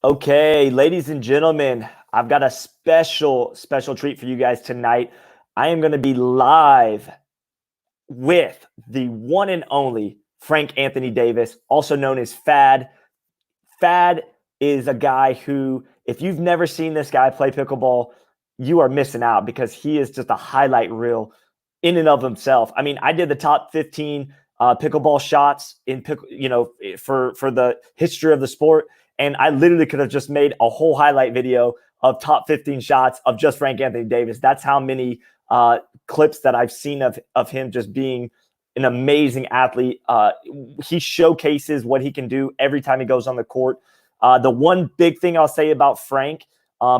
Okay, ladies and gentlemen, I've got a special treat for you guys tonight. I am going to be live with the one and only Frank Anthony Davis, also known as FAD. FAD is a guy who, if you've never seen this guy play pickleball, you are missing out because he is just a highlight reel in and of himself. I mean, I did the top 15 pickleball shots for the history of the sport, and I literally could have just made a whole highlight video of top 15 shots of just Frank Anthony Davis. That's how many clips that I've seen of him just being an amazing athlete. He showcases what he can do every time he goes on the court. The one big thing I'll say about Frank,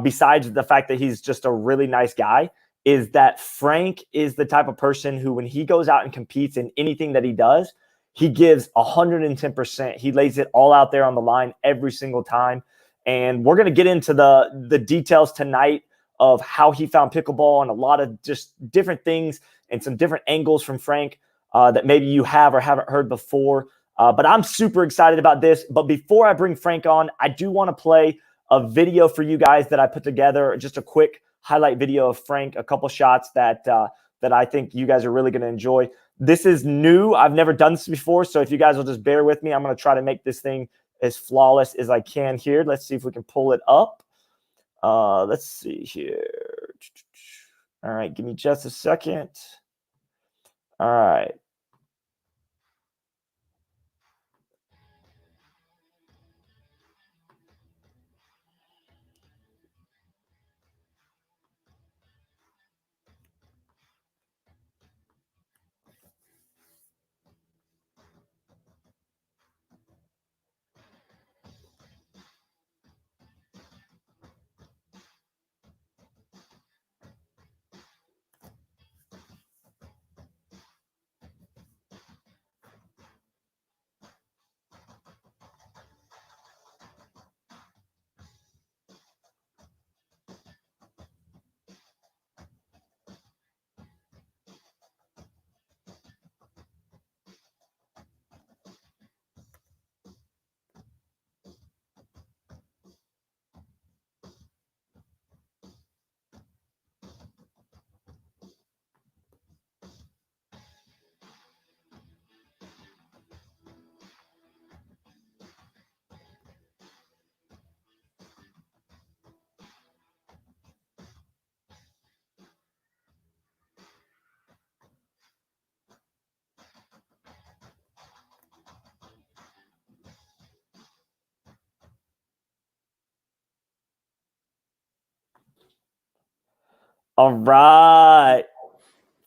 besides the fact that he's just a really nice guy, is that Frank is the type of person who, when he goes out and competes in anything that he does, he gives 110%. He lays it all out there on the line every single time. And we're going to get into the details tonight of how he found pickleball and a lot of just different things and some different angles from Frank that maybe you have or haven't heard before. But I'm super excited about this. But before I bring Frank on, I do want to play a video for you guys that I put together, just a quick highlight video of Frank, a couple shots that I think you guys are really going to enjoy. This is new. I've never done this before, so if you guys will just bear with me, I'm going to try to make this thing as flawless as I can here. Let's see if we can pull it up. Let's see here. All right, give me just a second. All right. All right.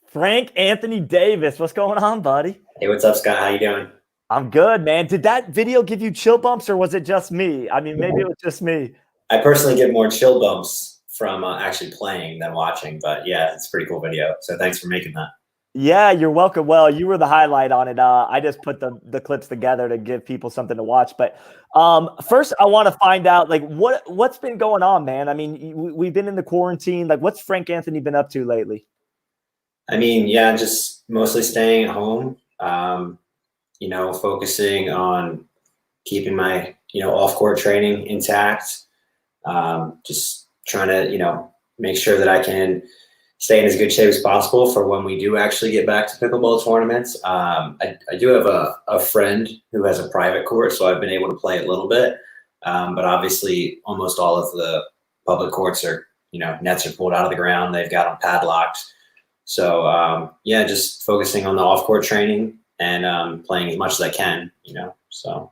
Frank Anthony Davis, what's going on, buddy? Hey, what's up, Scott? How you doing? I'm good, man. Did that video give you chill bumps or was it just me? I mean, maybe it was just me. I personally get more chill bumps from actually playing than watching, but yeah, it's a pretty cool video. So thanks for making that. Yeah, you're welcome. Well, you were the highlight on it. I just put the clips together to give people something to watch. But first, I want to find out, like, what's been going on, man? I mean, we've been in the quarantine. Like, what's Frank Anthony been up to lately? I mean, yeah, just mostly staying at home, focusing on keeping my, off-court training intact, just trying to, make sure that I can stay in as good shape as possible for when we do actually get back to pickleball tournaments. I do have a friend who has a private court, so I've been able to play a little bit. But obviously, almost all of the public courts are, nets are pulled out of the ground. They've got them padlocked. So, yeah, just focusing on the off-court training and playing as much as I can, so.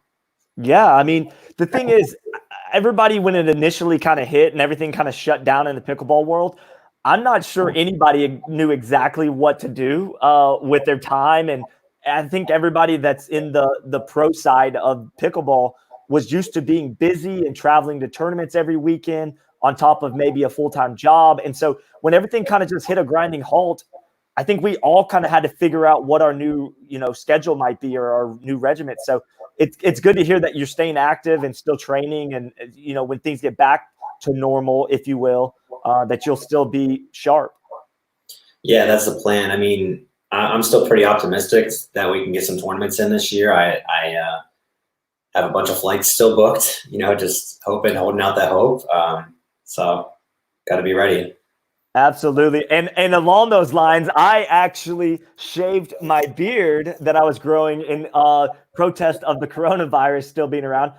Yeah, I mean, the thing is, everybody, when it initially kind of hit and everything kind of shut down in the pickleball world, I'm not sure anybody knew exactly what to do with their time. And I think everybody that's in the pro side of pickleball was used to being busy and traveling to tournaments every weekend on top of maybe a full-time job. And so when everything kind of just hit a grinding halt, I think we all kind of had to figure out what our new, schedule might be or our new regiment. So it's good to hear that you're staying active and still training. And, when things get back to normal, if you will, that you'll still be sharp. Yeah, that's the plan. I mean, I'm still pretty optimistic that we can get some tournaments in this year. I have a bunch of flights still booked, just holding out that hope. So got to be ready. Absolutely. And along those lines, I actually shaved my beard that I was growing in protest of the coronavirus still being around.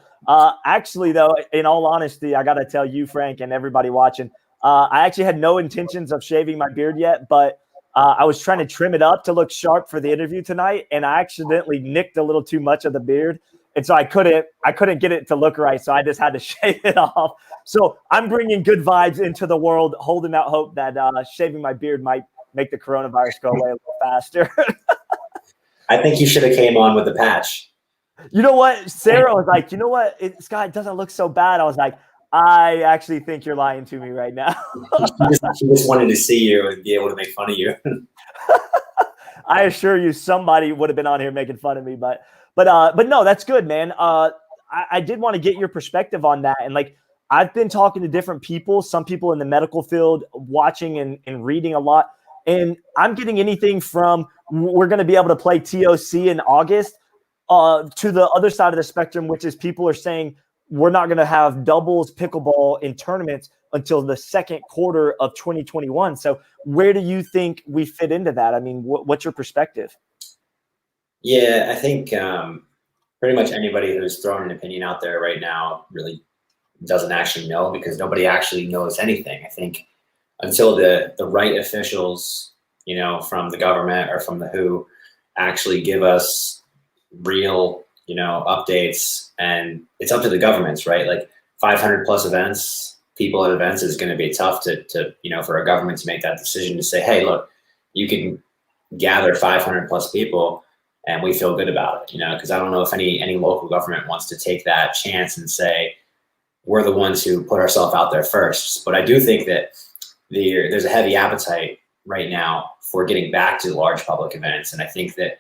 Actually, though, in all honesty, I got to tell you, Frank, and everybody watching, I actually had no intentions of shaving my beard yet, but I was trying to trim it up to look sharp for the interview tonight, and I accidentally nicked a little too much of the beard. And so I couldn't get it to look right. So I just had to shave it off. So I'm bringing good vibes into the world, holding out hope that shaving my beard might make the coronavirus go away a little faster. I think you should have came on with the patch. You know what? Sarah was like, you know what? Scott, it doesn't look so bad. I was like, I actually think you're lying to me right now. She just wanted to see you and be able to make fun of you. I assure you, somebody would have been on here making fun of me, but no, that's good, man. I did want to get your perspective on that, and like I've been talking to different people, some people in the medical field, watching and reading a lot, and I'm getting anything from we're going to be able to play TOC in August to the other side of the spectrum, which is people are saying we're not going to have doubles pickleball in tournaments until the second quarter of 2021. So where do you think we fit into that? I mean, what's your perspective? Yeah, I think pretty much anybody who's thrown an opinion out there right now really doesn't actually know, because nobody actually knows anything. I think until the right officials, from the government or from the WHO actually give us real, updates, and it's up to the governments, right? Like 500 plus events, people at events is going to be tough to for a government to make that decision to say, hey, look, you can gather 500 plus people and we feel good about it, because I don't know if any local government wants to take that chance and say, we're the ones who put ourselves out there first. But I do think that there's a heavy appetite right now for getting back to large public events. And I think that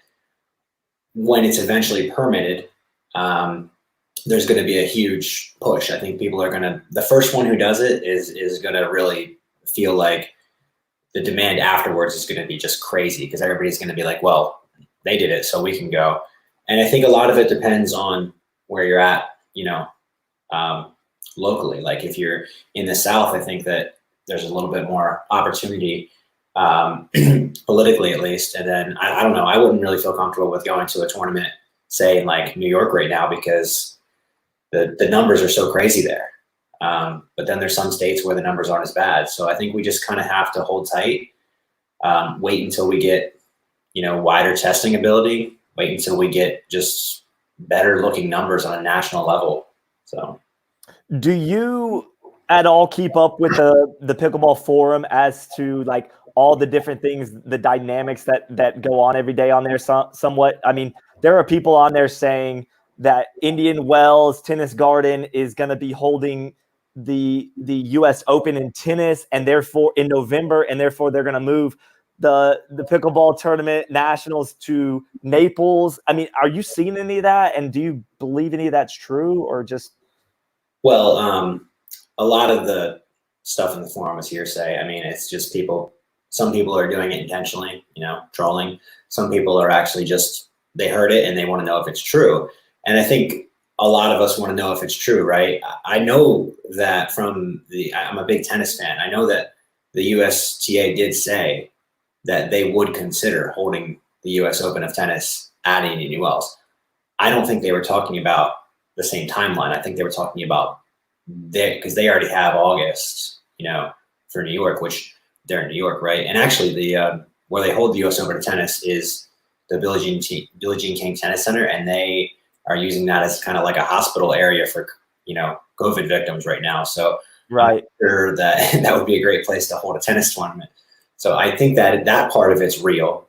when it's eventually permitted, there's going to be a huge push. I think people are going to, the first one who does it is going to really feel like the demand afterwards is going to be just crazy, because everybody's going to be like, well, they did it, so we can go. And I think a lot of it depends on where you're at, locally. Like if you're in the South, I think that there's a little bit more opportunity, politically at least. And then I don't know, I wouldn't really feel comfortable with going to a tournament, say in like New York right now, because the numbers are so crazy there. But then there's some states where the numbers aren't as bad. So I think we just kind of have to hold tight, wait until we get, wider testing ability, wait until we get just better looking numbers on a national level. So do you at all keep up with the pickleball forum as to like all the different things, the dynamics that go on every day on there somewhat? I mean, there are people on there saying that Indian Wells Tennis Garden is going to be holding the US Open in tennis, and therefore in November, and therefore they're going to move the pickleball tournament nationals to Naples. I mean, are you seeing any of that? And do you believe any of that's true, or just? Well, a lot of the stuff in the forum is hearsay. I mean, it's just some people are doing it intentionally, trolling. Some people are actually just, they heard it and they want to know if it's true. And I think a lot of us want to know if it's true, right? I know that I'm a big tennis fan. I know that the USTA did say that they would consider holding the US Open of tennis at Indian Wells. I don't think they were talking about the same timeline. I think they were talking about because they already have August, for New York, which they're in New York, right? And actually, the where they hold the U.S. Open of tennis is the Billie Jean King Tennis Center, and they are using that as kind of like a hospital area for COVID victims right now. So Right. I'm sure that would be a great place to hold a tennis tournament. So I think that part of it's real,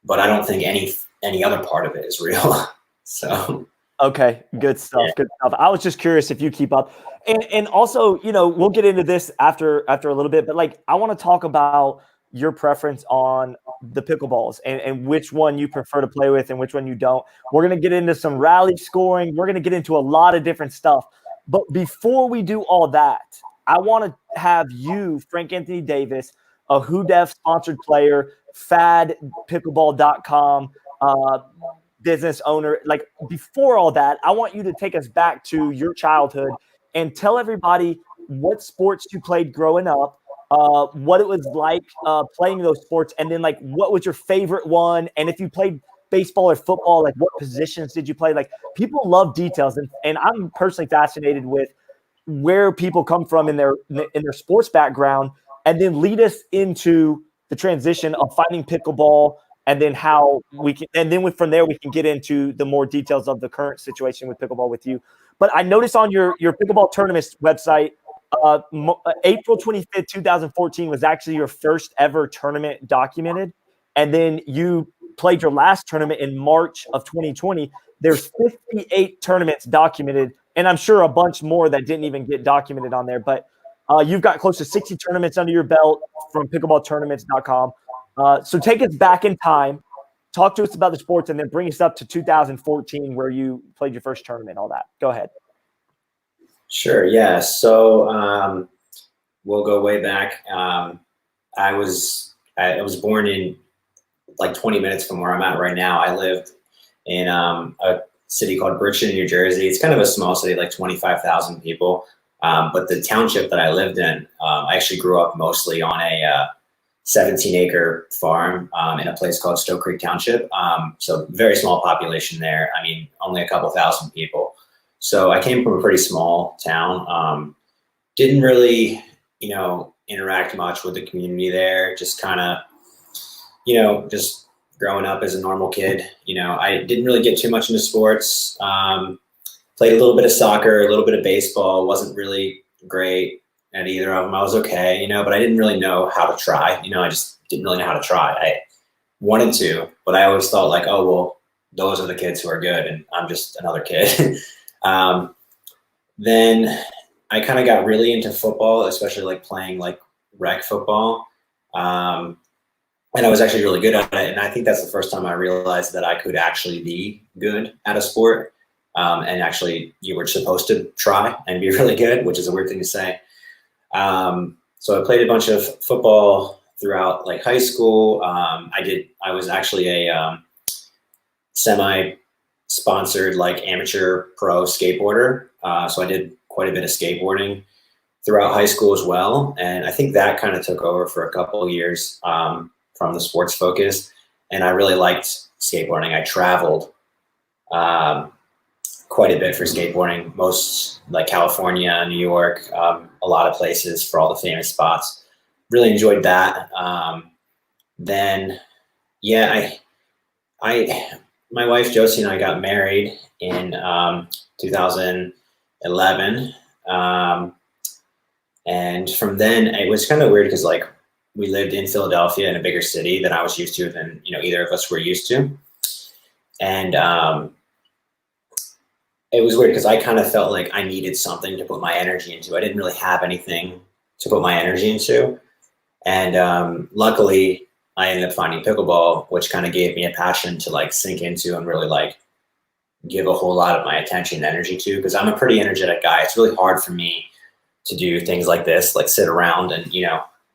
but I don't think any other part of it is real. So. Okay, good stuff. Yeah. Good stuff. I was just curious if you keep up, and also, we'll get into this after a little bit, but like I want to talk about your preference on the pickleballs and which one you prefer to play with and which one you don't. We're gonna get into some rally scoring. We're gonna get into a lot of different stuff. But before we do all that, I want to have you, Frank Anthony Davis, a WhoDef sponsored player, FAD Pickleball.com. business owner. Like before all that, I want you to take us back to your childhood and tell everybody what sports you played growing up, what it was like playing those sports, and then like what was your favorite one, and if you played baseball or football, like what positions did you play? Like people love details, and I'm personally fascinated with where people come from in their sports background, and then lead us into the transition of finding pickleball, and then how we can, and then from there we can get into the more details of the current situation with pickleball with you. But I noticed on your pickleball tournaments website, April 25th, 2014 was actually your first ever tournament documented, and then you played your last tournament in March of 2020. There's 58 tournaments documented, and I'm sure a bunch more that didn't even get documented on there. But you've got close to 60 tournaments under your belt from pickleballtournaments.com. So take us back in time, talk to us about the sports, and then bring us up to 2014 where you played your first tournament, all that. Go ahead. Sure. Yeah. So we'll go way back. I was born in like 20 minutes from where I'm at right now. I lived in a city called Bridgeton, New Jersey. It's kind of a small city, like 25,000 people. But the township that I lived in, I actually grew up mostly on a 17-acre farm in a place called Stoke Creek Township. So very small population there. I mean, only a couple thousand people. So I came from a pretty small town. Didn't really, interact much with the community there. Just kind of, just growing up as a normal kid. I didn't really get too much into sports. Played a little bit of soccer, a little bit of baseball. Wasn't really great at either of them. I was okay, but I didn't really know how to try. I just didn't really know how to try. I wanted to, but I always thought like, oh, well, those are the kids who are good, and I'm just another kid. Then I kind of got really into football, especially like playing like rec football. And I was actually really good at it. And I think that's the first time I realized that I could actually be good at a sport. And actually you were supposed to try and be really good, which is a weird thing to say. So I played a bunch of football throughout like high school. I was actually a semi-sponsored like amateur pro skateboarder. So I did quite a bit of skateboarding throughout high school as well. And I think that kind of took over for a couple of years from the sports focus. And I really liked skateboarding. I traveled quite a bit for skateboarding, most like California, New York, a lot of places for all the famous spots. Really enjoyed that. Then, yeah, my wife Josie and I got married in 2011. And from then it was kind of weird because like we lived in Philadelphia in a bigger city than I was used to than, either of us were used to. And it was weird because I kind of felt like I needed something to put my energy into. I didn't really have anything to put my energy into. And luckily I ended up finding pickleball, which kind of gave me a passion to like sink into and really like give a whole lot of my attention and energy to, because I'm a pretty energetic guy. It's really hard for me to do things like this, like sit around and,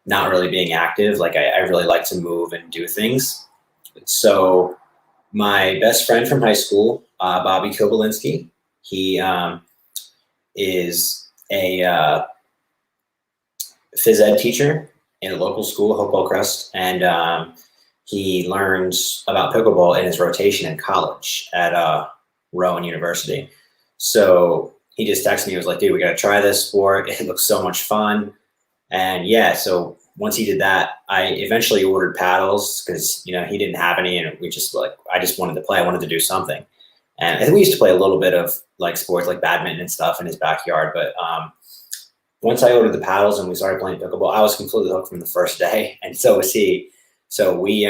not really being active. Like I really like to move and do things. So my best friend from high school, Bobby Kobalinski, he is a phys ed teacher in a local school, Hopewell Crest, and he learns about pickleball in his rotation in college at Rowan University. So he just texted me. He was like, dude, we got to try this sport. It looks so much fun. And yeah, so once he did that, I eventually ordered paddles because, he didn't have any. And we just I just wanted to play. I wanted to do something. And we used to play a little bit of like sports like badminton and stuff in his backyard. But once I ordered the paddles and we started playing pickleball, I was completely hooked from the first day. And so was he. So we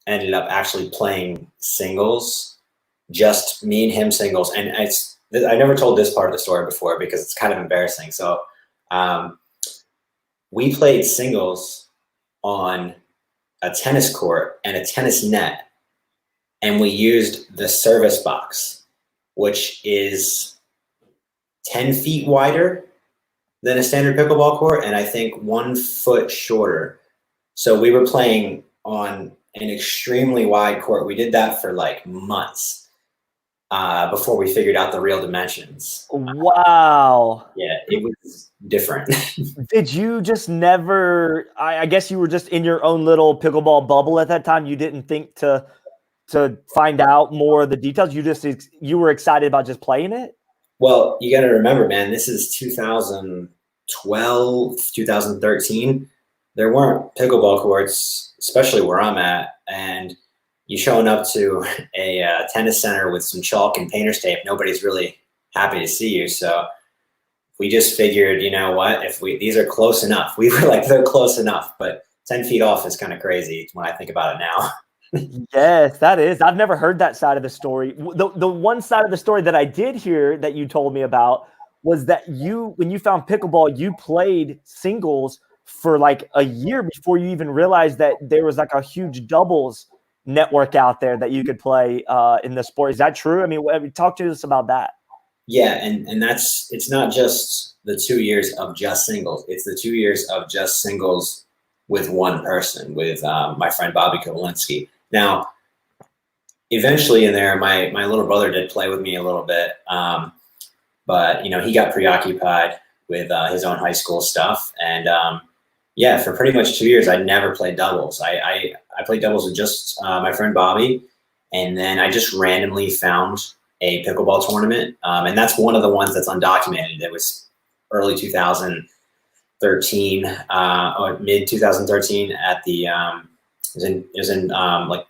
ended up actually playing singles, just me and him singles. And I never told this part of the story before because it's kind of embarrassing. So we played singles on a tennis court and a tennis net. And we used the service box, which is 10 feet wider than a standard pickleball court, and I think 1 foot shorter. So we were playing on an extremely wide court. We did that for like months before we figured out the real dimensions. Wow. Yeah, it was different. Did you just never? I guess you were just in your own little pickleball bubble at that time. You didn't think to find out more of the details. You were excited about just playing it. Well, you got to remember, man, this is 2012, 2013. There weren't pickleball courts, especially where I'm at, and you showing up to a tennis center with some chalk and painter's tape, nobody's really happy to see you. So we just figured, you know what, if these are close enough. We were like, they're close enough, but 10 feet off is kind of crazy when I think about it now. Yes, that is. I've never heard that side of the story. The one side of the story that I did hear that you told me about was that when you found pickleball, you played singles for like a year before you even realized that there was like a huge doubles network out there that you could play in the sport. Is that true? I mean, talk to us about that. Yeah, and it's not just the 2 years of just singles. It's the 2 years of just singles with one person, with my friend Bobby Kowalski. Now, eventually in there, my little brother did play with me a little bit, but you know, he got preoccupied with his own high school stuff, and yeah, for pretty much 2 years, I never played doubles. I played doubles with just my friend Bobby, and then I just randomly found a pickleball tournament, and that's one of the ones that's undocumented. It was early 2013 or mid 2013 at the it was in like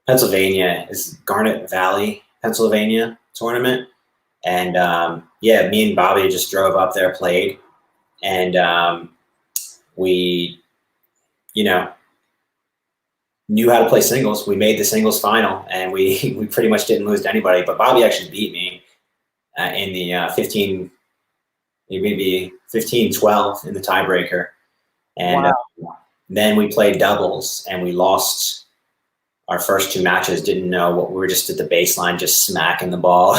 Pennsylvania. Is Garnet Valley, Pennsylvania tournament, and yeah, me and Bobby just drove up there, played, and we, you know, knew how to play singles. We made the singles final, and we pretty much didn't lose to anybody. But Bobby actually beat me in the 15-12 in the tiebreaker. And Wow. then we played doubles, and we lost our first 2 matches. Didn't know what, we were just at the baseline, just smacking the ball.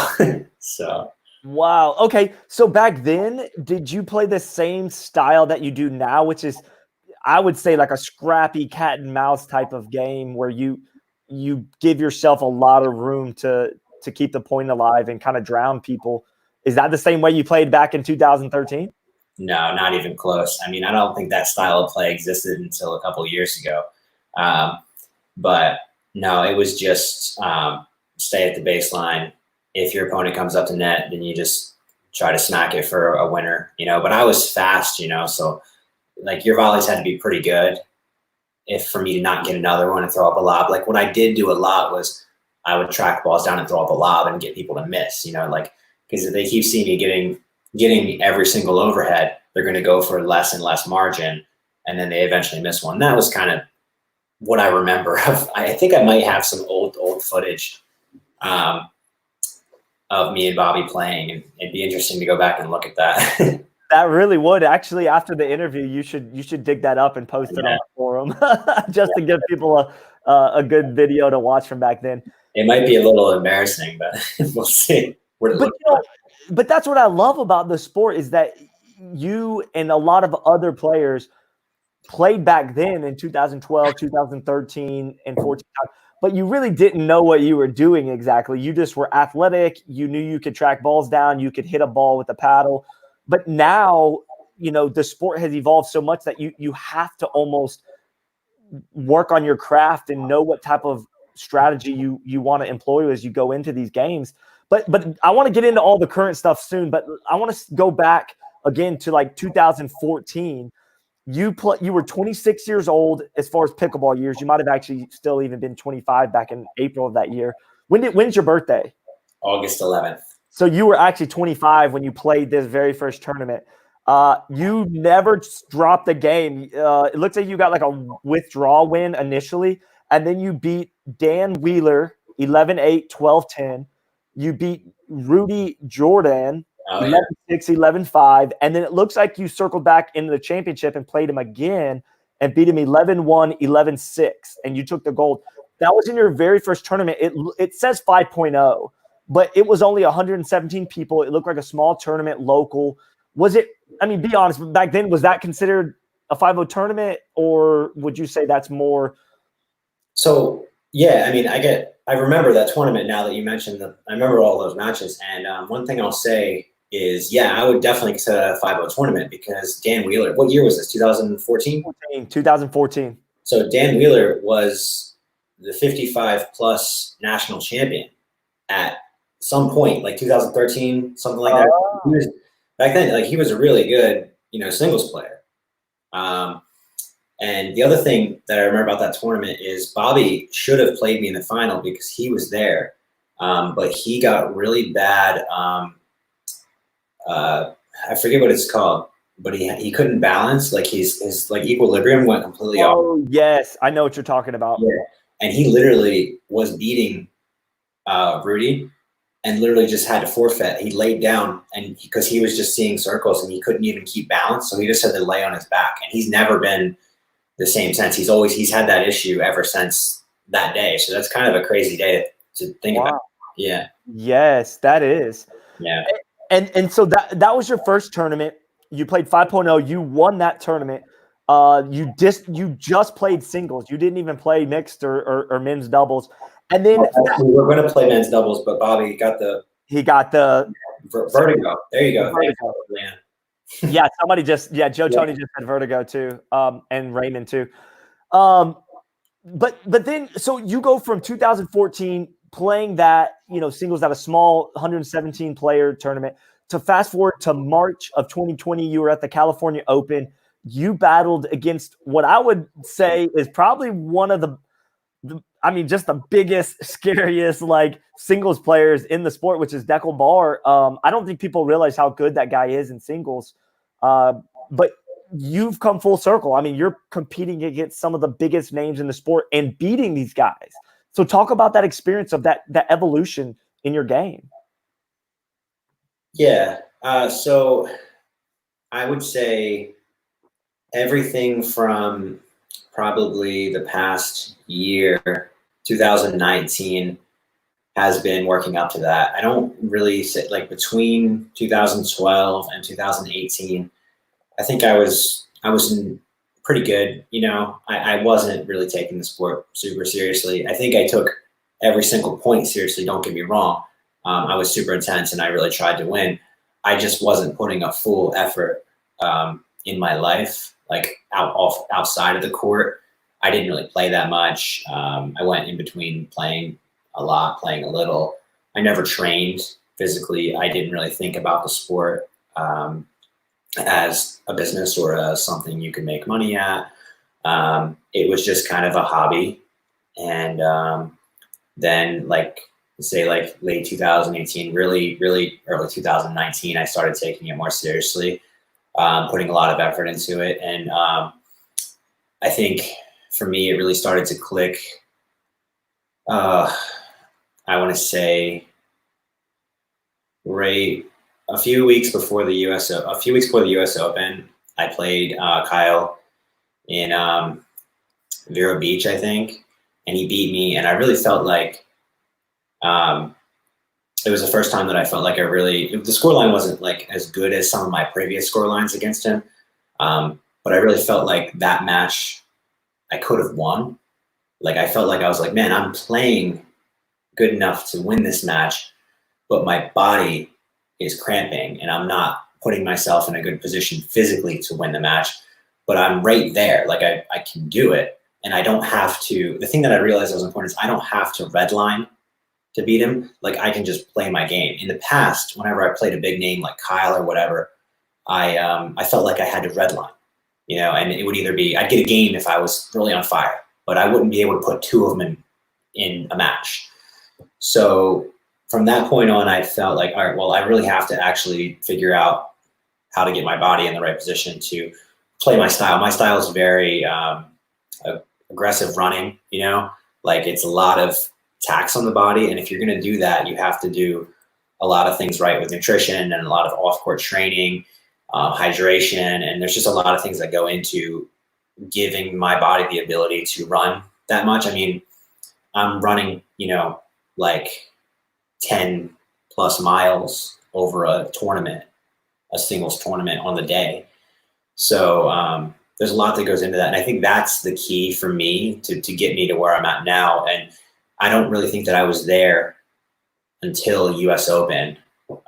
So. Wow. Okay. So back then, did you play the same style that you do now, which is, I would say, like a scrappy cat and mouse type of game where you give yourself a lot of room to keep the point alive and kind of drown people? Is that the same way you played back in 2013? No, not even close. I mean, I don't think that style of play existed until a couple of years ago. But no, it was just stay at the baseline. If your opponent comes up to net, then you just try to smack it for a winner, you know. But I was fast, you know, so like your volleys had to be pretty good if for me to not get another one and throw up a lob. Like what I did do a lot was I would track balls down and throw up a lob and get people to miss, you know, like, because if they keep seeing me getting every single overhead, they're going to go for less and less margin, and then they eventually miss one. That was kind of what I remember of. I think I might have some old footage of me and Bobby playing, and it'd be interesting to go back and look at that. That really would. Actually, after the interview, you should dig that up and post it on the forum just to give people a good video to watch from back then. It might be a little embarrassing, but we'll see. But that's what I love about the sport is that you and a lot of other players played back then in 2012, 2013, and 14, but you really didn't know what you were doing exactly. You just were athletic. You knew you could track balls down. You could hit a ball with a paddle. But now, you know, the sport has evolved so much that you have to almost work on your craft and know what type of strategy you want to employ as you go into these games. But I want to get into all the current stuff soon, but I want to go back again to like 2014. You were 26 years old as far as pickleball years. You might have actually still even been 25 back in April of that year. When's your birthday? August 11th. So you were actually 25 when you played this very first tournament. You never dropped the game. It looks like you got like a withdrawal win initially, and then you beat Dan Wheeler 11-8, 12-10. You beat Rudy Jordan 11-6, 11-5, and then it looks like you circled back into the championship and played him again and beat him 11-1, 11-6, and you took the gold. That was in your very first tournament. It says 5.0, but it was only 117 people. It looked like a small tournament, local. Was it? I mean, be honest. Back then, was that considered a 5.0 tournament, or would you say that's more So yeah, I mean, I remember that tournament now that you mentioned I remember all those matches. And one thing I'll say is, yeah, I would definitely consider that a 5-0 tournament because Dan Wheeler, what year was this? 2014? 2014. So Dan Wheeler was the 55 plus national champion at some point, like 2013, something like that. He was, back then, like he was a really good, singles player. Um, and the other thing that I remember about that tournament is Bobby should have played me in the final because he was there, but he got really bad. I forget what it's called, but he couldn't balance. Like his like equilibrium went completely off. Oh, yes. I know what you're talking about. Yeah, and he literally was beating Rudy, and literally just had to forfeit. He laid down, and because he was just seeing circles and he couldn't even keep balance, so he just had to lay on his back. And he's never been the same since. He's had that issue ever since that day. So that's kind of a crazy day to think about. Yeah. Yes, that is. Yeah. And so that was your first tournament. You played 5.0. You won that tournament. You just played singles. You didn't even play mixed or men's doubles. And then we were going to play men's doubles, but Bobby got the vertigo. There you go. Vertigo. Yeah, somebody Joe Tony just had vertigo too, and Raymond too. But then so you go from 2014 playing that singles at a small 117 player tournament to fast forward to March of 2020. You were at the California Open. You battled against what I would say is probably one of the just the biggest, scariest like singles players in the sport, which is Deckel Barr. I don't think people realize how good that guy is in singles. But you've come full circle. I mean, you're competing against some of the biggest names in the sport and beating these guys. So talk about that experience of that evolution in your game. Yeah. So I would say everything from probably the past year, 2019, has been working up to that. I don't really say like between 2012 and 2018, I think I was pretty good. I wasn't really taking the sport super seriously. I think I took every single point seriously. Don't get me wrong. I was super intense and I really tried to win. I just wasn't putting a full effort in my life, like outside of the court. I didn't really play that much. I went in between playing a lot, playing a little. I never trained physically. I didn't really think about the sport as a business or as something you can make money at. It was just kind of a hobby. And then say late 2018, really, really early 2019, I started taking it more seriously, putting a lot of effort into it. And I think for me, it really started to click. I want to say right a few weeks before the U.S. Open, I played Kyle in Vero Beach, I think, and he beat me. And I really felt like it was the first time that I felt like the scoreline wasn't like as good as some of my previous scorelines against him. But I really felt like that match I could have won. Like I felt like I was like, man, I'm playing good enough to win this match, but my body is cramping and I'm not putting myself in a good position physically to win the match, but I'm right there. Like I can do it. And I don't have to, the thing that I realized was important is I don't have to redline to beat him. Like I can just play my game. In the past, whenever I played a big name like Kyle or whatever, I felt like I had to redline, and it would either be, I'd get a game if I was really on fire, but I wouldn't be able to put two of them in a match. So from that point on, I felt like, all right, well, I really have to actually figure out how to get my body in the right position to play my style. My style is very aggressive running, like it's a lot of tax on the body. And if you're going to do that, you have to do a lot of things right with nutrition and a lot of off-court training, hydration. And there's just a lot of things that go into giving my body the ability to run that much. I mean, I'm running, like 10 plus miles over a tournament, a singles tournament on the day. So there's a lot that goes into that. And I think that's the key for me to get me to where I'm at now. And I don't really think that I was there until US Open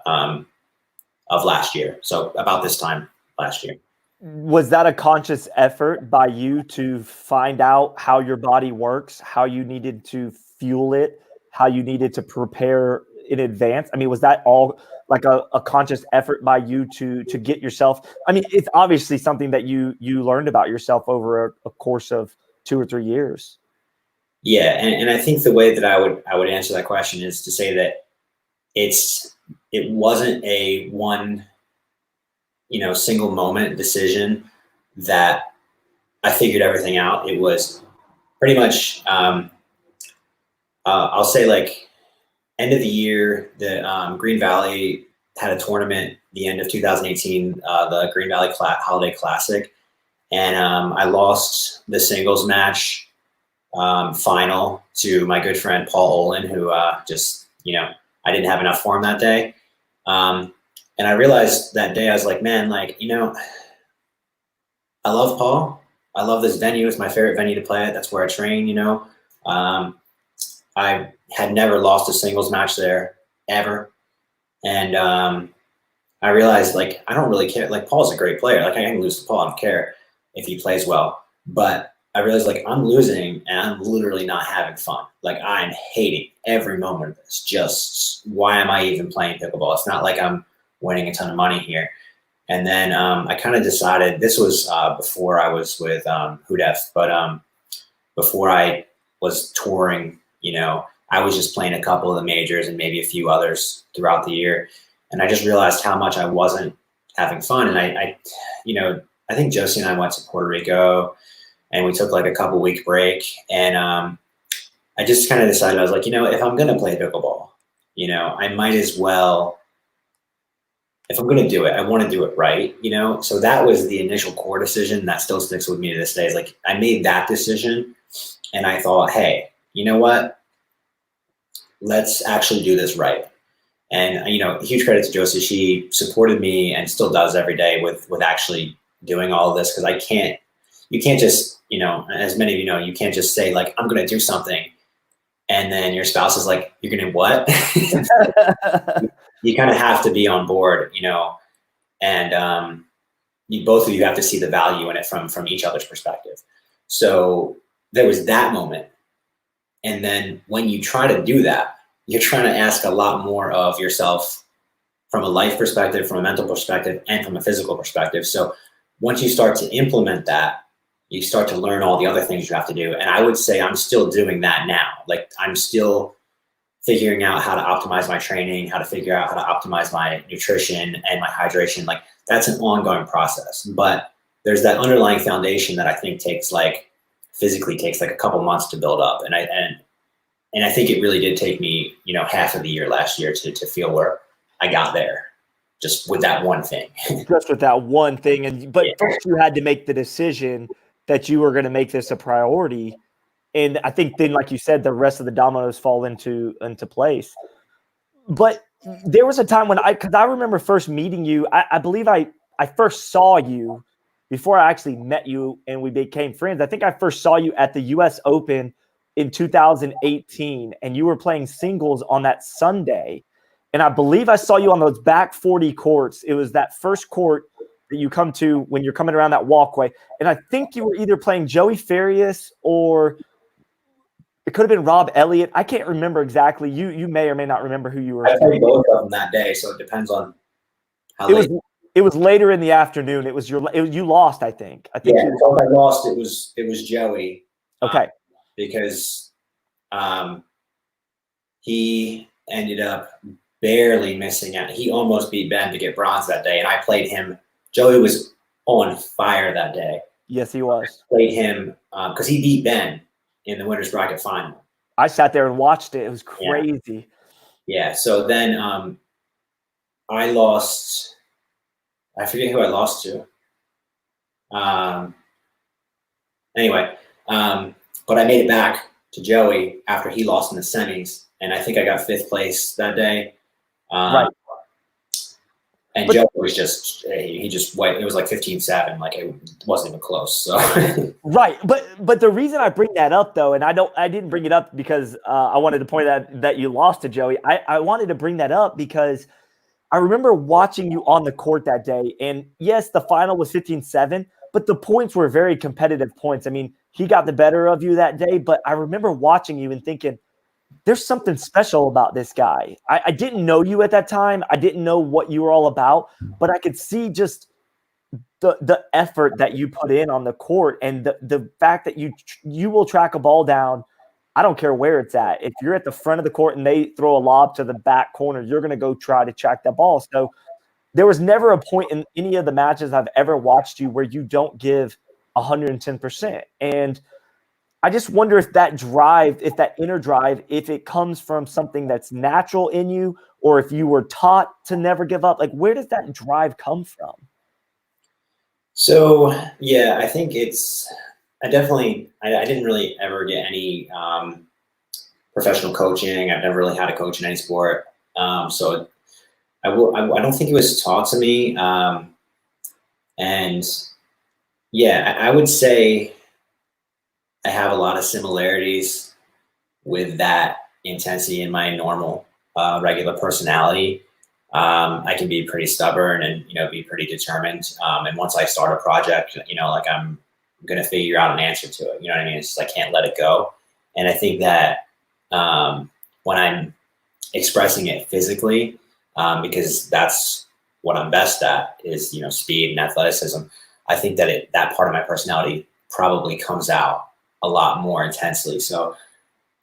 of last year. So about this time last year. Was that a conscious effort by you to find out how your body works, how you needed to fuel it, how you needed to prepare in advance? I mean, was that all like a conscious effort by you to get yourself? I mean, it's obviously something that you learned about yourself over a course of 2 or 3 years. Yeah, and I think the way that I would answer that question is to say that it wasn't a one, single moment decision that I figured everything out. It was pretty much, I'll say like end of the year, the Green Valley had a tournament the end of 2018, the Green Valley Holiday Classic, and I lost the singles match final to my good friend Paul Olin, who I didn't have enough for him that day. And I realized that day, I was like, man, like, I love Paul. I love this venue. It's my favorite venue to play at. That's where I train, I had never lost a singles match there ever. And I realized, like, I don't really care. Like, Paul's a great player. Like, I can lose to Paul. I don't care if he plays well. But I realized, like, I'm losing and I'm literally not having fun. Like, I'm hating every moment of this. Just, why am I even playing pickleball? It's not like I'm winning a ton of money here. And then I kind of decided, this was before I was with Hudef, but before I was touring, I was just playing a couple of the majors and maybe a few others throughout the year. And I just realized how much I wasn't having fun. And I think Josie and I went to Puerto Rico and we took like a couple week break. And I just kind of decided, I was like, if I'm going to play pickleball, I might as well, if I'm going to do it, I want to do it right, So that was the initial core decision that still sticks with me to this day. Is like, I made that decision and I thought, hey, you know what? Let's actually do this right. And, huge credit to Josie. She supported me and still does every day with actually doing all of this. Cause you can't just, as many of you know, you can't just say like, I'm going to do something. And then your spouse is like, you're going to what? You kind of have to be on board, and both of you have to see the value in it from each other's perspective. So there was that moment. And then when you try to do that, you're trying to ask a lot more of yourself from a life perspective, from a mental perspective, and from a physical perspective. So once you start to implement that, you start to learn all the other things you have to do. And I would say I'm still doing that now. Like, I'm still figuring out how to optimize my training, how to figure out how to optimize my nutrition and my hydration. Like, that's an ongoing process. But there's that underlying foundation that I think physically takes like a couple months to build up. And I think it really did take me, half of the year last year to feel where I got there, just with that one thing. Just with that one thing. But first you had to make the decision that you were going to make this a priority. And I think then, like you said, the rest of the dominoes fall into place. But there was a time when because I remember first meeting you. I believe I first saw you before I actually met you and we became friends. I think I first saw you at the US Open in 2018, and you were playing singles on that Sunday. And I believe I saw you on those back 40 courts. It was that first court that you come to when you're coming around that walkway. And I think you were either playing Joey Farias or it could have been Rob Elliott. I can't remember exactly. You may or may not remember who you were. I played both of them that day, so it depends on how late. It was later in the afternoon. You lost, I think. Yeah, if I lost, it was Joey. Okay. Because he ended up barely missing out. He almost beat Ben to get bronze that day, and I played him. Joey was on fire that day. Yes, he was. Played him because he beat Ben in the winner's bracket final. I sat there and watched it. It was crazy. Yeah. So then I lost. I forget who I lost to. Anyway, but I made it back to Joey after he lost in the semis, and I think I got 5th place that day. Right. And But Joe was just, he just went, it was like 15-7, like it wasn't even close. So, right. But the reason I bring that up though, and I didn't bring it up because I wanted to point out that you lost to Joey. I wanted to bring that up because I remember watching you on the court that day. And yes, the final was 15-7, but the points were very competitive points. I mean, he got the better of you that day, but I remember watching you and thinking, there's something special about this guy. I didn't know you at that time. I didn't know what you were all about, but I could see just the effort that you put in on the court and the fact that you will track a ball down. I don't care where it's at. If you're at the front of the court and they throw a lob to the back corner, you're going to go try to track that ball. So there was never a point in any of the matches I've ever watched you where you don't give 110%. And I just wonder if that drive, if that inner drive, if it comes from something that's natural in you, or if you were taught to never give up. Like, where does that drive come from? so yeah, I think I didn't really ever get any professional coaching. I've never really had a coach in any sport. So I don't think it was taught to me. And yeah, I would say I have a lot of similarities with that intensity in my normal, regular personality. I can be pretty stubborn and, be pretty determined. And once I start a project, like I'm going to figure out an answer to it. You know what I mean? It's just, I can't let it go. And I think that when I'm expressing it physically, because that's what I'm best at is, speed and athleticism. I think that that part of my personality probably comes out a lot more intensely. So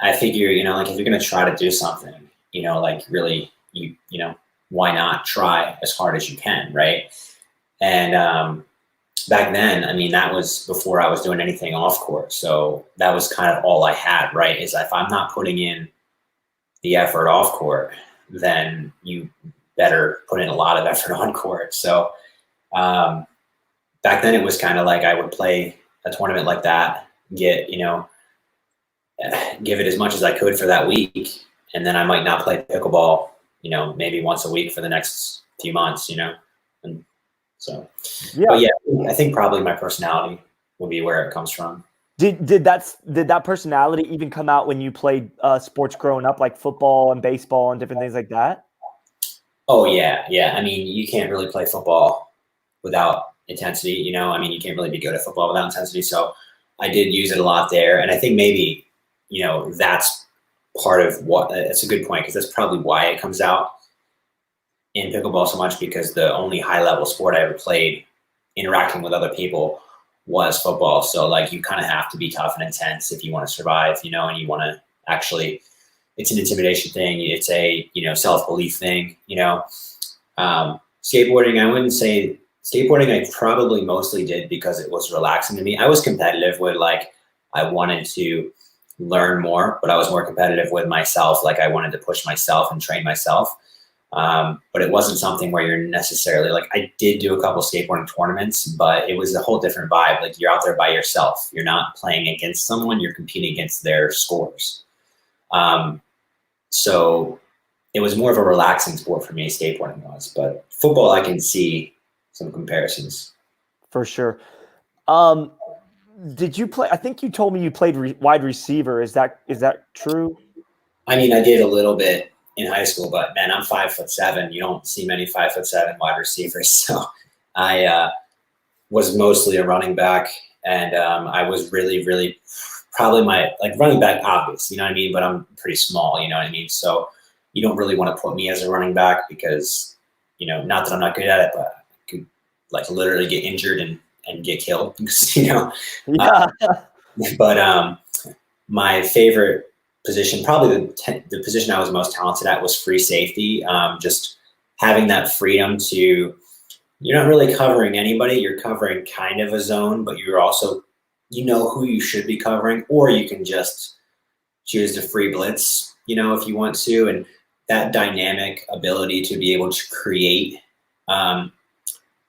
I figure, like if you're going to try to do something, like really, why not try as hard as you can, right? And back then, I mean, that was before I was doing anything off court. So that was kind of all I had, right? Is if I'm not putting in the effort off court, then you better put in a lot of effort on court. So back then it was kind of like I would play a tournament like that, get, give it as much as I could for that week. And then I might not play pickleball, maybe once a week for the next few months, And so, Yeah. but yeah, I think probably my personality will be where it comes from. Did that personality even come out when you played sports growing up, like football and baseball and different things like that? Oh yeah. Yeah. I mean, you can't really play football without intensity, I mean, you can't really be good at football without intensity. So I did use it a lot there. And I think maybe, that's part of what, it's a good point, because that's probably why it comes out in pickleball so much, because the only high level sport I ever played interacting with other people was football. So like you kind of have to be tough and intense if you want to survive, and you want to actually, it's an intimidation thing. It's a, self-belief thing, skateboarding, I wouldn't say skateboarding. I probably mostly did because it was relaxing to me. I was competitive with I wanted to learn more, but I was more competitive with myself. Like I wanted to push myself and train myself. But it wasn't something where you're necessarily I did do a couple skateboarding tournaments, but it was a whole different vibe. Like you're out there by yourself. You're not playing against someone, you're competing against their scores. So it was more of a relaxing sport for me, skateboarding was, but football, I can see some comparisons. For sure. Did you play? I think you told me you played wide receiver. Is that true? I mean, I did a little bit in high school, but man, I'm 5'7". You don't see many 5'7" wide receivers. So I was mostly a running back, and I was really, really probably my running back, obvious, you know what I mean? But I'm pretty small, you know what I mean? So you don't really want to put me as a running back because, not that I'm not good at it, but I could literally get injured and get killed, Yeah. But my favorite position, probably the position I was most talented at, was free safety. Just having that freedom to, you're not really covering anybody. You're covering kind of a zone, but you're also, who you should be covering, or you can just choose to free blitz, if you want to. And that dynamic ability to be able to create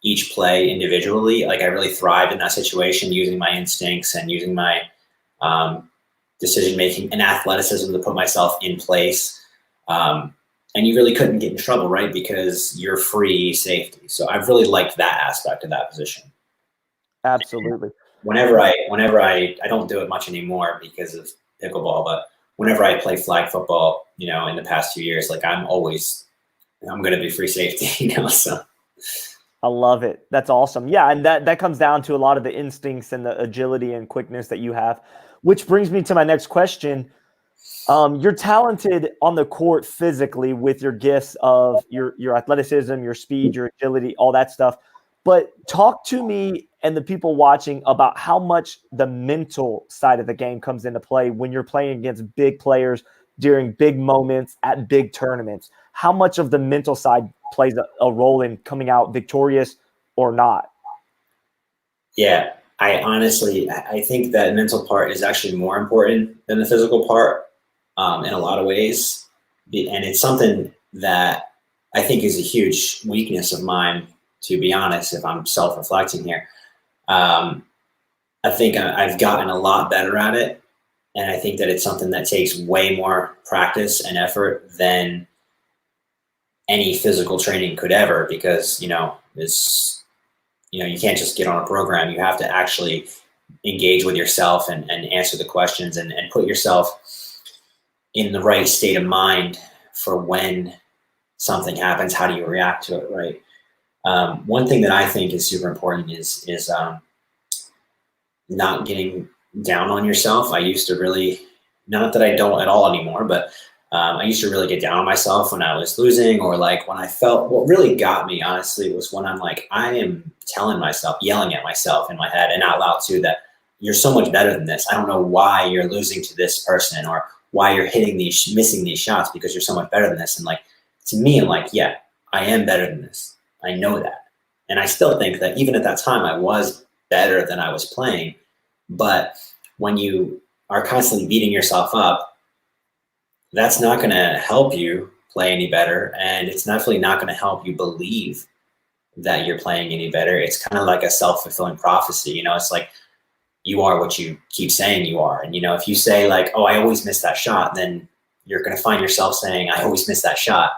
each play individually, I really thrived in that situation, using my instincts and using my decision making and athleticism to put myself in place. and you really couldn't get in trouble, right? Because you're free safety. So I've really liked that aspect of that position. Absolutely. Whenever I don't do it much anymore because of pickleball, but whenever I play flag football, in the past 2 years, like I'm going to be free safety, so. I love it. That's awesome. Yeah, and that comes down to a lot of the instincts and the agility and quickness that you have, which brings me to my next question. You're talented on the court physically with your gifts of your athleticism, your speed, your agility, all that stuff. But talk to me and the people watching about how much the mental side of the game comes into play when you're playing against big players during big moments at big tournaments. How much of the mental side plays a role in coming out victorious or not? Yeah, I think that mental part is actually more important than the physical part in a lot of ways. And it's something that I think is a huge weakness of mine, to be honest, if I'm self-reflecting here. I think I've gotten a lot better at it. And I think that it's something that takes way more practice and effort than any physical training could ever, because, you can't just get on a program. You have to actually engage with yourself and answer the questions and put yourself in the right state of mind for when something happens. How do you react to it, right? One thing that I think is super important is not getting down on yourself. I used to really, not that I don't at all anymore, but I used to really get down on myself when I was losing, or like when I felt, what really got me honestly was when I'm like, I am telling myself, yelling at myself in my head and out loud too, that you're so much better than this. I don't know why you're losing to this person, or why you're missing these shots, because you're so much better than this. And like, to me, I'm like, yeah, I am better than this. I know that. And I still think that even at that time I was better than I was playing. But when you are constantly beating yourself up, that's not going to help you play any better. And it's definitely not going to help you believe that you're playing any better. It's kind of like a self-fulfilling prophecy. It's like you are what you keep saying you are. And, if you say like, oh, I always miss that shot, then you're going to find yourself saying, I always miss that shot,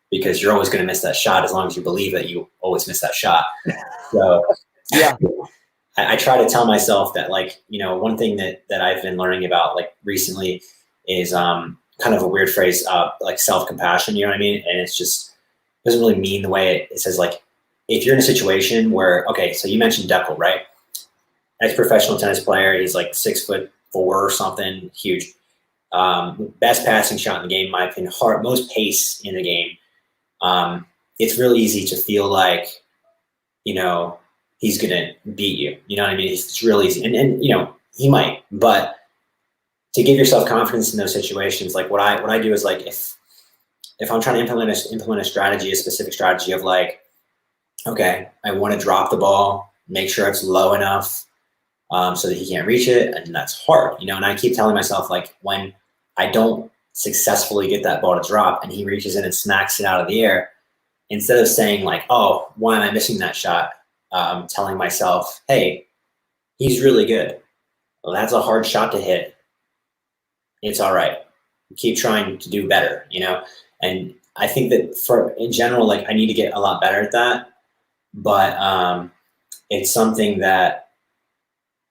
because you're always going to miss that shot as long as you believe that you always miss that shot. So Yeah. I try to tell myself that, like, one thing that I've been learning about like recently is kind of a weird phrase, like self-compassion, you know what I mean? And it's just, it doesn't really mean the way it says, like, if you're in a situation where, okay, so you mentioned Deckel, right? Ex-professional tennis player. He's like 6'4" or something, huge. Best passing shot in the game, in my opinion, most pace in the game. It's really easy to feel like, he's going to beat you. You know what I mean? It's really easy. And he might, but to give yourself confidence in those situations, like what I do is like, if I'm trying to implement a strategy, a specific strategy of like, okay, I want to drop the ball, make sure it's low enough so that he can't reach it. And that's hard, and I keep telling myself, like, when I don't successfully get that ball to drop and he reaches in and smacks it out of the air, instead of saying like, oh, why am I missing that shot? Telling myself, hey, he's really good. Well, that's a hard shot to hit. It's all right. Keep trying to do better, And I think that in general, like, I need to get a lot better at that. But it's something that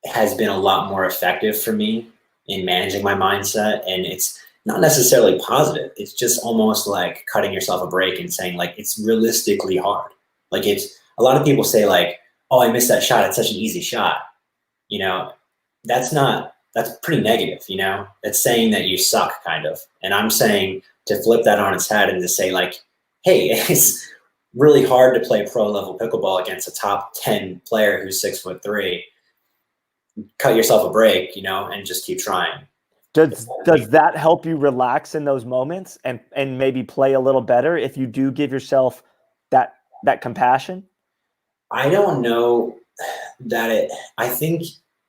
has been a lot more effective for me in managing my mindset. And it's not necessarily positive. It's just almost like cutting yourself a break and saying, like, it's realistically hard. Like, it's, a lot of people say like, oh, I missed that shot. It's such an easy shot. That's pretty negative, It's saying that you suck, kind of. And I'm saying to flip that on its head and to say like, hey, it's really hard to play pro level pickleball against a top 10 player who's 6'3". Cut yourself a break, and just keep trying. Does that help you relax in those moments and maybe play a little better if you do give yourself that compassion? I don't know that I think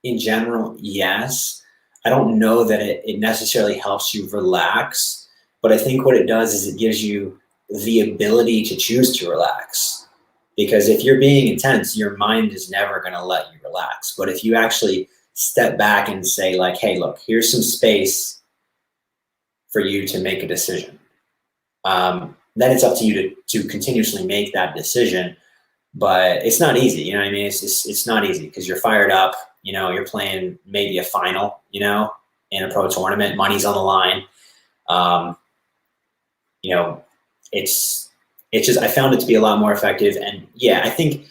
in general, yes. I don't know that it necessarily helps you relax, but I think what it does is it gives you the ability to choose to relax. Because if you're being intense, your mind is never going to let you relax. But if you actually step back and say like, hey, look, here's some space for you to make a decision. then it's up to you to continuously make that decision. But it's not easy, you know what I mean? It's not easy because you're fired up, you know, you're playing maybe a final, you know, in a pro tournament, money's on the line. You know, it's just, I found it to be a lot more effective. And yeah, I think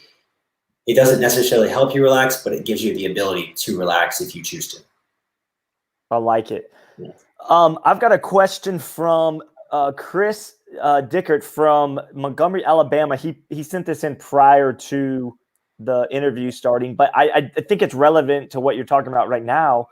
it doesn't necessarily help you relax, but it gives you the ability to relax if you choose to. I like it. Yeah. I've got a question from Chris Dickert from Montgomery, Alabama. He sent this in prior to the interview starting, but I think it's relevant to what you're talking about right now.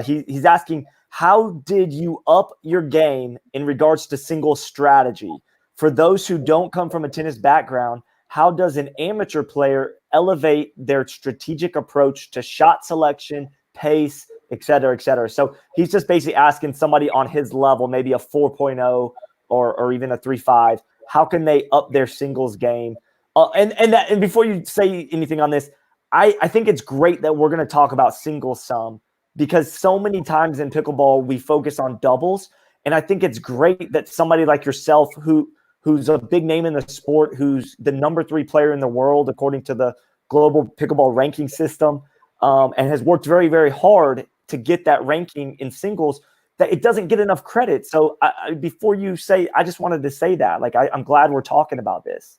He's asking, how did you up your game in regards to single strategy? For those who don't come from a tennis background, how does an amateur player elevate their strategic approach to shot selection, pace, et cetera, et cetera? So he's just basically asking somebody on his level, maybe a 4.0 or even a 3.5, how can they up their singles game? And before you say anything on this, I think it's great that we're going to talk about singles some, because so many times in pickleball we focus on doubles, and I think it's great that somebody like yourself, who's a big name in the sport, who's the #3 player in the world according to the global pickleball ranking system, and has worked very, very hard to get that ranking in singles, that it doesn't get enough credit. So before you say, I just wanted to say that, like, I'm glad we're talking about this.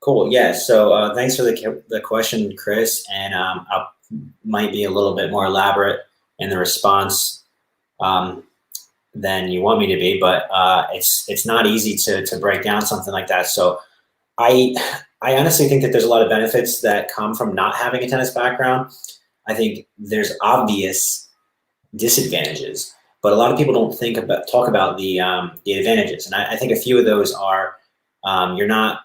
Cool. Yeah. So thanks for the question, Chris. And I might be a little bit more elaborate in the response than you want me to be, but it's not easy to break down something like that. So I honestly think that there's a lot of benefits that come from not having a tennis background. I think there's obvious disadvantages, but a lot of people don't talk about the advantages. And I think a few of those are you're not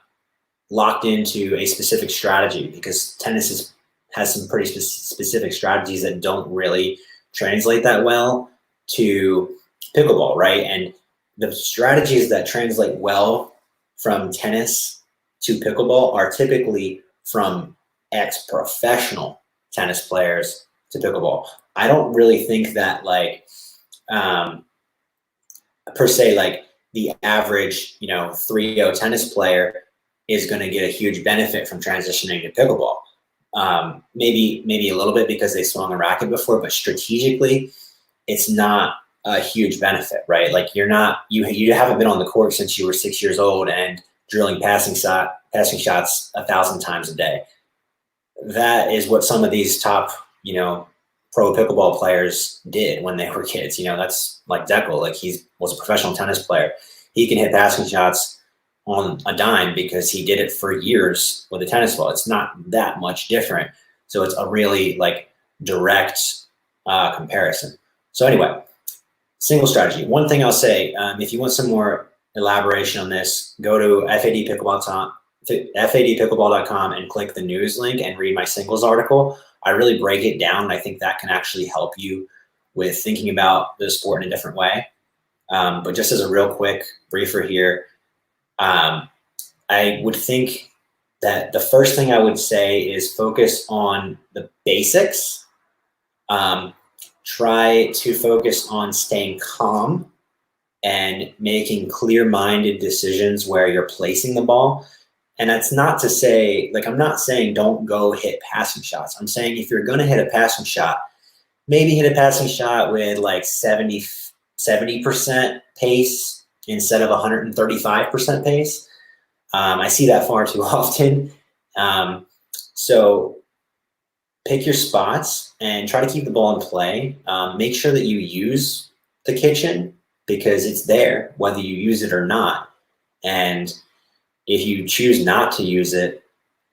locked into a specific strategy, because tennis has some pretty specific strategies that don't really translate that well to pickleball, right? And the strategies that translate well from tennis to pickleball are typically from ex-professional tennis players to pickleball. I don't really think that, like, per se, like the average, 3.0 tennis player is going to get a huge benefit from transitioning to pickleball. Maybe a little bit because they swung a racket before, but strategically, it's not a huge benefit, right? Like you haven't been on the court since you were 6 years old and drilling passing shots 1,000 times a day. That is what some of these top, pro pickleball players did when they were kids. That's like Deckel. Like he was a professional tennis player. He can hit passing shots on a dime because he did it for years with a tennis ball. It's not that much different. So it's a really like direct comparison. So anyway, single strategy. One thing I'll say, if you want some more elaboration on this, go to FADpickleball.com and click the news link and read my singles article. I really break it down, and I think that can actually help you with thinking about the sport in a different way. But just as a real quick briefer here, I would think that the first thing I would say is focus on the basics. Try to focus on staying calm and making clear-minded decisions where you're placing the ball. And that's not to say, like, I'm not saying don't go hit passing shots. I'm saying if you're going to hit a passing shot, maybe hit a passing shot with like 70% pace instead of 135% pace. I see that far too often. So pick your spots and try to keep the ball in play. Make sure that you use the kitchen because it's there, whether you use it or not. And if you choose not to use it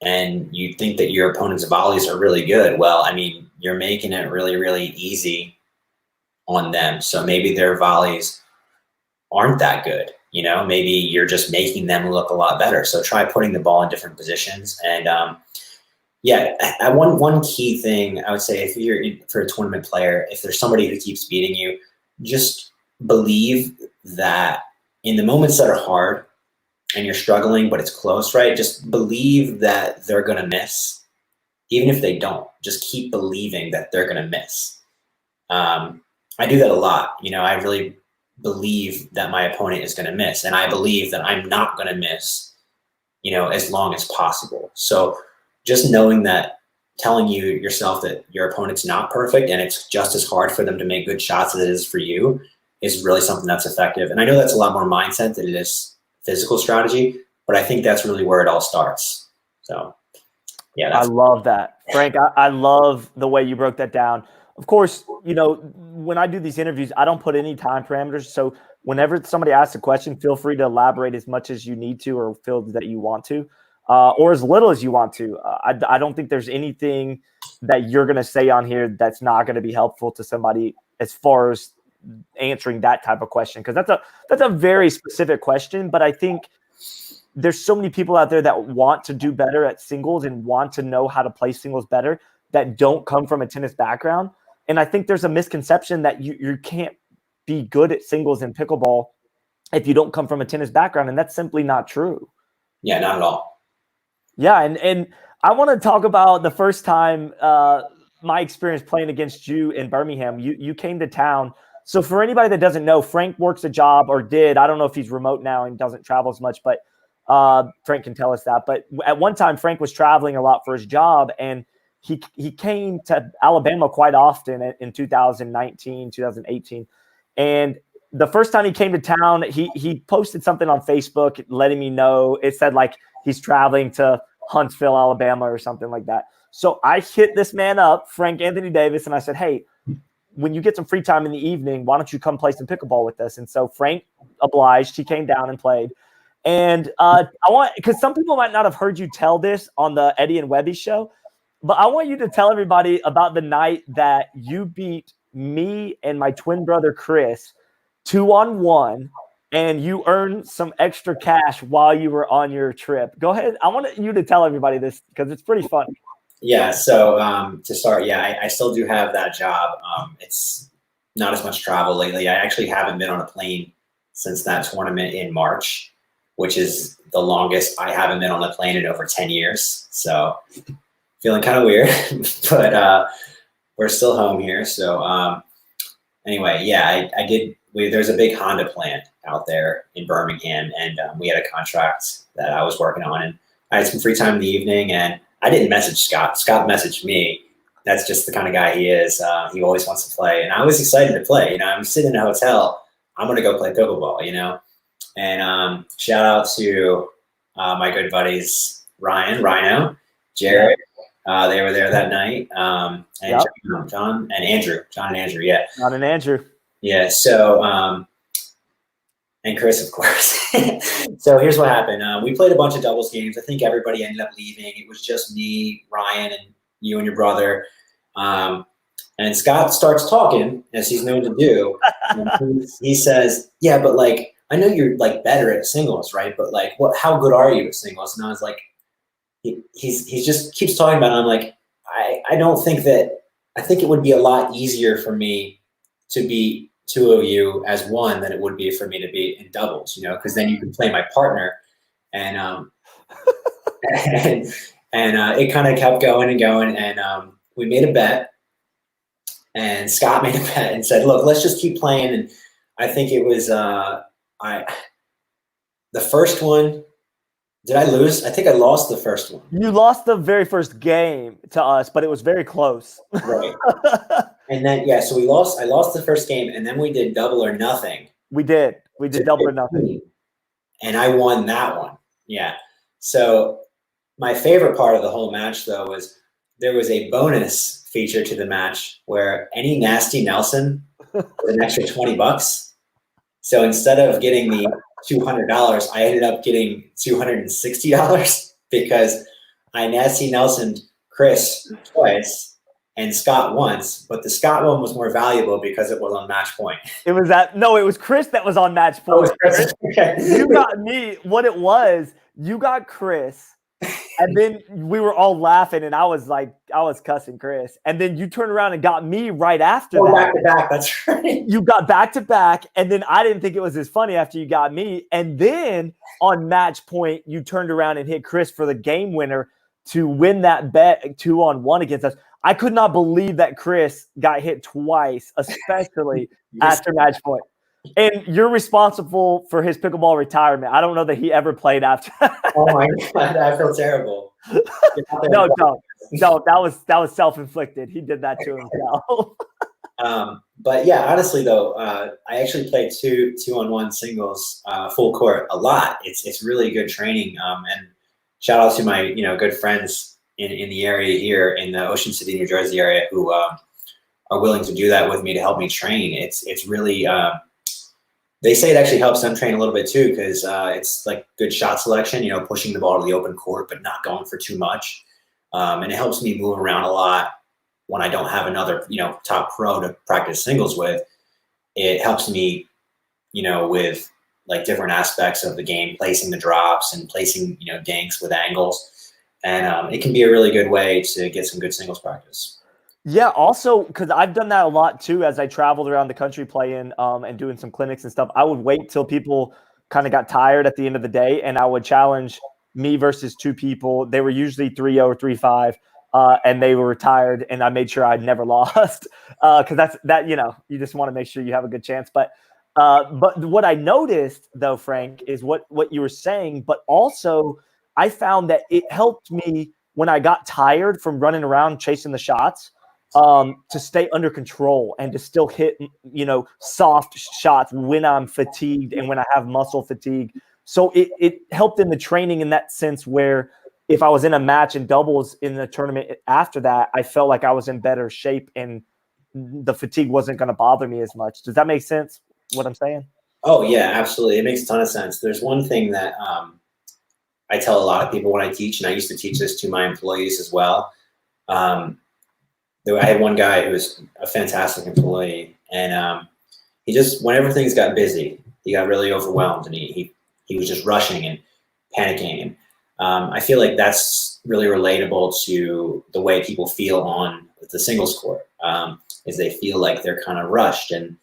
and you think that your opponent's volleys are really good, well, I mean, you're making it really, really easy on them. So maybe their volleys aren't that good. Maybe you're just making them look a lot better. So try putting the ball in different positions. And one key thing I would say, if you're for a tournament player, if there's somebody who keeps beating you, just believe that in the moments that are hard and you're struggling, but it's close, right? Just believe that they're going to miss. Even if they don't, just keep believing that they're going to miss. I do that a lot. I really believe that my opponent is going to miss, and I believe that I'm not going to miss, as long as possible. So just knowing that, telling yourself that your opponent's not perfect and it's just as hard for them to make good shots as it is for you is really something that's effective. And I know that's a lot more mindset than it is physical strategy, but I think that's really where it all starts. So yeah, I love that, Frank. I love the way you broke that down. Of course, when I do these interviews, I don't put any time parameters. So whenever somebody asks a question, feel free to elaborate as much as you need to or feel that you want to, or as little as you want to. I don't think there's anything that you're going to say on here that's not going to be helpful to somebody as far as answering that type of question, because that's a very specific question. But I think there's so many people out there that want to do better at singles and want to know how to play singles better that don't come from a tennis background. And I think there's a misconception that you can't be good at singles in pickleball if you don't come from a tennis background. And that's simply not true. Yeah, not at all. Yeah. And I want to talk about the first time, my experience playing against you in Birmingham. You came to town. So for anybody that doesn't know, Frank works a job, or did. I don't know if he's remote now and doesn't travel as much, but Frank can tell us that. But at one time, Frank was traveling a lot for his job, and he came to Alabama quite often in 2019, 2018. And the first time he came to town, he posted something on Facebook letting me know. It said like he's traveling to Huntsville, Alabama, or something like that. So I hit this man up, Frank Anthony Davis, and I said, hey, when you get some free time in the evening, why don't you come play some pickleball with us? And so Frank obliged. He came down and played. And I want, because some people might not have heard you tell this on the Eddie and Webby show, but I want you to tell everybody about the night that you beat me and my twin brother Chris 2-on-1, and you earned some extra cash while you were on your trip. Go ahead. I want you to tell everybody this because it's pretty funny. Yeah. So to start, I still do have that job. It's not as much travel lately. I actually haven't been on a plane since that tournament in March, which is the longest I haven't been on a plane in over 10 years. So feeling kind of weird, but we're still home here. So anyway, yeah, I did. There's a big Honda plant out there in Birmingham, and we had a contract that I was working on, and I had some free time in the evening, and I didn't message Scott. Scott messaged me. That's just the kind of guy he is. He always wants to play, and I was excited to play. I'm sitting in a hotel. I'm going to go play pickleball, And shout out to my good buddies, Rhino, Jared. They were there that night. And Yep. John and Andrew. Yeah. John and Andrew. Yeah. So, and Chris, of course. So here's what happened. We played a bunch of doubles games. I think everybody ended up leaving. It was just me, Ryan, and you and your brother. And Scott starts talking, as he's known to do. And he says, yeah, but like, I know you're like better at singles, right? But like, how good are you at singles? And I was like, he just keeps talking about it. And I'm like, I don't think that, I think it would be a lot easier for me to beat two of you as one than it would be for me to be in doubles, because then you can play my partner. And and it kind of kept going and going. And we made a bet, and Scott made a bet and said, look, let's just keep playing. And I think it was the first one. Did I lose? I think I lost the first one. You lost the very first game to us, but it was very close. Right. And then, yeah, so I lost the first game, and then we did double or nothing. We did double or nothing. And I won that one. Yeah. So my favorite part of the whole match, though, was there was a bonus feature to the match where any nasty Nelson was an extra $20. So instead of getting the $200, I ended up getting $260 because I nasty Nelson'd Chris twice and Scott once, but the Scott one was more valuable because it was on match point. It was Chris that was on match point. Okay. You got me. What it was, you got Chris, and then we were all laughing, and I was cussing Chris, and then you turned around and got me right after that. Back to back, that's right. You got back to back, and then I didn't think it was as funny after you got me, and then on match point, you turned around and hit Chris for the game winner to win that bet 2-on-1 against us. I could not believe that Chris got hit twice, especially after match point. And you're responsible for his pickleball retirement. I don't know that he ever played after. Oh my God, I feel terrible. No, don't. No, that was self-inflicted. He did that to himself. But yeah, honestly though, I actually played two-on-one singles, full court a lot. It's really good training. And shout out to my good friends in the area here in the Ocean City, New Jersey area who are willing to do that with me to help me train. It's really they say it actually helps them train a little bit too, because it's like good shot selection, pushing the ball to the open court, but not going for too much. And it helps me move around a lot when I don't have another, top pro to practice singles with. It helps me, with like different aspects of the game, placing the drops and placing, dinks with angles. And it can be a really good way to get some good singles practice. Yeah, also, because I've done that a lot too as I traveled around the country playing and doing some clinics and stuff. I would wait till people kind of got tired at the end of the day, and I would challenge me versus two people. They were usually 3-0 or 3-5, and they were retired, and I made sure I'd never lost because you just want to make sure you have a good chance. But what I noticed, though, Frank, is what you were saying, but also I found that it helped me when I got tired from running around chasing the shots. To stay under control and to still hit, soft shots when I'm fatigued and when I have muscle fatigue. So it helped in the training in that sense where if I was in a match and doubles in the tournament after that, I felt like I was in better shape and the fatigue wasn't going to bother me as much. Does that make sense, what I'm saying? Oh, yeah, absolutely. It makes a ton of sense. There's one thing that I tell a lot of people when I teach, and I used to teach this to my employees as well. I had one guy who was a fantastic employee, and he just, whenever things got busy, he got really overwhelmed, and he was just rushing and panicking. And I feel like that's really relatable to the way people feel on the singles court, is they feel like they're kind of rushed, and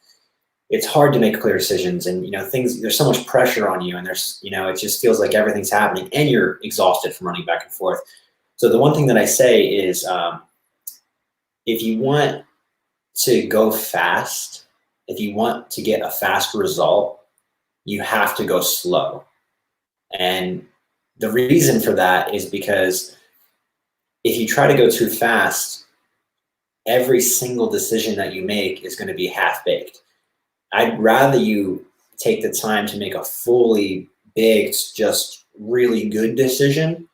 it's hard to make clear decisions. And there's so much pressure on you, and there's it just feels like everything's happening, and you're exhausted from running back and forth. So the one thing that I say is, if you want to go fast, if you want to get a fast result, you have to go slow. And the reason for that is because if you try to go too fast, every single decision that you make is going to be half-baked. I'd rather you take the time to make a fully baked, just really good decision,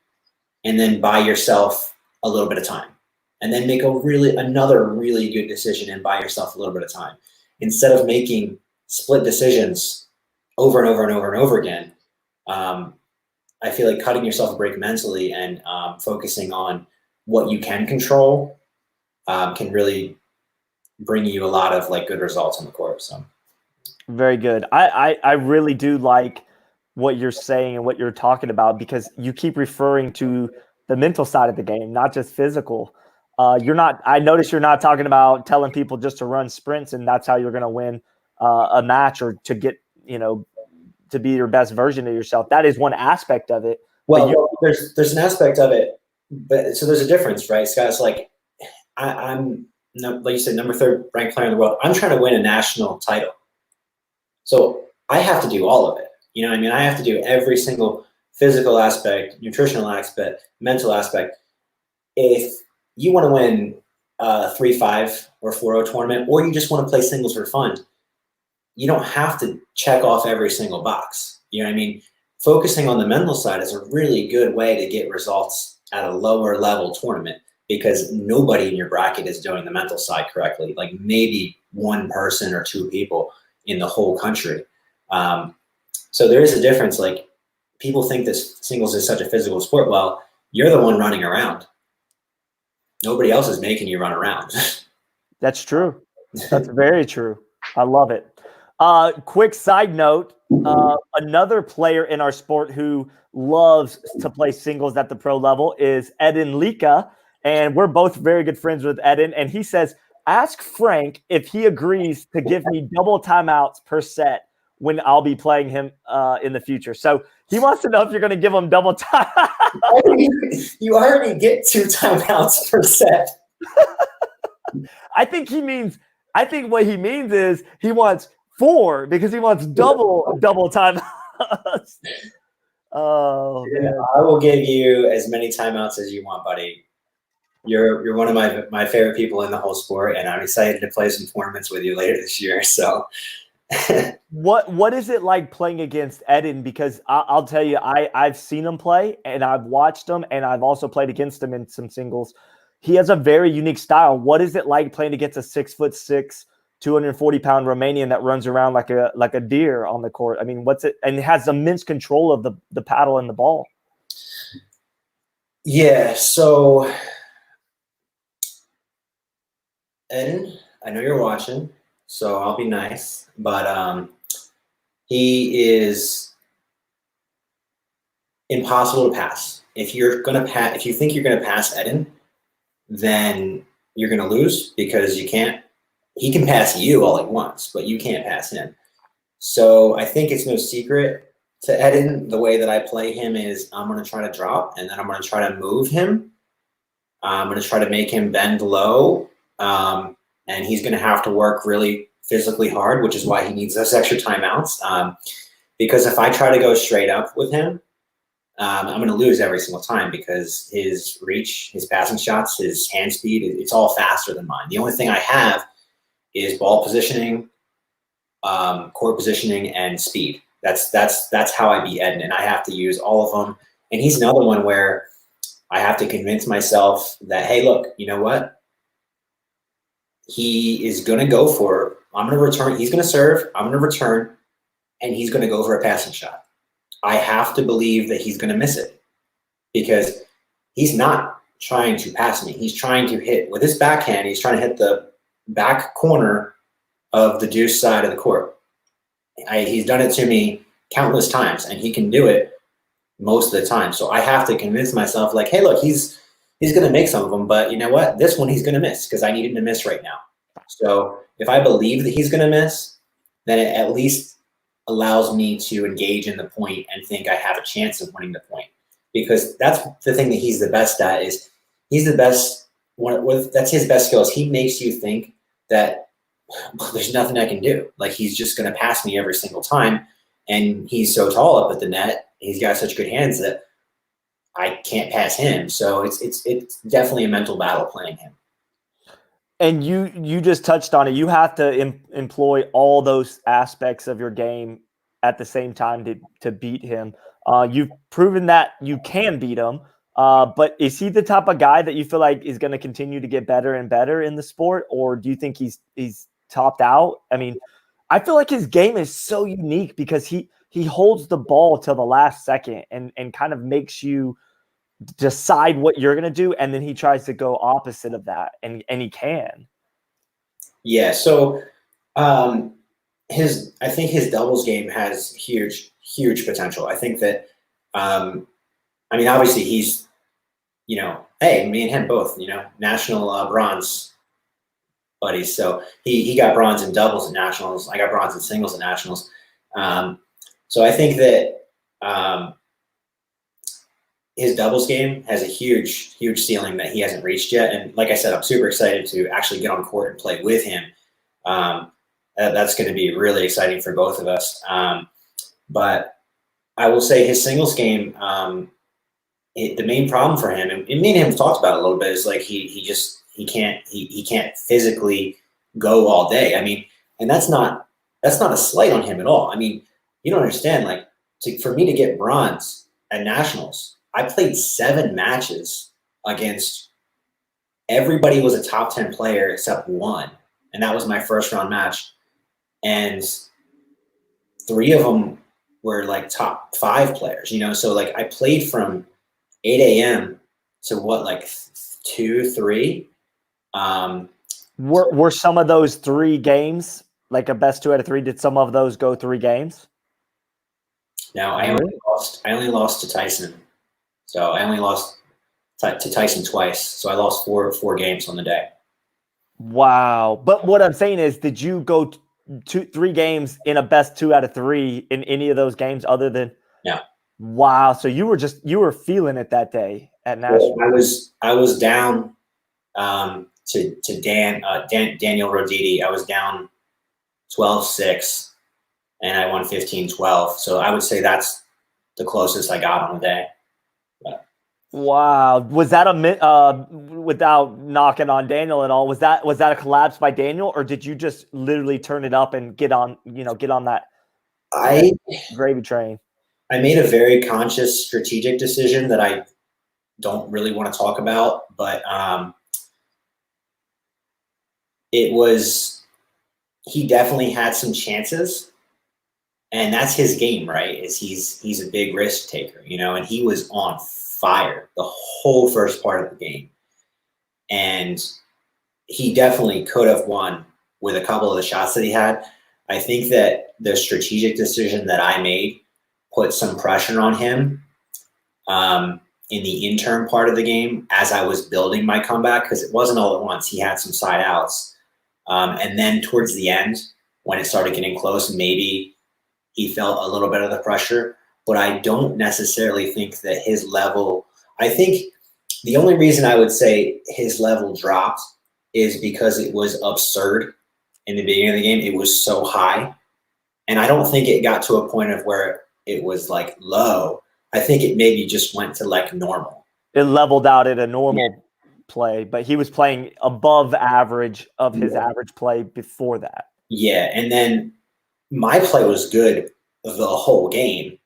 and then buy yourself a little bit of time. And then make another really good decision and buy yourself a little bit of time. Instead of making split decisions over and over and over and over again, I feel like cutting yourself a break mentally and focusing on what you can control can really bring you a lot of good results on the court. So very good. I really do like what you're saying and what you're talking about, because you keep referring to the mental side of the game, not just physical. I notice you're not talking about telling people just to run sprints and that's how you're going to win a match or to get, to be your best version of yourself. That is one aspect of it. Well, there's an aspect of it, but so there's a difference, right, Scott? It's like I'm, like you said, number 3rd ranked player in the world. I'm trying to win a national title. So I have to do all of it. I have to do every single physical aspect, nutritional aspect, mental aspect. If you want to win a 3-5 or 4-0 tournament, or you just want to play singles for fun, you don't have to check off every single box. You know what I mean? Focusing on the mental side is a really good way to get results at a lower level tournament, because nobody in your bracket is doing the mental side correctly. Like maybe one person or two people in the whole country. So there is a difference. Like, people think this singles is such a physical sport. Well, you're the one running around. Nobody else is making you run around. That's true. That's very true. I love it. Quick side note, another player in our sport who loves to play singles at the pro level is Eden Lika. And we're both very good friends with Eden. And he says, ask Frank if he agrees to give me double timeouts per set when I'll be playing him in the future. So he wants to know if you're going to give him double time. You already get 2 timeouts per set. I think what he means is he wants 4 because he wants double time. Oh Yeah, man. I will give you as many timeouts as you want, buddy. You're one of my favorite people in the whole sport, and I'm excited to play some tournaments with you later this year. So, What is it like playing against Eden? Because I'll tell you, I've seen him play and I've watched him, and I've also played against him in some singles. He has a very unique style. What is it like playing against a 6'6", 240-pound Romanian that runs around like a deer on the court? I mean, what's it? And has immense control of the paddle and the ball. yeah. So, Eden, I know you're watching, so I'll be nice, but he is impossible to pass. If you think you're gonna pass Eden, then you're gonna lose because you can't. He can pass you all he wants, but you can't pass him. So I think it's no secret to Eden. The way that I play him is I'm gonna try to drop, and then I'm gonna try to move him. I'm gonna try to make him bend low, and he's gonna have to work really physically hard, which is why he needs those extra timeouts. Because if I try to go straight up with him, I'm going to lose every single time because his reach, his passing shots, his hand speed, it's all faster than mine. The only thing I have is ball positioning, court positioning, and speed. That's how I beat Eden, and I have to use all of them. And he's another one where I have to convince myself that, hey, look, you know what? He is going to go for it. I'm going to return. He's going to serve. I'm going to return, and he's going to go for a passing shot. I have to believe that he's going to miss it because he's not trying to pass me. He's trying to hit with his backhand. He's trying to hit the back corner of the deuce side of the court. He's done it to me countless times, and he can do it most of the time. So I have to convince myself, like, hey, look, he's going to make some of them, but you know what? This one he's going to miss because I need him to miss right now. So if I believe that he's going to miss, then it at least allows me to engage in the point and think I have a chance of winning the point. Because that's the thing that he's the best at is he's the best. That's his best skills. He makes you think that there's nothing I can do. Like he's just going to pass me every single time. And he's so tall up at the net. He's got such good hands that I can't pass him. So it's definitely a mental battle playing him. And you just touched on it. You have to employ all those aspects of your game at the same time to beat him. You've proven that you can beat him. But is he the type of guy that you feel like is going to continue to get better and better in the sport, or do you think he's topped out? I mean, I feel like his game is so unique because he holds the ball till the last second and kind of makes you decide what you're going to do, and then he tries to go opposite of that, and he can. Yeah, so I think his doubles game has huge potential. I think that I mean obviously he's hey, me and him both, national bronze buddies. So he got bronze in doubles at nationals. I got bronze in singles at nationals. So I think that his doubles game has a huge ceiling that he hasn't reached yet. And like I said, I'm super excited to actually get on court and play with him. That's going to be really exciting for both of us. But I will say his singles game, the main problem for him, and me and him have talked about it a little bit, is like he can't physically go all day. I mean, and that's not a slight on him at all. I mean, you don't understand. Like for me to get bronze at nationals, I played 7 matches against everybody was a top 10 player except one. And that was my first round match. And 3 of them were like top 5 players, So like I played from 8 a.m. to like 2, 3. Were some of those 3 games like a best 2 out of 3? Did some of those go 3 games? No, I only lost to Tyson. So I only lost to Tyson twice. So I lost four games on the day. Wow. But what I'm saying is, did you go 3 games in a best 2 out of 3 in any of those games other than? Yeah. Wow. So you were feeling it that day at national. Well, I was down to Daniel Roditi. I was down 12-6, and I won 15-12. So I would say that's the closest I got on the day. But Wow. Was that without knocking on Daniel at all? Was that a collapse by Daniel, or did you just literally turn it up and get on that I gravy train? I made a very conscious strategic decision that I don't really want to talk about, but he definitely had some chances, and that's his game, right? Is he's a big risk taker, and he was on fire the whole first part of the game, and he definitely could have won with a couple of the shots that he had. I think that the strategic decision that I made put some pressure on him in the interim part of the game as I was building my comeback, because it wasn't all at once. He had some side outs. And then towards the end, when it started getting close, maybe he felt a little bit of the pressure. But I don't necessarily think that his level – I think the only reason I would say his level dropped is because it was absurd in the beginning of the game. It was so high. And I don't think it got to a point of where it was like low. I think it maybe just went to like normal. It leveled out at a normal play, but he was playing above average of his average play before that. Yeah, and then my play was good the whole game.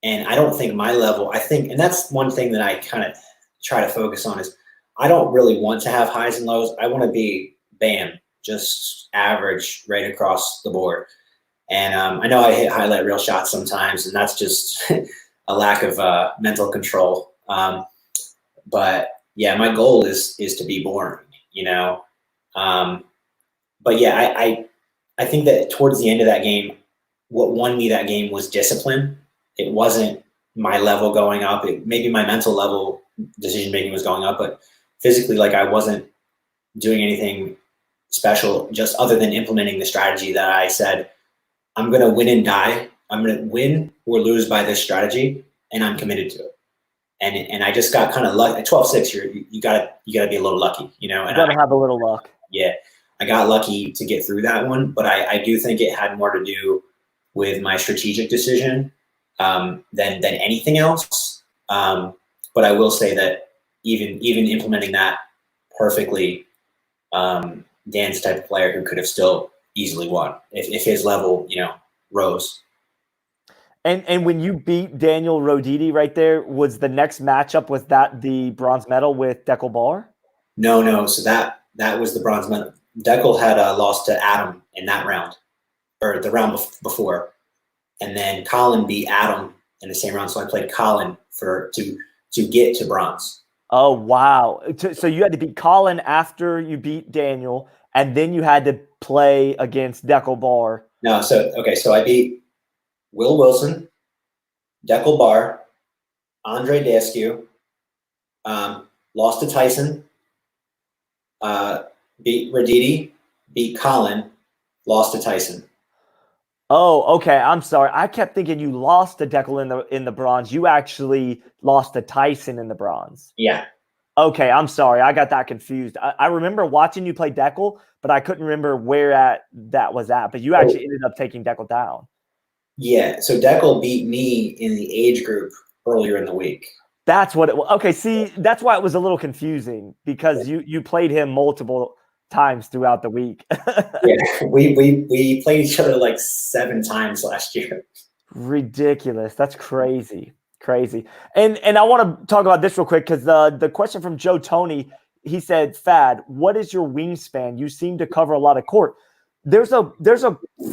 And I don't think my level, and that's one thing that I kind of try to focus on is I don't really want to have highs and lows. I want to be, bam, just average right across the board. And I know I hit highlight reel shots sometimes, and that's just a lack of mental control. But yeah, my goal is to be boring, But yeah, I think that towards the end of that game, what won me that game was discipline. It wasn't my level going up. Maybe my mental level decision making was going up, but physically, like I wasn't doing anything special, just other than implementing the strategy that I said, I'm going to win and die. I'm going to win or lose by this strategy, and I'm committed to it. And I just got kind of lucky. At 12-6, you gotta be a little lucky, And you gotta have a little luck. Yeah, I got lucky to get through that one, but I do think it had more to do with my strategic decision than anything else. But I will say that even implementing that perfectly, Dan's the type of player who could have still easily won if his level, rose. And when you beat Daniel Roditi right there, was the next matchup, was that the bronze medal with Deckel Bar? No. So that was the bronze medal. Deckel had lost to Adam in that round, or the round before, and then Colin beat Adam in the same round. So I played Colin to get to bronze. Oh wow! So you had to beat Colin after you beat Daniel, and then you had to play against Deckel Bar. No, so I beat Will Wilson, Deckel Bar, Andre Daskew, lost to Tyson, beat Roditi, beat Colin, lost to Tyson. Oh, okay. I'm sorry. I kept thinking you lost to Deckel in the bronze. You actually lost to Tyson in the bronze. Yeah. Okay, I'm sorry. I got that confused. I remember watching you play Deckel, but I couldn't remember where that was at. But you actually ended up taking Deckel down. Yeah, so Deckel beat me in the age group earlier in the week. That's what it was. Okay, see, that's why it was a little confusing, because you played him multiple times throughout the week. Yeah, we played each other like 7 times last year. Ridiculous. That's crazy. Crazy. And I want to talk about this real quick, because the question from Joe Tony, he said, FAD, what is your wingspan? You seem to cover a lot of court. There's a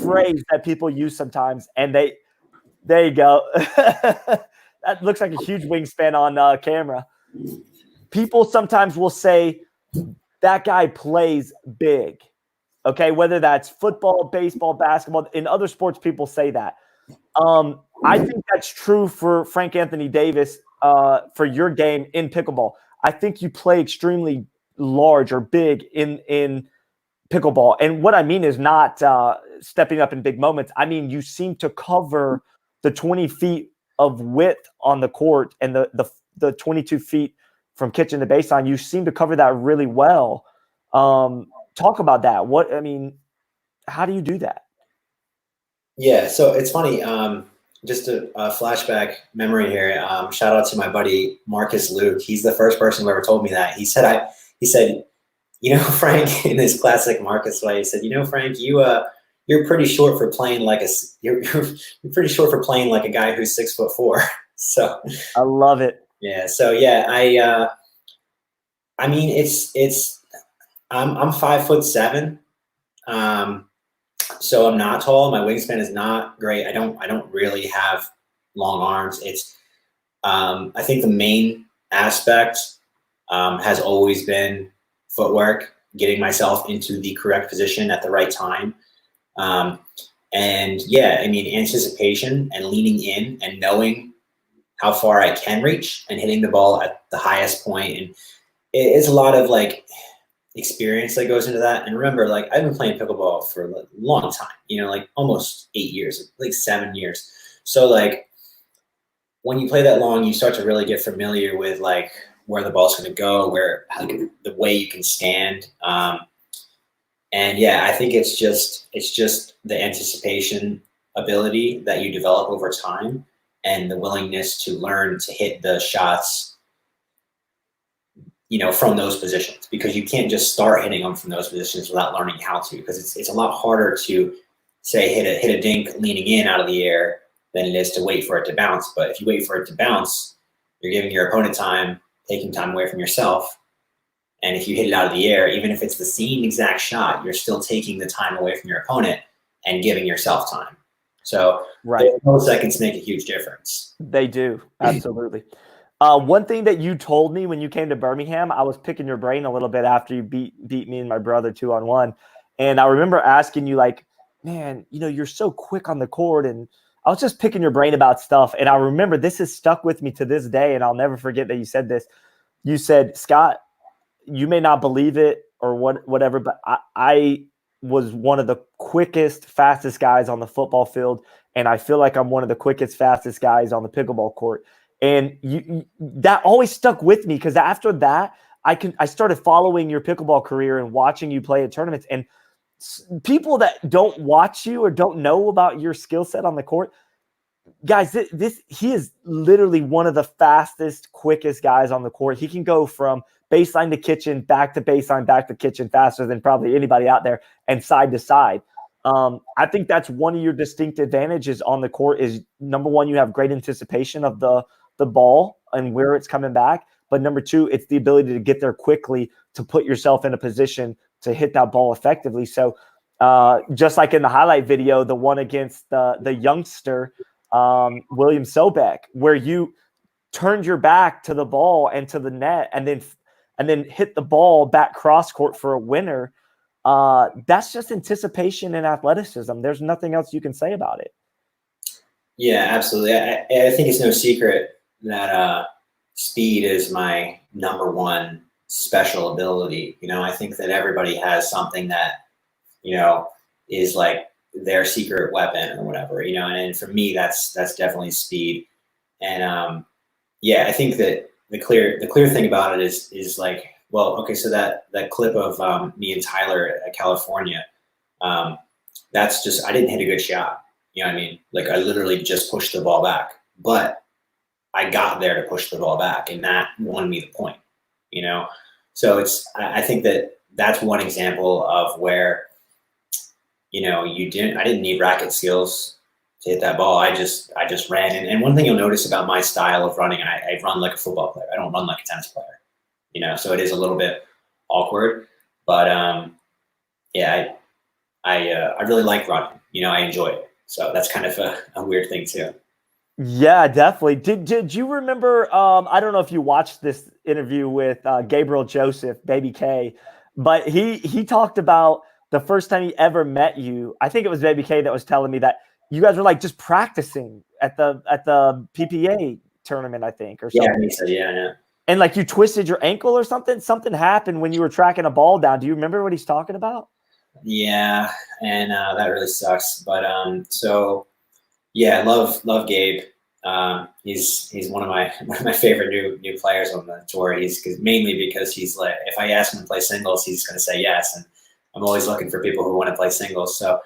phrase that people use sometimes, and there you go. That looks like a huge wingspan on camera. People sometimes will say that guy plays big. Okay, whether that's football, baseball, basketball, in other sports, people say that. I think that's true for Frank Anthony Davis for your game in pickleball. I think you play extremely large or big in pickleball. And what I mean is not stepping up in big moments. I mean, you seem to cover the 20 feet of width on the court and the 22 feet from kitchen to baseline. You seem to cover that really well. Talk about that. How do you do that? Yeah, so it's funny. Just a flashback memory here. Shout out to my buddy Marcus Luke. He's the first person who ever told me that. He said, you know, Frank, in his classic Marcus way, he said, you know, Frank, you're pretty short for playing like you're pretty short for playing like a guy who's 6'4". So I love it. yeah, so yeah, I mean, I'm 5'7". Um, so I'm not tall. My wingspan is not great. I don't really have long arms. I think the main aspect has always been footwork, getting myself into the correct position at the right time. Um, and yeah, I mean, anticipation and leaning in and knowing how far I can reach and hitting the ball at the highest point. And it's a lot of like experience that goes into that. And remember, like, I've been playing pickleball for a long time, you know, like almost 8 years, like 7 years. So like when you play that long, you start to really get familiar with like where the ball's going to go, where like, the way you can stand. And yeah, I think it's just the anticipation ability that you develop over time and the willingness to learn to hit the shots, you know, from those positions, because you can't just start hitting them from those positions without learning how to, because it's a lot harder to say hit a dink leaning in out of the air than it is to wait for it to bounce. But if you wait for it to bounce, you're giving your opponent time, taking time away from yourself. And if you hit it out of the air, even if it's the same exact shot, you're still taking the time away from your opponent and giving yourself time. So Right. those milliseconds make a huge difference. They do. Absolutely. One thing that you told me when you came to Birmingham, I was picking your brain a little bit after you beat me and my brother 2-on-1. And I remember asking you, like, man, you know, you're so quick on the court. And I was just picking your brain about stuff. And I remember this has stuck with me to this day. And I'll never forget that you said this. You said, Scott, you may not believe it or whatever, but I was one of the quickest, fastest guys on the football field. And I feel like I'm one of the quickest, fastest guys on the pickleball court. And that always stuck with me, because after that, I started following your pickleball career and watching you play at tournaments. And people that don't watch you or don't know about your skill set on the court, guys, he is literally one of the fastest, quickest guys on the court. He can go from baseline to kitchen, back to baseline, back to kitchen faster than probably anybody out there, and side to side. I think that's one of your distinct advantages on the court is, number one, you have great anticipation of the ball and where it's coming back. But number two, it's the ability to get there quickly to put yourself in a position to hit that ball effectively. So just like in the highlight video, the one against the youngster, William Sobek, where you turned your back to the ball and to the net and then hit the ball back cross court for a winner. That's just anticipation and athleticism. There's nothing else you can say about it. Yeah, absolutely. I think it's no secret that speed is my number one special ability. You know, I think that everybody has something that, you know, is like their secret weapon or whatever, you know, and for me, that's definitely speed. And yeah, I think that the clear thing about it is like, well, okay, so that clip of me and Tyler at California, that's just, I didn't hit a good shot. You know what I mean? Like I literally just pushed the ball back, but I got there to push the ball back, and that won me the point, you know? So I think that that's one example of where, you know, I didn't need racket skills to hit that ball. I just ran. And one thing you'll notice about my style of running, I run like a football player. I don't run like a tennis player, you know, so it is a little bit awkward, but yeah, I really like running, you know, I enjoy it. So that's kind of a weird thing too. Yeah, definitely. Did you remember? I don't know if you watched this interview with Gabriel Joseph, Baby K, but he talked about the first time he ever met you. I think it was Baby K that was telling me that you guys were like just practicing at the PPA tournament, I think, or something. Yeah, he said, yeah. And like you twisted your ankle or something. Something happened when you were tracking a ball down. Do you remember what he's talking about? Yeah, and that really sucks. But so yeah, I love Gabe. He's one of my favorite new players on the tour. Mainly because he's like, if I ask him to play singles, he's going to say yes, and I'm always looking for people who want to play singles. So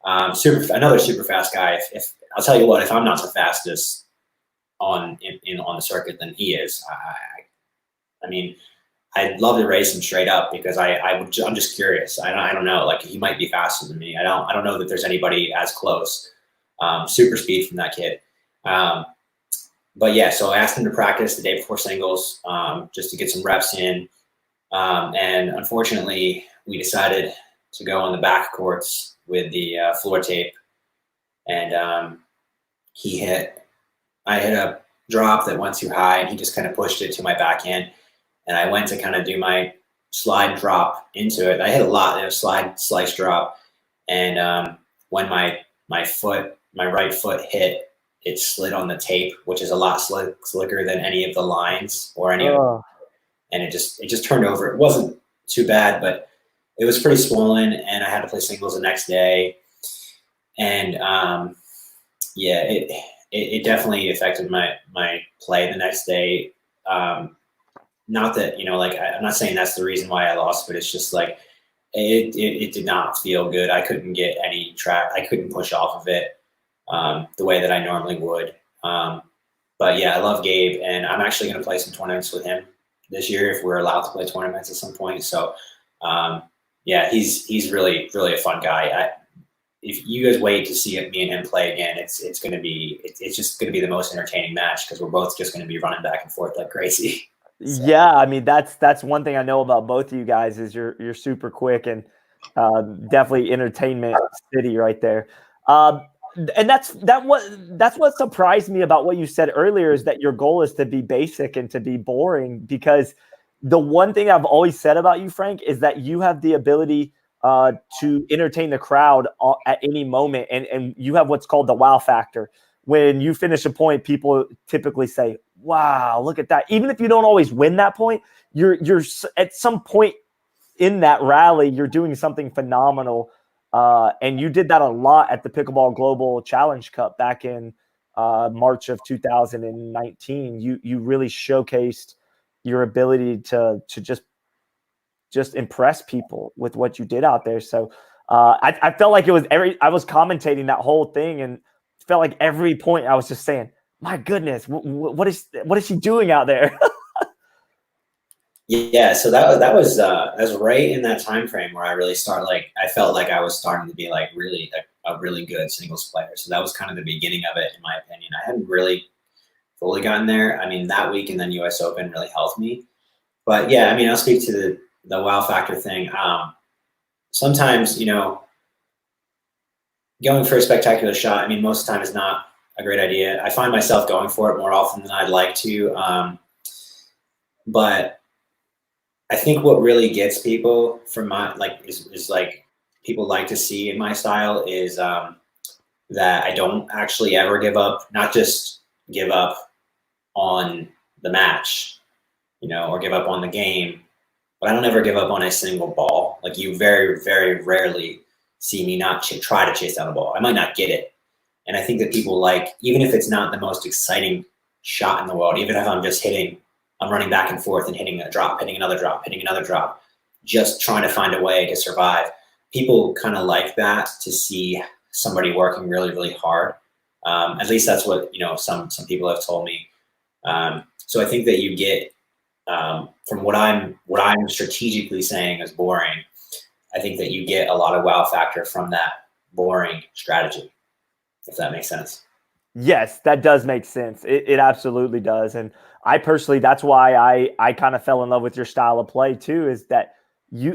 another super fast guy. If I'll tell you what, if I'm not the fastest on the circuit, then he is. I mean, I'd love to race him straight up because I'm just curious. I don't know. Like, he might be faster than me. I don't know that there's anybody as close. Super speed from that kid. But yeah, so I asked him to practice the day before singles, just to get some reps in. And unfortunately, we decided to go on the back courts with the floor tape. And I hit a drop that went too high, and he just kind of pushed it to my backhand. And I went to kind of do my slide drop into it. I hit a lot. It was slide, slice, drop. And when my right foot hit, it slid on the tape, which is a lot slicker than any of the lines or any of it. And it just turned over. It wasn't too bad, but it was pretty swollen, and I had to play singles the next day. And yeah, it definitely affected my play the next day. Not that, like, I'm not saying that's the reason why I lost, but it's just like it did not feel good. I couldn't get any track. I couldn't push off of it the way that I normally would. But yeah, I love Gabe, and I'm actually going to play some tournaments with him this year if we're allowed to play tournaments at some point. So yeah, he's really, really a fun guy. If you guys wait to see me and him play again, it's just going to be the most entertaining match because we're both just going to be running back and forth like crazy. So. Yeah, I mean, that's one thing I know about both of you guys is you're super quick and definitely entertainment city right there. And that's what surprised me about what you said earlier is that your goal is to be basic and to be boring, because the one thing I've always said about you, Frank, is that you have the ability to entertain the crowd at any moment, and you have what's called the wow factor. When you finish a point, people typically say, wow, look at that. Even if you don't always win that point, you're at some point in that rally, you're doing something phenomenal. And you did that a lot at the Pickleball Global Challenge Cup back in March of 2019. You really showcased your ability to just impress people with what you did out there. So I felt like I was commentating that whole thing, and felt like every point I was just saying, my goodness, what is she doing out there? Yeah, so that was right in that time frame where I really I felt like I was starting to be like really a really good singles player. So that was kind of the beginning of it, in my opinion. I hadn't really fully gotten there. I mean, that week and then US Open really helped me. But yeah, I mean, I'll speak to the wow factor thing. Sometimes, going for a spectacular shot, I mean, most of the time is not a great idea. I find myself going for it more often than I'd like to. But I think what really gets people from my is like people like to see in my style is that I don't actually ever give up, not just give up on the match, or give up on the game, but I don't ever give up on a single ball. Like, you very, very rarely see me not try to chase down a ball. I might not get it. And I think that people even if it's not the most exciting shot in the world, even if I'm just I'm running back and forth and hitting a drop, hitting another drop, hitting another drop, just trying to find a way to survive. People kind of like that, to see somebody working really, really hard. At least that's what, some people have told me. So I think that you get, from what I'm strategically saying is boring, I think that you get a lot of wow factor from that boring strategy, if that makes sense. Yes, that does make sense. It absolutely does. And I personally, that's why I kind of fell in love with your style of play too, is that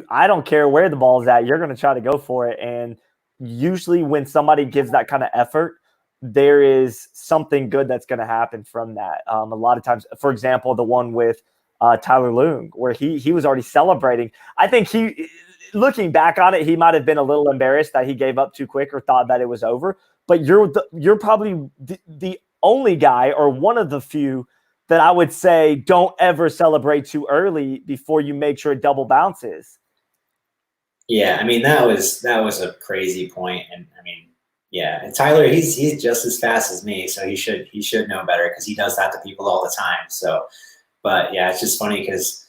I don't care where the ball's at, you're going to try to go for it. And usually when somebody gives that kind of effort, there is something good that's going to happen from that. A lot of times, for example, the one with Tyler Leung, where he was already celebrating. I think looking back on it, he might have been a little embarrassed that he gave up too quick or thought that it was over. But you're probably the only guy, or one of the few, that I would say don't ever celebrate too early before you make sure it double bounces. Yeah, I mean, that was a crazy point. And I mean, yeah, and Tyler, he's just as fast as me, so he should know better, because he does that to people all the time. So, but yeah, it's just funny because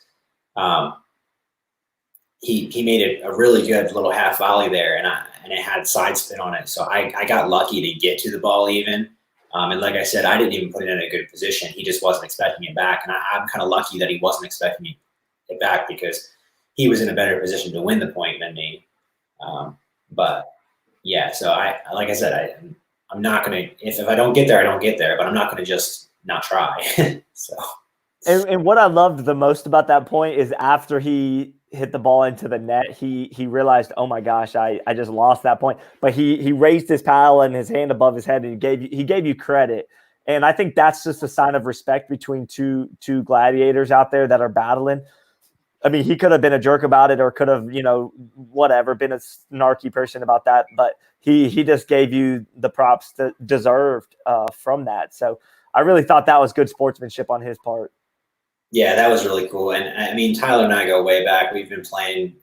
he made a really good little half volley there, and it had side spin on it. So I got lucky to get to the ball even. And like I said, I didn't even put it in a good position. He just wasn't expecting it back, and I'm kind of lucky that he wasn't expecting it back because he was in a better position to win the point than me. But yeah, so like I said, I'm not gonna if I don't get there, I don't get there, but I'm not gonna just not try. So. And what I loved the most about that point is after he hit the ball into the net, he realized, oh my gosh, I just lost that point. But he raised his paddle and his hand above his head and he gave you credit. And I think that's just a sign of respect between two gladiators out there that are battling. I mean, he could have been a jerk about it or could have, whatever, been a snarky person about that. But he just gave you the props that deserved from that. So I really thought that was good sportsmanship on his part. Yeah, that was really cool. And I mean, Tyler and I go way back. We've been playing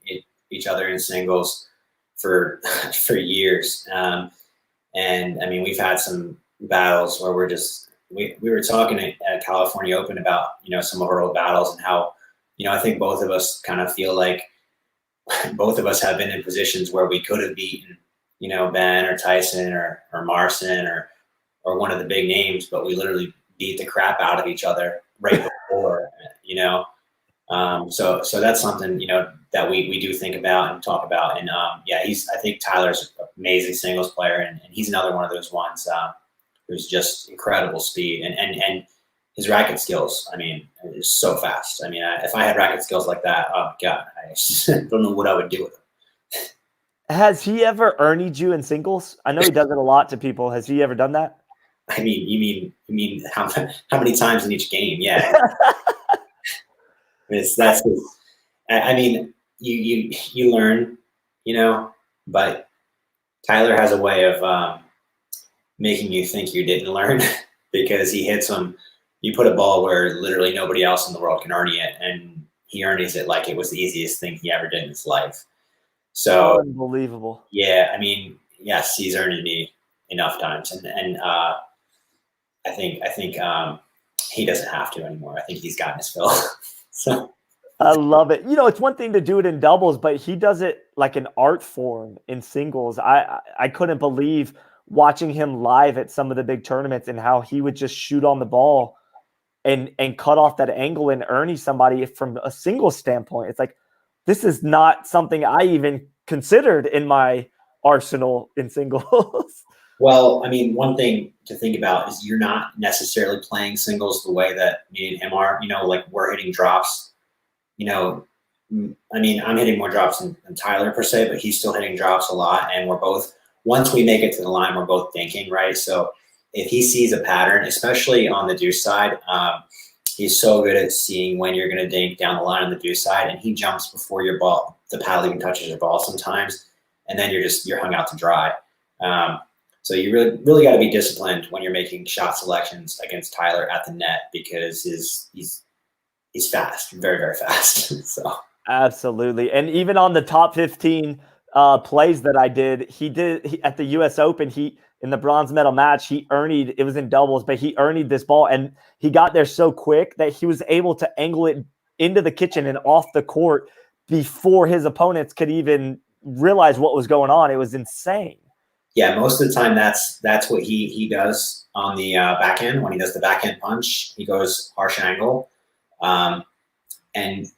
each other in singles for years. And I mean, we've had some battles where we were talking at California Open about, some of our old battles and how, I think both of us kind of feel like both of us have been in positions where we could have beaten, Ben or Tyson or Marcin or one of the big names, but we literally beat the crap out of each other right before, so that's something, that we do think about and talk about. And I think Tyler's an amazing singles player, and he's another one of those ones who's just incredible speed and his racket skills. I mean, is so fast. I mean, if I had racket skills like that, oh God, I just don't know what I would do with them. Has he ever earned you in singles? I know he does it a lot to people. Has he ever done that? I mean, you mean how many times in each game? Yeah. I mean, you learn, but Tyler has a way of making you think you didn't learn because he hits them. You put a ball where literally nobody else in the world can earn it, and he earns it like it was the easiest thing he ever did in his life. So unbelievable. Yeah, I mean, yes, he's earned me enough times, and I think he doesn't have to anymore. I think he's gotten his fill. So I love it. It's one thing to do it in doubles, but he does it like an art form in singles. I couldn't believe watching him live at some of the big tournaments and how he would just shoot on the ball and cut off that angle and earning somebody from a single standpoint. It's like, this is not something I even considered in my arsenal in singles. Well, I mean, one thing to think about is you're not necessarily playing singles the way that me and him are. Like we're hitting drops. I mean, I'm hitting more drops than Tyler per se, but he's still hitting drops a lot. And we're both, once we make it to the line, we're both thinking, right? So if he sees a pattern, especially on the deuce side, he's so good at seeing when you're going to dink down the line on the deuce side, and he jumps before your ball, the paddle even touches your ball sometimes, and then you're hung out to dry. So you really got to be disciplined when you're making shot selections against Tyler at the net because he's fast, very, very fast. So absolutely. And even on the top 15 plays that I did, at the US Open, in the bronze medal match, it was in doubles, but he earned this ball and he got there so quick that he was able to angle it into the kitchen and off the court before his opponents could even realize what was going on. It was insane. Yeah, most of the time that's what he does on the backhand. When he does the backhand punch, he goes harsh angle. And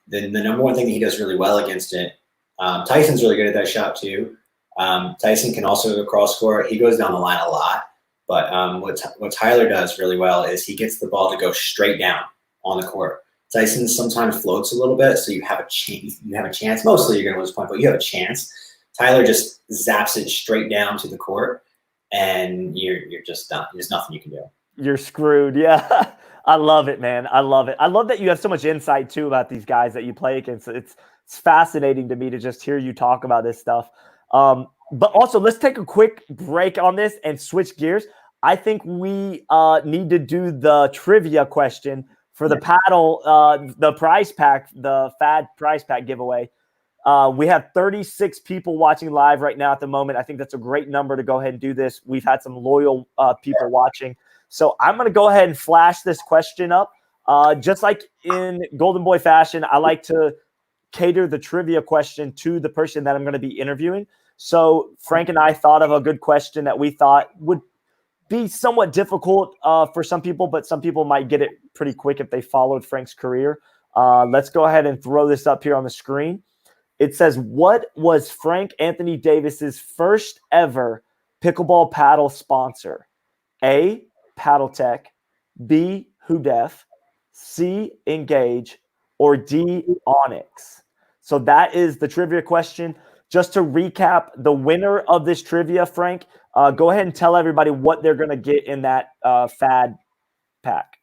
the number one thing that he does really well against it, Tyson's really good at that shot too. Tyson can also go cross court. He goes down the line a lot. But what Tyler does really well is he gets the ball to go straight down on the court. Tyson sometimes floats a little bit, so you have a chance. Mostly you're going to lose a point, but you have a chance. Tyler just zaps it straight down to the court, and you're just done. There's nothing you can do. You're screwed. Yeah. I love it, man. I love it. I love that you have so much insight too about these guys that you play against. It's fascinating to me to just hear you talk about this stuff. But also, let's take a quick break on this and switch gears. I think we need to do the trivia question for the paddle, the prize pack, the FAD prize pack giveaway. We have 36 people watching live right now at the moment. I think that's a great number to go ahead and do this. We've had some loyal people watching. So I'm going to go ahead and flash this question up. Just like in Golden Boy fashion, I like to cater the trivia question to the person that I'm going to be interviewing. So Frank and I thought of a good question that we thought would be somewhat difficult for some people, but some people might get it pretty quick if they followed Frank's career. Let's go ahead and throw this up here on the screen. It says, what was Frank Anthony Davis's first ever pickleball paddle sponsor? A, PaddleTech, B, Hudef, C, Engage, or D, Onyx? So that is the trivia question. Just to recap, the winner of this trivia, Frank, go ahead and tell everybody what they're going to get in that FAD pack.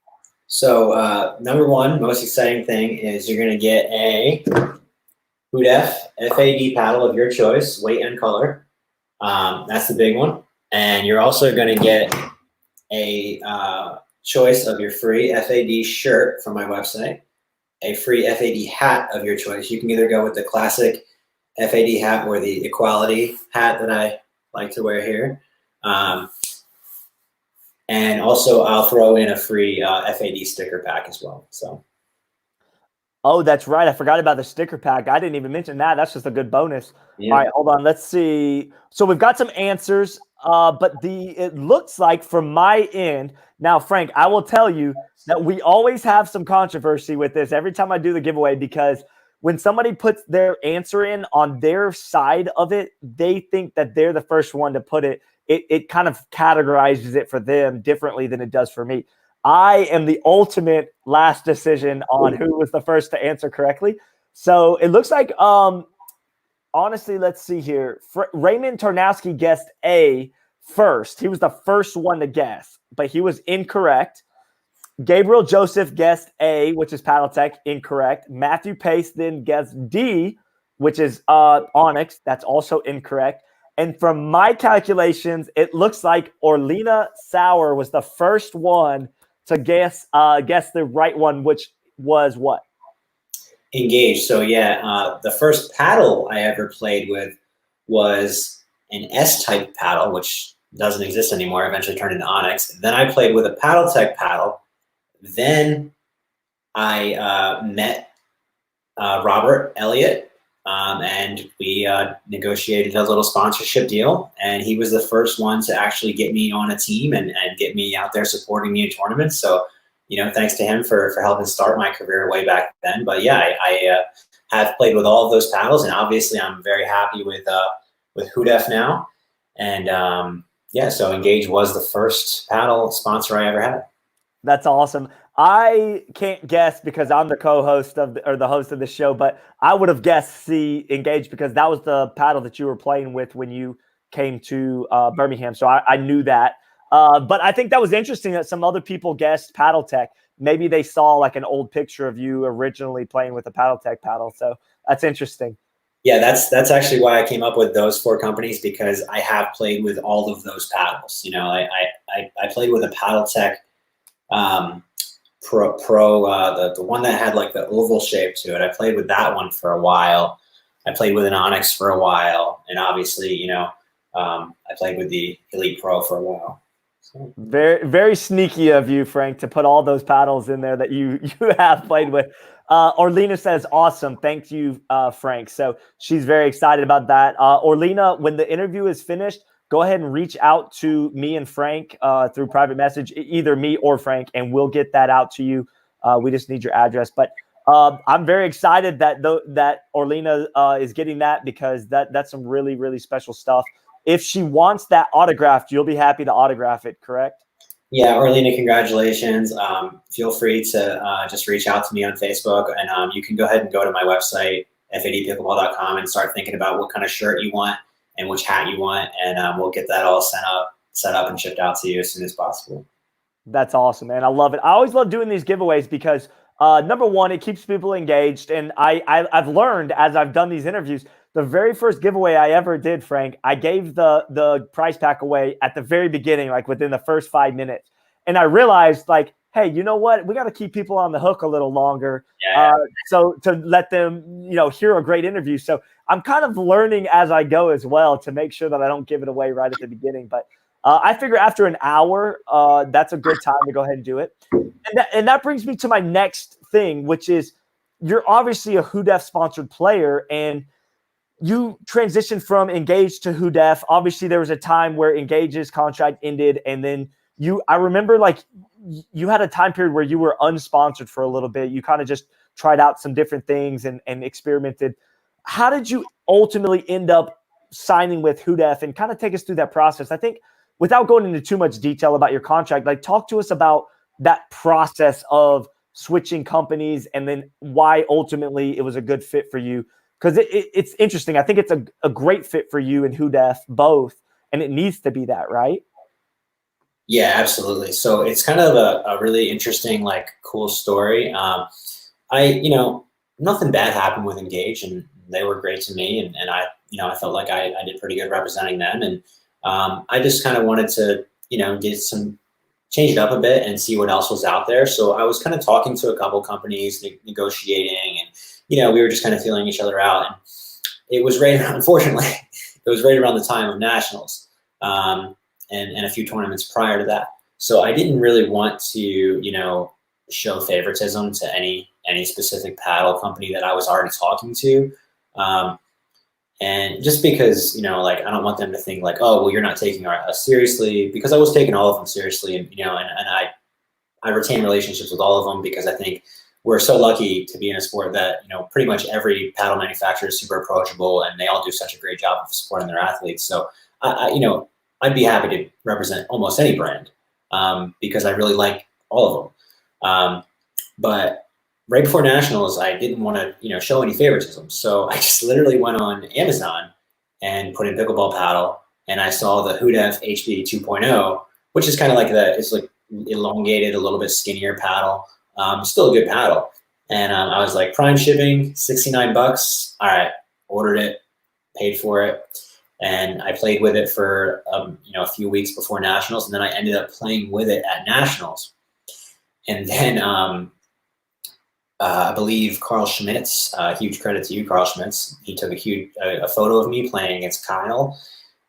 So number one, most exciting thing is you're going to get a Hudef FAD paddle of your choice, weight and color. That's the big one. And you're also going to get a choice of your free FAD shirt from my website, a free FAD hat of your choice. You can either go with the classic FAD hat or the equality hat that I like to wear here. And also I'll throw in a free FAD sticker pack as well. So. Oh, that's right. I forgot about the sticker pack. I didn't even mention that. That's just a good bonus. Yeah. All right, hold on. Let's see. So we've got some answers, but it looks like from my end. Now, Frank, I will tell you that we always have some controversy with this every time I do the giveaway, because when somebody puts their answer in on their side of it, they think that they're the first one to put it. It kind of categorizes it for them differently than it does for me. I am the ultimate last decision on who was the first to answer correctly. So it looks like, honestly, let's see here. Raymond Tarnowski guessed A first. He was the first one to guess, but he was incorrect. Gabriel Joseph guessed A, which is PaddleTech, incorrect. Matthew Pace then guessed D, which is Onyx. That's also incorrect. And from my calculations, it looks like Orlena Sauer was the first one to guess the right one, which was what? Engage. So yeah, the first paddle I ever played with was an S-type paddle, which doesn't exist anymore. Eventually turned into Onyx. Then I played with a PaddleTech paddle. Then I met Robert Elliott, and we negotiated a little sponsorship deal. And he was the first one to actually get me on a team and get me out there supporting me in tournaments. So, thanks to him for helping start my career way back then. But yeah, I have played with all of those paddles, and obviously I'm very happy with Hudef now. And yeah, so Engage was the first paddle sponsor I ever had. That's awesome. I can't guess because I'm the co-host or the host of the show, but I would have guessed C, Engage, because that was the paddle that you were playing with when you came to Birmingham. So I knew that. But I think that was interesting that some other people guessed PaddleTech. Maybe they saw like an old picture of you originally playing with a PaddleTech paddle. So that's interesting. Yeah, that's actually why I came up with those 4 companies, because I have played with all of those paddles. I played with a PaddleTech the one that had like the oval shape to it. I played with that one for a while. I played with an Onyx for a while, and obviously, I played with the Elite Pro for a while. So. Very, very sneaky of you, Frank, to put all those paddles in there that you have played with. Orlena says, awesome. Thank you, Frank. So she's very excited about that. Orlena, when the interview is finished, go ahead and reach out to me and Frank through private message, either me or Frank, and we'll get that out to you. We just need your address. But I'm very excited that Orlena is getting that, because that's some really, really special stuff. If she wants that autographed, you'll be happy to autograph it, correct? Yeah, Orlena, congratulations. Feel free to just reach out to me on Facebook, and you can go ahead and go to my website, fadpickleball.com, and start thinking about what kind of shirt you want and which hat you want, and we'll get that all set up and shipped out to you as soon as possible. That's awesome, man. I love it. I always love doing these giveaways because number one, it keeps people engaged, and I've learned as I've done these interviews, the very first giveaway I ever did, Frank, I gave the prize pack away at the very beginning, like within the first 5 minutes, and I realized, like, hey, you know what? We got to keep people on the hook a little longer, so to let them, hear a great interview. So I'm kind of learning as I go as well to make sure that I don't give it away right at the beginning. But I figure after an hour, that's a good time to go ahead and do it. And that brings me to my next thing, which is you're obviously a HUDEF sponsored player, and you transitioned from Engage to HUDEF. Obviously, there was a time where Engage's contract ended, and then I remember like you had a time period where you were unsponsored for a little bit. You kind of just tried out some different things and experimented. How did you ultimately end up signing with HUDEF, and kind of take us through that process? I think without going into too much detail about your contract, like talk to us about that process of switching companies and then why ultimately it was a good fit for you. Because it's interesting. I think it's a great fit for you and HUDEF both, and it needs to be that, right? Yeah, absolutely. So it's kind of a really interesting, like, cool story. Nothing bad happened with Engage, and they were great to me, and I felt like I did pretty good representing them, and I just kind of wanted to, change it up a bit and see what else was out there. So I was kind of talking to a couple companies, negotiating, and we were just kind of feeling each other out. And it was right around, unfortunately, it was right around the time of nationals, and a few tournaments prior to that. So I didn't really want to, show favoritism to any specific paddle company that I was already talking to. And just because, I don't want them to think like, oh, well, you're not taking us seriously, because I was taking all of them seriously. And, I retain relationships with all of them, because I think we're so lucky to be in a sport that, pretty much every paddle manufacturer is super approachable, and they all do such a great job of supporting their athletes. So, I'd be happy to represent almost any brand, because I really like all of them. But right before nationals, I didn't want to, show any favoritism. So I just literally went on Amazon and put in pickleball paddle, and I saw the HUDEF HB 2.0, which is kind of like it's like elongated, a little bit skinnier paddle. Still a good paddle. And I was like, prime shipping, $69. All right, ordered it, paid for it. And I played with it for, a few weeks before nationals. And then I ended up playing with it at nationals. And then I believe Carl Schmitz, huge credit to you, Carl Schmitz. He took a photo of me playing against Kyle.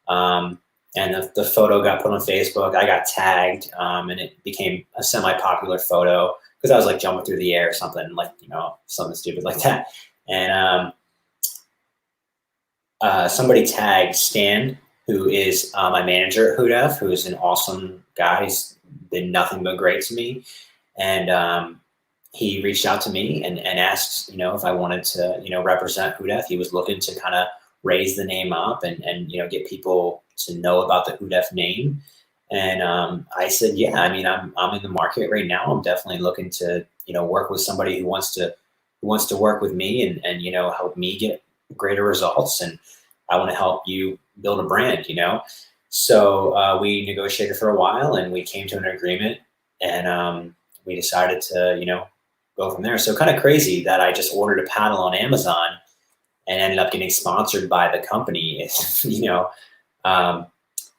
And the photo got put on Facebook. I got tagged, and it became a semi-popular photo because I was like jumping through the air or something, like, something stupid like that. And somebody tagged Stan, who is my manager at HUDEF, who is an awesome guy. He's been nothing but great to me. And he reached out to me and asked, if I wanted to, represent HUDEF. He was looking to kind of raise the name up and get people to know about the HUDEF name. And I said, yeah, I mean, I'm in the market right now. I'm definitely looking to, work with somebody who wants to work with me and help me get greater results. And I want to help you build a brand, So we negotiated for a while, and we came to an agreement, and we decided to, go from there. So kind of crazy that I just ordered a paddle on Amazon and ended up getting sponsored by the company,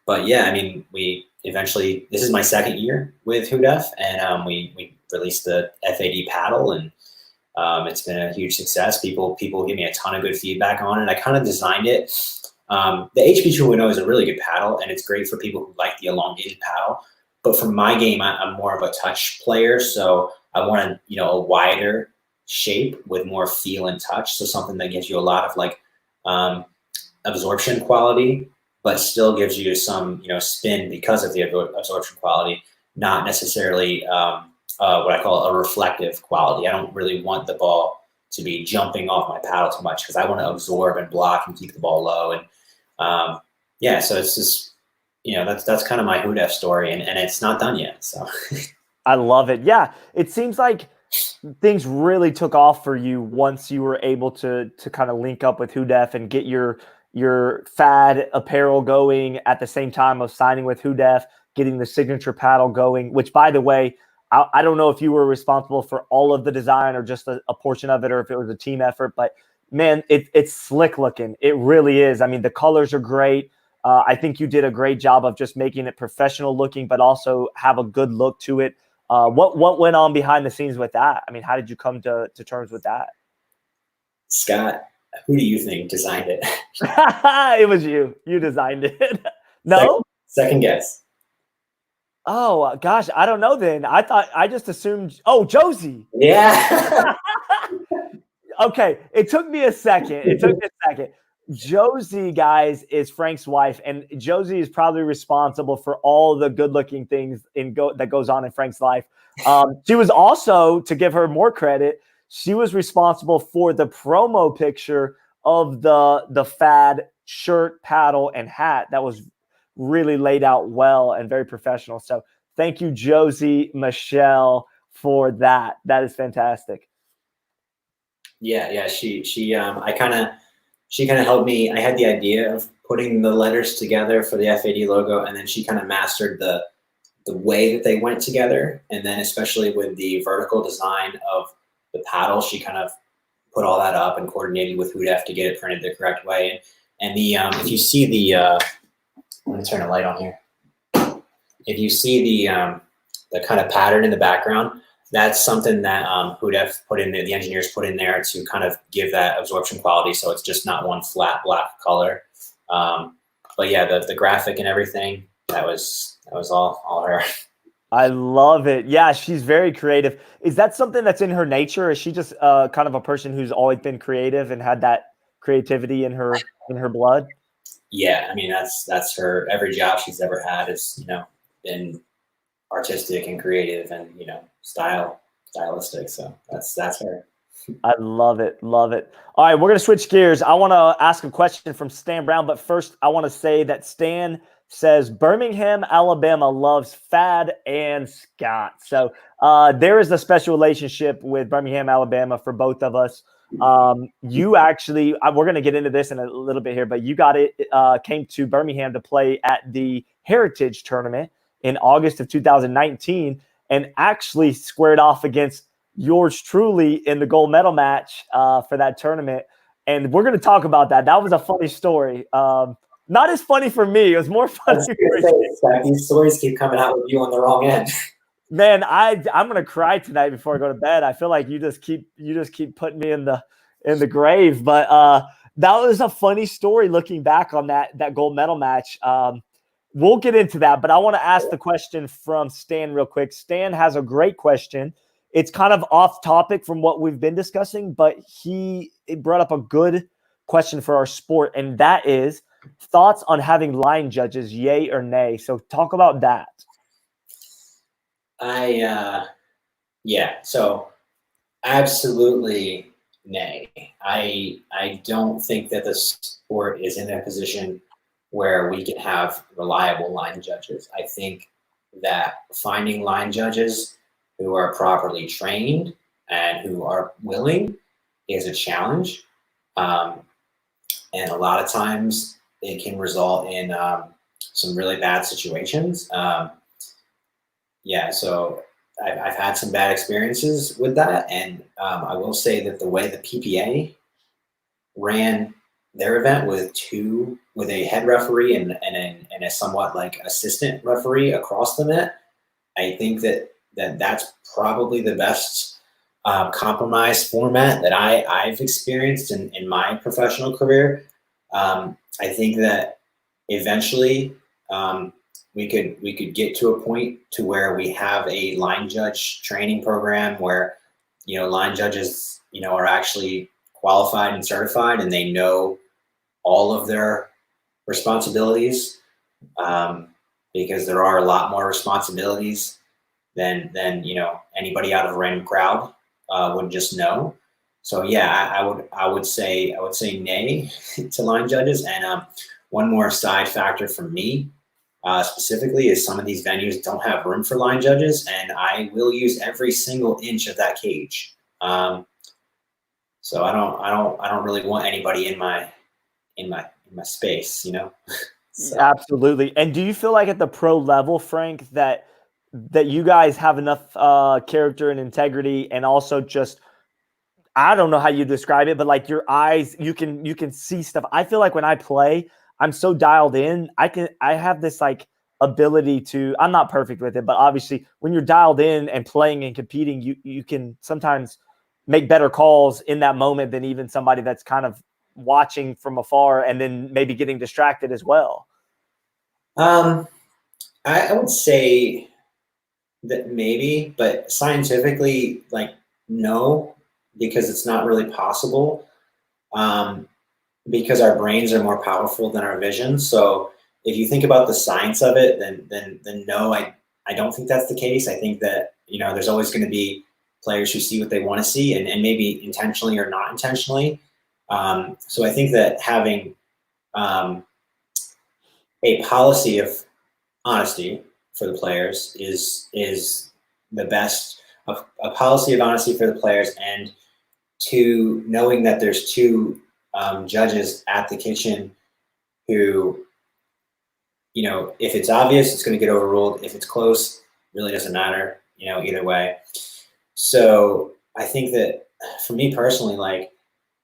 but yeah, I mean, we eventually, this is my second year with HUDEF, and we released the FAD paddle, and it's been a huge success. People give me a ton of good feedback on it. I kind of designed it. The HB 2.0 is a really good paddle, and it's great for people who like the elongated paddle. But for my game, I'm more of a touch player, so I wanted, a wider shape with more feel and touch. So something that gives you a lot of like absorption quality, but still gives you some, spin because of the absorption quality, not necessarily what I call a reflective quality. I don't really want the ball to be jumping off my paddle too much, because I want to absorb and block and keep the ball low. And yeah, so it's just, that's kind of my HUDEF story, and it's not done yet. So I love it. Yeah, it seems like things really took off for you once you were able to kind of link up with HUDEF and get your FAD apparel going at the same time of signing with HUDEF, getting the signature paddle going, which, by the way, I don't know if you were responsible for all of the design or just a portion of it, or if it was a team effort, but man, it's slick looking. It really is. I mean, the colors are great. I think you did a great job of just making it professional looking, but also have a good look to it. What went on behind the scenes with that? I mean, how did you come to terms with that? Scott, who do you think designed it? It was you. You designed it. No? Second guess. Oh, gosh. I don't know then. I just assumed. Oh, Josie. Yeah. Okay, it took me a second. Josie, guys, is Frank's wife, and Josie is probably responsible for all the good-looking things that goes on in Frank's life. She was also, to give her more credit, she was responsible for the promo picture of the FAD shirt, paddle, and hat that was really laid out well and very professional. So thank you, Josie Michelle, for that. That is fantastic. Yeah. She kind of helped me. I had the idea of putting the letters together for the FAD logo, and then she kind of mastered the way that they went together. And then especially with the vertical design of the paddle, she kind of put all that up and coordinated with Hudef to get it printed the correct way. And the if you see the let me turn a light on here. If you see the kind of pattern in the background, that's something that Hudef put in there, the engineers put in there to kind of give that absorption quality, so it's just not one flat black color. But yeah, the graphic and everything, that was all her. I love it. Yeah, she's very creative. Is that something that's in her nature? Is she just kind of a person who's always been creative and had that creativity in her blood? Yeah, I mean that's her. Every job she's ever had is been artistic and creative and stylistic. So that's her. I love it. Love it. All right, we're going to switch gears. I want to ask a question from Stan Brown, but first I want to say that Stan says Birmingham, Alabama loves FAD and Scott. So there is a special relationship with Birmingham, Alabama for both of us. You actually, we're going to get into this in a little bit here, but you came to Birmingham to play at the Heritage Tournament in August of 2019 and actually squared off against yours truly in the gold medal match for that tournament. And we're going to talk about that. That was a funny story. Not as funny for me. It was more funny for you. These stories keep coming out with you on the wrong end. Man, I'm going to cry tonight before I go to bed. I feel like you just keep putting me in the grave. But that was a funny story looking back on that gold medal match. We'll get into that, but I want to ask the question from Stan real quick. Stan has a great question. It's kind of off topic from what we've been discussing, but it brought up a good question for our sport, and that is thoughts on having line judges, yay or nay. So talk about that. So absolutely nay. I don't think that the sport is in a position where we can have reliable line judges. I think that finding line judges who are properly trained and who are willing is a challenge. And a lot of times it can result in some really bad situations. So I've had some bad experiences with that. And I will say that the way the PPA ran their event with a head referee and a somewhat like assistant referee across the net, I think that's probably the best compromise format that I've experienced in my professional career. I think that eventually we could get to a point to where we have a line judge training program where line judges are actually qualified and certified and they know all of their responsibilities, because there are a lot more responsibilities than anybody out of a random crowd would just know. So yeah, I would say nay to line judges. And one more side factor for me specifically is some of these venues don't have room for line judges, and I will use every single inch of that cage. So I don't really want anybody in my space, So. Absolutely. And do you feel like at the pro level, Frank, that you guys have enough character and integrity, and also just, I don't know how you describe it, but like your eyes, you can see stuff. I feel like when I play, I'm so dialed in. I have this like ability to, I'm not perfect with it, but obviously when you're dialed in and playing and competing, you can sometimes make better calls in that moment than even somebody that's kind of watching from afar and then maybe getting distracted as well. I would say that maybe, but scientifically, like, no, because it's not really possible. Because our brains are more powerful than our vision. So if you think about the science of it, then no, I don't think that's the case. I think that, you know, there's always going to be players who see what they want to see, and maybe intentionally or not intentionally. So I think that having a policy of honesty for the players is the best. A policy of honesty for the players, and to knowing that there's two judges at the kitchen who, you know, if it's obvious, it's going to get overruled. If it's close, really doesn't matter, you know, either way. So I think that for me personally, like,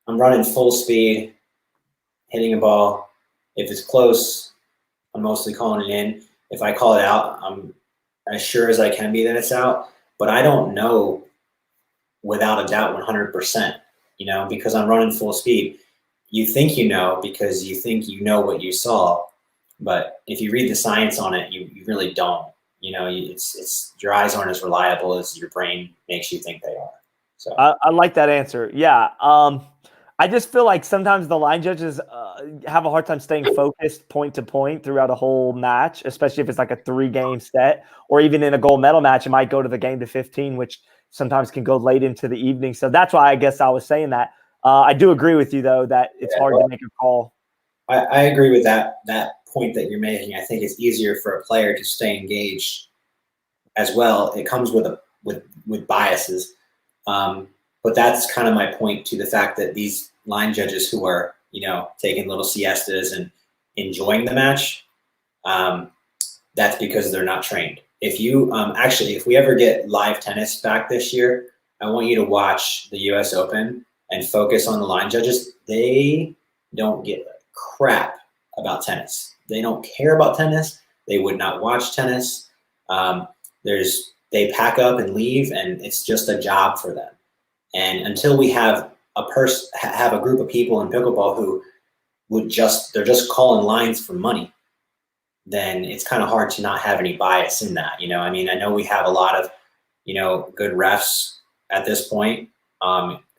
I'm running full speed, hitting a ball. If it's close, I'm mostly calling it in. If I call it out, I'm as sure as I can be that it's out. But I don't know without a doubt 100%, you know, because I'm running full speed. You think you know because you think you know what you saw, but if you read the science on it, you really don't. You know, it's your eyes aren't as reliable as your brain makes you think they are. So I like that answer. Yeah. I just feel like sometimes the line judges have a hard time staying focused point to point throughout a whole match, especially if it's like a 3-game set, or even in a gold medal match, it might go to the game to 15, which sometimes can go late into the evening. So that's why I guess I was saying that. I do agree with you, though, that it's hard to make a call. I agree with that point that you're making. I think it's easier for a player to stay engaged as well. It comes with biases. But that's kind of my point to the fact that these line judges who are, you know, taking little siestas and enjoying the match, that's because they're not trained. If you actually, if we ever get live tennis back this year, I want you to watch the U.S. Open and focus on the line judges. They don't give a crap about tennis. They don't care about tennis. They would not watch tennis. They pack up and leave, and it's just a job for them. And until we have a group of people in pickleball who they're just calling lines for money, then it's kind of hard to not have any bias in that. You know, I mean, I know we have a lot of, you know, good refs at this point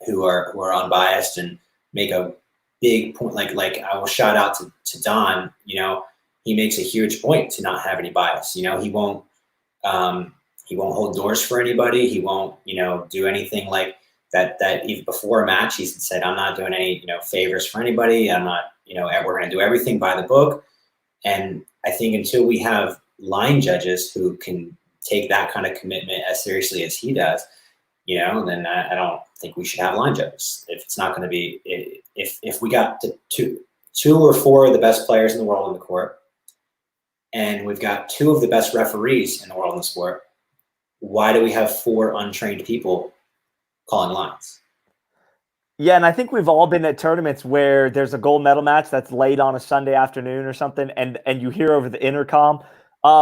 who are unbiased and make a big point. Like I will shout out to Don. You know, he makes a huge point to not have any bias. You know, he won't hold doors for anybody. He won't, you know, do anything like that even before a match. He said, I'm not doing any, you know, favors for anybody. I'm not, you know, we're going to do everything by the book. And I think until we have line judges who can take that kind of commitment as seriously as he does, you know, then I don't think we should have line judges. If it's not going to be, if we got two or four of the best players in the world in the court, and we've got 2 of the best referees in the world in the sport, why do we have 4 untrained people calling lines? Yeah, and I think we've all been at tournaments where there's a gold medal match that's late on a Sunday afternoon or something, and you hear over the intercom,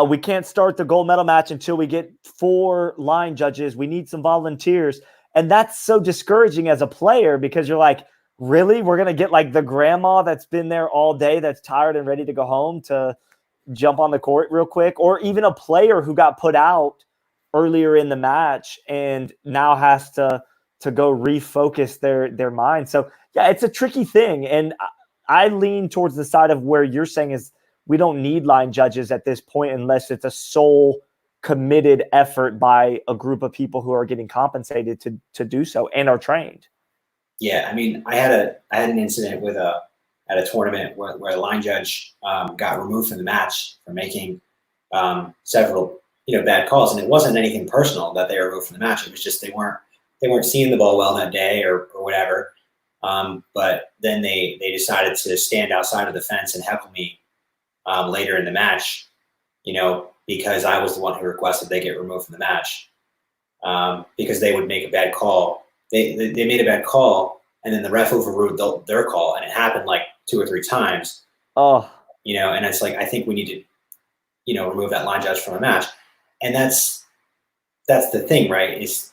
we can't start the gold medal match until we get 4 line judges. We need some volunteers. And that's so discouraging as a player, because you're like, really? We're going to get like the grandma that's been there all day, that's tired and ready to go home, to jump on the court real quick? Or even a player who got put out earlier in the match and now has to go refocus their mind. So yeah, it's a tricky thing. And I lean towards the side of where you're saying is we don't need line judges at this point unless it's a sole committed effort by a group of people who are getting compensated to do so and are trained. Yeah, I mean, I had an incident at a tournament where a line judge got removed from the match for making several, you know, bad calls, and it wasn't anything personal that they were removed from the match. It was just they weren't seeing the ball well that day or whatever. But then they decided to stand outside of the fence and heckle me later in the match, you know, because I was the one who requested they get removed from the match because they would make a bad call. They made a bad call, and then the ref overruled their call, and it happened like 2 or 3 times. Oh, you know, and it's like, I think we need to, you know, remove that line judge from a match. And that's the thing, right? Is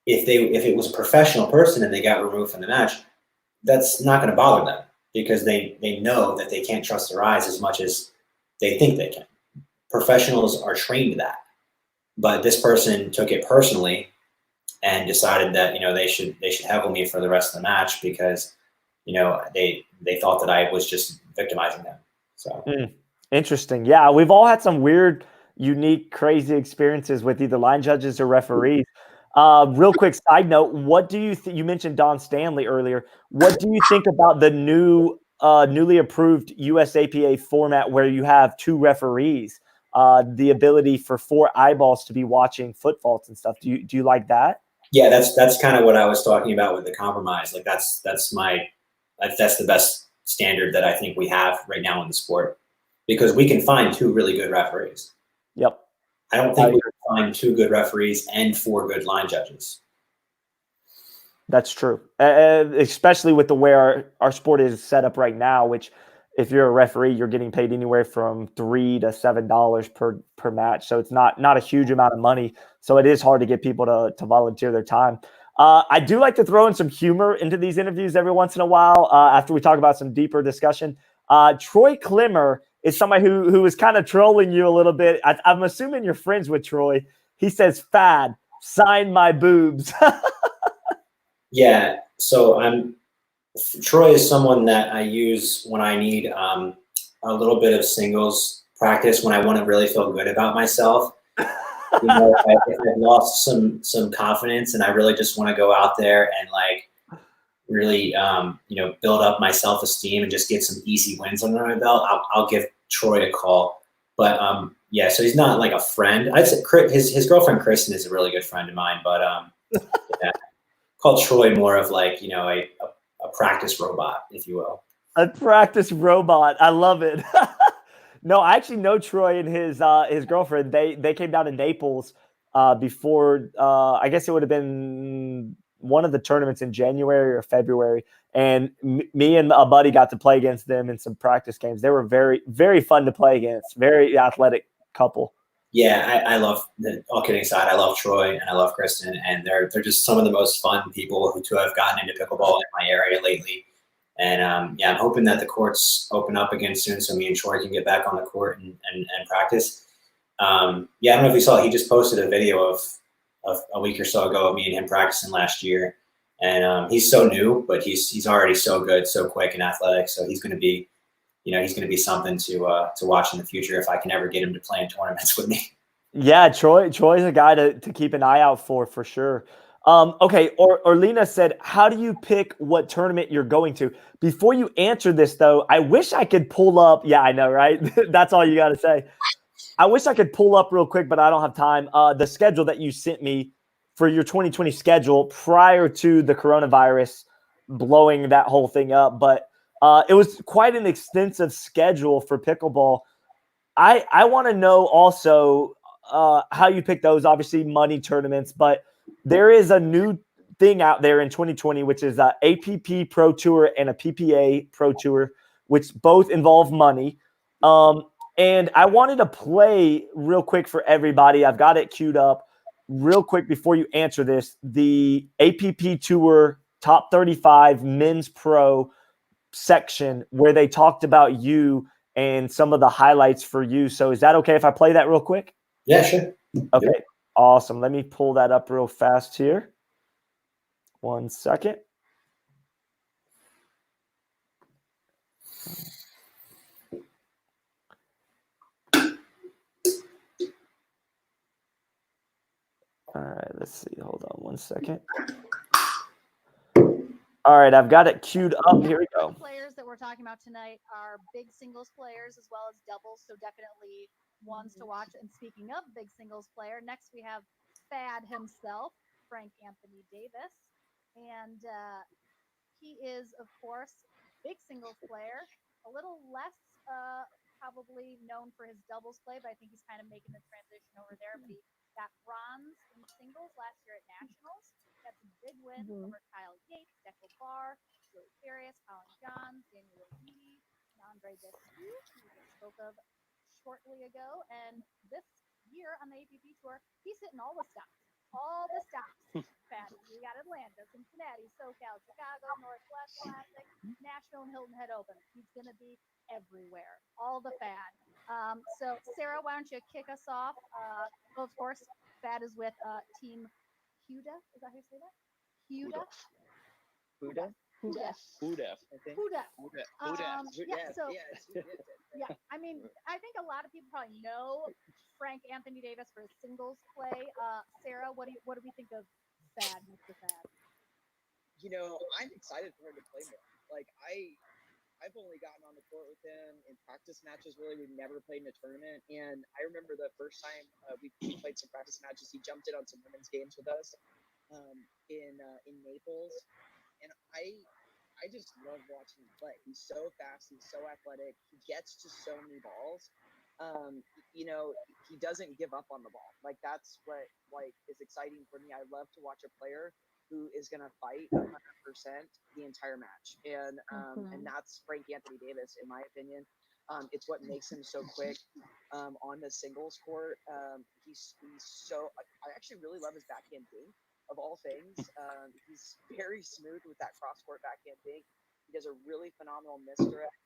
if it was a professional person and they got removed from the match, that's not going to bother them because they know that they can't trust their eyes as much as they think they can. Professionals are trained to that. But this person took it personally and decided that they should heckle me for the rest of the match because they thought that I was just victimizing them. So Interesting. Yeah, we've all had some weird, unique, crazy experiences with either line judges or referees. Real quick side note: what do you think? You mentioned Don Stanley earlier. What do you think about the newly approved USAPA format where you have 2 referees? The ability for 4 eyeballs to be watching foot faults and stuff. Do you like that? yeah, that's kind of what I was talking about with the compromise. Like that's the best standard that I think we have right now in the sport, because we can find 2 really good referees. Yep. I don't think we can find 2 good referees and 4 good line judges. That's true, especially with the way our sport is set up right now. Which, if you're a referee, you're getting paid anywhere from $3 to $7 per match. So it's not a huge amount of money. So it is hard to get people to volunteer their time. I do like to throw in some humor into these interviews every once in a while. After we talk about some deeper discussion, Troy Klimmer is somebody who is kind of trolling you a little bit. I'm assuming you're friends with Troy. He says, "Fad, sign my boobs." Yeah, so Troy is someone that I use when I need a little bit of singles practice, when I want to really feel good about myself. If I've lost some confidence and I really just want to go out there and like really build up my self-esteem and just get some easy wins under my belt, I'll give Troy a call. But yeah, so he's not like a friend. I'd say his girlfriend Kristen is a really good friend of mine, but yeah, call Troy more of like a practice robot, if you will. A practice robot. I love it. No, I actually know Troy and his girlfriend. They came down to Naples before. I guess it would have been one of the tournaments in January or February, and me and a buddy got to play against them in some practice games. They were very, very fun to play against. Very athletic couple. Yeah, I love, all kidding aside, I love Troy and I love Kristen, and they're just some of the most fun people to have gotten into pickleball in my area lately. And yeah, I'm hoping that the courts open up again soon so me and Troy can get back on the court and practice. Yeah, I don't know if you saw, he just posted a video of a week or so ago of me and him practicing last year. And he's so new, but he's already so good, so quick and athletic. So he's going to be, he's going to be something to watch in the future if I can ever get him to play in tournaments with me. Yeah, Troy's a guy to keep an eye out for sure. Okay, Orlina said, how do you pick what tournament you're going to? Before you answer this, though, I wish I could pull up. Yeah, I know, right? That's all you got to say. I wish I could pull up real quick, but I don't have time. The schedule that you sent me for your 2020 schedule prior to the coronavirus blowing that whole thing up. But it was quite an extensive schedule for pickleball. I want to know also how you pick those. Obviously, money tournaments, but there is a new thing out there in 2020, which is a APP Pro Tour and a PPA Pro Tour, which both involve money. And I wanted to play real quick for everybody. I've got it queued up real quick before you answer this. The APP Tour Top 35 Men's Pro section where they talked about you and some of the highlights for you. So is that okay if I play that real quick? Yeah, sure. Okay, yeah. Awesome. Let me pull that up real fast here. 1 second. All right, let's see. Hold on 1 second. All right, I've got it queued up. Here we go. Players that we're talking about tonight are big singles players as well as doubles, so definitely ones to watch. And speaking of big singles player, next we have FAD himself, Frank Anthony Davis, and he is, of course, big singles player, a little less probably known for his doubles play, but I think he's kind of making the transition over there. But he got bronze in singles last year at Nationals. Had some big wins over Kyle Yates, Dekel Barr, Joey Farias, Colin Johns, Daniel O'Meady, and Andre Descu, who we just spoke of shortly ago. And this year on the APP Tour, he's hitting all the stops. All the stops. Patty. We got Atlanta, Cincinnati, SoCal, Chicago, Northwest Classic, Nashville, and Hilton Head Open. He's going to be everywhere. All the FAD. So, Sarah, why don't you kick us off? Well, of course, FAD is with Team Huda. Is that how you say that? Huda. Huda? Huda, I think. Huda. Yeah. Yes, So yes, you did it. yeah, I mean, I think a lot of people probably know Frank Anthony Davis for his singles play. Sarah, what do we think of FAD, Mr. FAD? You know, I'm excited for him to play more. Like I've only gotten on the court with him in practice matches. Really, we've never played in a tournament. And I remember the first time we played some practice matches, he jumped in on some women's games with us in Naples, and I just love watching him play. He's so fast. He's so athletic. He gets to so many balls. You know, he doesn't give up on the ball. Like that's what is exciting for me. I love to watch a player who is going to fight 100% the entire match. And that's Frank Anthony Davis, in my opinion. It's what makes him so quick on the singles court. He's so – I actually really love his backhand dink, of all things. He's very smooth with that cross-court backhand dink. He does a really phenomenal misdirect.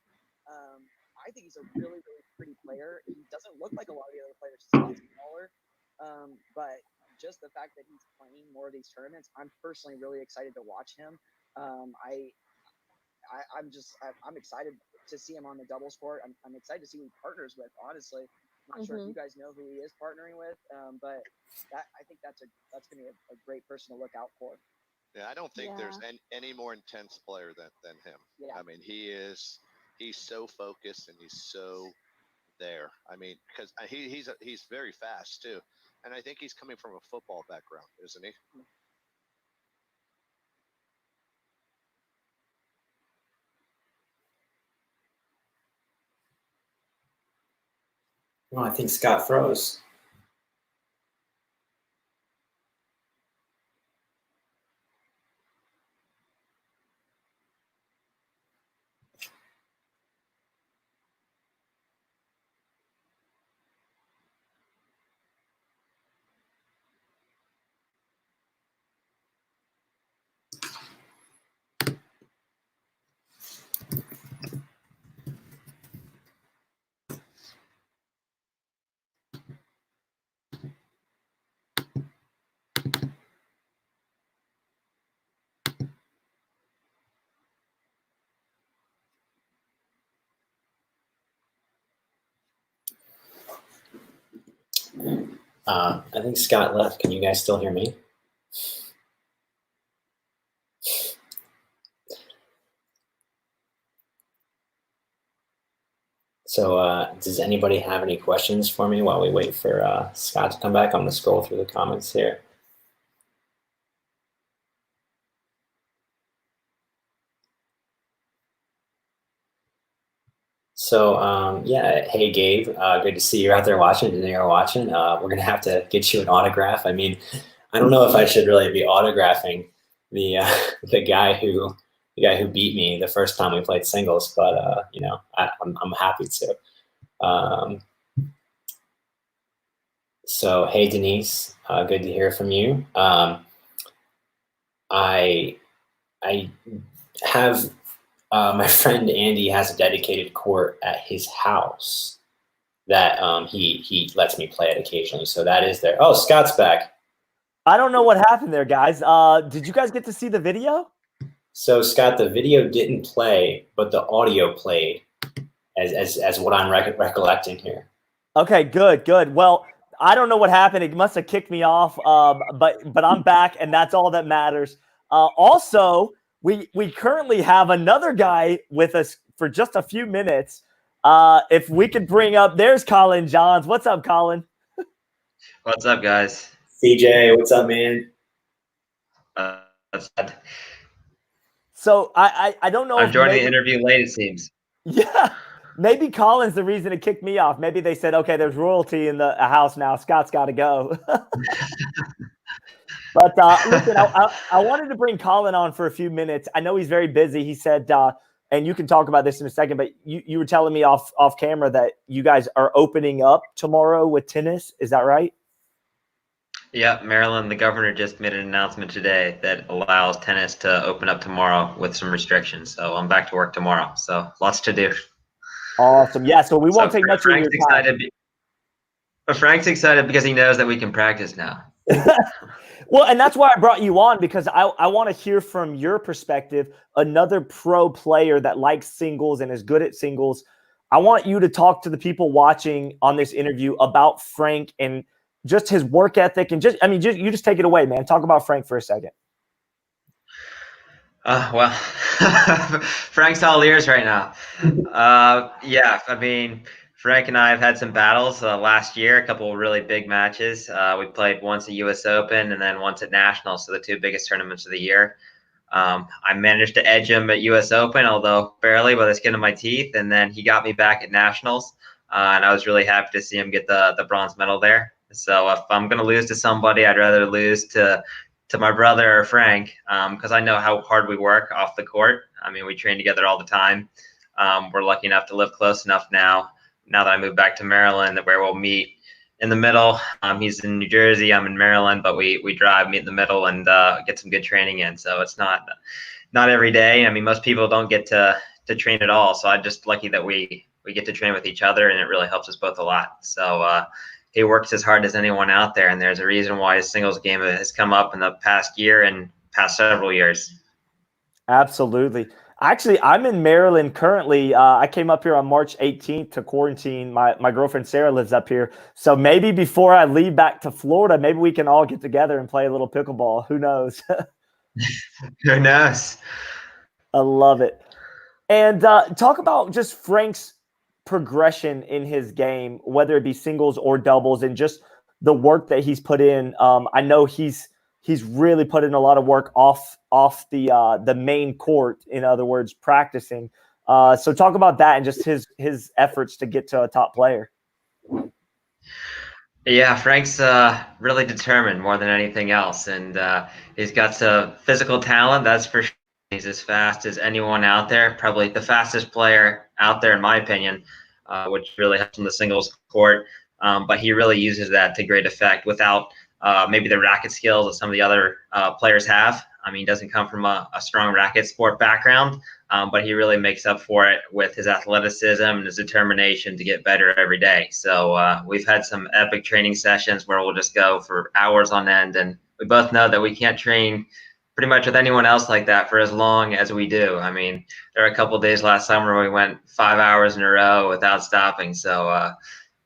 I think he's a really, really pretty player. He doesn't look like a lot of the other players. He's smaller. But just the fact that he's playing more of these tournaments, I'm personally really excited to watch him. I'm excited to see him on the doubles court. I'm excited to see who he partners with, honestly. I'm not sure if you guys know who he is partnering with, but I think that's going to be a great person to look out for. Yeah, I don't think there's any more intense player than him. Yeah. I mean, he's so focused and he's so there. I mean, because he's very fast too, and I think he's coming from a football background, isn't he? Well, I think Scott froze. I think Scott left. Can you guys still hear me? So does anybody have any questions for me while we wait for Scott to come back? I'm going to scroll through the comments here. So, yeah, hey, Gabe, good to see you out there watching. Didn't you watching? We're going to have to get you an autograph. I mean, I don't know if I should really be autographing the guy who beat me the first time we played singles, but you know, I'm happy to. So, hey, Denise, good to hear from you. I have my friend Andy has a dedicated court at his house that he lets me play it occasionally. So that is there. Oh, Scott's back. I don't know what happened there, guys. Did you guys get to see the video? So Scott, the video didn't play, but the audio played, as what I'm recollecting here. Okay, good. Well, I don't know what happened. It must have kicked me off, but I'm back, and that's all that matters. Also, we currently have another guy with us for just a few minutes. If we could bring up, there's Colin Johns. What's up, Colin? What's up, guys? CJ, what's up, man? So I don't know. I'm joining the interview late, it seems. Yeah, maybe Colin's the reason it kicked me off. Maybe they said, okay, there's royalty in the house now. Scott's got to go. But listen, I wanted to bring Colin on for a few minutes. I know he's very busy. He said, and you can talk about this in a second, but you were telling me off camera that you guys are opening up tomorrow with tennis. Is that right? Yeah, Maryland, the governor just made an announcement today that allows tennis to open up tomorrow with some restrictions. So I'm back to work tomorrow. So lots to do. Awesome. Yeah, so we won't take much of your time. But Frank's excited because he knows that we can practice now. Well, and that's why I brought you on, because I want to hear from your perspective, another pro player that likes singles and is good at singles. I want you to talk to the people watching on this interview about Frank and just his work ethic, and you just take it away, man. Talk about Frank for a second. Well, Frank's all ears right now. Yeah, I mean, Frank and I have had some battles last year, a couple of really big matches. We played once at US Open and then once at Nationals, so the two biggest tournaments of the year. I managed to edge him at US Open, although barely by the skin of my teeth, and then he got me back at Nationals, and I was really happy to see him get the bronze medal there. So if I'm going to lose to somebody, I'd rather lose to my brother or Frank, because I know how hard we work off the court. I mean, we train together all the time. We're lucky enough to live close enough now that I moved back to Maryland, where we'll meet in the middle. He's in New Jersey, I'm in Maryland, but we drive, meet in the middle, and get some good training in. So it's not every day. I mean, most people don't get to train at all. So I'm just lucky that we get to train with each other, and it really helps us both a lot. So he works as hard as anyone out there, and there's a reason why his singles game has come up in the past year and past several years. Absolutely. Actually, I'm in Maryland currently. I came up here on March 18th to quarantine. My girlfriend Sarah lives up here. So maybe before I leave back to Florida, maybe we can all get together and play a little pickleball. Who knows? Who knows? I love it. And talk about just Frank's progression in his game, whether it be singles or doubles, and just the work that he's put in. I know he's really put in a lot of work off the main court. In other words, practicing. So talk about that and just his efforts to get to a top player. Yeah, Frank's really determined more than anything else, and he's got some physical talent, that's for sure. He's as fast as anyone out there, probably the fastest player out there, in my opinion, which really helps in the singles court. But he really uses that to great effect without maybe the racket skills that some of the other players have. I mean, he doesn't come from a strong racket sport background, but he really makes up for it with his athleticism and his determination to get better every day. So we've had some epic training sessions where we'll just go for hours on end, and we both know that we can't train pretty much with anyone else like that for as long as we do. I mean, there were a couple of days last summer where we went 5 hours in a row without stopping. So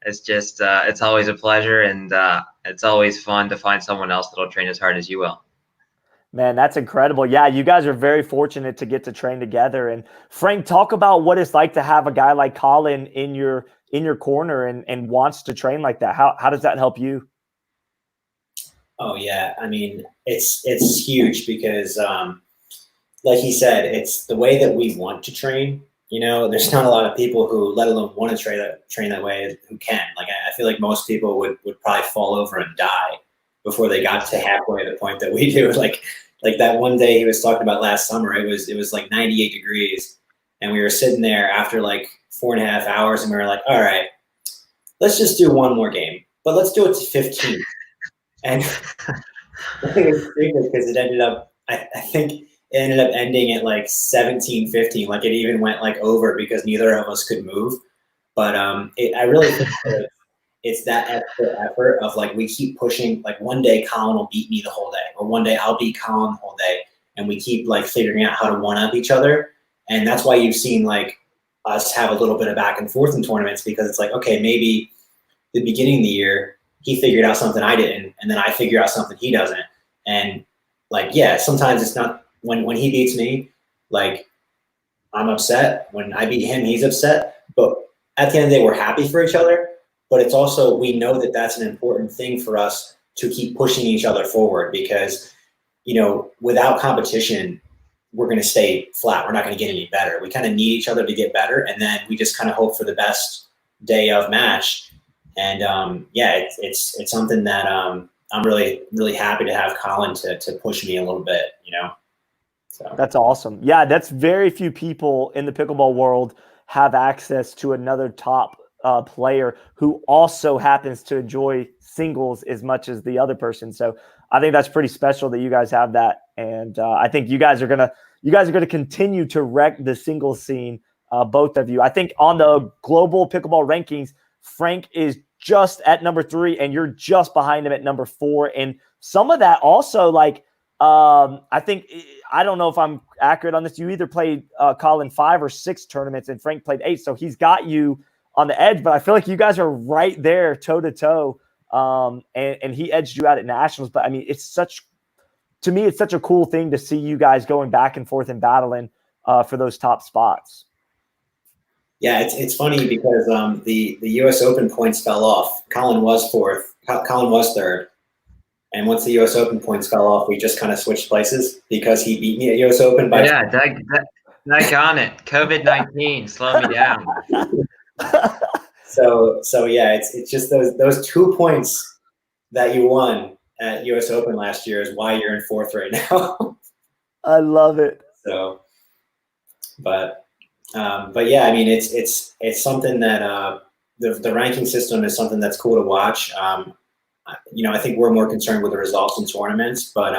it's just it's always a pleasure, and it's always fun to find someone else that'll train as hard as you will. Man, that's incredible. Yeah, you guys are very fortunate to get to train together. And Frank, talk about what it's like to have a guy like Colin in your corner and wants to train like that. How does that help you? Oh yeah, I mean it's huge because, like he said, it's the way that we want to train. You know, there's not a lot of people who, let alone want to train that way, who can. Like I feel like most people would probably fall over and die before they got to halfway the point that we do. Like that one day he was talking about last summer, it was like 98 degrees, and we were sitting there after like 4.5 hours, and we were like, all right, let's just do one more game, but let's do it to 15. And I think it's stupid because it ended up, I think it ended up ending at like 17-15. Like it even went like over because neither of us could move. But I really think that it's that extra effort of like, we keep pushing. Like one day Colin will beat me the whole day, or one day I'll beat Colin the whole day. And we keep like figuring out how to one-up each other. And that's why you've seen like us have a little bit of back and forth in tournaments, because it's like, okay, maybe the beginning of the year, he figured out something I didn't, and then I figure out something he doesn't. And like, yeah, sometimes it's not, when he beats me, like I'm upset. When I beat him, he's upset. But at the end of the day, we're happy for each other. But it's also, we know that that's an important thing for us to keep pushing each other forward, because, you know, without competition, we're going to stay flat. We're not going to get any better. We kind of need each other to get better. And then we just kind of hope for the best day of match. And yeah, it's something that I'm really, really happy to have Colin to push me a little bit, you know. So that's awesome. Yeah, that's very few people in the pickleball world have access to another top player who also happens to enjoy singles as much as the other person. So I think that's pretty special that you guys have that, and I think you guys are gonna continue to wreck the singles scene, both of you. I think on the global pickleball rankings, Frank is just at number 3, and you're just behind him at number 4. And some of that also, like, I think, I don't know if I'm accurate on this. You either played Colin 5 or 6 tournaments, and Frank played 8. So he's got you on the edge, but I feel like you guys are right there toe to toe. And he edged you out at nationals. But I mean, to me, it's such a cool thing to see you guys going back and forth and battling for those top spots. Yeah, it's funny because the U.S. Open points fell off. Colin was 4th. Colin was 3rd. And once the U.S. Open points fell off, we just kind of switched places because he beat me at U.S. Open by. Yeah, on it. COVID-19 slowed me down. So yeah, it's just those 2 points that you won at U.S. Open last year is why you're in 4th right now. I love it. So, but yeah, I mean, it's something that the ranking system is something that's cool to watch. I think we're more concerned with the results in tournaments, but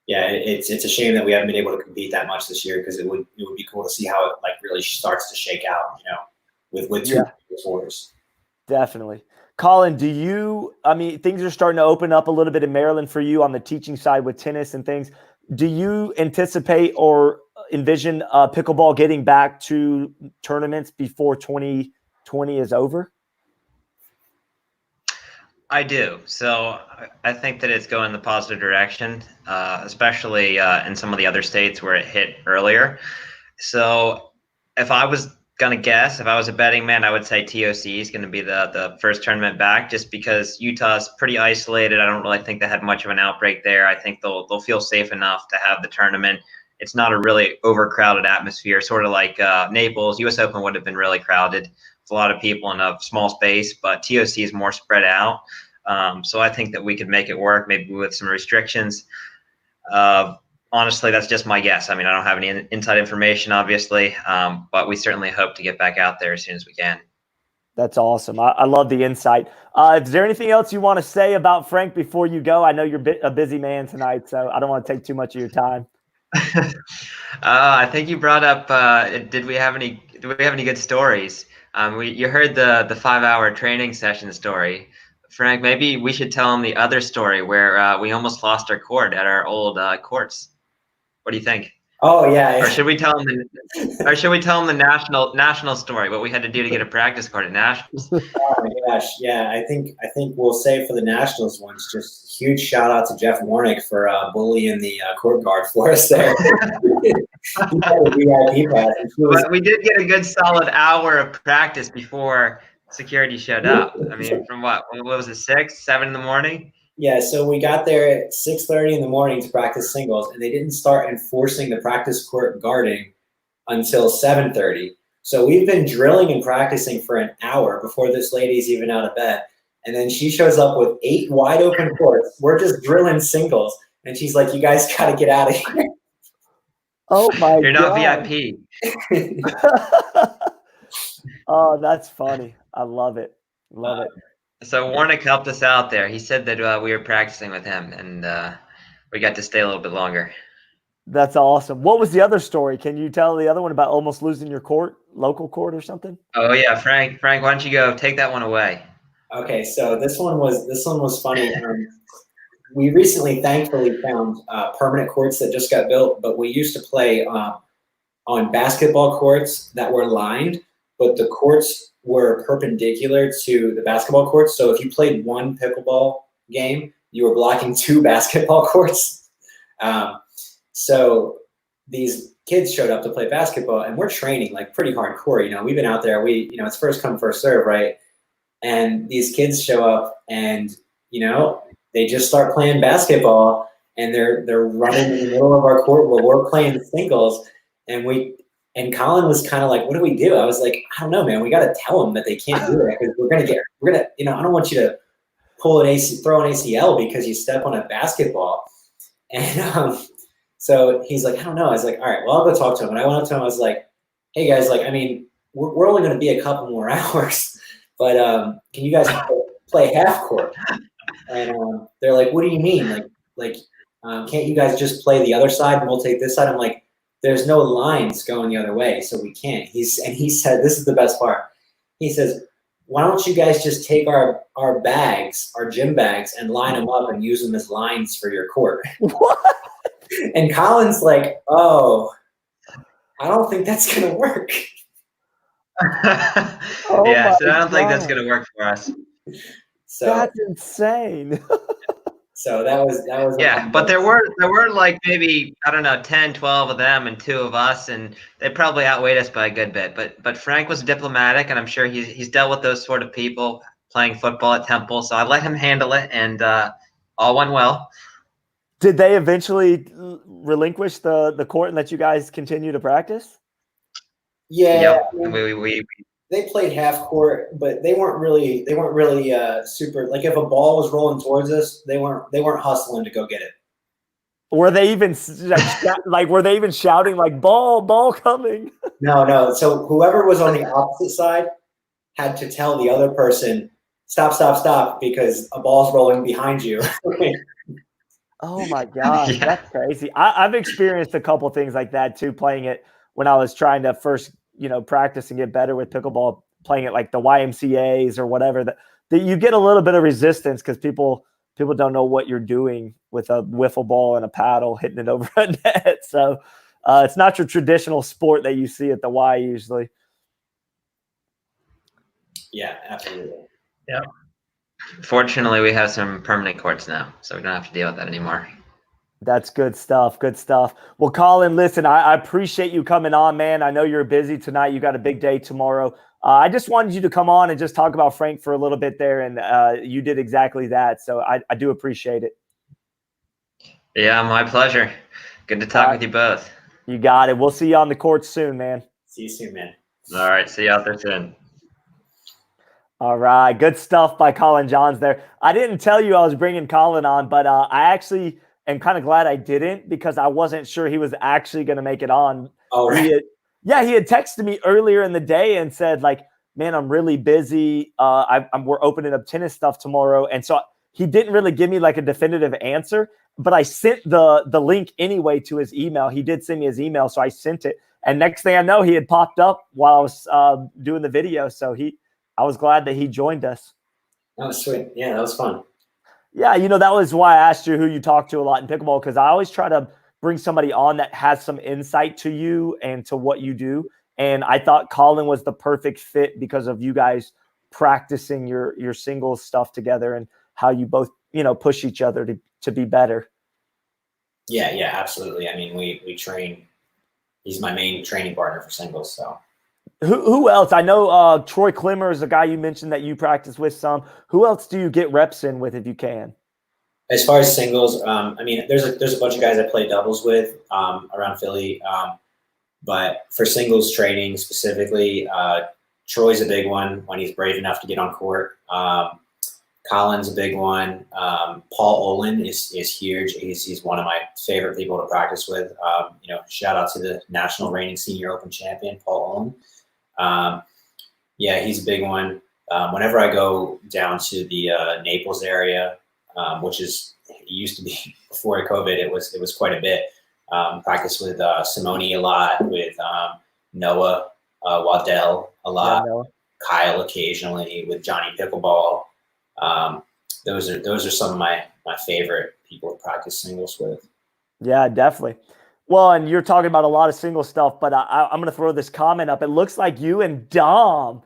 yeah, it's a shame that we haven't been able to compete that much this year because it would be cool to see how it like really starts to shake out, with 2 fours. Definitely. Colin, things are starting to open up a little bit in Maryland for you on the teaching side with tennis and things. Do you anticipate or envision pickleball getting back to tournaments before 2020 is over? I do. So I think that it's going in the positive direction, especially in some of the other states where it hit earlier. So if I was going to guess, if I was a betting man, I would say TOC is going to be the first tournament back just because Utah's pretty isolated. I don't really think they had much of an outbreak there. I think they'll feel safe enough to have the tournament. It's not a really overcrowded atmosphere, sort of like Naples. US Open would have been really crowded. A lot of people in a small space, but TOC is more spread out. So I think that we could make it work, maybe with some restrictions. Honestly, that's just my guess. I mean, I don't have any inside information, obviously, but we certainly hope to get back out there as soon as we can. That's awesome. I love the insight. Is there anything else you want to say about Frank before you go? I know you're a busy man tonight, so I don't want to take too much of your time. I think you brought up. Do we have any good stories? You heard the 5-hour training session story. Frank, maybe we should tell him the other story where we almost lost our court at our old courts. What do you think? Oh yeah. Or should we tell him the national story? What we had to do to get a practice court at nationals? Oh my gosh, yeah. I think we'll say for the nationals ones, just huge shout out to Jeff Warnick for bullying the court guard for us there. He had a VIP pass. But we did get a good solid hour of practice before security showed up. I mean, from what was it, 6, 7 in the morning? Yeah, so we got there at 6:30 in the morning to practice singles, and they didn't start enforcing the practice court guarding until 7:30. So we've been drilling and practicing for an hour before this lady's even out of bed. And then she shows up with 8 wide open courts. We're just drilling singles. And she's like, you guys got to get out of here. Oh, my God. You're not VIP. Oh, that's funny. I love it. Love it. So Warnick helped us out there. He said that we were practicing with him, and we got to stay a little bit longer. That's awesome. What was the other story? Can you tell the other one about almost losing your court, local court or something? Oh yeah, Frank, why don't you go take that one away? Okay, so this one was funny. We recently, thankfully, found permanent courts that just got built, but we used to play on basketball courts that were lined, but the courts were perpendicular to the basketball courts. So if you played one pickleball game, you were blocking 2 basketball courts. So these kids showed up to play basketball, and we're training like pretty hardcore. We've been out there. It's first come, first serve, right? And these kids show up, and they just start playing basketball, and they're running in the middle of our court where we're playing singles, and Colin was kind of like, what do we do? I was like, I don't know, man. We got to tell them that they can't do it because we're gonna, I don't want you to throw an ACL because you step on a basketball. And so he's like, I don't know. I was like, all right, well, I'll go talk to him. And I went up to him. I was like, hey guys, like, I mean, we're only going to be a couple more hours, but can you guys play half court? And they're like, what do you mean? Like, can't you guys just play the other side and we'll take this side? I'm like, there's no lines going the other way, so we can't. He said, this is the best part. He says, why don't you guys just take our bags, our gym bags, and line them up and use them as lines for your court? What? And Colin's like, oh, I don't think that's going to work. Oh Yeah, my so I don't think that's God. going to work for us. So That's insane. so that was Yeah, but there were like maybe, I don't know, 10, 12 of them and 2 of us, and they probably outweighed us by a good bit. But Frank was diplomatic, and I'm sure he's dealt with those sort of people playing football at Temple, so I let him handle it, and all went well. Did they eventually relinquish the court and let you guys continue to practice? Yeah, Yep. I mean, We they played half court, but they weren't really super. Like if a ball was rolling towards us, they weren't hustling to go get it. Were they even like were they even shouting like ball coming? No. So whoever was on the opposite side had to tell the other person, stop, because a ball's rolling behind you. Oh my gosh, Yeah. that's crazy. I've experienced a couple things like that too, playing it when I was trying to first, practice and get better with pickleball, playing it like the YMCA's or whatever, that you get a little bit of resistance because people don't know what you're doing with a wiffle ball and a paddle hitting it over a net. So it's not your traditional sport that you see at the Y usually. Yeah, absolutely. Yeah. Fortunately, we have some permanent courts now, so we don't have to deal with that anymore. That's good stuff. Good stuff. Well, Colin, listen, I appreciate you coming on, man. I know you're busy tonight. You got a big day tomorrow. I just wanted you to come on and just talk about Frank for a little bit there, and you did exactly that. So I do appreciate it. Yeah, my pleasure. Good to talk with you both. You got it. We'll see you on the court soon, man. See you soon, man. All right, see you out there soon. All right. Good stuff by Colin Johns there. I didn't tell you I was bringing Colin on, but I actually am kind of glad I didn't because I wasn't sure he was actually going to make it on. Oh, right. He had texted me earlier in the day and said, like, man, I'm really busy. We're opening up tennis stuff tomorrow. And so he didn't really give me like a definitive answer, but I sent the link anyway to his email. He did send me his email, so I sent it. And next thing I know, he had popped up while I was doing the video. So I was glad that he joined us. That was sweet. Yeah, that was fun. Yeah, that was why I asked you who you talk to a lot in pickleball, because I always try to bring somebody on that has some insight to you and to what you do. And I thought Colin was the perfect fit because of you guys practicing your singles stuff together and how you both, push each other to be better. Yeah, absolutely. I mean, we train. He's my main training partner for singles, so. Who else? I know Troy Klimmer is a guy you mentioned that you practice with some. Who else do you get reps in with if you can? As far as singles, I mean, there's a bunch of guys I play doubles with around Philly. But for singles training specifically, Troy's a big one when he's brave enough to get on court. Colin's a big one. Paul Olin is huge. He's one of my favorite people to practice with. Shout out to the national reigning senior open champion, Paul Olin. Yeah, he's a big one. Whenever I go down to the Naples area, which it used to be before COVID, it was quite a bit. Practice with Simone a lot, with Noah Waddell a lot, Kyle occasionally, with Johnny Pickleball. Those are some of my favorite people to practice singles with. Yeah, definitely. Well, and you're talking about a lot of single stuff, but I'm going to throw this comment up. It looks like you and Dom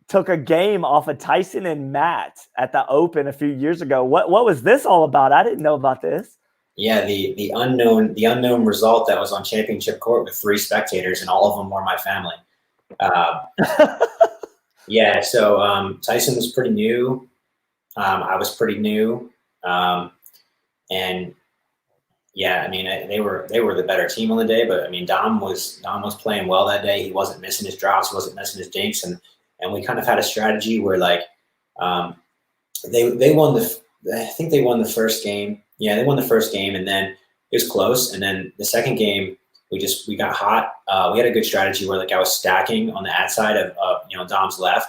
took a game off of Tyson and Matt at the Open a few years ago. What was this all about? I didn't know about this. Yeah, the unknown result that was on championship court with 3 spectators, and all of them were my family. Yeah, so Tyson was pretty new. I was pretty new, and yeah, I mean they were the better team on the day. But I mean Dom was playing well that day. He wasn't missing his drops, he wasn't missing his dinks, and we kind of had a strategy where like they won I think they won the first game. Yeah, they won the first game, and then it was close. And then the second game, we got hot. We had a good strategy where like I was stacking on the ad side of Dom's left,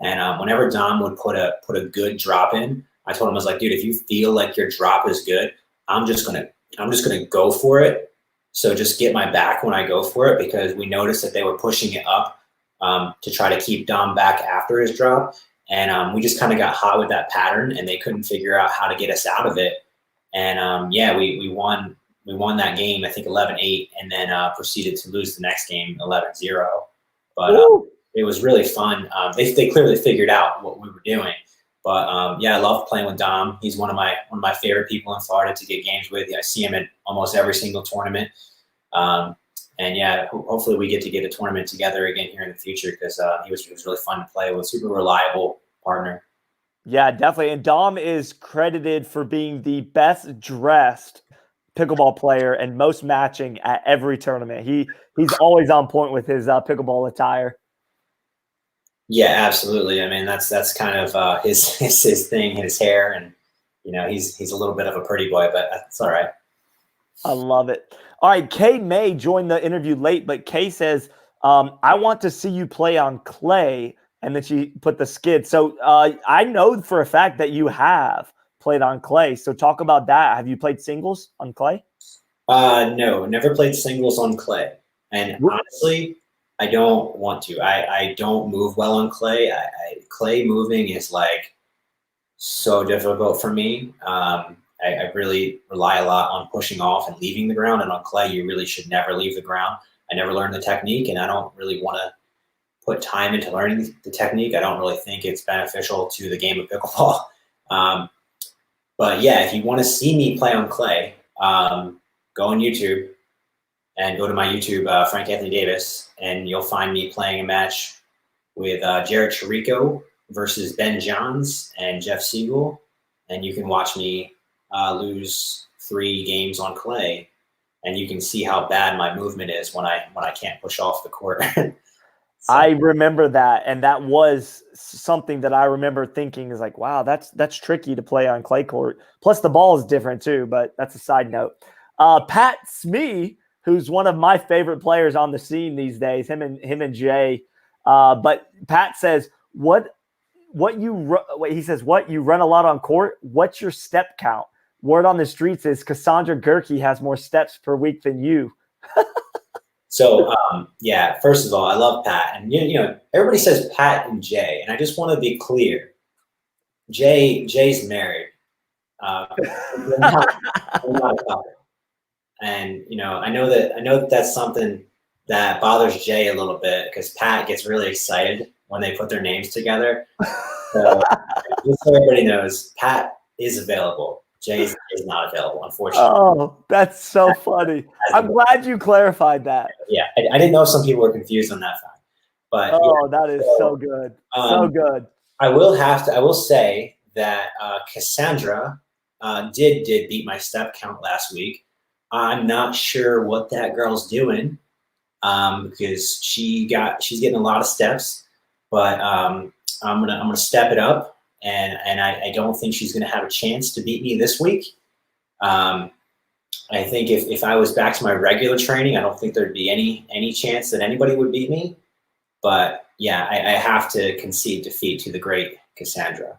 and whenever Dom would put a good drop in, I told him, I was like, dude, if you feel like your drop is good, I'm just gonna go for it. So just get my back when I go for it, because we noticed that they were pushing it up to try to keep Dom back after his drop. And we just kind of got hot with that pattern, and they couldn't figure out how to get us out of it. And yeah, we won. We won that game, I think 11-8, and then proceeded to lose the next game 11-0. But it was really fun. They clearly figured out what we were doing. But yeah, I love playing with Dom. He's one of my favorite people in Florida to get games with. I see him at almost every single tournament. And yeah, hopefully we get to get a tournament together again here in the future, because he was really fun to play with. Super reliable partner. Yeah, definitely. And Dom is credited for being the best dressed pickleball player and most matching at every tournament. He's always on point with his pickleball attire. Yeah, absolutely. I mean, that's kind of his thing, his hair, and he's a little bit of a pretty boy, but that's all right. I love it. All right, Kay May joined the interview late, but Kay says, I want to see you play on clay, and then she put the skid. So I know for a fact that you have played on clay. So talk about that. Have you played singles on clay? No, never played singles on clay. And honestly, I don't want to. I don't move well on clay. Clay moving is like so difficult for me. I really rely a lot on pushing off and leaving the ground. And on clay, you really should never leave the ground. I never learned the technique, and I don't really want to put time into learning the technique. I don't really think it's beneficial to the game of pickleball. But yeah, if you want to see me play on clay, go on YouTube and go to my YouTube, Frank Anthony Davis, and you'll find me playing a match with Jared Chirico versus Ben Johns and Jeff Siegel. And you can watch me lose 3 games on clay, and you can see how bad my movement is when I can't push off the court. So. I remember that, and that was something that I remember thinking is like, wow, that's tricky to play on clay court. Plus, the ball is different too, but that's a side note. Pat Smee, who's one of my favorite players on the scene these days, him and Jay. But Pat says, he says, what you run a lot on court? What's your step count? Word on the streets is Cassandra Gerke has more steps per week than you. So, yeah, first of all, I love Pat. And, everybody says Pat and Jay. And I just want to be clear. Jay's married. We're not a couple. And, I know that that's something that bothers Jay a little bit, because Pat gets really excited when they put their names together. So, just so everybody knows, Pat is available. Jay is not available, unfortunately. Oh, that's so funny. I'm glad you clarified that. Yeah, I didn't know if some people were confused on that fact. But that is so good. So good. I will say that Cassandra did beat my step count last week. I'm not sure what that girl's doing, because she's getting a lot of steps, but I'm gonna step it up. And I don't think she's going to have a chance to beat me this week. I think if I was back to my regular training, I don't think there'd be any chance that anybody would beat me. But yeah, I have to concede defeat to the great Cassandra.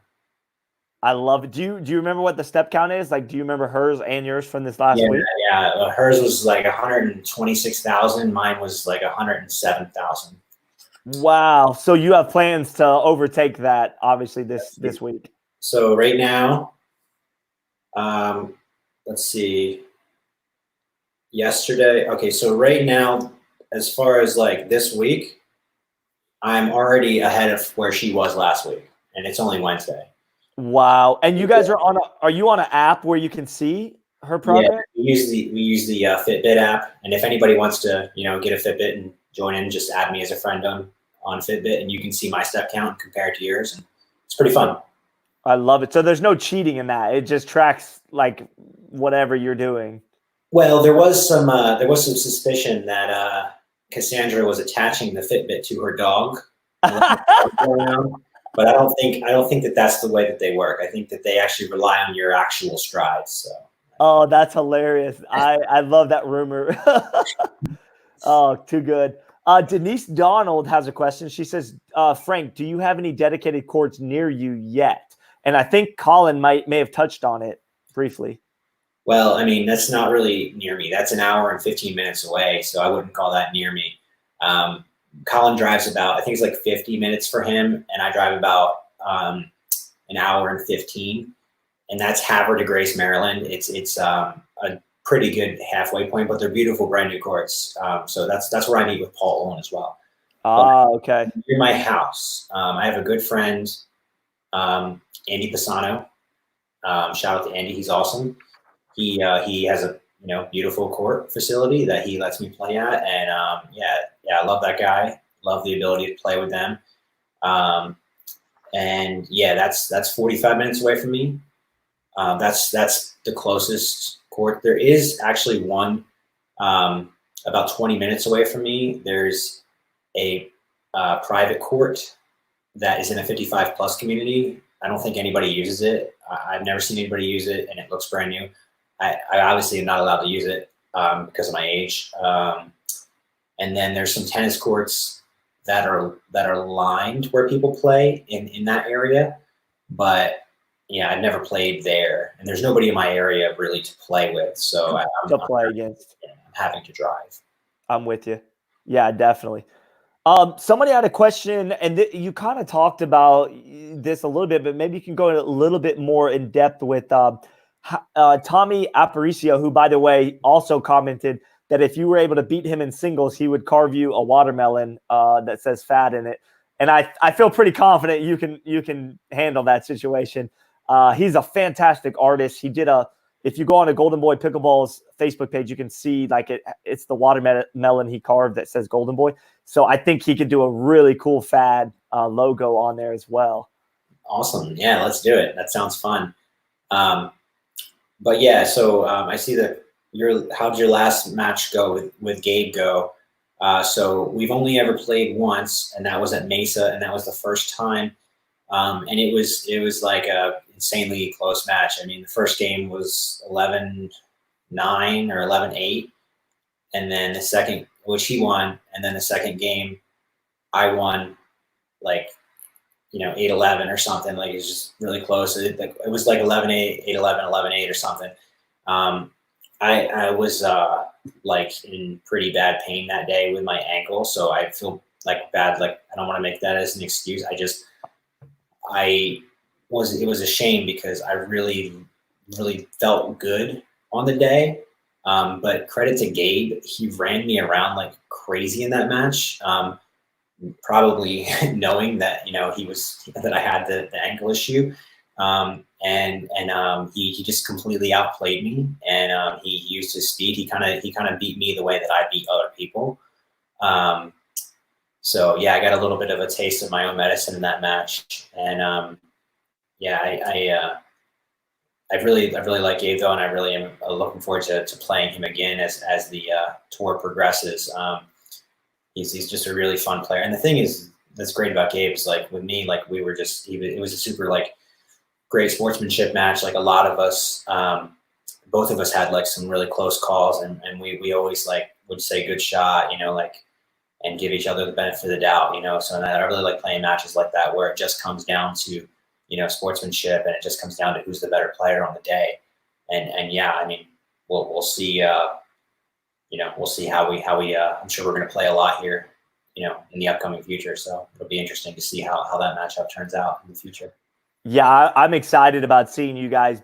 I love it. Do you remember what the step count is? Like, do you remember hers and yours from this last week? Yeah, hers was like 126,000. Mine was like 107,000. Wow. So you have plans to overtake that, obviously, this week. So right now, let's see. Yesterday, okay, so right now, as far as like this week, I'm already ahead of where she was last week, and it's only Wednesday. Wow. And you guys are you on an app where you can see her progress? Yeah, we use the Fitbit app, and if anybody wants to, get a Fitbit and join in, just add me as a friend on Fitbit, and you can see my step count and compare it to yours, and it's pretty fun. I love it. So there's no cheating in that. It just tracks like whatever you're doing. Well, there was some suspicion that Cassandra was attaching the Fitbit to her dog. But I don't think that that's the way that they work. I think that they actually rely on your actual strides. So. Oh, that's hilarious. I love that rumor. Oh, too good. Denise Donald has a question. She says, Frank, do you have any dedicated courts near you yet? And I think Colin may have touched on it briefly. Well, I mean, that's not really near me. That's an hour and 15 minutes away, so I wouldn't call that near me. Colin drives about, I think it's like 50 minutes for him, and I drive about an hour and 15, and that's Havre de Grace, Maryland. It's a pretty good halfway point, but they're beautiful brand new courts. So that's where I meet with Paul Owen as well. Okay. Near my house, I have a good friend, Andy Pisano. Shout out to Andy, he's awesome. He has a beautiful court facility that he lets me play at, and I love that guy. Love the ability to play with them. And yeah, that's 45 minutes away from me. That's the closest court. There is actually one about 20 minutes away from me. There's a private court that is in a 55 plus community. I don't think anybody uses it. I've never seen anybody use it, and it looks brand new. I obviously am not allowed to use it because of my age. And then there's some tennis courts that are lined where people play in that area. But yeah, I've never played there, and there's nobody in my area really to play with. So I'm having to drive. I'm with you. Yeah, definitely. Somebody had a question, and you kind of talked about this a little bit, but maybe you can go a little bit more in depth with Tommy Aparicio, who, by the way, also commented that if you were able to beat him in singles, he would carve you a watermelon that says FAD in it. And I feel pretty confident you can handle that situation. He's a fantastic artist. He did if you go on a Golden Boy Pickleball's Facebook page, you can see it's the watermelon he carved that says Golden Boy. So I think he could do a really cool FAD logo on there as well. Awesome. Yeah, let's do it. That sounds fun. But yeah, so I see that how'd your last match go with Gabe go? So we've only ever played once, and that was at Mesa, and that was the first time. And it was like a insanely close match. I mean, the first game was 11-9 or 11-8, and then the second, which he won, and then the second game, I won, 8-11 or something. Like, it was just really close. It was like 11-8, 8-11, 11-8 or something. I was in pretty bad pain that day with my ankle, so I feel bad. I don't want to make that as an excuse. It was a shame because I really, really felt good on the day. But credit to Gabe, he ran me around like crazy in that match. Probably knowing that that I had the ankle issue, and he just completely outplayed me, and he used his speed. He kind of beat me the way that I beat other people. So yeah, I got a little bit of a taste of my own medicine in that match, and I really like Gabe though, and I really am looking forward to playing him again as the tour progresses. He's just a really fun player, and the thing that's great about Gabe is with me, it was a super great sportsmanship match. A lot of us, both of us had some really close calls, and we always would say good shot, and give each other the benefit of the doubt, So I really like playing matches like that where it just comes down to sportsmanship, and it just comes down to who's the better player on the day. And yeah, I mean, we'll see. We'll see how we. I'm sure we're going to play a lot here, in the upcoming future. So it'll be interesting to see how that matchup turns out in the future. Yeah, I'm excited about seeing you guys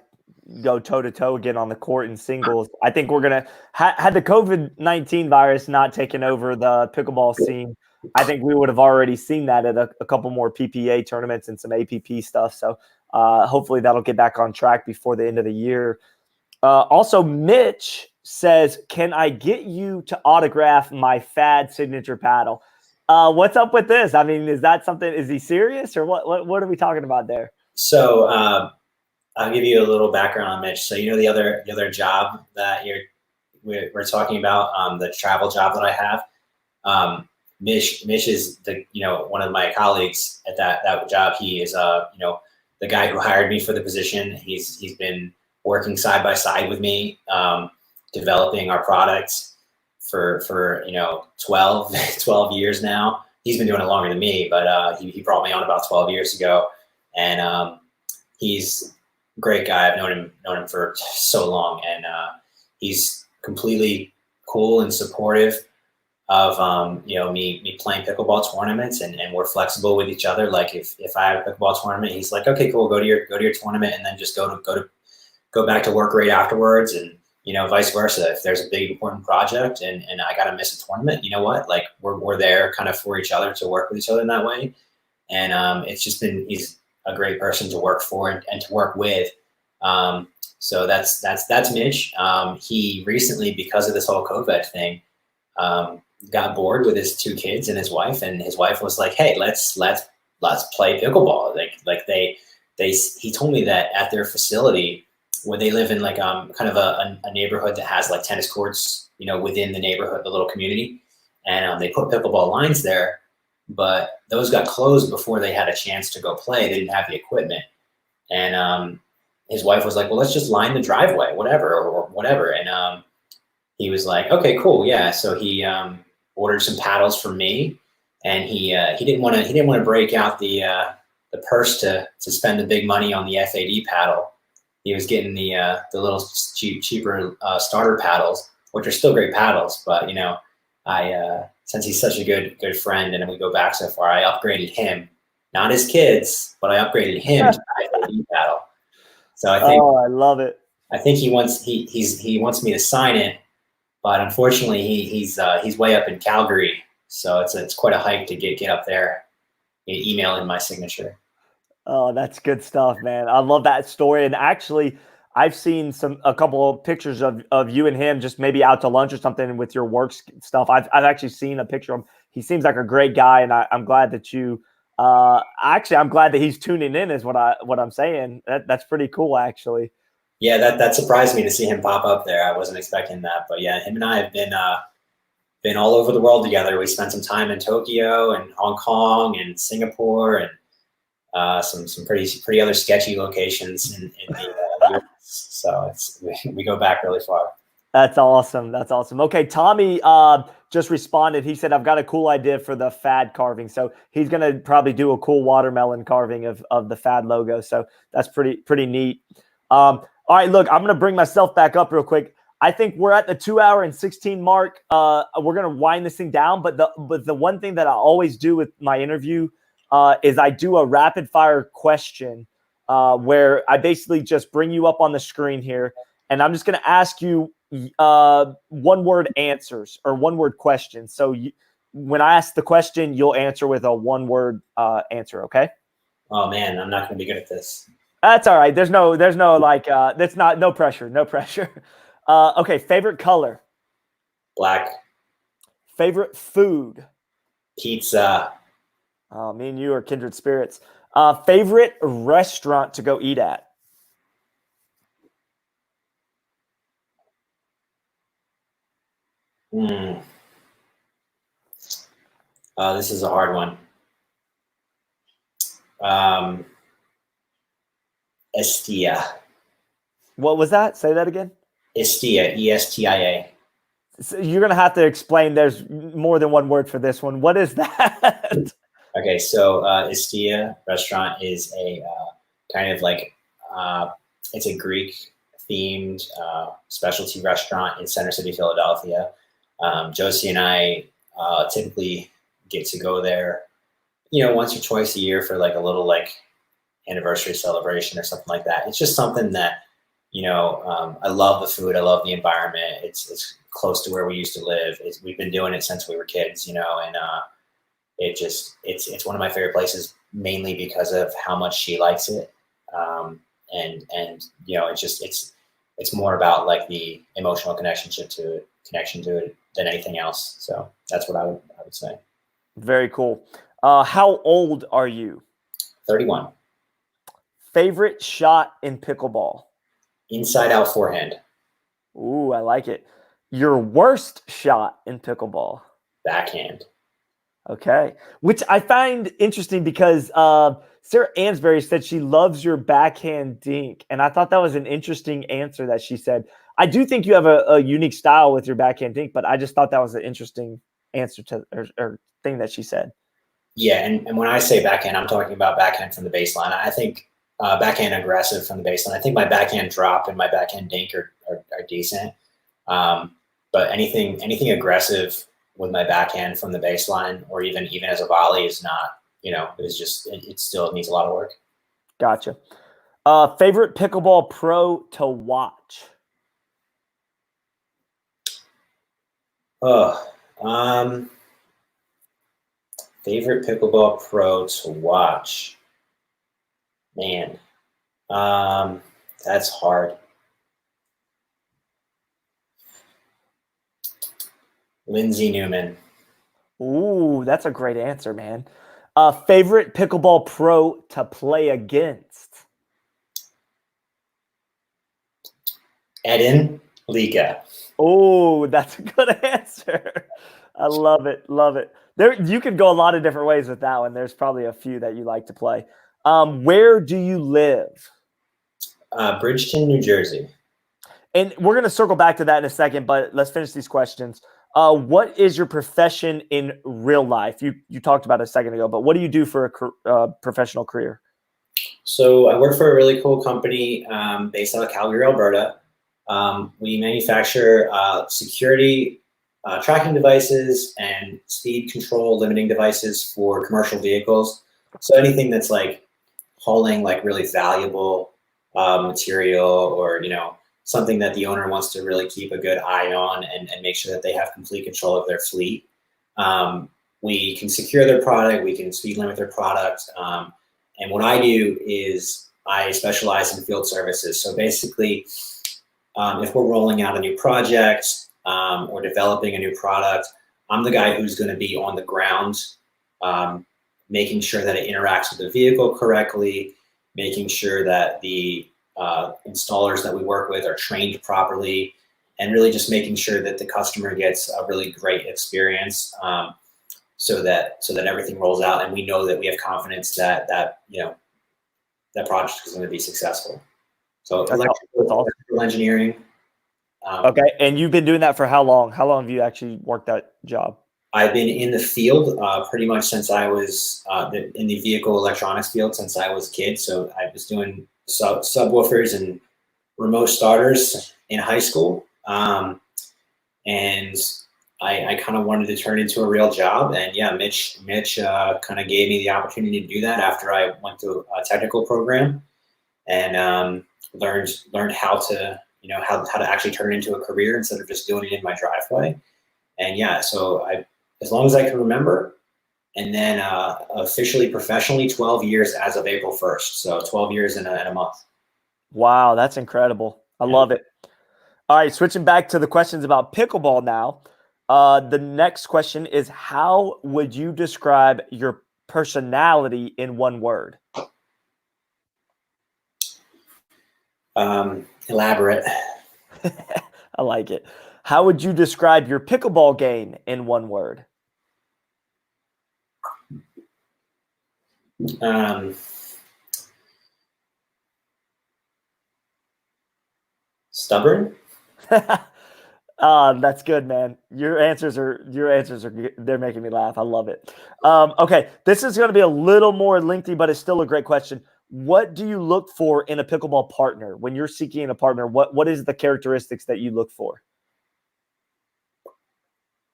go toe to toe again on the court in singles. I think we're gonna had the COVID-19 virus not taken over the pickleball scene, I think we would have already seen that at a couple more PPA tournaments and some APP stuff. So hopefully that'll get back on track before the end of the year. Also, Mitch says, can I get you to autograph my FAD signature paddle? What's up with this? I mean, is that something, is he serious, or what are we talking about there? So I'll give you a little background on Mitch. So, the other job that we're talking about, the travel job that I have, Mitch is one of my colleagues at that job. He is the guy who hired me for the position. He's been working side by side with me, developing our products for 12 years now. He's been doing it longer than me, but he brought me on about 12 years ago, and he's a great guy. I've known him for so long, and he's completely cool and supportive. of me playing pickleball tournaments, and we're flexible with each other. Like if I have a pickleball tournament, he's like, okay, cool, go to your tournament, and then just go back to work right afterwards, and vice versa. If there's a big important project and I gotta miss a tournament, you know what? Like we're there kind of for each other, to work with each other in that way. And it's just been, he's a great person to work for and to work with. So that's Mitch. He recently, because of this whole COVID thing, got bored with his 2 kids and his wife was like, hey, let's play pickleball. He told me that at their facility, where they live in like kind of a neighborhood that has like tennis courts, within the neighborhood, the little community, and they put pickleball lines there, but those got closed before they had a chance to go play. They didn't have the equipment, and his wife was like, well, let's just line the driveway, whatever, or whatever, and he was like, okay, cool, yeah. So he ordered some paddles for me, and he didn't want to break out the purse to spend the big money on the FAD paddle. He was getting the little cheaper starter paddles, which are still great paddles. But I since he's such a good friend and we go back so far, I upgraded him, not his kids, but I upgraded him to the FAD paddle. So I think, I love it. I think he wants me to sign it, but unfortunately he's way up in Calgary, so it's quite a hike to get up there. Email in my signature. Oh, that's good stuff, man. I love that story. And actually, I've seen a couple of pictures of you and him just maybe out to lunch or something with your work stuff. I've actually seen a picture of him. He seems like a great guy, and I'm glad that you I'm glad that he's tuning in is what I'm saying. That's pretty cool, actually. Yeah, that surprised me to see him pop up there. I wasn't expecting that. But yeah, him and I have been all over the world together. We spent some time in Tokyo and Hong Kong and Singapore, and some pretty other sketchy locations in the US. So we go back really far. That's awesome. That's awesome. Okay, Tommy just responded. He said, I've got a cool idea for the FAD carving. So he's going to probably do a cool watermelon carving of the FAD logo. So that's pretty neat. All right, look, I'm going to bring myself back up real quick. I think we're at the 2 hour and 16 mark. We're going to wind this thing down. But the one thing that I always do with my interview is I do a rapid fire question where I basically just bring you up on the screen here, and I'm just going to ask you one word answers or one word questions. So when I ask the question, you'll answer with a one word answer. Okay. Oh man, I'm not going to be good at this. That's all right. There's no like, that's not, no pressure. Okay. Favorite color? Black. Favorite food? Pizza. Oh, me and you are kindred spirits. Favorite restaurant to go eat at? This is a hard one. Estia. What was that? Say that again. Estia, ESTIA. So you're going to have to explain. There's more than one word for this one. What is that? Okay, so Estia restaurant is a kind of like, it's a Greek-themed specialty restaurant in Center City, Philadelphia. Josie and I typically get to go there, once or twice a year for like a little like anniversary celebration or something like that. It's just something that, I love the food. I love the environment. It's close to where we used to live. We've been doing it since we were kids, and it's one of my favorite places, mainly because of how much she likes it. It's more about like the emotional connection to it than anything else. So that's what I would say. Very cool. How old are you? 31. Favorite shot in pickleball? Inside out forehand. Ooh, I like it. Your worst shot in pickleball? Backhand. Okay. Which I find interesting because Sarah Ansberry said she loves your backhand dink. And I thought that was an interesting answer that she said. I do think you have a unique style with your backhand dink, but I just thought that was an interesting answer to or thing that she said. Yeah, and when I say backhand, I'm talking about backhand from the baseline. I think backhand aggressive from the baseline. I think my backhand drop and my backhand dink are decent. But anything aggressive my backhand from the baseline, or even as a volley is not, it still needs a lot of work. Gotcha. Favorite pickleball pro to watch? Favorite pickleball pro to watch? Man, that's hard. Lindsay Newman. Ooh, that's a great answer, man. Favorite pickleball pro to play against? Eden Liga. Oh, that's a good answer. I love it. Love it. You could go a lot of different ways with that one. There's probably a few that you like to play. Where do you live? Bridgeton, New Jersey. And we're going to circle back to that in a second, but let's finish these questions. What is your profession in real life? You talked about it a second ago, but what do you do for a professional career? So I work for a really cool company based out of Calgary, Alberta. We manufacture security tracking devices and speed control limiting devices for commercial vehicles. So anything that's like hauling like really valuable material, or something that the owner wants to really keep a good eye on and make sure that they have complete control of their fleet. We can secure their product, we can speed limit their product. And what I do is I specialize in field services. So basically, if we're rolling out a new project or developing a new product, I'm the guy who's going to be on the ground, making sure that it interacts with the vehicle correctly, making sure that the installers that we work with are trained properly, and really just making sure that the customer gets a really great experience, so that everything rolls out and we know that we have confidence that that project is going to be successful. So electrical engineering. Okay, and you've been doing that for how long? How long have you actually worked that job? I've been in the field pretty much since I was in the vehicle electronics field since I was a kid. So I was doing subwoofers and remote starters in high school, and I kind of wanted to turn into a real job. And yeah, Mitch kind of gave me the opportunity to do that after I went to a technical program and learned how to how to actually turn it into a career instead of just doing it in my driveway. And yeah, so as long as I can remember, and then officially professionally 12 years as of April 1st. So 12 years in a month. Wow, that's incredible. I love it. All right, switching back to the questions about pickleball now. The next question is, how would you describe your personality in one word? Elaborate. I like it. How would you describe your pickleball game in one word? Stubborn. That's good, man. Your answers are good. They're making me laugh. I love it. Okay, this is going to be a little more lengthy, but it's still a great question. What do you look for in a pickleball partner when you're seeking a partner? What is the characteristics that you look for?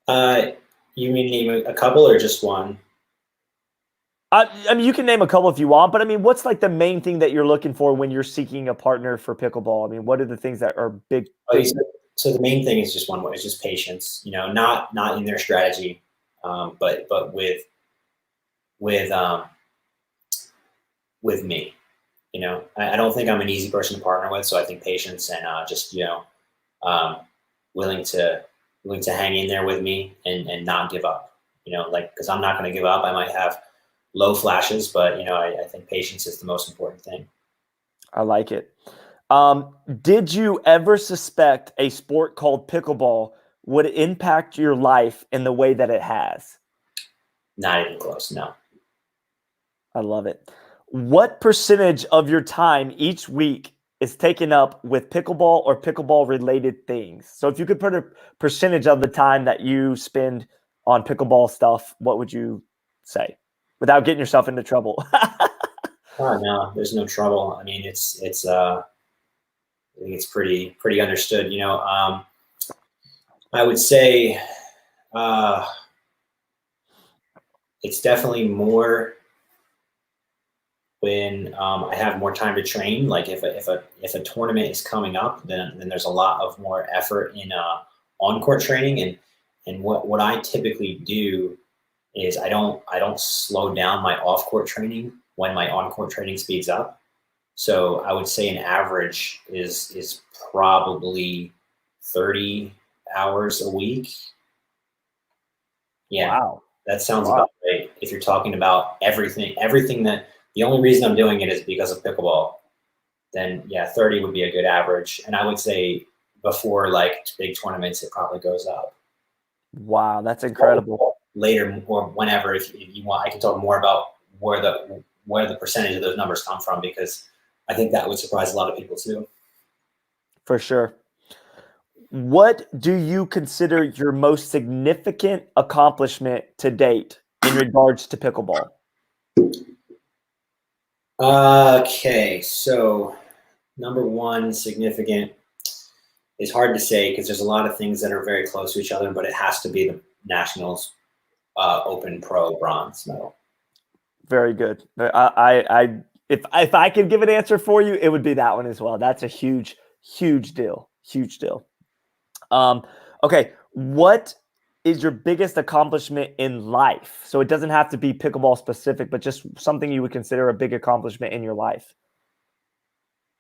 You mean name a couple or just one? I mean, you can name a couple if you want, but I mean, what's like the main thing that you're looking for when you're seeking a partner for pickleball? I mean, what are the things that are big? So the main thing is just one way. It's just patience. Not in their strategy, but with me. I don't think I'm an easy person to partner with. So I think patience and just willing to hang in there with me and not give up. Because I'm not going to give up. I might have low flashes, but I think patience is the most important thing. I like it. Did you ever suspect a sport called pickleball would impact your life in the way that it has? Not even close, no. I love it. What percentage of your time each week is taken up with pickleball or pickleball related things? So if you could put a percentage of the time that you spend on pickleball stuff, what would you say without getting yourself into trouble? Oh, no, there's no trouble. I mean, it's I think it's pretty understood. I would say It's definitely more when I have more time to train. Like if a tournament is coming up, then there's a lot of more effort in on court training. And what I typically do is I don't slow down my off court training when my on court training speeds up. So I would say an average is probably 30 hours a week. Yeah. Wow. That sounds about right. If you're talking about everything that the only reason I'm doing it is because of pickleball, then yeah, 30 would be a good average. And I would say before like big tournaments, it probably goes up. Wow, that's incredible. Later or whenever, if you want, I can talk more about where the percentage of those numbers come from, because I think that would surprise a lot of people too. For sure. What do you consider your most significant accomplishment to date in regards to pickleball? Okay, so number one significant is hard to say because there's a lot of things that are very close to each other, but it has to be the Nationals Open Pro bronze medal. Very good. If I could give an answer for you, it would be that one as well. That's a huge deal. Huge deal. Okay, what is your biggest accomplishment in life? So it doesn't have to be pickleball specific, but just something you would consider a big accomplishment in your life.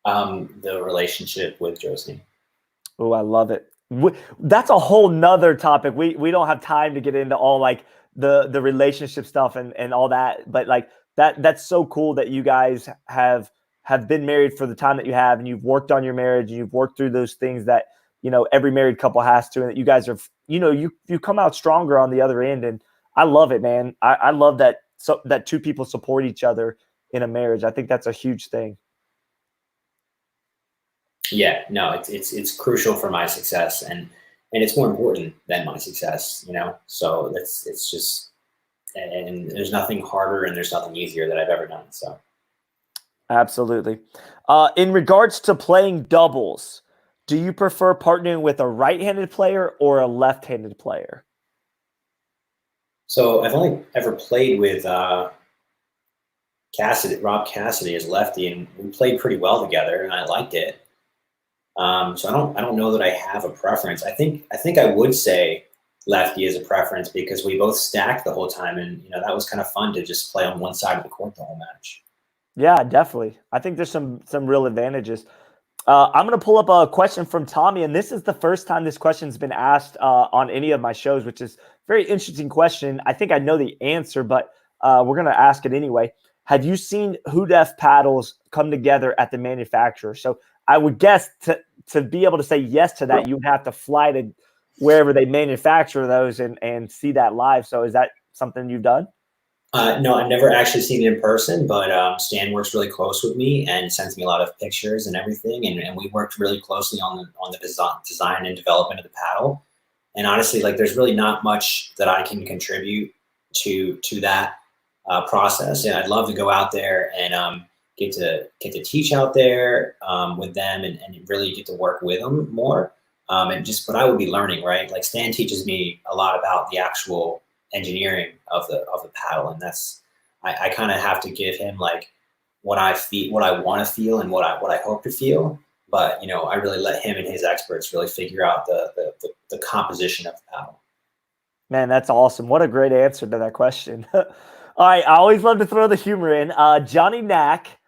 The relationship with Josie. Oh, I love it. That's a whole nother topic. We don't have time to get into all like the relationship stuff and all that, but like that's so cool that you guys have been married for the time that you have, and you've worked on your marriage, and you've worked through those things that, you know, every married couple has to, and that you guys are, you know, you come out stronger on the other end. And I love it, man. I love that that two people support each other in a marriage. I think that's a huge thing. Yeah, no, it's crucial for my success, and it's more important than my success, you know? So it's just, and there's nothing harder and there's nothing easier that I've ever done. So. Absolutely. In regards to playing doubles, do you prefer partnering with a right-handed player or a left-handed player? So I've only ever played with Rob Cassidy as lefty, and we played pretty well together, and I liked it. So I don't know that I have a preference. I think I would say lefty is a preference because we both stacked the whole time, and you know that was kind of fun to just play on one side of the court the whole match. Yeah, definitely. I think there's some real advantages. I'm going to pull up a question from Tommy, and this is the first time this question's been asked on any of my shows, which is a very interesting question. I think I know the answer, but we're going to ask it anyway. Have you seen Hudef paddles come together at the manufacturer? So I would guess to be able to say yes to that, you would have to fly to wherever they manufacture those and see that live. So is that something you've done? No, I've never actually seen it in person, but Stan works really close with me and sends me a lot of pictures and everything. And we worked really closely on the design and development of the paddle. And honestly, like there's really not much that I can contribute to that process. And I'd love to go out there and get to teach out there with them and really get to work with them more. But I would be learning, right? Like Stan teaches me a lot about the actual engineering of the paddle, and that's I kind of have to give him like what I want to feel and what I hope to feel, but you know I really let him and his experts really figure out the composition of the paddle. Man, that's awesome. What a great answer to that question. All right, I always love to throw the humor in. Johnny Knack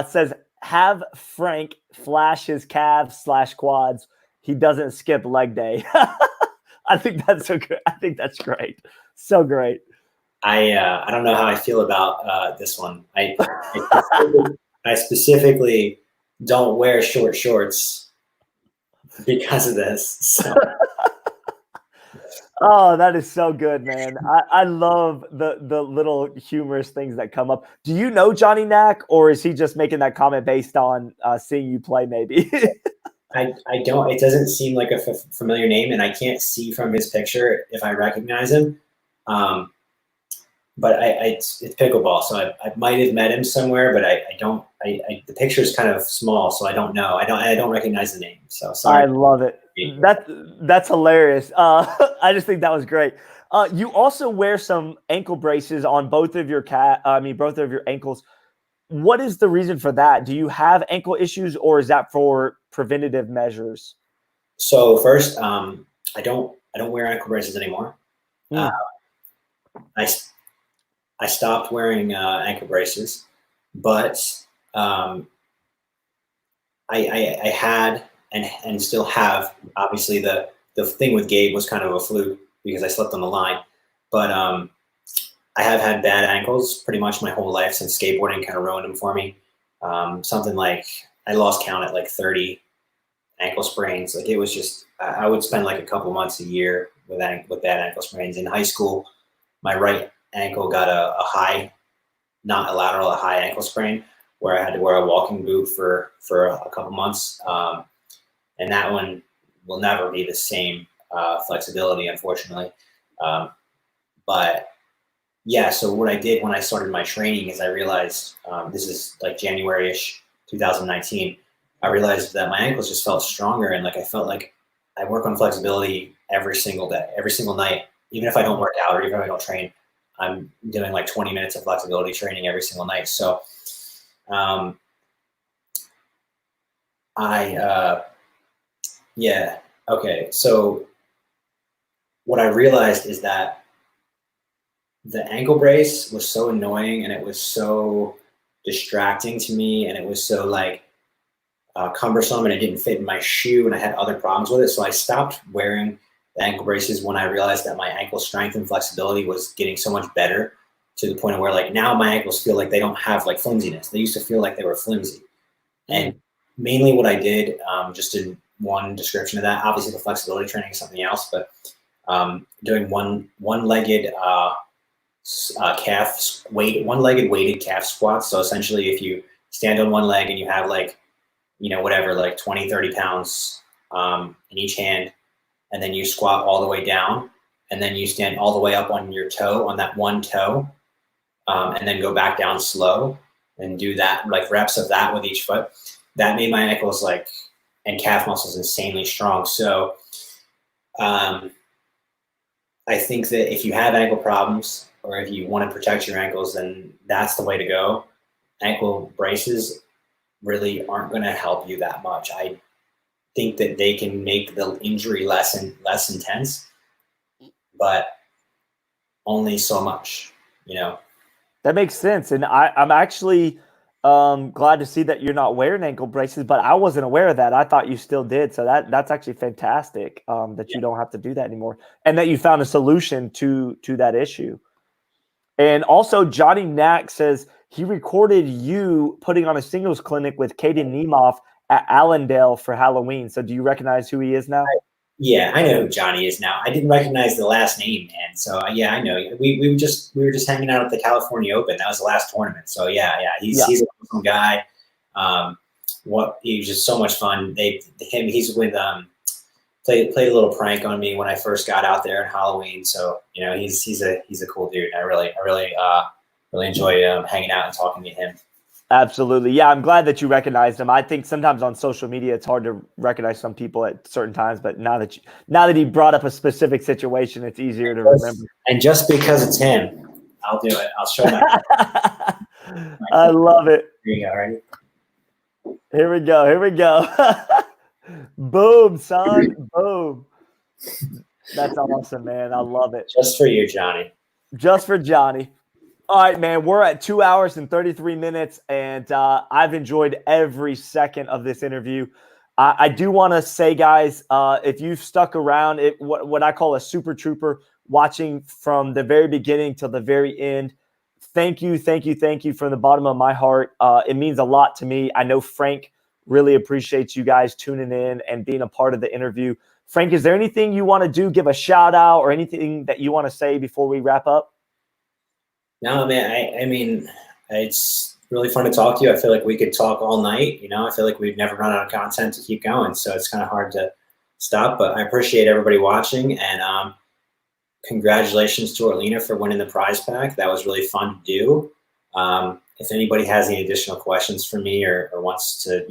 says, have Frank flash his calves/quads. He doesn't skip leg day. I think that's so good. I think that's great. So great. I don't know how I feel about this one. I specifically don't wear short shorts because of this. So. Oh, that is so good, man. I love the little humorous things that come up. Do you know Johnny Knack, or is he just making that comment based on seeing you play maybe? I don't. It doesn't seem like a familiar name, and I can't see from his picture if I recognize him. But it's pickleball, so I might have met him somewhere, but I don't the picture is kind of small, so I don't know. I don't recognize the name. So sorry. I love it. That's hilarious. I just think that was great. You also wear some ankle braces on both of your both of your ankles. What is the reason for that? Do you have ankle issues, or is that for preventative measures? So first, I don't wear ankle braces anymore. I stopped wearing ankle braces, but I had and still have. Obviously, the thing with Gabe was kind of a fluke because I slipped on the line, but I have had bad ankles pretty much my whole life since skateboarding kind of ruined them for me. Something like I lost count at like 30 ankle sprains. Like it was just I would spend like a couple months a year with bad ankle sprains. In high school, my right ankle got a high, not a lateral, a high ankle sprain where I had to wear a walking boot for a couple months. And that one will never be the same flexibility, unfortunately. But yeah, so what I did when I started my training is I realized, this is like January-ish 2019, I realized that my ankles just felt stronger, and like I felt like I work on flexibility every single day, every single night. Even if I don't work out or even if I don't train, I'm doing like 20 minutes of flexibility training every single night. So yeah, okay. So what I realized is that the ankle brace was so annoying, and it was so distracting to me, and it was so like cumbersome, and it didn't fit in my shoe, and I had other problems with it. So I stopped wearing the ankle braces when I realized that my ankle strength and flexibility was getting so much better, to the point of where like now my ankles feel like they don't have like flimsiness. They used to feel like they were flimsy. And mainly what I did, just in one description of that, obviously the flexibility training is something else, but doing one-legged one-legged weighted calf squats. So essentially if you stand on one leg and you have like, whatever, like 20, 30 pounds in each hand, and then you squat all the way down, and then you stand all the way up on your toe, on that one toe, and then go back down slow and do that, like reps of that with each foot. That made my ankles and calf muscles insanely strong. So I think that if you have ankle problems, or if you want to protect your ankles, then that's the way to go. Ankle braces really aren't going to help you that much. I think that they can make the injury less intense, but only so much, That makes sense. And I'm actually glad to see that you're not wearing ankle braces, but I wasn't aware of that. I thought you still did. So that's actually fantastic that you don't have to do that anymore, and that you found a solution to that issue. And also, Johnny Knack says he recorded you putting on a singles clinic with Caden Niemoff at Allendale for Halloween. So do you recognize who he is now? Yeah, I know who Johnny is now. I didn't recognize the last name, man. So yeah, I know. We were just hanging out at the California Open. That was the last tournament. So yeah, he's an awesome guy. He was just so much fun. He's with played a little prank on me when I first got out there on Halloween. So he's a cool dude. I really enjoy hanging out and talking to him. Absolutely. Yeah, I'm glad that you recognized him. I think sometimes on social media it's hard to recognize some people at certain times, but now that he brought up a specific situation, it's easier to remember. And just because it's him, I'll do it. I'll show my I love it. Here you go, ready? Here we go. Here we go. Boom, son. Boom. That's awesome, man. I love it. Just for you, Johnny. Just for Johnny. All right, man, we're at 2 hours and 33 minutes, and I've enjoyed every second of this interview. I do want to say, guys, if you've stuck around, what I call a super trooper, watching from the very beginning till the very end, thank you from the bottom of my heart. It means a lot to me. I know Frank really appreciates you guys tuning in and being a part of the interview. Frank, is there anything you want to do, give a shout out, or anything that you want to say before we wrap up? No, man, I mean, it's really fun to talk to you. I feel like we could talk all night. I feel like we've never run out of content to keep going. So it's kind of hard to stop, but I appreciate everybody watching, and congratulations to Orlina for winning the prize pack. That was really fun to do. if anybody has any additional questions for me or wants to,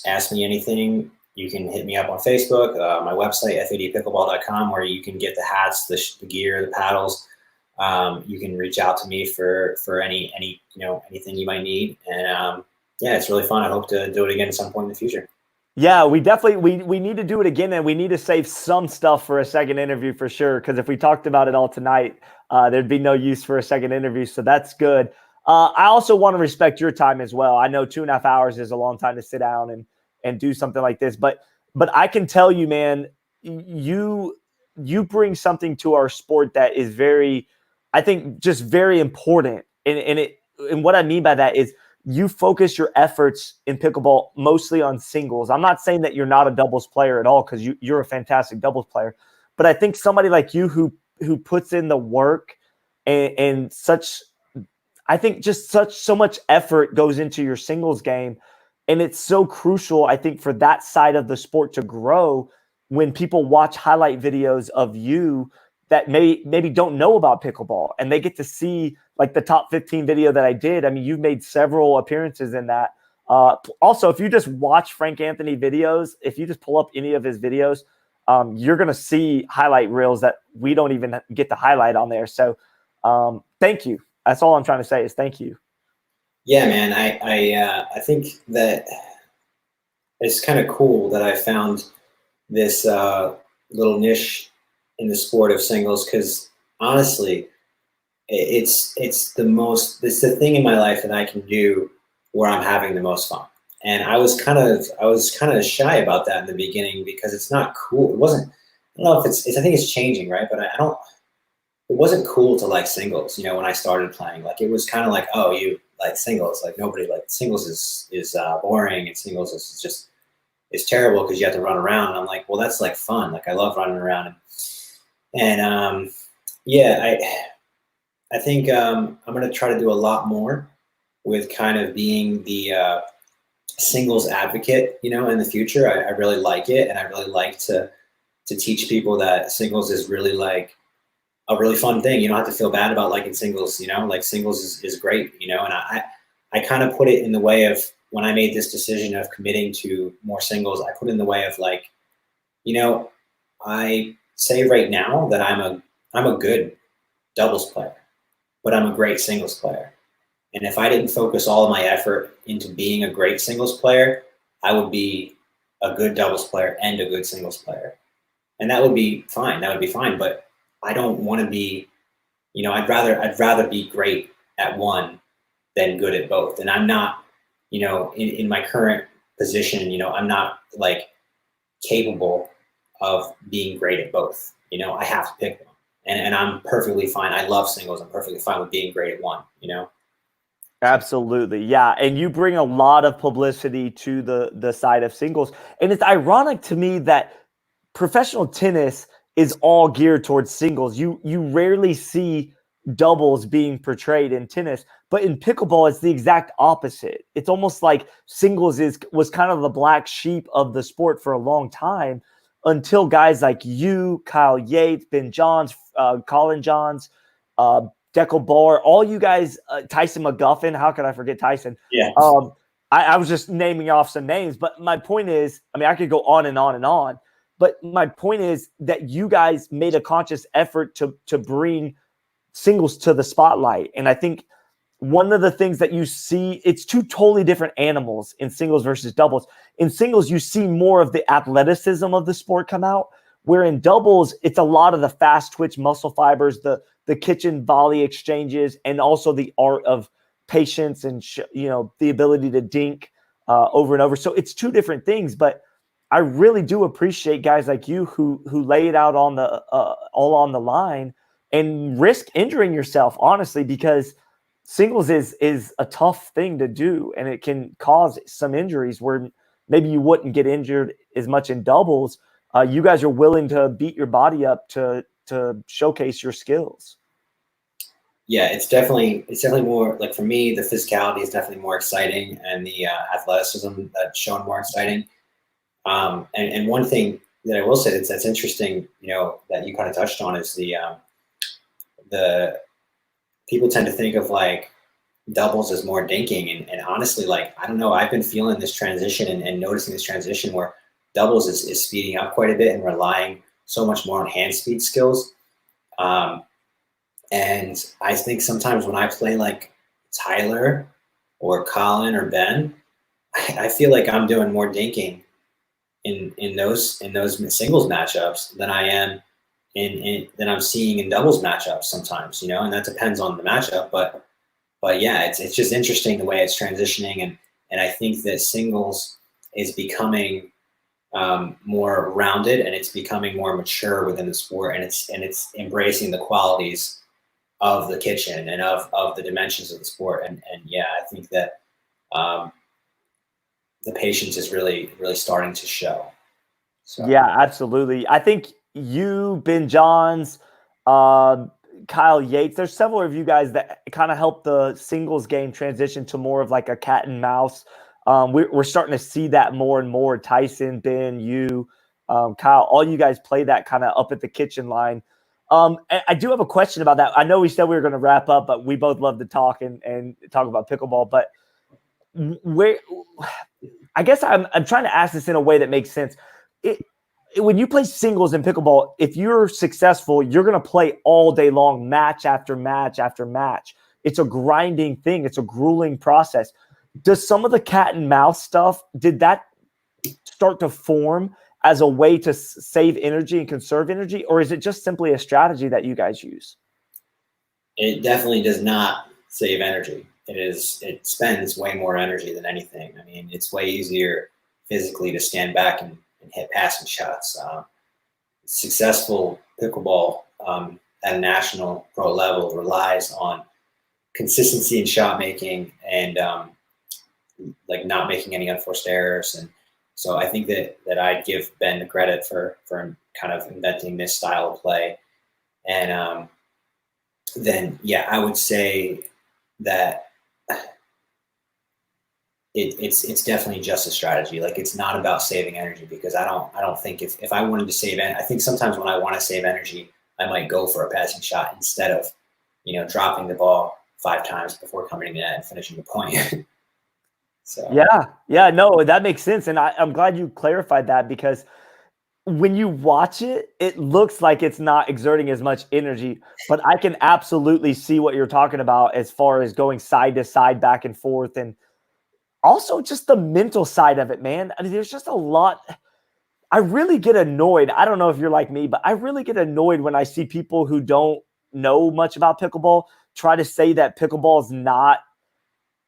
ask me anything, you can hit me up on Facebook, my website, fadpickleball.com, where you can get the hats, the gear, the paddles. You can reach out to me for anything you might need. And yeah, it's really fun. I hope to do it again at some point in the future. Yeah, we definitely we need to do it again, and we need to save some stuff for a second interview for sure. Because if we talked about it all tonight, there'd be no use for a second interview. So that's good. I also want to respect your time as well. I know 2.5 hours is a long time to sit down and do something like this, but I can tell you, man, you bring something to our sport that is very, I think, just very important. And what I mean by that is, you focus your efforts in pickleball mostly on singles. I'm not saying that you're not a doubles player at all, because you're a fantastic doubles player. But I think somebody like you who puts in the work and such, I think just so much effort goes into your singles game. And it's so crucial, I think, for that side of the sport to grow when people watch highlight videos of you that maybe don't know about pickleball, and they get to see like the top 15 video that I did. I mean, you've made several appearances in that. Also, if you just watch Frank Anthony videos, if you just pull up any of his videos, you're going to see highlight reels that we don't even get to highlight on there. So thank you. That's all I'm trying to say is thank you. Yeah, man. I think that it's kind of cool that I found this little niche in the sport of singles, because honestly, it's the thing in my life that I can do where I'm having the most fun. And I was kind of shy about that in the beginning, because it's not cool. It wasn't. I don't know if it's I think it's changing, right? But I don't. It wasn't cool to like singles. When I started playing, like it was kind of like, oh, you like singles? Like nobody like singles is boring, and singles is just it's terrible because you have to run around. And I'm like, well, that's like fun. Like I love running around. And yeah, I think I'm going to try to do a lot more with kind of being the singles advocate, in the future. I really like it, and I really like to teach people that singles is really like a really fun thing. You don't have to feel bad about liking singles, like singles is great, and I kind of put it in the way of, when I made this decision of committing to more singles, I put it in the way of like, I say right now that I'm a good doubles player, but I'm a great singles player. And if I didn't focus all of my effort into being a great singles player, I would be a good doubles player and a good singles player. And that would be fine. That would be fine. But I don't want to be, I'd rather be great at one than good at both. And I'm not, in my current position, I'm not like capable of being great at both. I have to pick one, and I'm perfectly fine. I love singles. I'm perfectly fine with being great at one. Absolutely, yeah. And you bring a lot of publicity to the side of singles, and it's ironic to me that professional tennis is all geared towards singles. You rarely see doubles being portrayed in tennis, but in pickleball, it's the exact opposite. It's almost like singles was kind of the black sheep of the sport for a long time, until guys like you, Kyle Yates, Ben Johns, Colin Johns, Deckel Barr, all you guys, Tyson McGuffin. How could I forget Tyson? Yeah. I was just naming off some names, but my point is, I could go on and on and on. But my point is that you guys made a conscious effort to bring singles to the spotlight. And I think one of the things that you see, it's two totally different animals in singles versus doubles. In singles, you see more of the athleticism of the sport come out, where in doubles, it's a lot of the fast twitch muscle fibers, the kitchen volley exchanges, and also the art of patience and, the ability to dink over and over. So it's two different things, but I really do appreciate guys like you who lay it out on the all on the line and risk injuring yourself, honestly, because singles is a tough thing to do, and it can cause some injuries where maybe you wouldn't get injured as much in doubles. You guys are willing to beat your body up to showcase your skills. Yeah, it's definitely more like, for me, the physicality is definitely more exciting, and the athleticism that's shown more exciting. And one thing that I will say that's interesting, that you kind of touched on, is the people tend to think of like doubles is more dinking. And honestly, like, I don't know, I've been feeling this transition and noticing this transition where doubles is speeding up quite a bit and relying so much more on hand speed skills. And I think sometimes when I play like Tyler or Colin or Ben, I feel like I'm doing more dinking in those singles matchups than I am than I'm seeing in doubles matchups sometimes, you know, and that depends on the matchup. But yeah, it's just interesting the way it's transitioning, and I think that singles is becoming more rounded, and it's becoming more mature within the sport, and it's embracing the qualities of the kitchen and of the dimensions of the sport. And yeah, I think that the patience is really starting to show. So. Yeah, absolutely. I think you, Ben Johns, Kyle Yates, there's several of you guys that kind of help the singles game transition to more of like a cat and mouse. We're starting to see that more and more. Tyson, Ben, you, Kyle, all you guys play that kind of up at the kitchen line. I do have a question about that. I know we said we were going to wrap up, but we both love to talk and talk about pickleball. But where, I guess I'm trying to ask this in a way that makes sense. When you play singles in pickleball, if you're successful, you're going to play all day long, match after match after match. It's a grinding thing. It's a grueling process. Does some of the cat and mouse stuff, did that start to form as a way to save energy and conserve energy, or is it just simply a strategy that you guys use? It definitely does not save energy. It spends way more energy than anything. I mean, it's way easier physically to stand back and hit passing shots. Successful pickleball at a national pro level relies on consistency in shot making and like not making any unforced errors. And so I think that I'd give Ben the credit for kind of inventing this style of play. And then, yeah, I would say that it's definitely just a strategy. Like, it's not about saving energy, because I don't think if I wanted to save I think sometimes when I want to save energy, I might go for a passing shot instead of, you know, dropping the ball 5 times before coming to the net and finishing the point. So yeah, no, that makes sense. And I'm glad you clarified that, because when you watch it, it looks like it's not exerting as much energy, but I can absolutely see what you're talking about as far as going side to side, back and forth, and also just the mental side of it, man. I mean, there's just a lot. I really get annoyed. I don't know if you're like me, but I really get annoyed when I see people who don't know much about pickleball try to say that pickleball is not,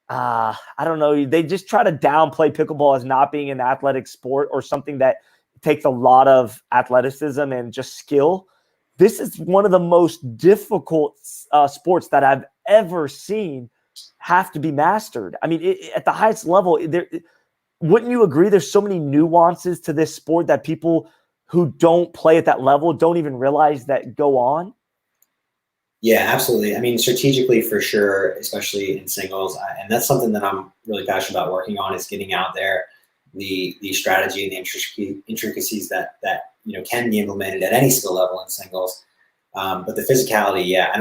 I don't know. They just try to downplay pickleball as not being an athletic sport or something that takes a lot of athleticism and just skill. This is one of the most difficult sports that I've ever seen have to be mastered. I mean, at the highest level, wouldn't you agree there's so many nuances to this sport that people who don't play at that level don't even realize that go on? Yeah, absolutely. I mean, strategically for sure, especially in singles, and that's something that I'm really passionate about working on, is getting out there the strategy and the intricacies that you know can be implemented at any skill level in singles. But the physicality, yeah, I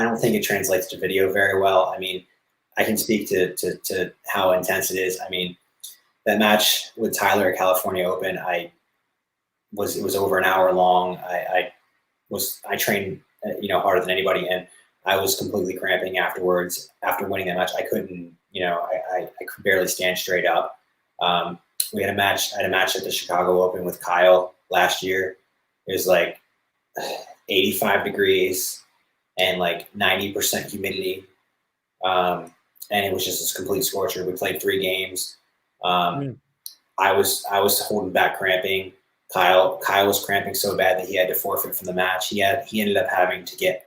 don't think it translates to video very well. I mean, I can speak to how intense it is. I mean, that match with Tyler at California Open, it was over an hour long. I trained harder than anybody, and I was completely cramping afterwards. After winning that match, I couldn't, I could barely stand straight up. I had a match at the Chicago Open with Kyle last year. It was like 85 degrees and like 90% humidity. And it was just this complete scorcher. We played 3 games. I was holding back cramping. Kyle was cramping so bad that he had to forfeit from the match. He ended up having to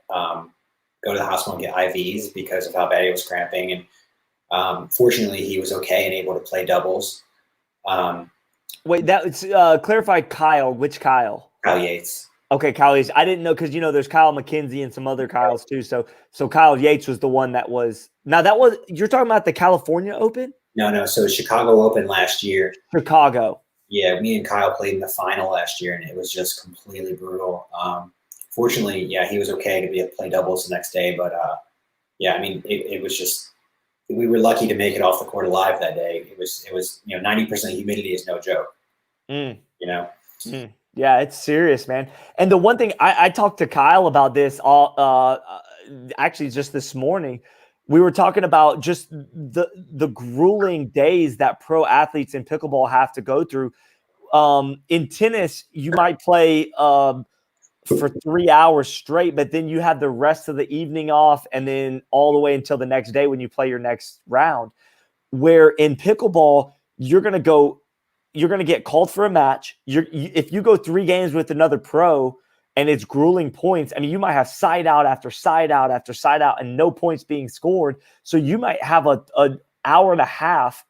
go to the hospital and get IVs because of how bad he was cramping. And fortunately, he was okay and able to play doubles. Wait, clarify Kyle. Which Kyle? Kyle Yates. Okay, Kyle Yates. I didn't know, because there's Kyle McKenzie and some other Kyles too. So Kyle Yates was the one that was. Now you're talking about the California Open? No. So Chicago Open last year. Chicago. Yeah, me and Kyle played in the final last year, and it was just completely brutal. Fortunately, yeah, he was okay to play doubles the next day. But yeah, I mean, it was just we were lucky to make it off the court alive that day. It was 90% humidity is no joke. Mm. You know. Yeah, it's serious, man. And the one thing I talked to Kyle about this actually just this morning. We were talking about just the grueling days that pro athletes in pickleball have to go through. In tennis, you might play for 3 hours straight, but then you have the rest of the evening off, and then all the way until the next day when you play your next round. Where in pickleball, you're going to get called for a match. If you go 3 games with another pro and it's grueling points, I mean, you might have side out after side out after side out and no points being scored. So you might have an hour and a half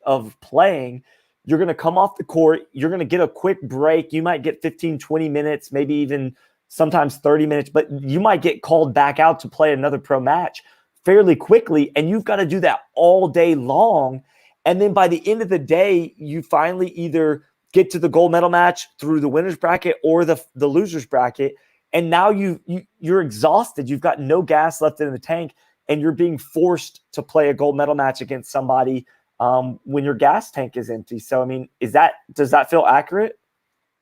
of playing. You're going to come off the court. You're going to get a quick break. You might get 15, 20 minutes, maybe even sometimes 30 minutes, but you might get called back out to play another pro match fairly quickly. And you've got to do that all day long. And then by the end of the day, you finally either get to the gold medal match through the winner's bracket or the loser's bracket. And now you're exhausted. You've got no gas left in the tank, and you're being forced to play a gold medal match against somebody when your gas tank is empty. So, I mean, does that feel accurate?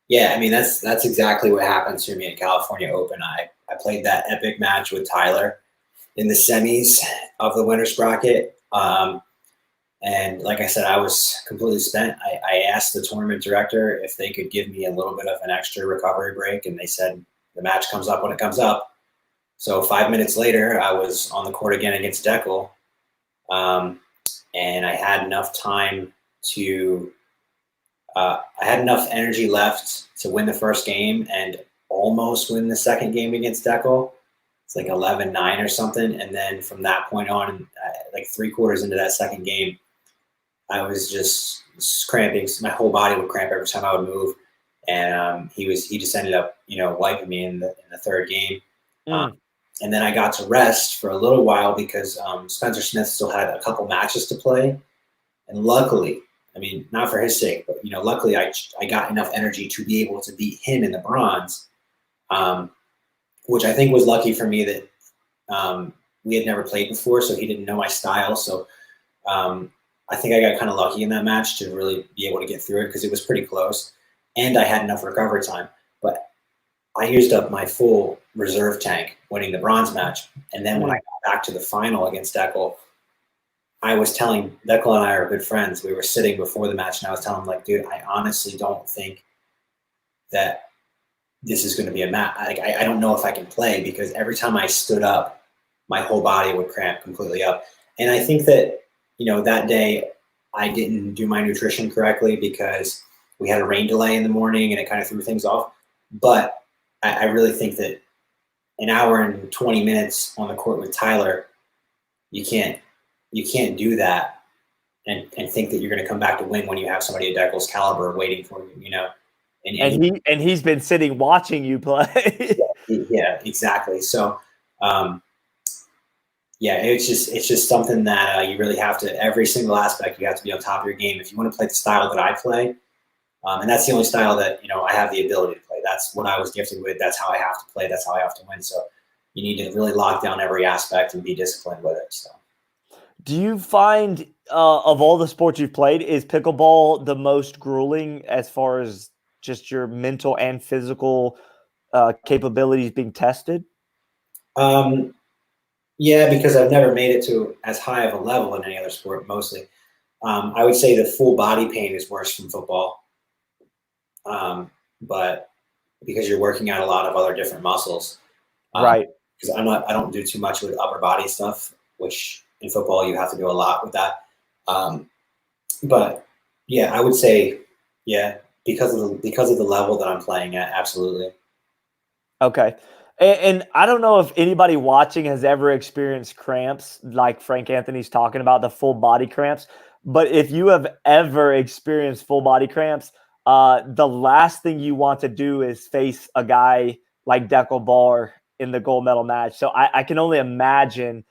Yeah, I mean, that's exactly what happened to me at California Open. I played that epic match with Tyler in the semis of the winner's bracket. And like I said, I was completely spent. I asked the tournament director if they could give me a little bit of an extra recovery break, and they said the match comes up when it comes up. So 5 minutes later, I was on the court again against Deckel, and I had enough time to I had enough energy left to win the first game and almost win the second game against Deckel. It's like 11-9 or something. And then from that point on, like 3 quarters into that second game, I was just cramping. My whole body would cramp every time I would move. And he just ended up, wiping me in the third game. And then I got to rest for a little while because Spencer Smith still had a couple matches to play. And luckily, I mean, not for his sake, but, luckily I got enough energy to be able to beat him in the bronze, which I think was lucky for me that we had never played before, so he didn't know my style. So I think I got kind of lucky in that match to really be able to get through it because it was pretty close. And I had enough recovery time. But I used up my full reserve tank winning the bronze match. And then when I got back to the final against Deckel, I was telling Deckel and I are good friends. We were sitting before the match, and I was telling him, like, dude, I honestly don't think that this is going to be a match. Like, I don't know if I can play because every time I stood up, my whole body would cramp completely up. And I think that, that day I didn't do my nutrition correctly because we had a rain delay in the morning and it kind of threw things off. But I really think that an hour and 20 minutes on the court with Tyler, you can't do that and think that you're going to come back to win when you have somebody at Deckel's caliber waiting for you, And he's been sitting watching you play. Yeah, exactly. So, yeah, it's just something that you really have to, every single aspect, you have to be on top of your game. If you want to play the style that I play, and that's the only style that, I have the ability to play. That's what I was gifted with. That's how I have to play. That's how I have to win. So you need to really lock down every aspect and be disciplined with it. So. Do you find of all the sports you've played, is pickleball the most grueling as far as just your mental and physical capabilities being tested? Yeah, because I've never made it to as high of a level in any other sport, mostly. I would say the full body pain is worse from football. But because you're working out a lot of other different muscles. Right. Because I don't do too much with upper body stuff, which in football you have to do a lot with that. But yeah, I would say, yeah, because of the level that I'm playing at, absolutely. Okay. And I don't know if anybody watching has ever experienced cramps like Frank Anthony's talking about, the full body cramps. But if you have ever experienced full body cramps, the last thing you want to do is face a guy like Deckel Bar in the gold medal match. So I can only imagine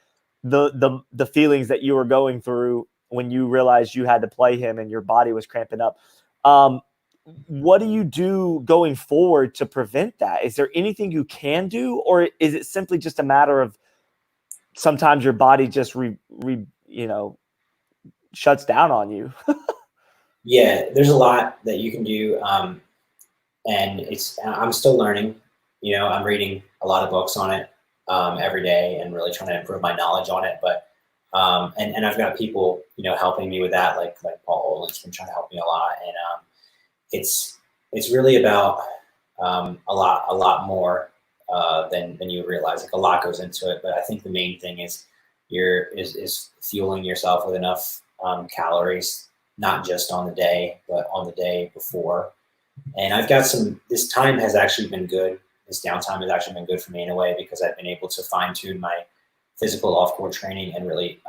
the feelings that you were going through when you realized you had to play him and your body was cramping up. What do you do going forward to prevent that? Is there anything you can do, or is it simply just a matter of sometimes your body just shuts down on you. Yeah, there's a lot that you can do. And I'm still learning, I'm reading a lot of books on it every day and really trying to improve my knowledge on it. But, and I've got people, helping me with that, like Paul Olin's been trying to help me a lot. And it's really about a lot more than you realize. Like a lot goes into it, but I think the main thing is is fueling yourself with enough calories, not just on the day, but on the day before. And I've got this time has actually been good. This downtime has actually been good for me in a way, because I've been able to fine tune my physical off-court training, and really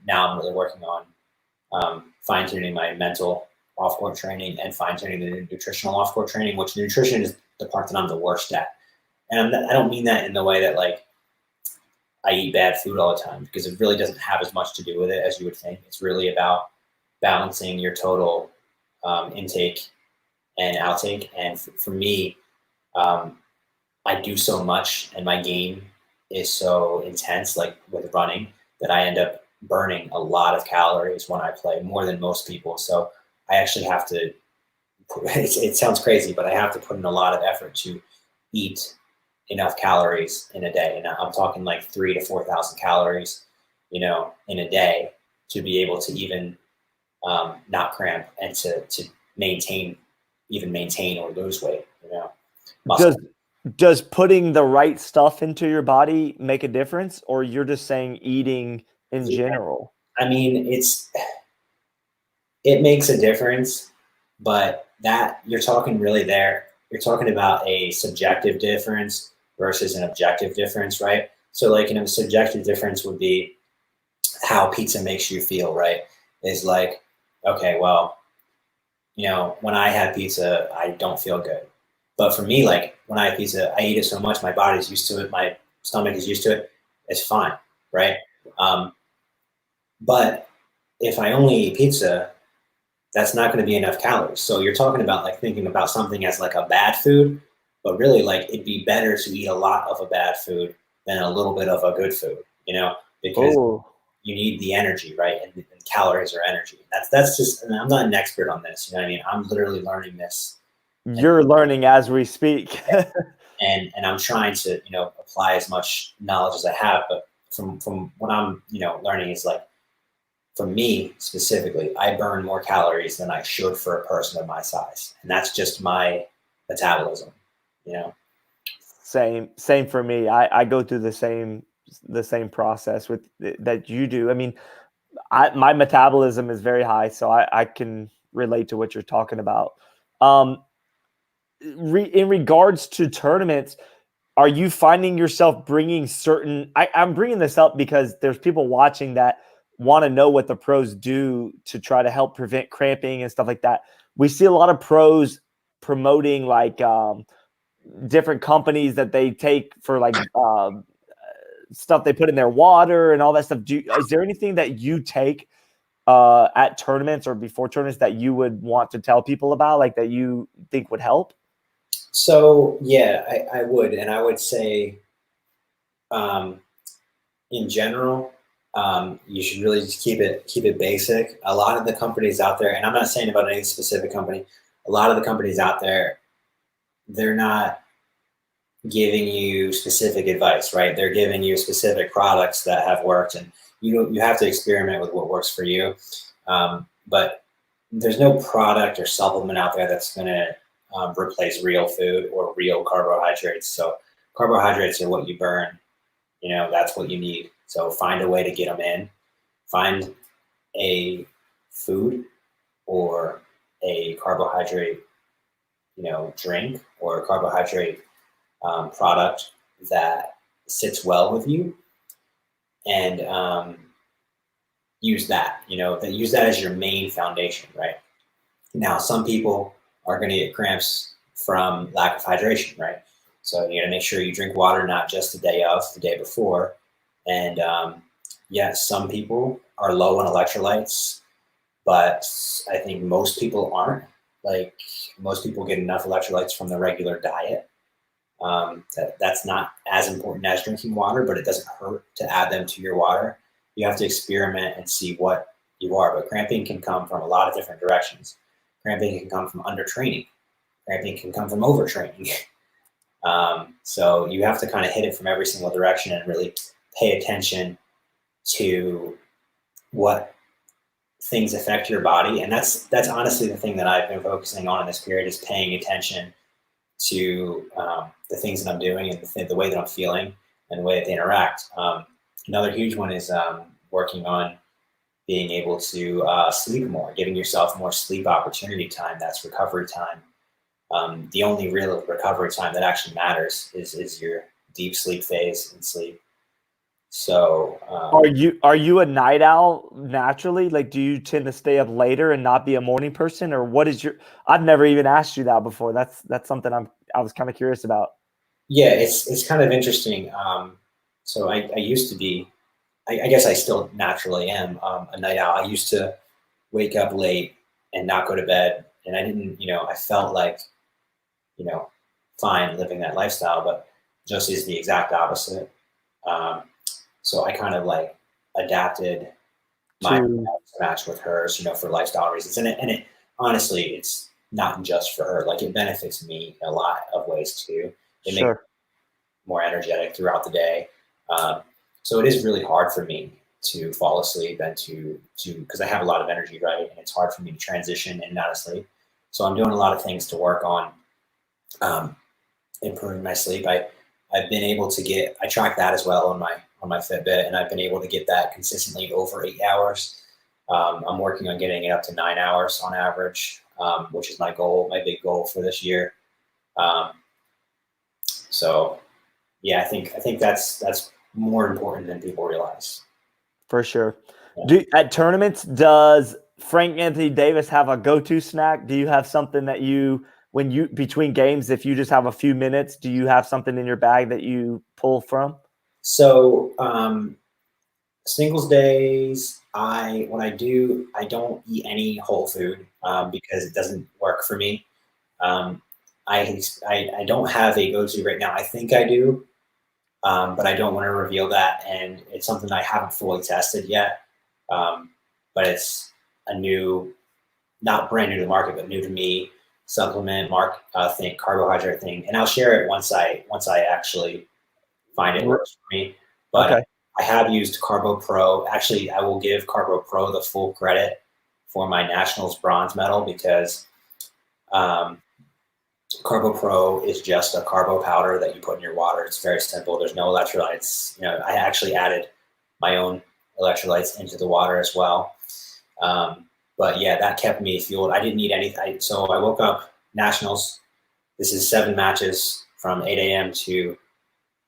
now I'm really working on fine tuning my mental off-court training and fine tuning the nutritional off-court training, which nutrition is the part that I'm the worst at. And I don't mean that in the way that like I eat bad food all the time, because it really doesn't have as much to do with it as you would think. It's really about balancing your total intake and outtake. And for me, I do so much, and my game is so intense, like with running, that I end up burning a lot of calories when I play, more than most people. So I actually have to, it sounds crazy, but I have to put in a lot of effort to eat enough calories in a day. And I'm talking like 3,000 to 4,000 calories, in a day, to be able to even not cramp and to maintain or lose weight, muscle. Does putting the right stuff into your body make a difference, or you're just saying eating in general? I mean, it makes a difference, but that you're talking about a subjective difference versus an objective difference, right? So like, a subjective difference would be how pizza makes you feel, right? Is like, okay, well, when I have pizza, I don't feel good. But for me, like when I have pizza, I eat it so much, my body's used to it, my stomach is used to it, it's fine, right? But if I only eat pizza, that's not going to be enough calories. So you're talking about like thinking about something as like a bad food, but really like it'd be better to eat a lot of a bad food than a little bit of a good food, because you need the energy, right? And calories are energy. That's just, and I'm not an expert on this, I'm literally learning this. You're learning as we speak. and I'm trying to, apply as much knowledge as I have. But from what I'm, learning is like, for me specifically, I burn more calories than I should for a person of my size. And that's just my metabolism, Same for me. I go through the same process with that you do. I mean, my metabolism is very high, so I can relate to what you're talking about. In regards to tournaments, are you finding yourself bringing certain? I'm bringing this up because there's people watching that want to know what the pros do to try to help prevent cramping and stuff like that. We see a lot of pros promoting like different companies that they take for like stuff they put in their water and all that stuff. Is there anything that you take at tournaments or before tournaments that you would want to tell people about, like that you think would help? So yeah, I would, and I would say, in general, you should really just keep it basic. A lot of the companies out there, and I'm not saying about any specific company, a lot of the companies out there, they're not giving you specific advice, right? They're giving you specific products that have worked, and you have to experiment with what works for you. But there's no product or supplement out there that's going to replace real food or real carbohydrates. So carbohydrates are what you burn. That's what you need. So find a way to get them in. Find a food or a carbohydrate, drink or a carbohydrate product that sits well with you, and use that. Use that as your main foundation, right? Now, some people are going to get cramps from lack of hydration, right? So you got to make sure you drink water, not just the day of, the day before. And yes, some people are low in electrolytes, but I think most people aren't. Like most people get enough electrolytes from the regular diet. That's not as important as drinking water, but it doesn't hurt to add them to your water. You have to experiment and see what you are. But cramping can come from a lot of different directions. Cramping can come from undertraining. Cramping can come from overtraining. So you have to kind of hit it from every single direction and really pay attention to what things affect your body. And that's honestly the thing that I've been focusing on in this period, is paying attention to the things that I'm doing and the way that I'm feeling and the way that they interact. Another huge one is working on being able to sleep more, giving yourself more sleep opportunity time. That's recovery time. The only real recovery time that actually matters is your deep sleep phase and sleep. So are you a night owl naturally? Like, do you tend to stay up later and not be a morning person, or what is your? I've never even asked you that before. That's something I was kind of curious about. Yeah, it's kind of interesting. So I used to be, I guess I still naturally am a night owl. I used to wake up late and not go to bed, and I didn't, I felt like, fine living that lifestyle, but Josie is the exact opposite. So I kind of like adapted my To match with hers, for lifestyle reasons. And it honestly, it's not just for her. Like, it benefits me in a lot of ways too. It makes me sure, more energetic throughout the day. So it is really hard for me to fall asleep and to because I have a lot of energy, right? And it's hard for me to transition in and out of sleep. So I'm doing a lot of things to work on improving my sleep. I've been able to get, I track that as well on my Fitbit, and I've been able to get that consistently over 8 hours. I'm working on getting it up to 9 hours on average, which is my goal, my big goal for this year. So yeah, I think that's more important than people realize. for sure. Yeah. At tournaments, does Frank Anthony Davis have a go-to snack? Do you have something that when you between games, if you just have a few minutes, do you have something in your bag that you pull from? So singles days, when I do, I don't eat any whole food because it doesn't work for me. I don't have a go-to right now. I think I do, but I don't want to reveal that, and it's something I haven't fully tested yet. But it's a new, not brand new to the market, but new to me supplement carbohydrate thing, and I'll share it once I actually find it works for me. But Okay. I have used Carbo Pro. Actually, I will give Carbo Pro the full credit for my nationals bronze medal, because Carbo Pro is just a carbo powder that you put in your water. It's very simple. There's no electrolytes. I actually added my own electrolytes into the water as well. But yeah, that kept me fueled. I didn't need anything. So I woke up nationals. This is 7 matches from 8 a.m. to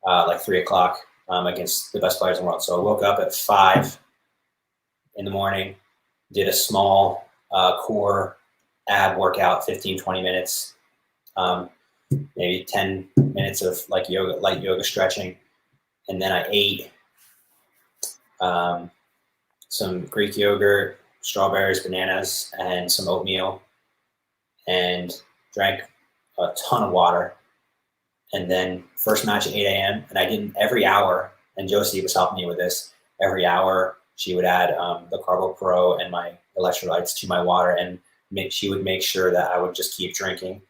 like 3 o'clock against the best players in the world. So I woke up at 5 in the morning, did a small core ab workout, 15, 20 minutes, maybe 10 minutes of like light yoga stretching. And then I ate some Greek yogurt, strawberries, bananas, and some oatmeal, and drank a ton of water. And then first match at 8 a.m. And I did every hour, and Josie was helping me with this. Every hour she would add the Carbo Pro and my electrolytes to my water, and she would make sure that I would just keep drinking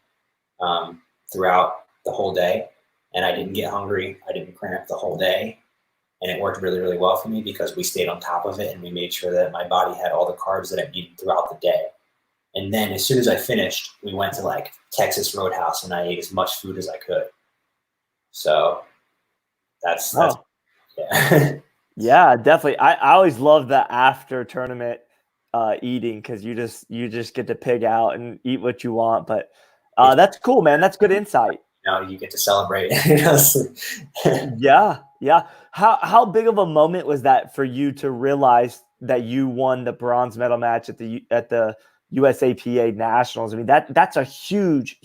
throughout the whole day. And I didn't get hungry. I didn't cramp the whole day. And it worked really, really well for me because we stayed on top of it and we made sure that my body had all the carbs that I needed throughout the day. And then as soon as I finished, we went to like Texas Roadhouse and I ate as much food as I could. So that's yeah. Yeah, definitely. I always love the after tournament eating, because you just get to pig out and eat what you want. But that's cool, man. That's good insight. You get to celebrate. Yeah, yeah. How big of a moment was that for you to realize that you won the bronze medal match at the USAPA Nationals? I mean, that's a huge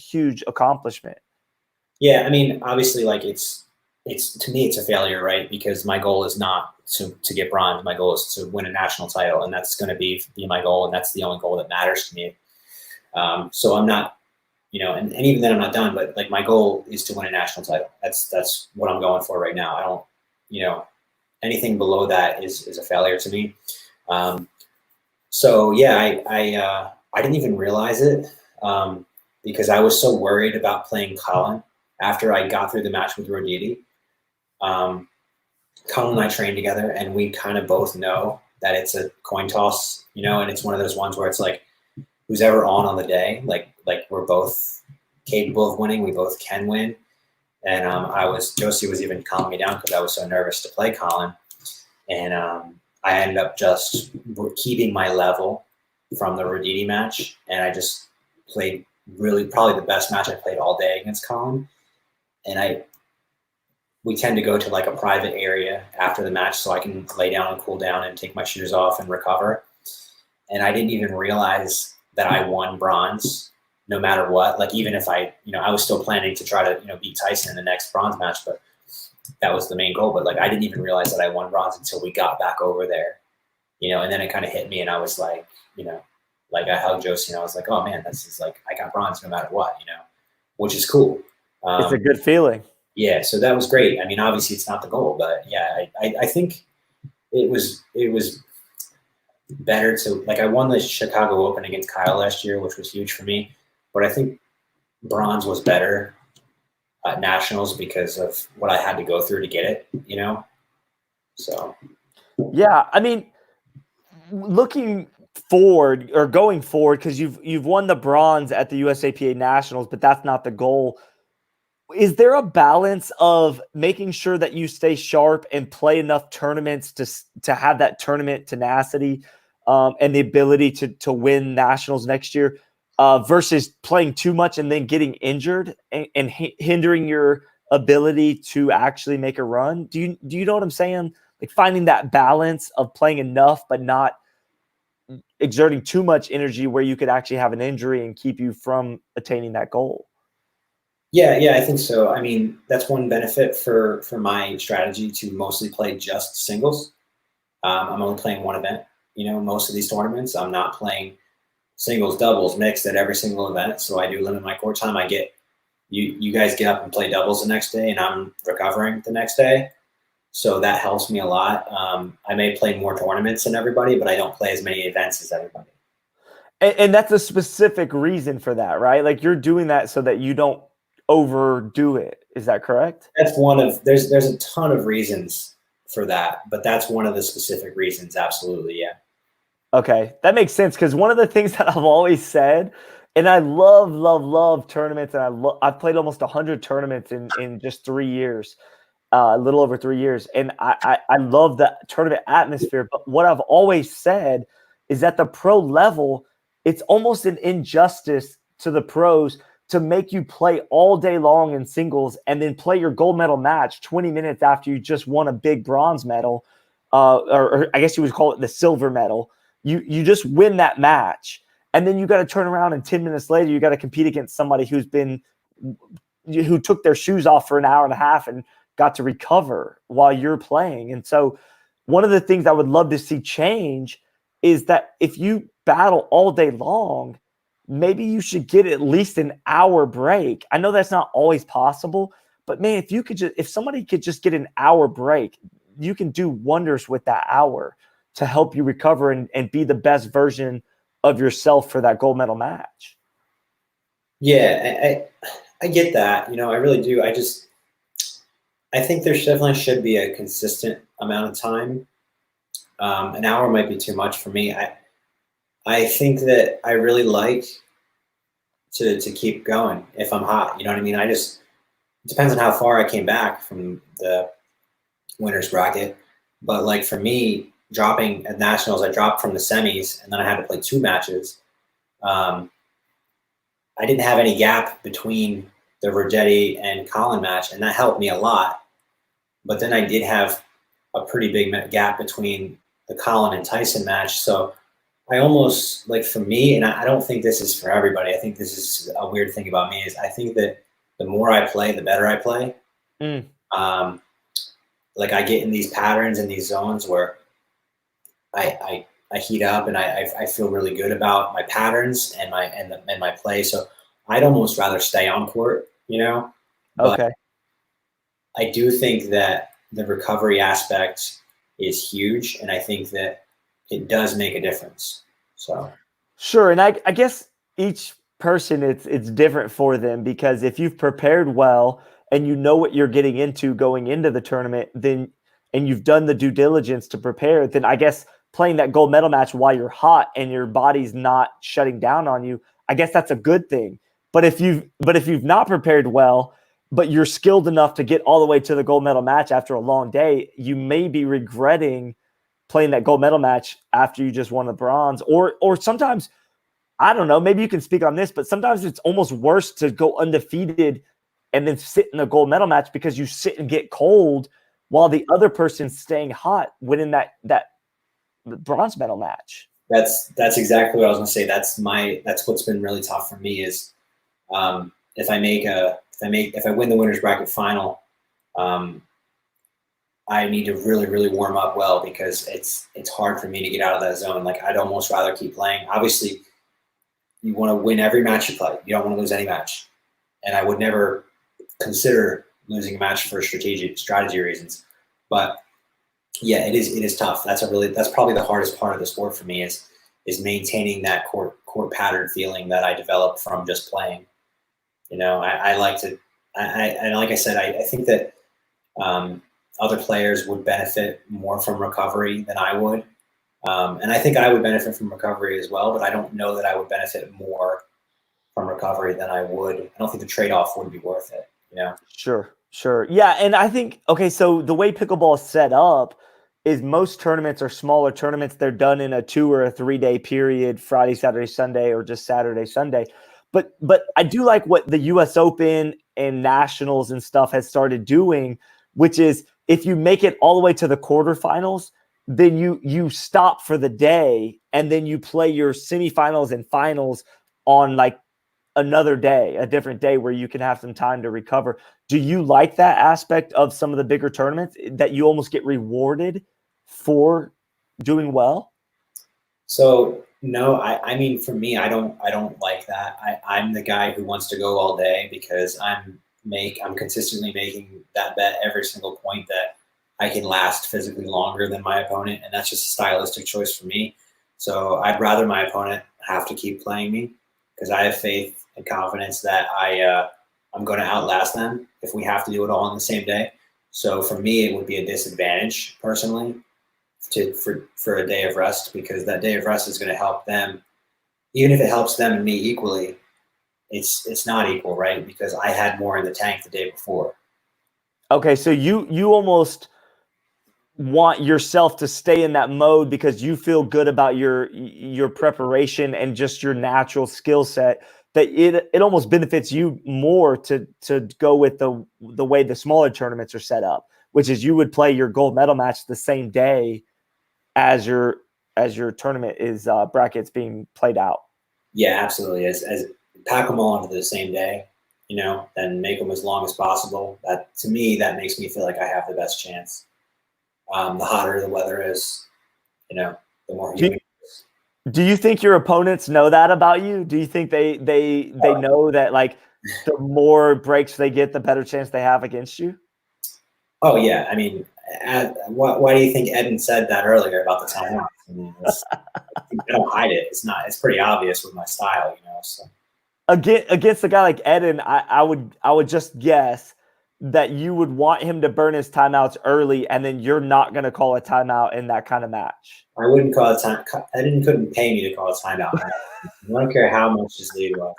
accomplishment. Yeah, I mean, obviously, like it's to me, it's a failure, right? Because my goal is not to get bronze. My goal is to win a national title, and that's going to be my goal, and that's the only goal that matters to me. So I'm not, and even then I'm not done. But like my goal is to win a national title. That's what I'm going for right now. I don't, anything below that is a failure to me. So yeah, I didn't even realize it because I was so worried about playing Colin after I got through the match with Roditi. Colin and I trained together, and we kind of both know that it's a coin toss, and it's one of those ones where it's like who's ever on the day, like we're both capable of winning. We both can win. And Josie was even calming me down because I was so nervous to play Colin. And I ended up just keeping my level from the Roditi match. And I just played probably the best match I played all day against Colin. And we tend to go to like a private area after the match so I can lay down and cool down and take my shoes off and recover. And I didn't even realize that I won bronze no matter what. Like even if I was still planning to try to, beat Tyson in the next bronze match, but that was the main goal. But like, I didn't even realize that I won bronze until we got back over there, and then it kind of hit me and I was like, like I hugged Josie and I was like, oh man, this is like, I got bronze no matter what, which is cool. It's a good feeling. Yeah. So that was great. I mean, obviously it's not the goal, but yeah, I think it was better to, like, I won the Chicago Open against Kyle last year, which was huge for me. But I think bronze was better at nationals because of what I had to go through to get it, So. Yeah, I mean, looking forward or going forward, because you've won the bronze at the USAPA Nationals, but that's not the goal. Is there a balance of making sure that you stay sharp and play enough tournaments to have that tournament tenacity and the ability to win nationals next year versus playing too much and then getting injured and hindering your ability to actually make a run? Do you know what I'm saying? Like finding that balance of playing enough but not exerting too much energy where you could actually have an injury and keep you from attaining that goal. Yeah, I think so. I mean, that's one benefit for my strategy to mostly play just singles. I'm only playing one event, most of these tournaments. I'm not playing singles, doubles, mixed at every single event. So I do limit my court time. I get you guys get up and play doubles the next day and I'm recovering the next day. So that helps me a lot. I may play more tournaments than everybody, but I don't play as many events as everybody. And that's a specific reason for that, right? Like you're doing that so that you don't overdo it. Is that correct? That's one of, there's a ton of reasons for that, but that's one of the specific reasons. Absolutely. Yeah. Okay. That makes sense. Cause one of the things that I've always said, and I love tournaments. And I've played almost 100 tournaments in just 3 years, a little over 3 years. And I love the tournament atmosphere. But what I've always said is at the pro level, it's almost an injustice to the pros to make you play all day long in singles and then play your gold medal match 20 minutes after you just won a big bronze medal, or I guess you would call it the silver medal. You just win that match, and then you got to turn around and 10 minutes later you got to compete against somebody who took their shoes off for an hour and a half and got to recover while you're playing. And so one of the things I would love to see change is that if you battle all day long, maybe you should get at least an hour break. I know that's not always possible, but man, if somebody could just get an hour break, you can do wonders with that hour to help you recover and be the best version of yourself for that gold medal match. Yeah, I get that. I really do. I think there definitely should be a consistent amount of time. An hour might be too much for me. I think that I really like to keep going if I'm hot. You know what I mean? It depends on how far I came back from the winner's bracket. But like for me, dropping at nationals, I dropped from the semis and then I had to play 2 matches. I didn't have any gap between the Roditi and Colin match, and that helped me a lot. But then I did have a pretty big gap between the Colin and Tyson match. So I almost, like for me, and I don't think this is for everybody, I think this is a weird thing about me, is I think that the more I play, the better I play. Like I get in these patterns and these zones where I heat up and I feel really good about my patterns and my play. So I'd almost rather stay on court, But okay. I do think that the recovery aspect is huge, and I think that it does make a difference. So sure, and I guess each person it's different for them, because if you've prepared well and you know what you're getting into going into the tournament, then and you've done the due diligence to prepare, then I guess playing that gold medal match while you're hot and your body's not shutting down on you, I guess that's a good thing. But if you've not prepared well, but you're skilled enough to get all the way to the gold medal match after a long day, you may be regretting playing that gold medal match after you just won the bronze. Or sometimes, I don't know, maybe you can speak on this, but sometimes it's almost worse to go undefeated and then sit in a gold medal match because you sit and get cold while the other person's staying hot winning that bronze medal match. that's exactly what I was going to say. That's what's been really tough for me is if I win the winners bracket final, I need to really, really warm up well, because it's hard for me to get out of that zone. Like, I'd almost rather keep playing. Obviously, you want to win every match you play. You don't want to lose any match. And I would never consider losing a match for strategy reasons. But yeah, it is tough. That's probably the hardest part of the sport for me is maintaining that court pattern feeling that I developed from just playing. I like to, and like I said, I think that other players would benefit more from recovery than I would. And I think I would benefit from recovery as well, but I don't know that I would benefit more from recovery than I would. I don't think the trade-off would be worth it, Sure. Yeah, and I think, okay, so the way pickleball is set up is most tournaments are smaller tournaments. They're done in a 2 or a 3 day period, Friday, Saturday, Sunday, or just Saturday, Sunday. But I do like what the US Open and Nationals and stuff has started doing, which is if you make it all the way to the quarterfinals, then you stop for the day and then you play your semifinals and finals on like another day, a different day where you can have some time to recover. Do you like that aspect of some of the bigger tournaments, that you almost get rewarded for doing well? So no, I mean, for me, I don't like that. I'm the guy who wants to go all day because I'm consistently making that bet every single point that I can last physically longer than my opponent, and that's just a stylistic choice for me. So I'd rather my opponent have to keep playing me, because I have faith and confidence that I'm going to outlast them if we have to do it all on the same day. So for me, it would be a disadvantage personally for a day of rest, because that day of rest is going to help them. Even if it helps them and me equally, it's not equal, right? Because I had more in the tank the day before. Okay, so you almost want yourself to stay in that mode because you feel good about your preparation and just your natural skill set, that it almost benefits you more to go with the way the smaller tournaments are set up, which is you would play your gold medal match the same day as your tournament is brackets being played out. Yeah, absolutely. As pack them all into the same day, and make them as long as possible. That, to me, that makes me feel like I have the best chance. The hotter the weather is, the more humid it is. Do you think your opponents know that about you? Do you think they know that, like, the more breaks they get, the better chance they have against you? Oh yeah, I mean, why do you think Eden said that earlier about the timeouts? I mean, I don't hide it. It's pretty obvious with my style, So. Against a guy like Eden, I would just guess that you would want him to burn his timeouts early, and then you're not going to call a timeout in that kind of match. I wouldn't call it time. Eden couldn't pay me to call a timeout. I don't care how much his lead was.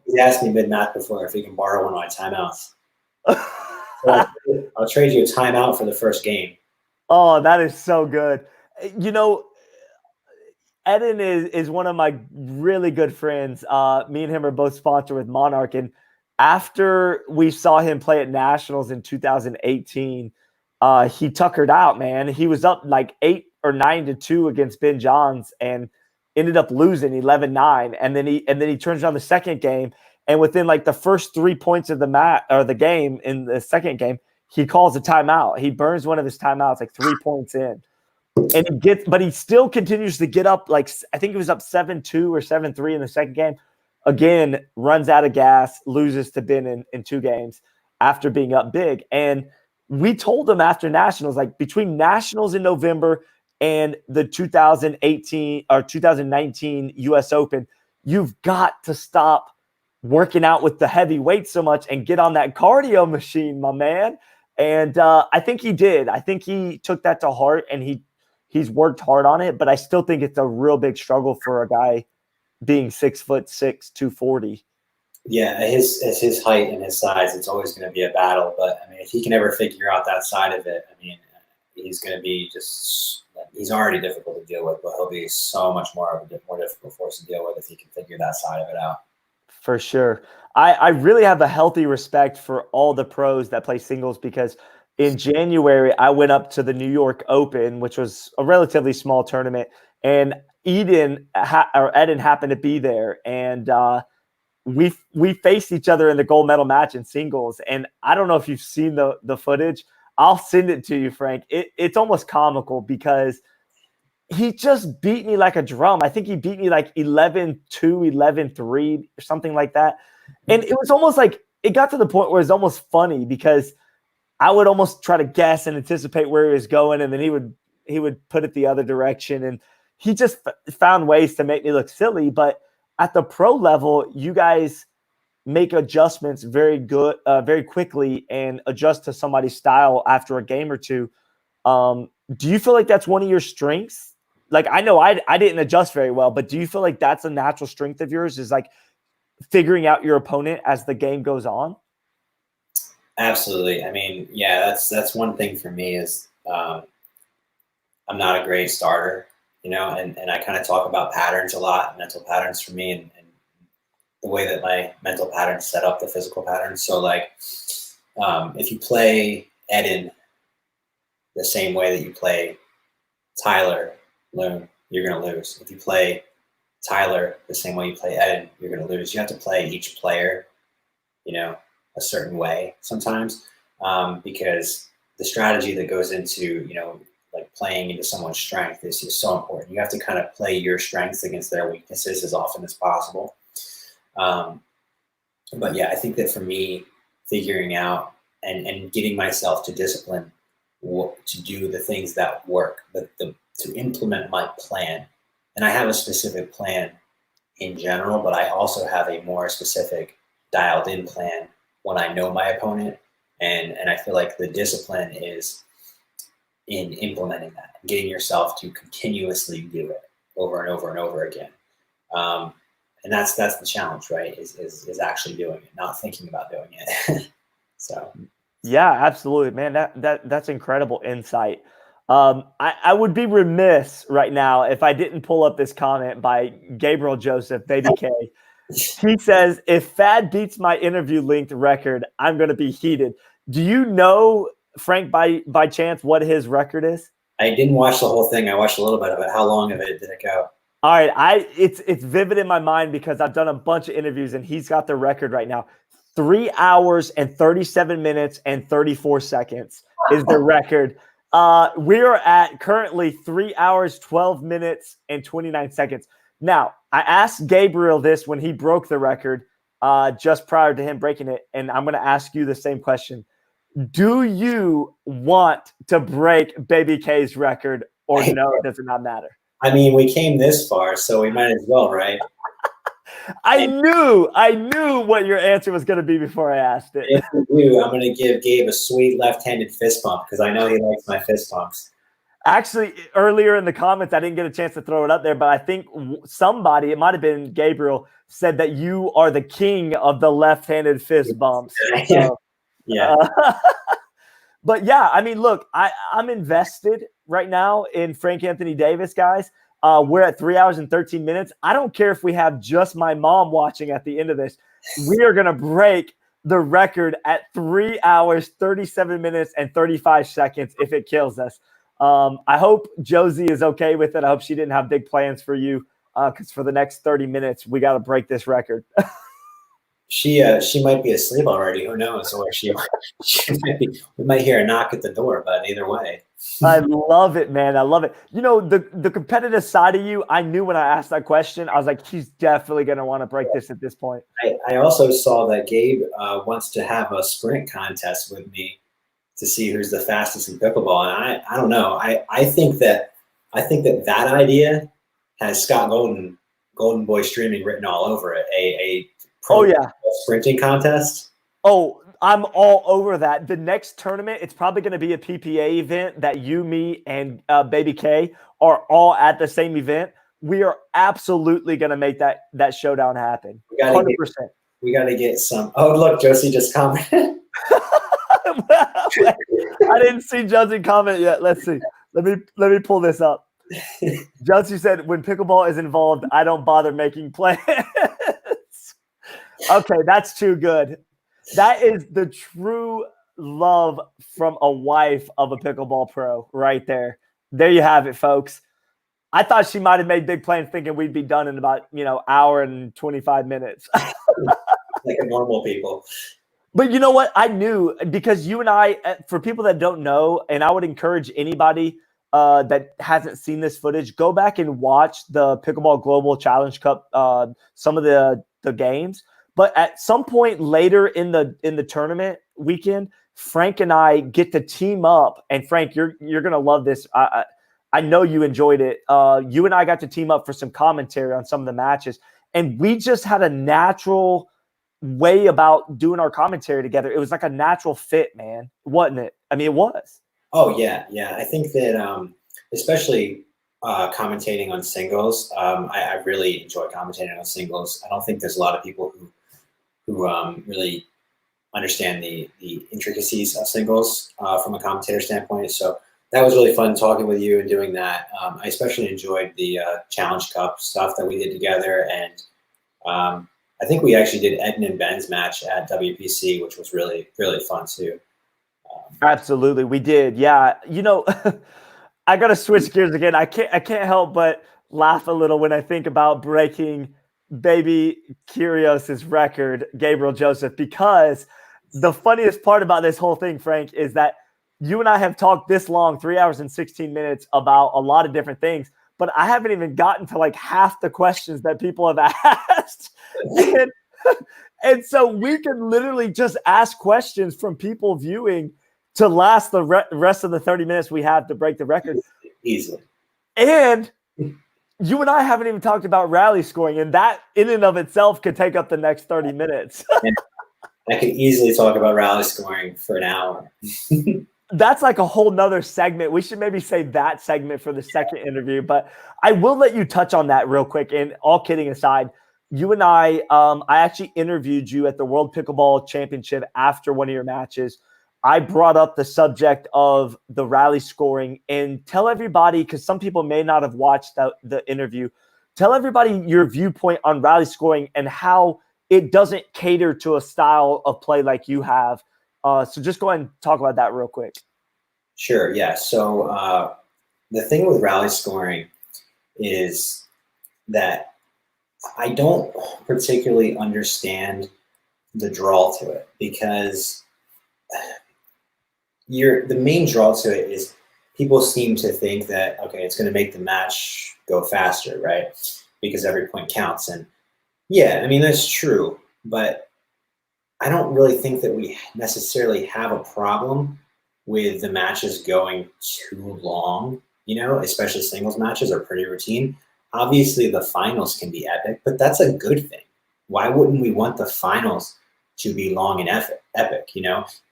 He's asked me mid-match before if he can borrow one of my timeouts. So I'll trade you a timeout for the first game. Oh, that is so good. Eden is one of my really good friends. Me and him are both sponsored with Monarch. And after we saw him play at Nationals in 2018, he tuckered out, man. He was up like 8 or 9-2 against Ben Johns and ended up losing 11-9. And then he turns around the second game, and within like the first 3 points of the match or the game in the second game, he calls a timeout. He burns one of his timeouts like 3 points in. And but he still continues to get up. Like, I think he was up 7-2 or 7-3 in the second game. Again, runs out of gas, loses to Ben in 2 games after being up big. And we told him after nationals, like between nationals in November and the 2018 or 2019 US Open, you've got to stop working out with the heavy weights so much and get on that cardio machine, my man. And I think he did. I think he took that to heart, and he's worked hard on it. But I still think it's a real big struggle for a guy being 6'6", 240. Yeah, at his height and his size, it's always going to be a battle. But I mean, if he can ever figure out that side of it, I mean, he's going to be he's already difficult to deal with, but he'll be so much more difficult for us to deal with if he can figure that side of it out. For sure. I really have a healthy respect for all the pros that play singles, because in January, I went up to the New York Open, which was a relatively small tournament, and Eden happened to be there. And we faced each other in the gold medal match in singles. And I don't know if you've seen the footage. I'll send it to you, Frank. It's almost comical because he just beat me like a drum. I think he beat me like 11-2, 11-3, or something like that. And it was almost like it got to the point where it's almost funny, because I would almost try to guess and anticipate where he was going, and then he would put it the other direction. And he just found ways to make me look silly. But at the pro level, you guys make adjustments very quickly and adjust to somebody's style after a game or two. Do you feel like that's one of your strengths? Like, I know I didn't adjust very well, but do you feel like that's a natural strength of yours, is like figuring out your opponent as the game goes on? Absolutely. I mean, yeah, that's one thing for me is I'm not a great starter, and I kind of talk about patterns a lot, mental patterns for me, and the way that my mental patterns set up the physical patterns. So like, if you play Eden the same way that you play Tyler Loon, you're going to lose. If you play Tyler the same way you play Eden, you're going to lose. You have to play each player, a certain way sometimes, because the strategy that goes into, like playing into someone's strength is so important. You have to kind of play your strengths against their weaknesses as often as possible. But yeah, I think that for me, figuring out and getting myself to discipline to do the things that work, to implement my plan. And I have a specific plan in general, but I also have a more specific dialed in plan when I know my opponent. And I feel like the discipline is in implementing that, getting yourself to continuously do it over and over and over again. And that's the challenge, right? Is actually doing it, not thinking about doing it. So. Yeah, absolutely, man. That's incredible insight. I would be remiss right now if I didn't pull up this comment by Gabriel Joseph, Baby K. He says, if FAD beats my interview length record, I'm going to be heated. Do you know, Frank, by chance, what his record is? I didn't watch the whole thing. I watched a little bit of it. How long of it did it go? All right, it's vivid in my mind because I've done a bunch of interviews, and he's got the record right now. 3 hours and 37 minutes and 34 seconds is the record. We are at currently 3 hours, 12 minutes and 29 seconds. Now, I asked Gabriel this when he broke the record just prior to him breaking it, and I'm going to ask you the same question. Do you want to break Baby K's record, or no, does it not matter? I mean, we came this far, so we might as well, right? I knew what your answer was going to be before I asked it. If we do, I'm going to give Gabe a sweet left-handed fist bump because I know he likes my fist bumps. Actually, earlier in the comments, I didn't get a chance to throw it up there, but I think somebody, it might have been Gabriel, said that you are the king of the left-handed fist bumps. So, yeah. But yeah, I mean, look, I'm invested right now in Frank Anthony Davis, guys. We're at 3 hours and 13 minutes. I don't care if we have just my mom watching at the end of this. We are going to break the record at 3 hours, 37 minutes, and 35 seconds if it kills us. I hope Josie is okay with it. I hope she didn't have big plans for you because for the next 30 minutes, we got to break this record. She might be asleep already. Who knows? Or she might be. We might hear a knock at the door, but either way. I love it, man. I love it. You know, the competitive side of you, I knew when I asked that question, I was like, he's definitely going to want to break this at this point. I also saw that Gabe wants to have a sprint contest with me to see who's the fastest in pickleball. And I don't know. I think that idea has Scott Golden Boy Streaming written all over it. A pro sprinting contest. Oh, I'm all over that. The next tournament, it's probably going to be a PPA event that you, me, and Baby K are all at the same event. We are absolutely going to make that showdown happen. 100%. We got to get some. Oh, look, Josie just commented. I didn't see Josie comment yet. Let's see. Let me pull this up. Josie said, "When pickleball is involved, I don't bother making plans." Okay, that's too good. That is the true love from a wife of a pickleball pro right there. There you have it, folks. I thought she might have made big plans thinking we'd be done in about, hour and 25 minutes. Like normal people. But you know what? I knew, because you and I, for people that don't know, and I would encourage anybody that hasn't seen this footage, go back and watch the Pickleball Global Challenge Cup, some of the games. But at some point later in the tournament weekend, Frank and I get to team up. And Frank, you're gonna love this. I know you enjoyed it. You and I got to team up for some commentary on some of the matches, and we just had a natural way about doing our commentary together. It was like a natural fit, man, wasn't it? I mean, it was. Oh yeah. I think that especially commentating on singles, I really enjoy commentating on singles. I don't think there's a lot of people who really understand the intricacies of singles from a commentator standpoint. So that was really fun talking with you and doing that. I especially enjoyed the Challenge Cup stuff that we did together. And I think we actually did Edna and Ben's match at WPC, which was really, really fun too. Absolutely, we did. Yeah, I got to switch gears again. I can't help but laugh a little when I think about breaking Baby Kyrgios's record, Gabriel Joseph, because the funniest part about this whole thing, Frank, is that you and I have talked this long, 3 hours and 16 minutes, about a lot of different things, but I haven't even gotten to like half the questions that people have asked. And so we can literally just ask questions from people viewing to last the rest of the 30 minutes we have to break the record. Easily. And you and I haven't even talked about rally scoring, and that in and of itself could take up the next 30 minutes. I could easily talk about rally scoring for an hour. That's like a whole nother segment. We should maybe save that segment for the second interview, but I will let you touch on that real quick. And all kidding aside, you and I actually interviewed you at the World Pickleball Championship after one of your matches. I brought up the subject of the rally scoring, and tell everybody, because some people may not have watched the interview, tell everybody your viewpoint on rally scoring and how it doesn't cater to a style of play like you have. So just go ahead and talk about that real quick. Sure, yeah. So the thing with rally scoring is that I don't particularly understand the draw to it, because the main draw to it is people seem to think that, okay, it's going to make the match go faster, right? Because every point counts. And yeah, I mean, that's true, but I don't really think that we necessarily have a problem with the matches going too long, especially singles matches are pretty routine. Obviously the finals can be epic, but that's a good thing. Why wouldn't we want the finals to be long and epic,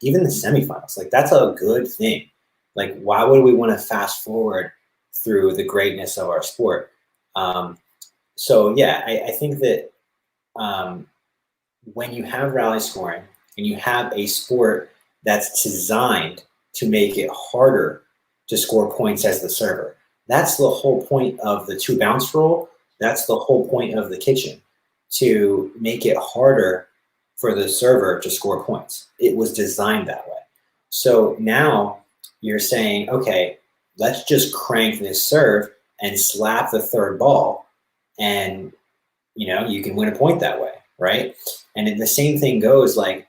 even the semifinals, like that's a good thing. Like, why would we want to fast forward through the greatness of our sport? So yeah, I think that when you have rally scoring and you have a sport that's designed to make it harder to score points as the server, that's the whole point of the 2 bounce rule. That's the whole point of the kitchen, to make it harder for the server to score points. It was designed that way. So now you're saying, okay, let's just crank this serve and slap the third ball, and you can win a point that way, right? And the same thing goes, like,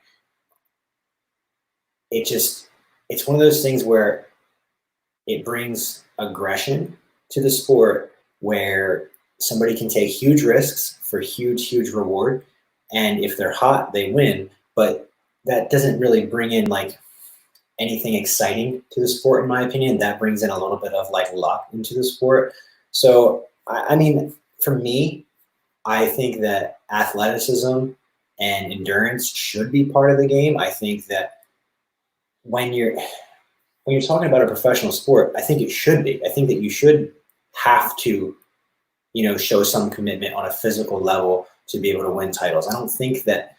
it's one of those things where it brings aggression to the sport, where somebody can take huge risks for huge reward. And if they're hot, they win. But that doesn't really bring in like anything exciting to the sport, in my opinion. That brings in a little bit of like luck into the sport. So, I mean, for me, I think that athleticism and endurance should be part of the game. I think that when you're talking about a professional sport, I think it should be. I think that you should have to, show some commitment on a physical level to be able to win titles. I don't think that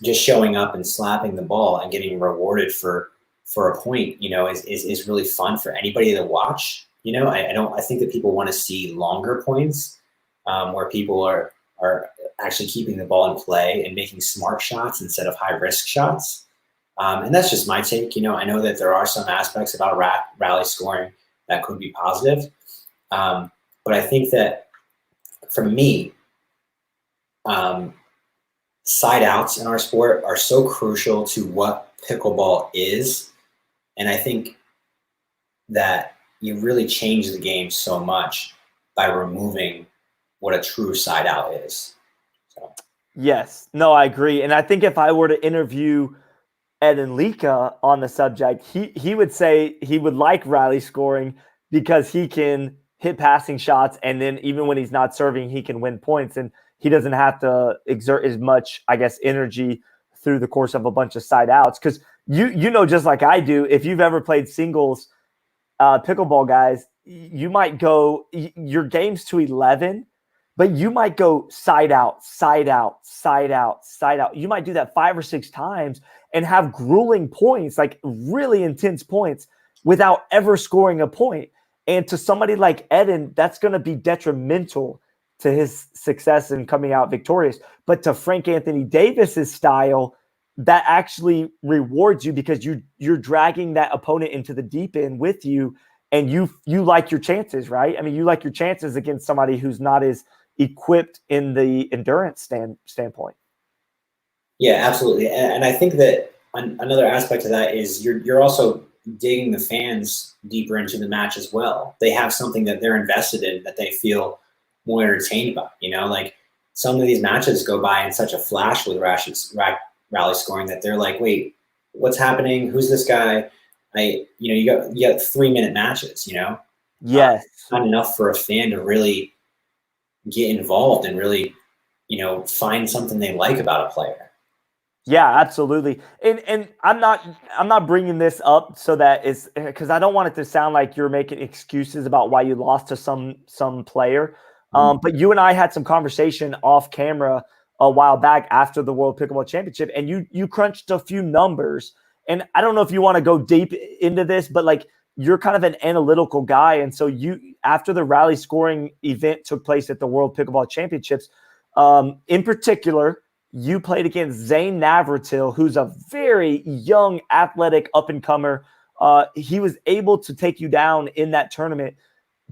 just showing up and slapping the ball and getting rewarded for a point, is really fun for anybody to watch. I think that people want to see longer points, where people are actually keeping the ball in play and making smart shots instead of high risk shots. And that's just my take. I know that there are some aspects about rally scoring that could be positive. But I think that for me, side outs in our sport are so crucial to what pickleball is. And I think that you really change the game so much by removing what a true side out is. So. Yes, no, I agree. And I think if I were to interview Ed and Lika on the subject, he would say he would like rally scoring because he can hit passing shots, and then even when he's not serving, he can win points, and he doesn't have to exert as much, I guess, energy through the course of a bunch of side outs. Because just like I do, if you've ever played singles pickleball, guys, you might go your games to 11, but you might go side out, side out, side out, side out. You might do that 5 or 6 times and have grueling points, like really intense points, without ever scoring a point. And to somebody like Eden, that's going to be detrimental to his success in coming out victorious. But to Frank Anthony Davis's style, that actually rewards you because you're dragging that opponent into the deep end with you, and you like your chances, right? I mean, you like your chances against somebody who's not as equipped in the endurance standpoint. Yeah, absolutely. And I think that another aspect of that is you're also digging the fans deeper into the match as well. They have something that they're invested in that they feel more entertained by. Like some of these matches go by in such a flash with rally scoring that they're like, wait, what's happening? Who's this guy? You got 3-minute matches. Yes, not enough for a fan to really get involved and really, find something they like about a player. Yeah, absolutely. And I'm not bringing this up so that it's because I don't want it to sound like you're making excuses about why you lost to some player. But you and I had some conversation off camera a while back after the World Pickleball Championship, and you crunched a few numbers. And I don't know if you want to go deep into this, but like you're kind of an analytical guy, and so after the rally scoring event took place at the World Pickleball Championships, in particular, you played against Zane Navratil, who's a very young, athletic up-and-comer. He was able to take you down in that tournament.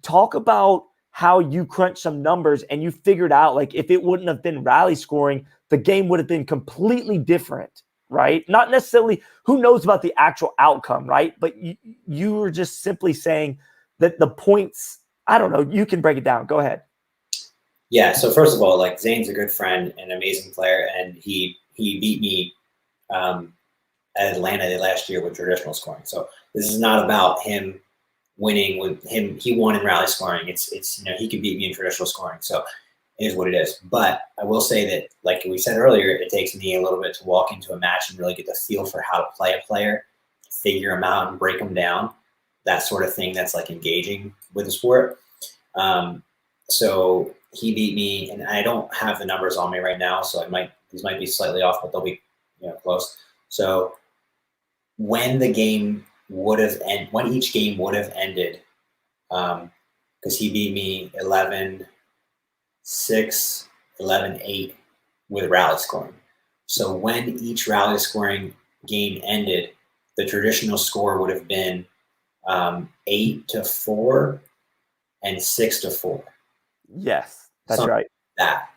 Talk about how you crunched some numbers and you figured out, like, if it wouldn't have been rally scoring, the game would have been completely different, right? Not necessarily who knows about the actual outcome, right? But you were just simply saying that the points, I don't know, you can break it down. Go ahead. Yeah, so first of all, like Zane's a good friend and an amazing player, and he beat me at Atlanta last year with traditional scoring. So this is not about him winning with him. He won in rally scoring. It's he could beat me in traditional scoring. So it is what it is. But I will say that, like we said earlier, it takes me a little bit to walk into a match and really get the feel for how to play a player, figure them out and break them down, that sort of thing that's like engaging with the sport. So he beat me, and I don't have the numbers on me right now, so these might be slightly off, but they'll be close. So when each game would have ended, because he beat me 11-6, 11-8 with rally scoring. So when each rally scoring game ended, the traditional score would have been 8-4 and 6-4. Yes, that's Something right. Like that.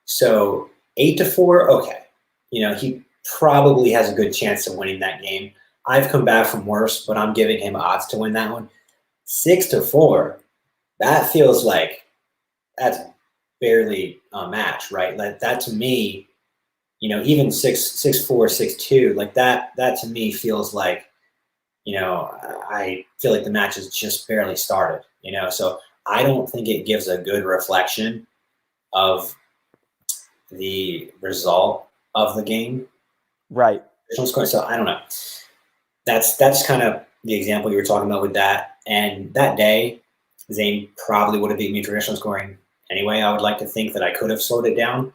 So 8-4, okay. He probably has a good chance of winning that game. I've come back from worse, but I'm giving him odds to win that one. 6-4, that feels like that's barely a match, right? Like that to me, even 6-4, 6-2, like that to me feels like, I feel like the match has just barely started, so I don't think it gives a good reflection of the result of the game. Right. So I don't know. That's kind of the example you were talking about with that. And that day, Zane probably would have beat me traditional scoring anyway. I would like to think that I could have slowed it down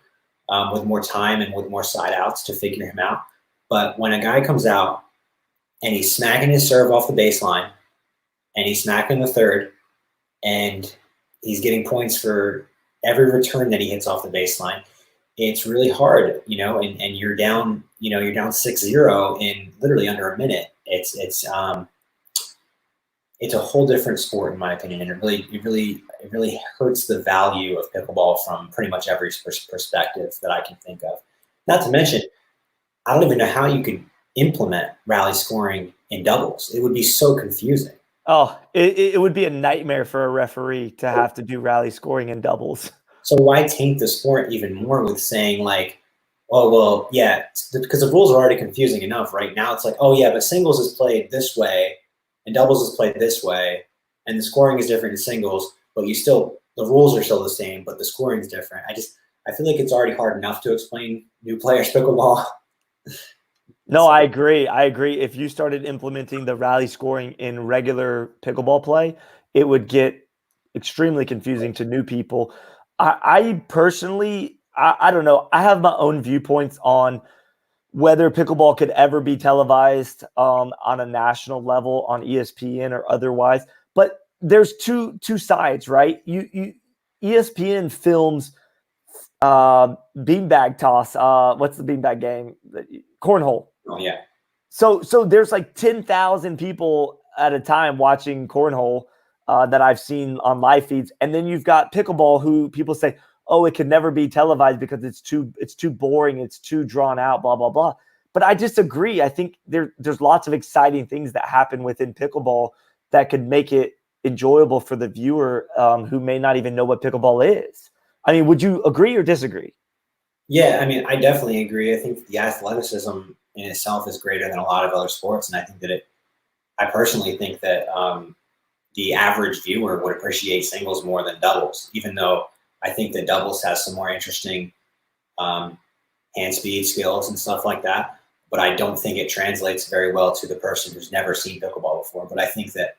with more time and with more side outs to figure him out. But when a guy comes out and he's smacking his serve off the baseline and he's smacking the third and he's getting points for every return that he hits off the baseline, it's really hard, and you're down, you're down 6-0 in literally under a minute. It's a whole different sport in my opinion, and it really hurts the value of pickleball from pretty much every perspective that I can think of. Not to mention, I don't even know how you could implement rally scoring in doubles. It would be so confusing. Oh, it would be a nightmare for a referee to have to do rally scoring in doubles. So why taint the sport even more with saying like, oh, well, yeah, because the rules are already confusing enough right now. It's like, oh, yeah, but singles is played this way and doubles is played this way, and the scoring is different in singles, but the rules are still the same, but the scoring is different. I feel like it's already hard enough to explain new players pickleball. No, I agree. If you started implementing the rally scoring in regular pickleball play, it would get extremely confusing to new people. I personally, I don't know. I have my own viewpoints on whether pickleball could ever be televised on a national level on ESPN or otherwise. But there's two sides, right? ESPN films beanbag toss. What's the beanbag game? Cornhole. Oh yeah. So there's like 10,000 people at a time watching cornhole that I've seen on live feeds, and then you've got pickleball, who people say, oh, it could never be televised because it's too boring, it's too drawn out, blah blah blah. But I disagree. I think there's lots of exciting things that happen within pickleball that could make it enjoyable for the viewer who may not even know what pickleball is. I mean, would you agree or disagree? Yeah, I mean, I definitely agree. I think the athleticism in itself is greater than a lot of other sports, and I think that I personally think that the average viewer would appreciate singles more than doubles, even though I think that doubles has some more interesting hand speed skills and stuff like that. But I don't think it translates very well to the person who's never seen pickleball before. But I think that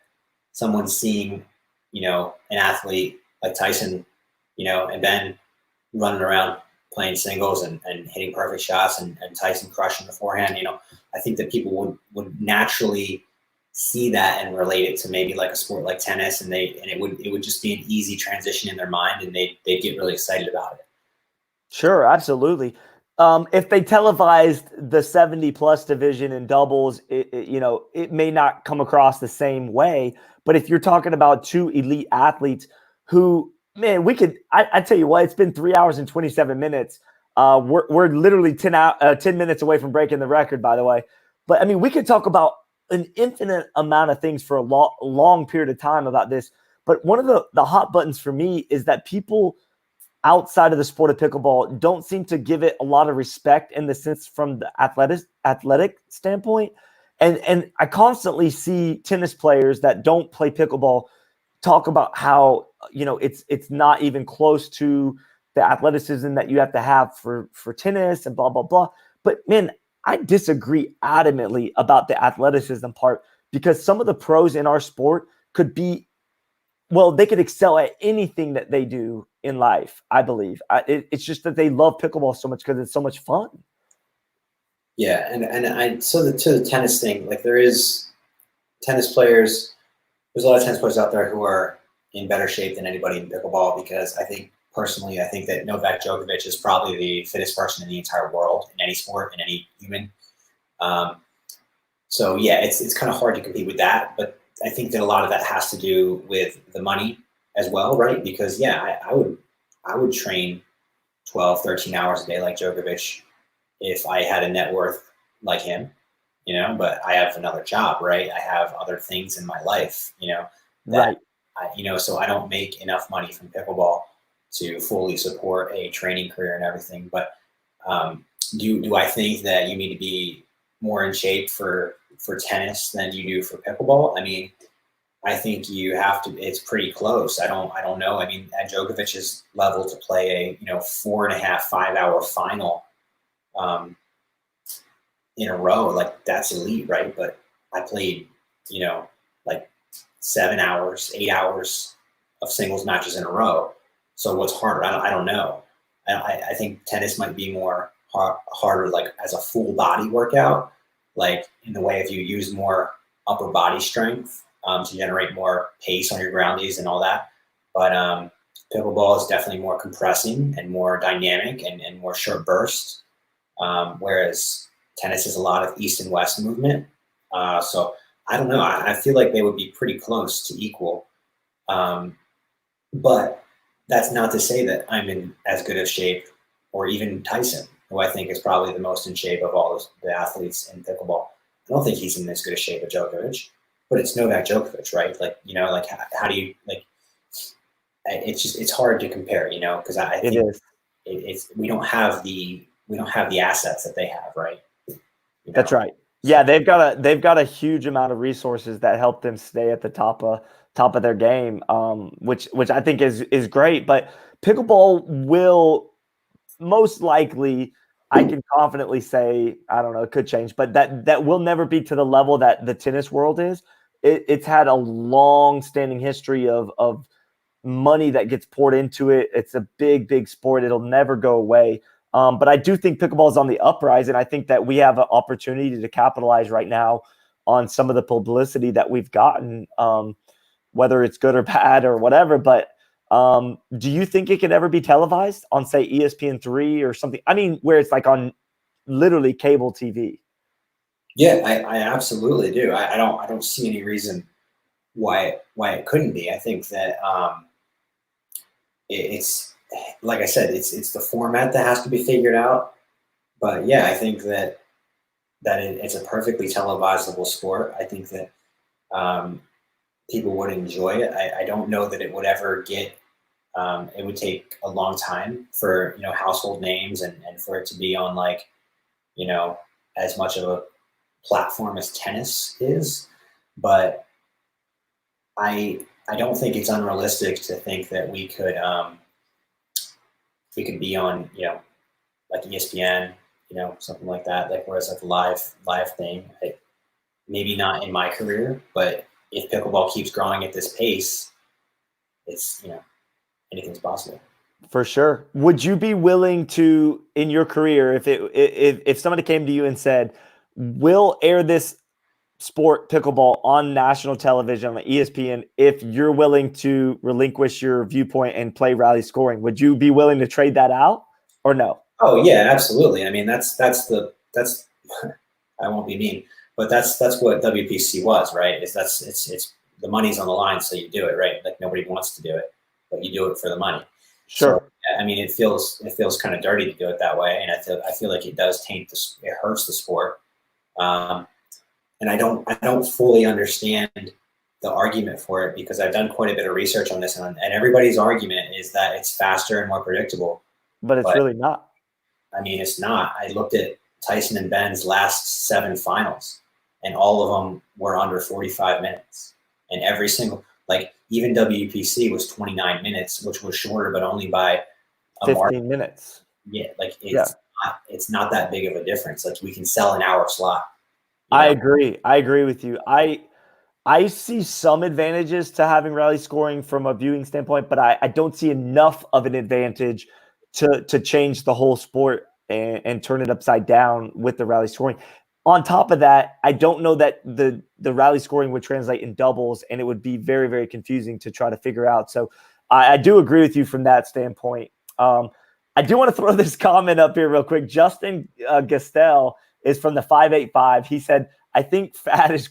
someone seeing, an athlete like Tyson, and Ben running around playing singles and hitting perfect shots and Tyson crushing the forehand, I think that people would naturally see that and relate it to maybe like a sport like tennis, and it would just be an easy transition in their mind, and they'd get really excited about it. Sure, absolutely. If they televised the 70+ division in doubles, it may not come across the same way. But if you're talking about two elite athletes who, man, I tell you what, it's been 3 hours and 27 minutes. We're literally 10 minutes away from breaking the record, by the way. But I mean, we could talk about an infinite amount of things for a long period of time about this. But one of the hot buttons for me is that people outside of the sport of pickleball don't seem to give it a lot of respect, in the sense from the athletic standpoint. And I constantly see tennis players that don't play pickleball talk about how, it's not even close to the athleticism that you have to have for tennis and blah, blah, blah. But man, I disagree adamantly about the athleticism part, because some of the pros in our sport they could excel at anything that they do in life, I believe. It's just that they love pickleball so much because it's so much fun. Yeah, to the tennis thing, like there is tennis players, there's a lot of tennis players out there who are in better shape than anybody in pickleball, because I think that Novak Djokovic is probably the fittest person in the entire world, in any sport, in any human. So yeah, it's kind of hard to compete with that, but I think that a lot of that has to do with the money as well, right? Because yeah, I would train 12, 13 hours a day like Djokovic if I had a net worth like him, but I have another job, right? I have other things in my life, Right. So I don't make enough money from pickleball to fully support a training career and everything. But do I think that you need to be more in shape for for tennis than you do for pickleball. I mean, I think you have to. It's pretty close. I don't know. I mean, at Djokovic's level, to play a 4.5, 5 hour final in a row, like that's elite, right? But I played, like 7 hours, 8 hours of singles matches in a row. So what's harder? I don't know. I think tennis might be more harder, like as a full body workout, like in the way if you use more upper body strength to generate more pace on your groundies and all that. But pickleball is definitely more compressing and more dynamic and more short burst, whereas tennis is a lot of east and west movement. So I don't know. I feel like they would be pretty close to equal. But that's not to say that I'm in as good of shape, or even Tyson, who I think is probably the most in shape of all the athletes in pickleball. I don't think he's in as good a shape as Djokovic, but it's Novak Djokovic, right? Like, like how do you, like, it's hard to compare, because I think we don't have the assets that they have, right? That's right. Yeah, they've got a huge amount of resources that help them stay at the top of their game, which I think is great. But pickleball will most likely, I can confidently say, I don't know, it could change, but that will never be to the level that the tennis world is. It's had a long-standing history of money that gets poured into it. It's a big, big sport. It'll never go away. But I do think pickleball is on the uprise, and I think that we have an opportunity to capitalize right now on some of the publicity that we've gotten, whether it's good or bad or whatever. But do you think it could ever be televised on, say, ESPN3 or something? I mean, where it's like on literally cable TV. Yeah, I absolutely do. I don't see any reason why it couldn't be. I think that it's, like I said, it's the format that has to be figured out. But yeah, I think that it's a perfectly televisable sport. I think that people would enjoy it. I don't know that it would ever get. It would take a long time for household names and for it to be on, like, as much of a platform as tennis is. But I don't think it's unrealistic to think that we could be on like ESPN, something like that, like where it's like a live thing. Maybe not in my career, but if pickleball keeps growing at this pace, it's anything's possible. For sure. Would you be willing to, in your career, if somebody came to you and said, "We'll air this sport pickleball on national television on ESPN if you're willing to relinquish your viewpoint and play rally scoring"? Would you be willing to trade that out or no? Oh yeah, absolutely. I mean, that's I won't be mean, but that's what WPC was, right? It's the money's on the line, so you do it, right? Like nobody wants to do it, but you do it for the money. Sure. So, I mean, it feels kind of dirty to do it that way, and I feel like it does taint it hurts the sport. And I don't fully understand the argument for it, because I've done quite a bit of research on this, and everybody's argument is that it's faster and more predictable. But it's really not. I mean, it's not. I looked at Tyson and Ben's last 7 finals, and all of them were under 45 minutes. And every single, like, even WPC was 29 minutes, which was shorter, but only by 15 minutes. Yeah, like it's not that big of a difference. Like, we can sell an hour slot. I agree. I agree with you. I see some advantages to having rally scoring from a viewing standpoint, but I don't see enough of an advantage to change the whole sport and turn it upside down with the rally scoring. On top of that, I don't know that the rally scoring would translate in doubles, and it would be very, very confusing to try to figure out. So I do agree with you from that standpoint. I do want to throw this comment up here real quick. Justin Gastel is from the 585. He said, "I think FAD is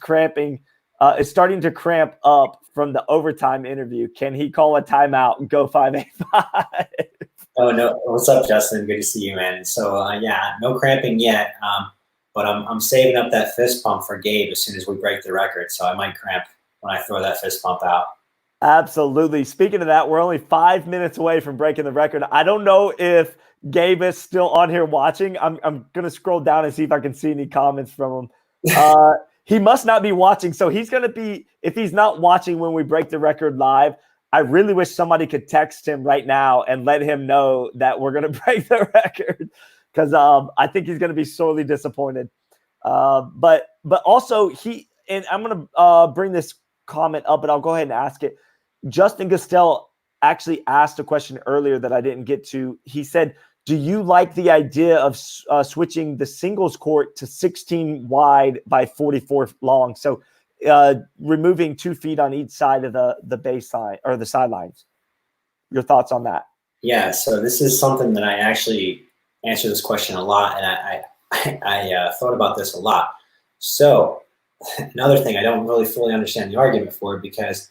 is starting to cramp up from the overtime interview. Can he call a timeout and go 585?" Oh no! What's up, Justin? Good to see you, man. So yeah, no cramping yet, but I'm saving up that fist pump for Gabe as soon as we break the record. So I might cramp when I throw that fist pump out. Absolutely. Speaking of that, we're only 5 minutes away from breaking the record. I don't know if Gabe is still on here watching. I'm going to scroll down and see if I can see any comments from him. he must not be watching. So he's going to be, if he's not watching when we break the record live, I really wish somebody could text him right now and let him know that we're going to break the record, because I think he's going to be sorely disappointed. But also and I'm going to bring this comment up, but I'll go ahead and ask it. Justin Gastel actually asked a question earlier that I didn't get to. He said, do you like the idea of switching the singles court to 16 wide by 44 long? So removing 2 feet on each side of the baseline or the sidelines. Your thoughts on that? Yeah, so this is something that I actually answer this question a lot, and I thought about this a lot. So another thing, I don't really fully understand the argument for it, because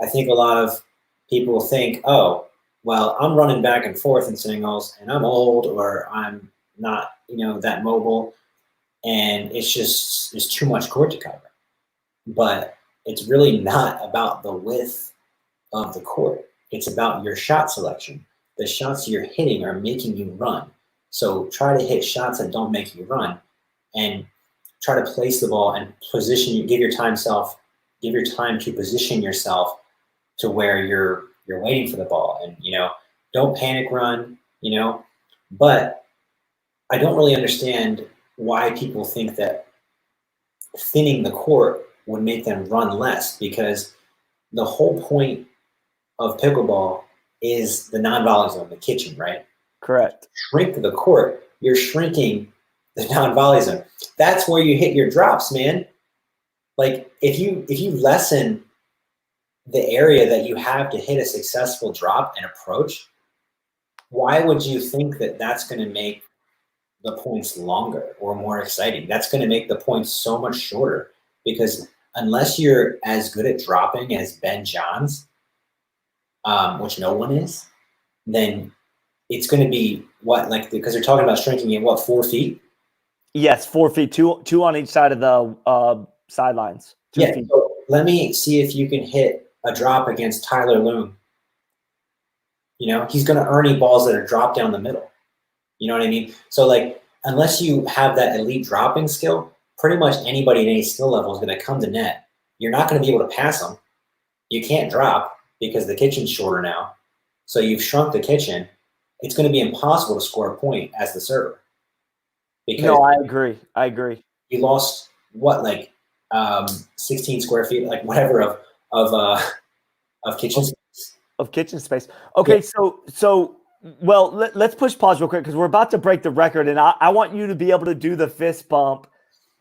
I think a lot of people think, oh, well, I'm running back and forth in singles, and I'm old, or I'm not, that mobile, and it's too much court to cover. But it's really not about the width of the court. It's about your shot selection. The shots you're hitting are making you run. So try to hit shots that don't make you run, and try to place the ball and position you. Give your time to position yourself to where you're waiting for the ball, and don't panic run. But I don't really understand why people think that thinning the court would make them run less, because the whole point of pickleball is the non-volley zone, the kitchen, right? Correct. Shrink the court, you're shrinking the non-volley zone. That's where you hit your drops, man. Like if you lessen the area that you have to hit a successful drop and approach, why would you think that that's going to make the points longer or more exciting? That's going to make the points so much shorter, because unless you're as good at dropping as Ben Johns, which no one is, then it's going to be because they're talking about shrinking it, 4 feet? Yes, 4 feet, two on each side of the sidelines. 2 feet. So let me see if you can hit a drop against Tyler Loom. He's going to Ernie balls that are dropped down the middle. You know what I mean? So unless you have that elite dropping skill, pretty much anybody at any skill level is going to come to net. You're not going to be able to pass them. You can't drop because the kitchen's shorter now. So you've shrunk the kitchen. It's going to be impossible to score a point as the server. Because I agree. You lost 16 square feet, whatever of kitchen space. Of kitchen space. Okay, yeah. So well, let's push pause real quick, because we're about to break the record, and I want you to be able to do the fist pump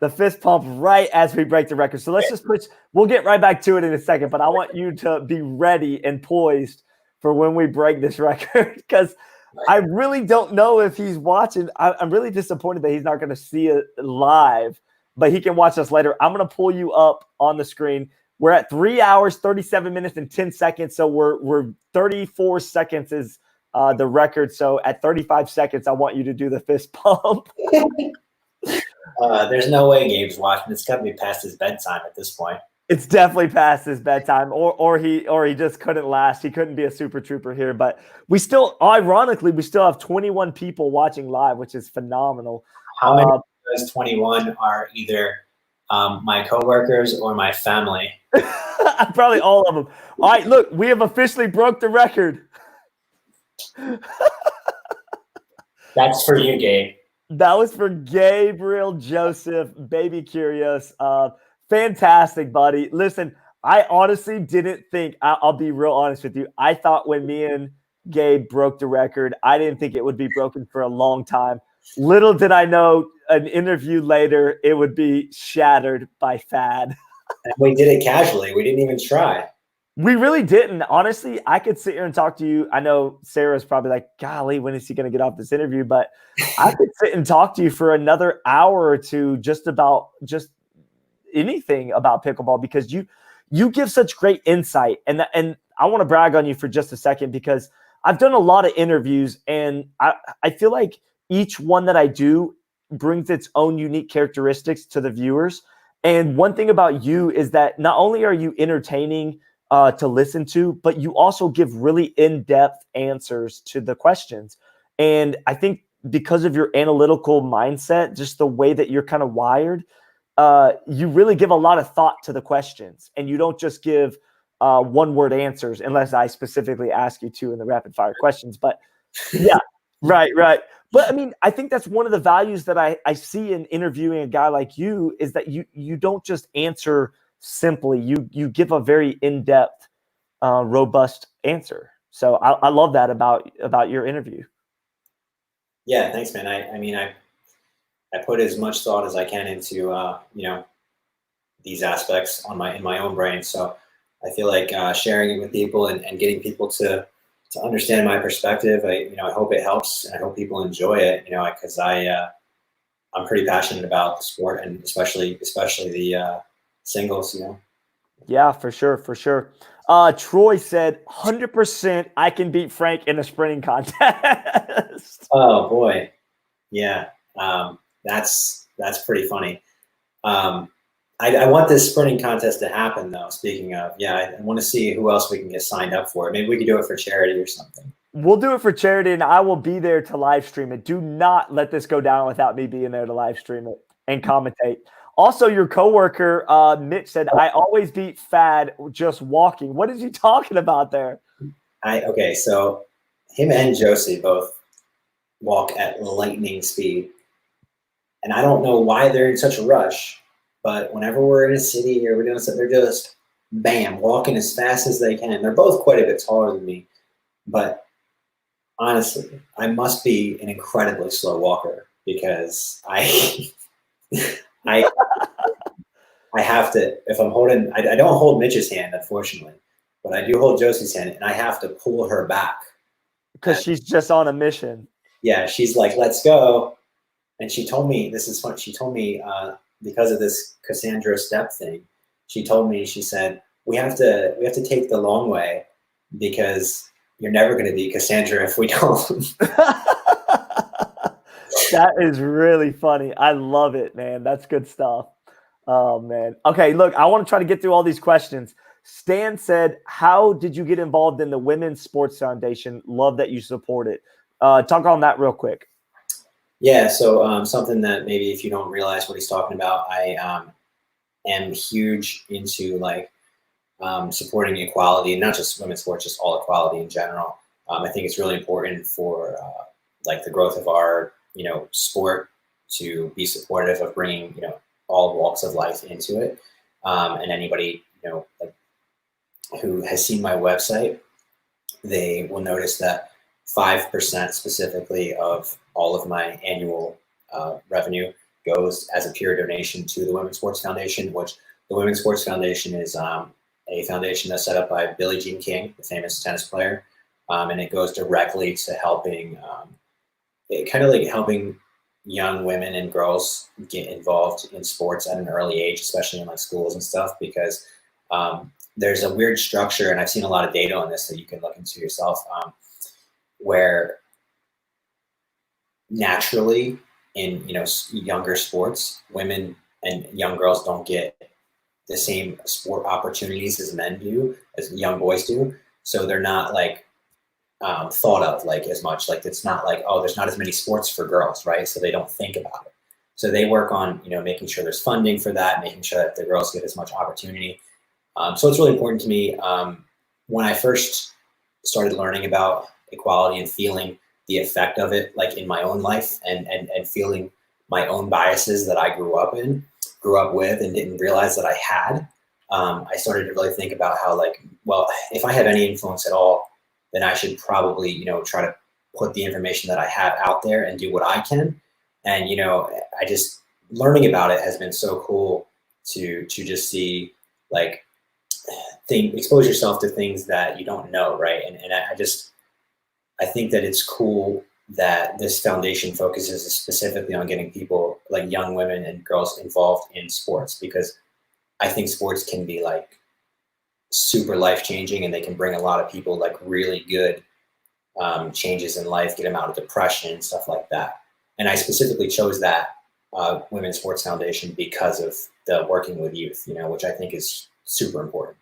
right as we break the record. So let's just push. We'll get right back to it in a second, but I want you to be ready and poised for when we break this record, because I really don't know if he's watching. I'm really disappointed that he's not going to see it live, but he can watch us later. I'm going to pull you up on the screen. We're at 3 hours, 37 minutes, and 10 seconds. So we're 34 seconds is the record. So at 35 seconds, I want you to do the fist pump. There's no way Gabe's watching. It's got to be past his bedtime at this point. It's definitely past his bedtime, or he just couldn't last. He couldn't be a super trooper here. But ironically, we still have 21 people watching live, which is phenomenal. How many of those 21 are either my coworkers or my family? Probably all of them. All right, look, we have officially broke the record. That's for you, Gabe. That was for Gabriel Joseph, Baby Curious. Fantastic, buddy. Listen, I honestly didn't think, I'll be real honest with you. I thought when me and Gabe broke the record, I didn't think it would be broken for a long time. Little did I know, an interview later, it would be shattered by FAD. And we did it casually. We didn't even try. We really didn't. Honestly, I could sit here and talk to you. I know Sarah's probably like, golly, when is he going to get off this interview? But I could sit and talk to you for another hour or two just anything about pickleball, because you give such great insight. And I want to brag on you for just a second, because I've done a lot of interviews, and I feel like each one that I do brings its own unique characteristics to the viewers. And one thing about you is that not only are you entertaining to listen to, but you also give really in-depth answers to the questions. And I think because of your analytical mindset, just the way that you're kind of wired, you really give a lot of thought to the questions, and you don't just give one-word answers unless I specifically ask you to in the rapid-fire questions. But yeah, right. But I mean, I think that's one of the values that I see in interviewing a guy like you is that you don't just answer simply. You give a very in-depth, robust answer. So I love that about your interview. Yeah, thanks, man. I mean, I put as much thought as I can into you know, these aspects in my own brain. So I feel like sharing it with people and getting people to understand my perspective. I hope it helps, and I hope people enjoy it. You know, because I'm pretty passionate about the sport, and especially the singles. You know. Yeah, for sure. Troy said 100% I can beat Frank in a sprinting contest. Oh boy, yeah, that's pretty funny. I want this sprinting contest to happen, though. Speaking of, yeah, I want to see who else we can get signed up for. Maybe we could do it for charity or something. We'll do it for charity, and I will be there to live stream it. Do not let this go down without me being there to live stream it and commentate. Also, your coworker, Mitch, said, I always beat FAD just walking. What is he talking about there? Okay, so him and Josie both walk at lightning speed. And I don't know why they're in such a rush, but whenever we're in a city or we're doing something, they're just, bam, walking as fast as they can. They're both quite a bit taller than me. But honestly, I must be an incredibly slow walker because I have to, if I'm holding, I don't hold Mitch's hand, unfortunately, but I do hold Josie's hand, and I have to pull her back. Because she's just on a mission. Yeah, she's like, let's go. And she told me, this is fun, she told me, because of this Cassandra step thing, she told me, she said, we have to take the long way because you're never going to be Cassandra if we don't. That is really funny. I love it, man. That's good stuff. Oh, man. Okay, look, I want to try to get through all these questions. Stan said, how did you get involved in the Women's Sports Foundation? Love that you support it. Talk on that real quick. Yeah, so something that maybe if you don't realize what he's talking about, I am huge into like supporting equality, and not just women's sports, just all equality in general. I think it's really important for like the growth of our sport to be supportive of bringing all walks of life into it. And anybody like who has seen my website, they will notice that 5% specifically of all of my annual revenue goes as a pure donation to the Women's Sports Foundation, which the Women's Sports Foundation is a foundation that's set up by Billie Jean King, the famous tennis player, and it goes directly to helping, helping young women and girls get involved in sports at an early age, especially in like schools and stuff, because there's a weird structure, and I've seen a lot of data on this that you can look into yourself, where naturally in younger sports, women and young girls don't get the same sport opportunities as men do, as young boys do. So they're not like thought of like as much. Like it's not like, oh, there's not as many sports for girls, right? So they don't think about it. So they work on making sure there's funding for that, making sure that the girls get as much opportunity. So it's really important to me. When I first started learning about equality and feeling the effect of it, like in my own life, and feeling my own biases that I grew up with and didn't realize that I had, I started to really think about how, like, well, if I have any influence at all, then I should probably, try to put the information that I have out there and do what I can. And, I just, learning about it has been so cool to just see, like, expose yourself to things that you don't know, right? And I think that it's cool that this foundation focuses specifically on getting people, like young women and girls, involved in sports, because I think sports can be like super life-changing, and they can bring a lot of people like really good changes in life, get them out of depression, stuff like that. And I specifically chose that Women's Sports Foundation because of the working with youth, which I think is super important.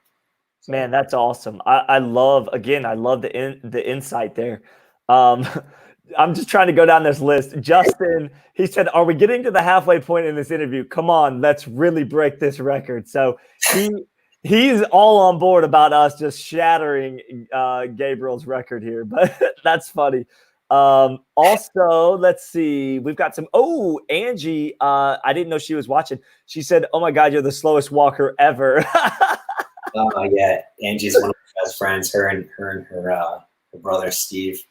Man, that's awesome. I love the insight there. I'm just trying to go down this list. Justin, he said, "Are we getting to the halfway point in this interview? Come on, let's really break this record." So he's all on board about us just shattering Gabriel's record here, but that's funny. Also, let's see. We've got some. Oh, Angie. I didn't know she was watching. She said, "Oh my God, you're the slowest walker ever." Yeah, Angie's one of my best friends. Her and her brother Steve.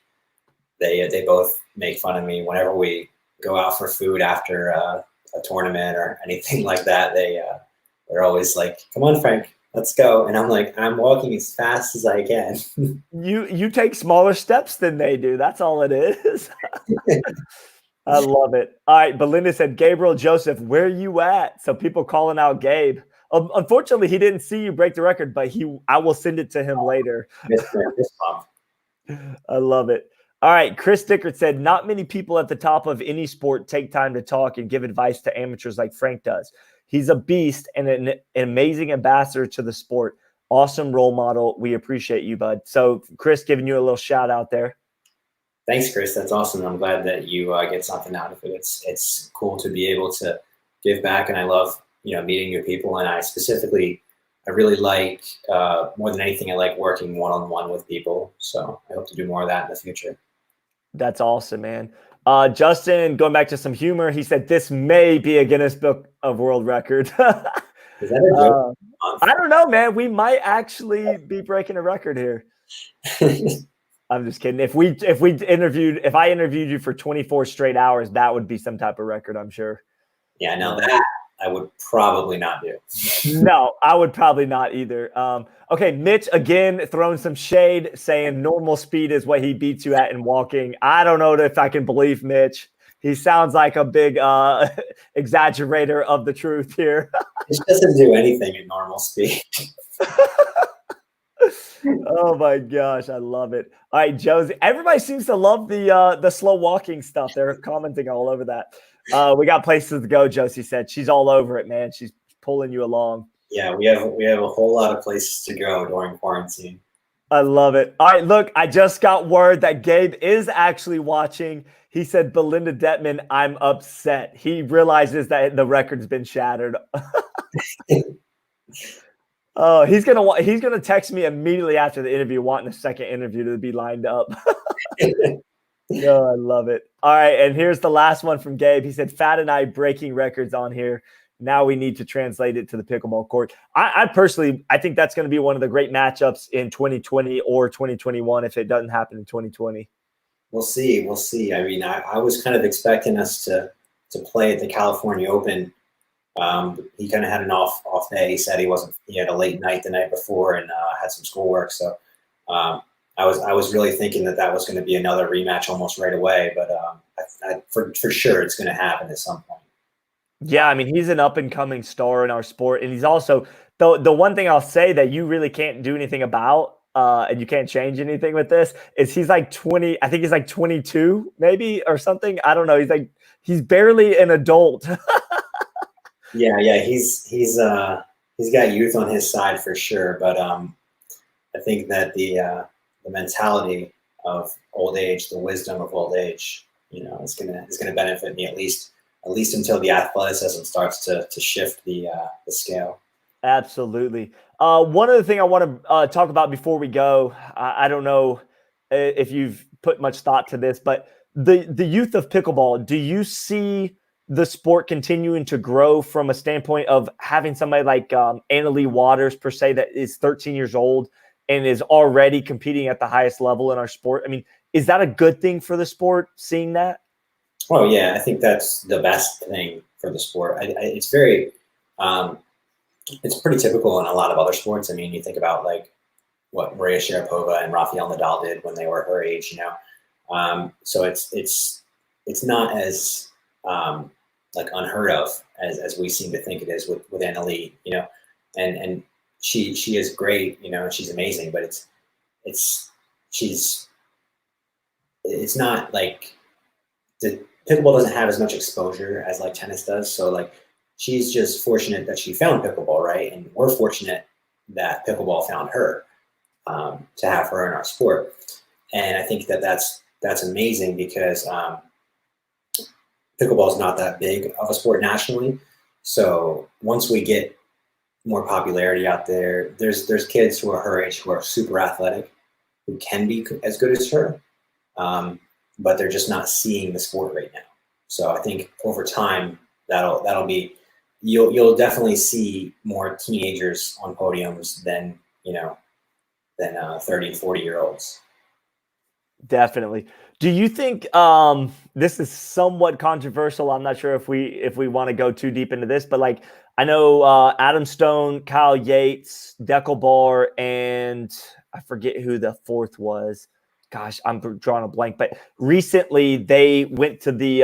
They both make fun of me whenever we go out for food after a tournament or anything like that. They're always like, "Come on, Frank, let's go," and I'm like, "I'm walking as fast as I can." You take smaller steps than they do. That's all it is. I love it. All right, Belinda said, "Gabriel Joseph, where you at?" So people calling out Gabe. Unfortunately, he didn't see you break the record, but I will send it to him later. I love it. All right, Chris Dickert said, "Not many people at the top of any sport take time to talk and give advice to amateurs like Frank does. He's a beast and an amazing ambassador to the sport. Awesome role model. We appreciate you, bud." So Chris, giving you a little shout out there. Thanks, Chris. That's awesome. I'm glad that you get something out of it. It's cool to be able to give back, and I love meeting new people. And I really like more than anything, I like working one-on-one with people. So I hope to do more of that in the future. That's awesome, man. Justin, going back to some humor, he said this may be a Guinness Book of World Record. Is that a joke? I don't know, man. We might actually be breaking a record here. I'm just kidding. If I interviewed you for 24 straight hours, that would be some type of record, I'm sure. Yeah, no, that I would probably not do. No, I would probably not either. Okay, Mitch, again, throwing some shade, saying normal speed is what he beats you at in walking. I don't know if I can believe Mitch. He sounds like a big exaggerator of the truth here. It doesn't do anything at normal speed. Oh my gosh, I love it. All right, Josie. Everybody seems to love the slow walking stuff. They're commenting all over that. We got places to go, Josie said. She's all over it, man. She's pulling you along. Yeah, we have a whole lot of places to go during quarantine. I love it. All right, look, I just got word that Gabe is actually watching. He said, "Belinda Detman, I'm upset." He realizes that the record's been shattered. Oh, he's gonna text me immediately after the interview, wanting a second interview to be lined up. No, I love it. All right, and here's the last one from Gabe. He said, "Fat and I breaking records on here. Now we need to translate it to the pickleball court." I personally think that's going to be one of the great matchups in 2020 or 2021 if it doesn't happen in 2020. We'll see. I mean, I was kind of expecting us to play at the California Open. He kind of had an off day. He said he had a late night the night before and had some schoolwork. So I was really thinking that was going to be another rematch almost right away. But for sure it's going to happen at some point. Yeah, I mean, he's an up and coming star in our sport, and he's also the one thing I'll say that you really can't do anything about. And you can't change anything with this, is he's like 20, I think he's like 22 maybe or something. I don't know. He's barely an adult. Yeah, he's got youth on his side for sure, but I think that the mentality of old age, the wisdom of old age, is gonna benefit me at least until the athleticism starts to shift the scale. Absolutely. One other thing I want to talk about before we go, I don't know if you've put much thought to this, but the youth of pickleball, do you see the sport continuing to grow from a standpoint of having somebody like Anna Lee Waters, per se, that is 13 years old and is already competing at the highest level in our sport? I mean, is that a good thing for the sport, seeing that? Oh, yeah, I think that's the best thing for the sport. It's very it's pretty typical in a lot of other sports. I mean, you think about like what Maria Sharapova and Rafael Nadal did when they were her age, So it's not as like unheard of as we seem to think it is with Anna Lee, and she is great, and she's amazing, but it's not like the pickleball doesn't have as much exposure as like tennis does. So like she's just fortunate that she found pickleball, right? And we're fortunate that pickleball found her, to have her in our sport. And I think that that's that's amazing because pickleball is not that big of a sport nationally. So once we get more popularity out there, there's kids who are her age who are super athletic, who can be as good as her, but they're just not seeing the sport right now. So I think over time that'll be you'll definitely see more teenagers on podiums than 30 and 40-year-olds. Definitely. Do you think this is somewhat controversial? I'm not sure if we want to go too deep into this, but like I know Adam Stone, Kyle Yates, Deckelbar, and I forget who the fourth was. Gosh, I'm drawing a blank. But recently they went to the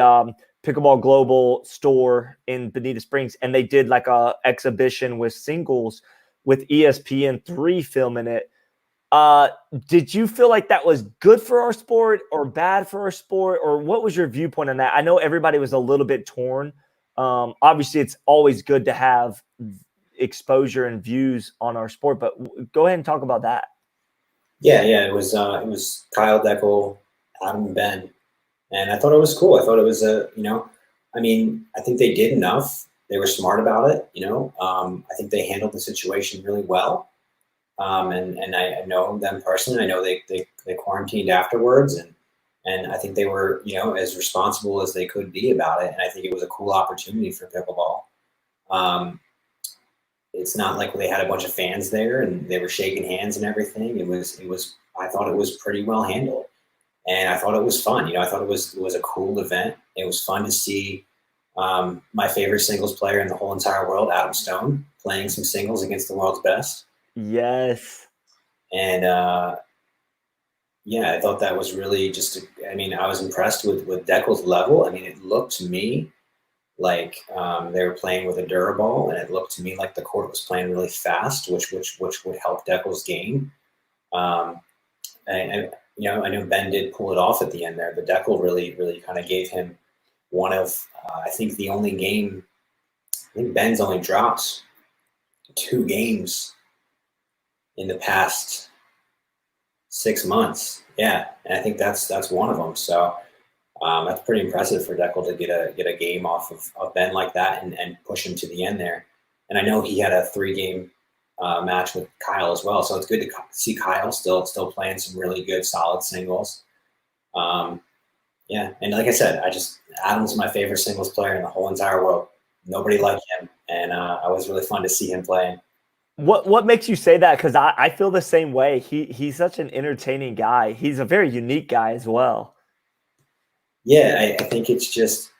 Pickleball Global store in Bonita Springs, and they did like a exhibition with singles with ESPN3 filming it. Did you feel like that was good for our sport or bad for our sport, or what was your viewpoint on that? I know everybody was a little bit torn. Obviously, it's always good to have exposure and views on our sport, but go ahead and talk about that. Yeah, it was Kyle, Deckel, Adam, and Ben, and I thought it was cool. I thought it was I think they did enough. They were smart about it. I think they handled the situation really well. And I know them personally. I know they quarantined afterwards, and I think they were as responsible as they could be about it. And I think it was a cool opportunity for pickleball. It's not like they had a bunch of fans there and they were shaking hands and everything. It was. I thought it was pretty well handled, and I thought it was fun. I thought it was a cool event. It was fun to see my favorite singles player in the whole entire world, Adam Stone, playing some singles against the world's best. Yes. And I thought that was really I was impressed with Deckel's level. I mean, it looked to me like they were playing with a duraball, and it looked to me like the court was playing really fast, which would help Deckel's game. I know Ben did pull it off at the end there, but Deckel really kind of gave him one of I think the only game. I think Ben's only dropped 2 games in the past 6 months. Yeah. And I think that's one of them. So that's pretty impressive for Deckel to get a game off of Ben like that and push him to the end there. And I know he had a 3-game match with Kyle as well. So it's good to see Kyle still playing some really good, solid singles. And like I said, Adam's my favorite singles player in the whole entire world. Nobody like him. And it was really fun to see him playing. What makes you say that? Because I feel the same way. He's such an entertaining guy. He's a very unique guy as well. Yeah, I think it's just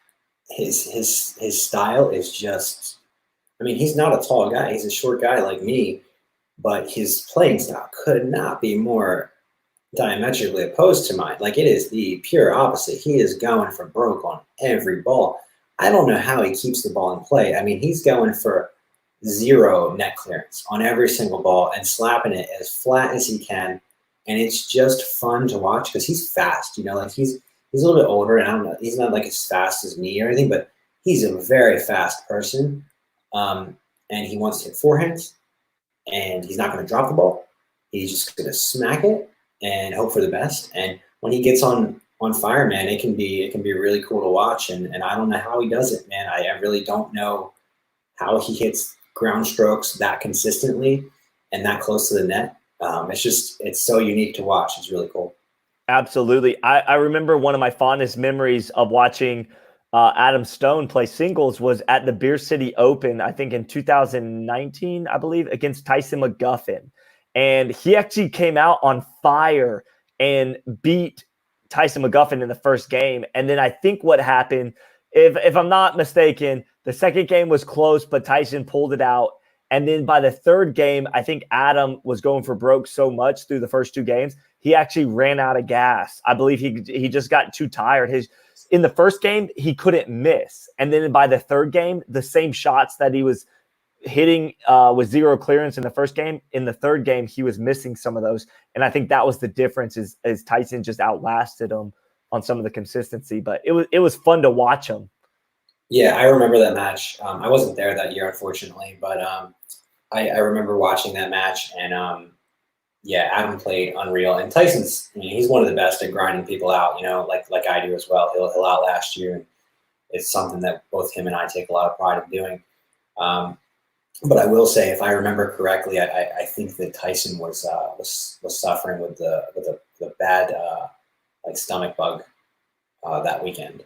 his style is just. I mean, he's not a tall guy. He's a short guy like me, but his playing style could not be more diametrically opposed to mine. Like, it is the pure opposite. He is going for broke on every ball. I don't know how he keeps the ball in play. I mean, he's going for 0 net clearance on every single ball and slapping it as flat as he can. And it's just fun to watch because he's fast. Like he's a little bit older, and I don't know, he's not like as fast as me or anything, but he's a very fast person. And he wants to hit forehands, and he's not going to drop the ball. He's just going to smack it and hope for the best. And when he gets on fire, man, it can be really cool to watch. And I don't know how he does it, man. I really don't know how he hits ground strokes that consistently and that close to the net. It's so unique to watch. It's really cool. Absolutely. I remember one of my fondest memories of watching Adam Stone play singles was at the Beer City Open, I think in 2019, I believe, against Tyson McGuffin. And he actually came out on fire and beat Tyson McGuffin in the first game. And then I think what happened, if I'm not mistaken, the second game was close, but Tyson pulled it out. And then by the third game, I think Adam was going for broke so much through the first 2 games, he actually ran out of gas. I believe he just got too tired. In the first game, he couldn't miss. And then by the third game, the same shots that he was hitting with 0 clearance in the first game, in the third game, he was missing some of those. And I think that was the difference is Tyson just outlasted him on some of the consistency. But it was fun to watch him. Yeah, I remember that match. I wasn't there that year, unfortunately, but I remember watching that match, and yeah, Adam played unreal, and Tyson's, he's one of the best at grinding people out. Like I do as well. He'll outlast you, and it's something that both him and I take a lot of pride in doing. But I will say, if I remember correctly, I think that Tyson was suffering with the bad like stomach bug that weekend.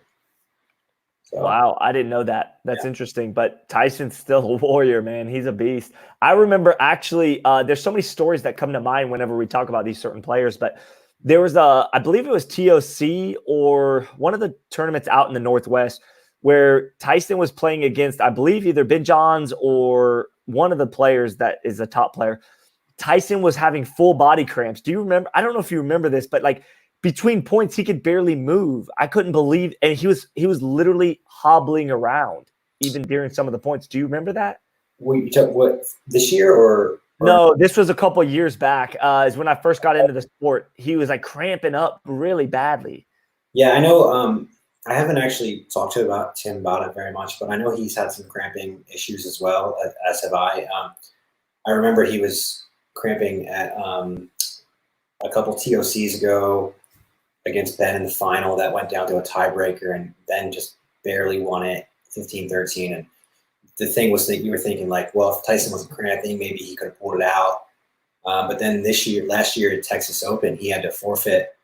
So, Wow, I didn't know that. That's interesting. But Tyson's still a warrior, man. He's a beast. I remember actually, there's so many stories that come to mind whenever we talk about these certain players. But there was I believe it was TOC or one of the tournaments out in the Northwest where Tyson was playing against, I believe, either Ben Johns or one of the players that is a top player. Tyson was having full body cramps. Do you remember? I don't know if you remember this, but like between points, he could barely move. I couldn't believe, and he was literally hobbling around even during some of the points. Do you remember that? you took what, this year or No, this was a couple of years back. Is when I first got into the sport. He was like cramping up really badly. Yeah, I know. I haven't actually talked to Tim about it very much, but I know he's had some cramping issues as well, as have I. I remember he was cramping at a couple TOCs ago against Ben in the final that went down to a tiebreaker, and Ben just barely won it 15-13. And the thing was that you were thinking like, well, if Tyson wasn't cramping, maybe he could have pulled it out. But then last year at Texas Open, he had to forfeit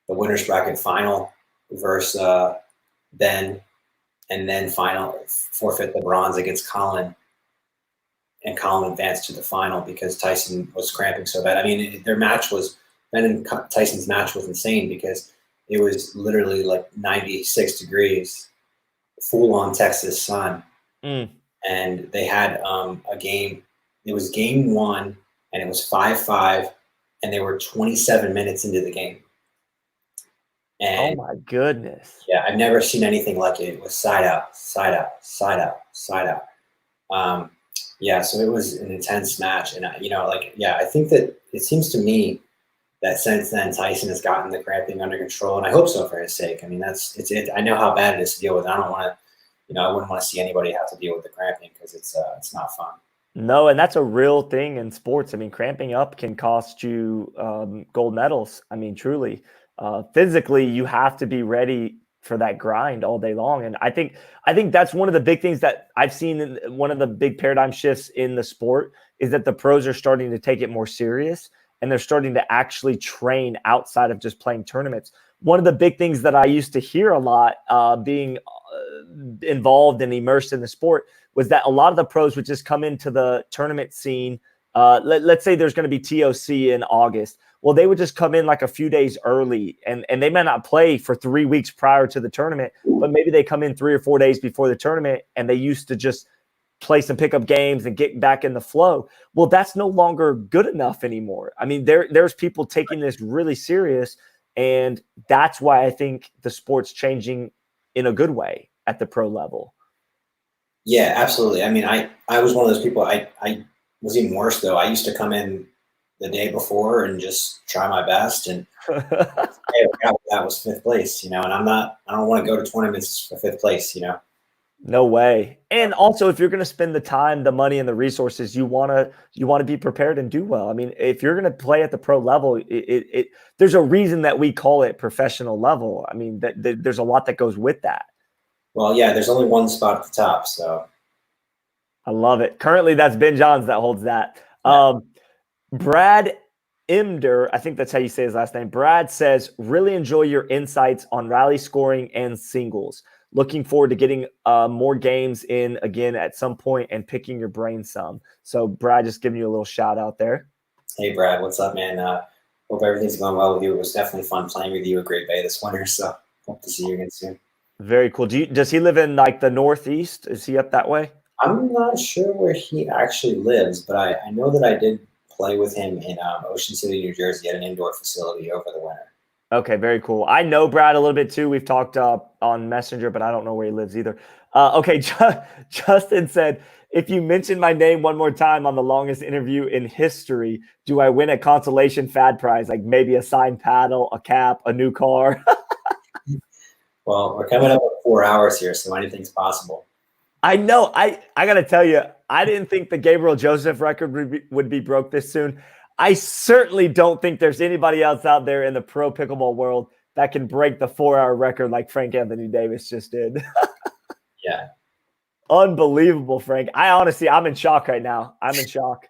the winner's bracket final versus Ben, and then forfeit the bronze against Colin. And Colin advanced to the final because Tyson was cramping so bad. I mean, their match was, Ben and Tyson's match was insane because it was literally like 96 degrees, full on Texas sun. And they had a game. It was game one, and it was 5-5, and they were 27 minutes into the game. And, oh my goodness! Yeah, I've never seen anything like it. It was side out, side out, side out, side out. Yeah, so it was an intense match, and I think that it seems to me that since then Tyson has gotten the cramping under control, and I hope so for his sake. I mean, it's it. I know how bad it is to deal with. I don't want to, I wouldn't want to see anybody have to deal with the cramping because it's not fun. No, and that's a real thing in sports. I mean, cramping up can cost you gold medals. I mean, truly, physically, you have to be ready for that grind all day long. And I think that's one of the big things that I've seen in one of the big paradigm shifts in the sport is that the pros are starting to take it more serious, and they're starting to actually train outside of just playing tournaments. One of the big things that I used to hear a lot being involved and immersed in the sport was that a lot of the pros would just come into the tournament scene. Let's say there's going to be TOC in August. Well, they would just come in like a few days early, and they might not play for 3 weeks prior to the tournament, but maybe they come in 3 or 4 days before the tournament, and they used to just play some pickup games and get back in the flow. Well, that's no longer good enough anymore. I mean, there's people taking this really serious, and that's why I think the sport's changing in a good way at the pro level. Yeah, absolutely. I mean, I was one of those people. I was even worse though. I used to come in the day before and just try my best, and hey, that was 5th place, and I don't want to go to tournaments for 5th place, No way. And also, if you're going to spend the time, the money, and the resources, you want to be prepared and do well. I mean, if you're going to play at the pro level, there's a reason that we call it professional level. I mean, there's a lot that goes with that. Well, yeah, there's only one spot at the top, so I love it. Currently, that's Ben Johns that holds that. Yeah. Brad Imder, I think that's how you say his last name. Brad says, really enjoy your insights on rally scoring and singles. Looking forward to getting more games in again at some point and picking your brain some. So, Brad, just giving you a little shout out there. Hey, Brad, what's up, man? Hope everything's going well with you. It was definitely fun playing with you at Great Bay this winter, so hope to see you again soon. Very cool. Does he live in like the Northeast? Is he up that way? I'm not sure where he actually lives, but I know that I did play with him in Ocean City, New Jersey at an indoor facility over the winter. Okay, very cool. I know Brad a little bit too. We've talked on Messenger, but I don't know where he lives either. Okay, Justin said, if you mention my name one more time on the longest interview in history, do I win a consolation FAD prize, like maybe a signed paddle, a cap, a new car? Well, we're coming up with 4 hours here, so anything's possible. I know. I got to tell you, I didn't think the Gabriel Joseph record would be broke this soon. I certainly don't think there's anybody else out there in the pro pickleball world that can break the 4-hour record like Frank Anthony Davis just did. Yeah. Unbelievable, Frank. I'm in shock right now. I'm in shock.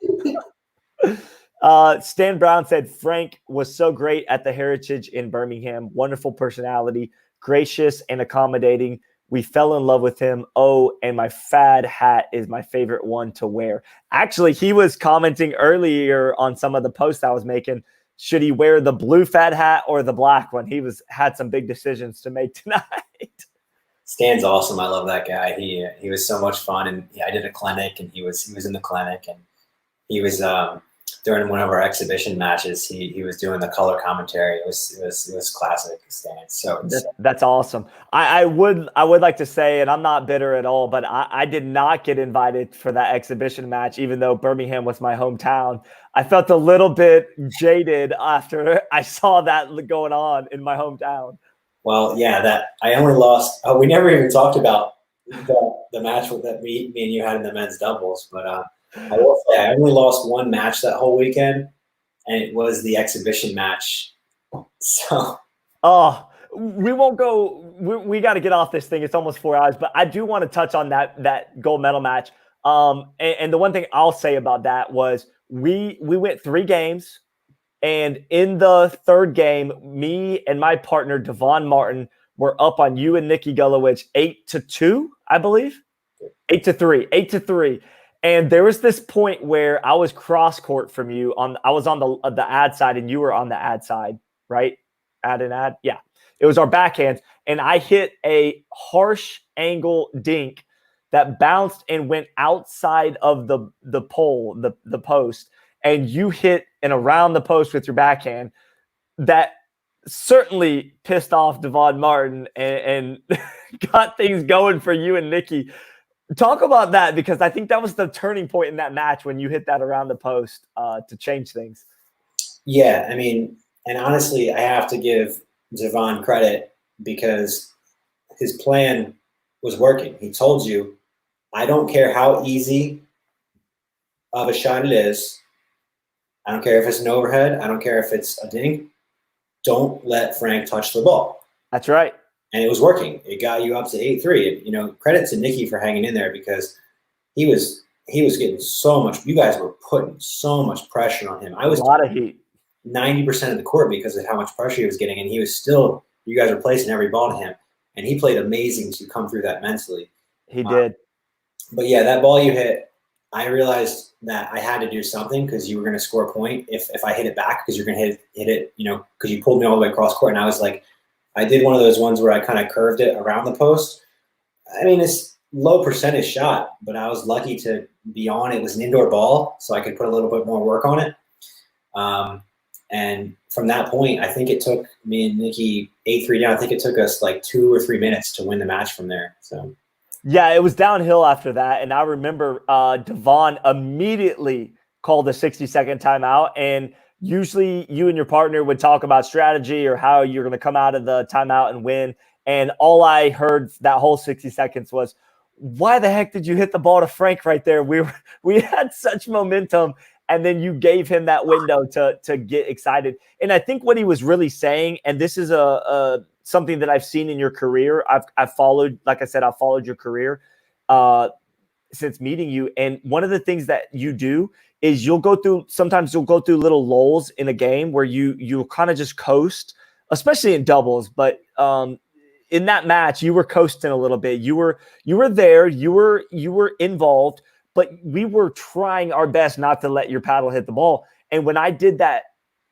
Stan Brown said Frank was so great at the Heritage in Birmingham. Wonderful personality, gracious and accommodating. We fell in love with him. Oh, and my FAD hat is my favorite one to wear. Actually, he was commenting earlier on some of the posts I was making. Should he wear the blue FAD hat or the black one? He had some big decisions to make tonight. Stan's awesome. I love that guy. He was so much fun, and I did a clinic, and he was in the clinic, and he was during one of our exhibition matches. He was doing the color commentary. It was classic Stan. So that's awesome. I would like to say, and I'm not bitter at all, but I did not get invited for that exhibition match, even though Birmingham was my hometown. I felt a little bit jaded after I saw that going on in my hometown. Well, yeah, that I only lost. Oh, we never even talked about the match that me and you had in the men's doubles. But I will say I only lost one match that whole weekend, and it was the exhibition match. So, we won't go. We got to get off this thing. It's almost 4 hours, but I do want to touch on that gold medal match. And the one thing I'll say about that was we went 3 games. And in the 3rd game, me and my partner, Devon Martin, were up on you and Nikki Gulowicz 8-2, I believe. 8-3. And there was this point where I was cross court from you. I was on the ad side and you were on the ad side, right? Ad. Yeah. It was our backhand. And I hit a harsh angle dink that bounced and went outside of the pole, the post. And you hit and around the post with your backhand. That certainly pissed off Devon Martin and got things going for you and Nikki. Talk about that, because I think that was the turning point in that match when you hit that around the post to change things. Yeah, I mean, and honestly, I have to give Devon credit because his plan was working. He told you, I don't care how easy of a shot it is. I don't care if it's an overhead. I don't care if it's a dink. Don't let Frank touch the ball. That's right. And it was working. It got you up to 8-3. And, you know, credit to Nikki for hanging in there, because he was getting so much. You guys were putting so much pressure on him. I was a lot of heat. 90% of the court because of how much pressure he was getting, and he was still. You guys were placing every ball to him, and he played amazing to come through that mentally. He did. But yeah, that ball you hit, I realized that I had to do something because you were going to score a point if I hit it back, because you're going to hit it, you know, because you pulled me all the way across court. And I was like, I did one of those ones where I kind of curved it around the post. I mean, it's low percentage shot, but I was lucky to be on. It was an indoor ball, so I could put a little bit more work on it. And from that point, I think it took me and Nikki 8-3 down. I think it took us like 2 or 3 minutes to win the match from there. So. Yeah, it was downhill after that. And I remember Devon immediately called a 60-second timeout. And usually you and your partner would talk about strategy or how you're going to come out of the timeout and win. And all I heard that whole 60 seconds was, why the heck did you hit the ball to Frank right there? We had such momentum. And then you gave him that window to get excited. And I think what he was really saying, and this is something that I've seen in your career. I've followed, like I said, I've followed your career since meeting you. And one of the things that you do is sometimes you'll go through little lulls in a game where you kind of just coast, especially in doubles. But in that match, you were coasting a little bit. You were there, you were involved, but we were trying our best not to let your paddle hit the ball. And when I did that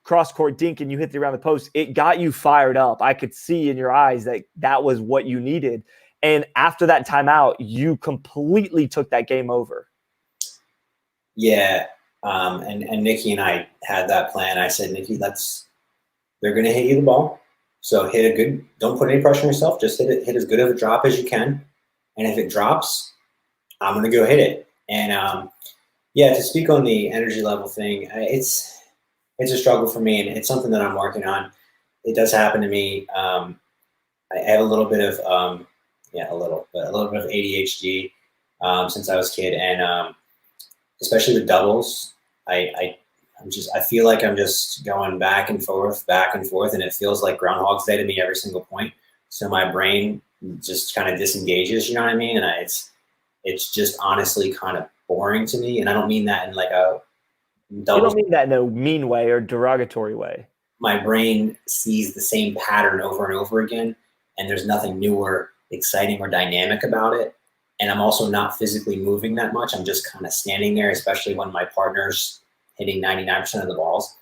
cross-court dink and you hit the around the post, it got you fired up. I could see in your eyes that was what you needed. And after that timeout, you completely took that game over. Yeah, and Nikki and I had that plan. I said, Nikki, they're going to hit you the ball. So don't put any pressure on yourself. Just hit as good of a drop as you can. And if it drops, I'm going to go hit it. And yeah, to speak on the energy level thing, it's a struggle for me, and it's something that I'm working on. It does happen to me. I have a little bit of a little bit of ADHD since I was a kid, and especially with doubles, I I feel like I'm just going back and forth, and it feels like Groundhog's Day to me every single point. So my brain just kind of disengages, you know what I mean? And it's just honestly kind of boring to me. And I don't mean that in like a double. You don't mean that in a mean way or derogatory way. My brain sees the same pattern over and over again, and there's nothing new or exciting or dynamic about it. And I'm also not physically moving that much. I'm just kind of standing there, especially when my partner's hitting 99% of the balls.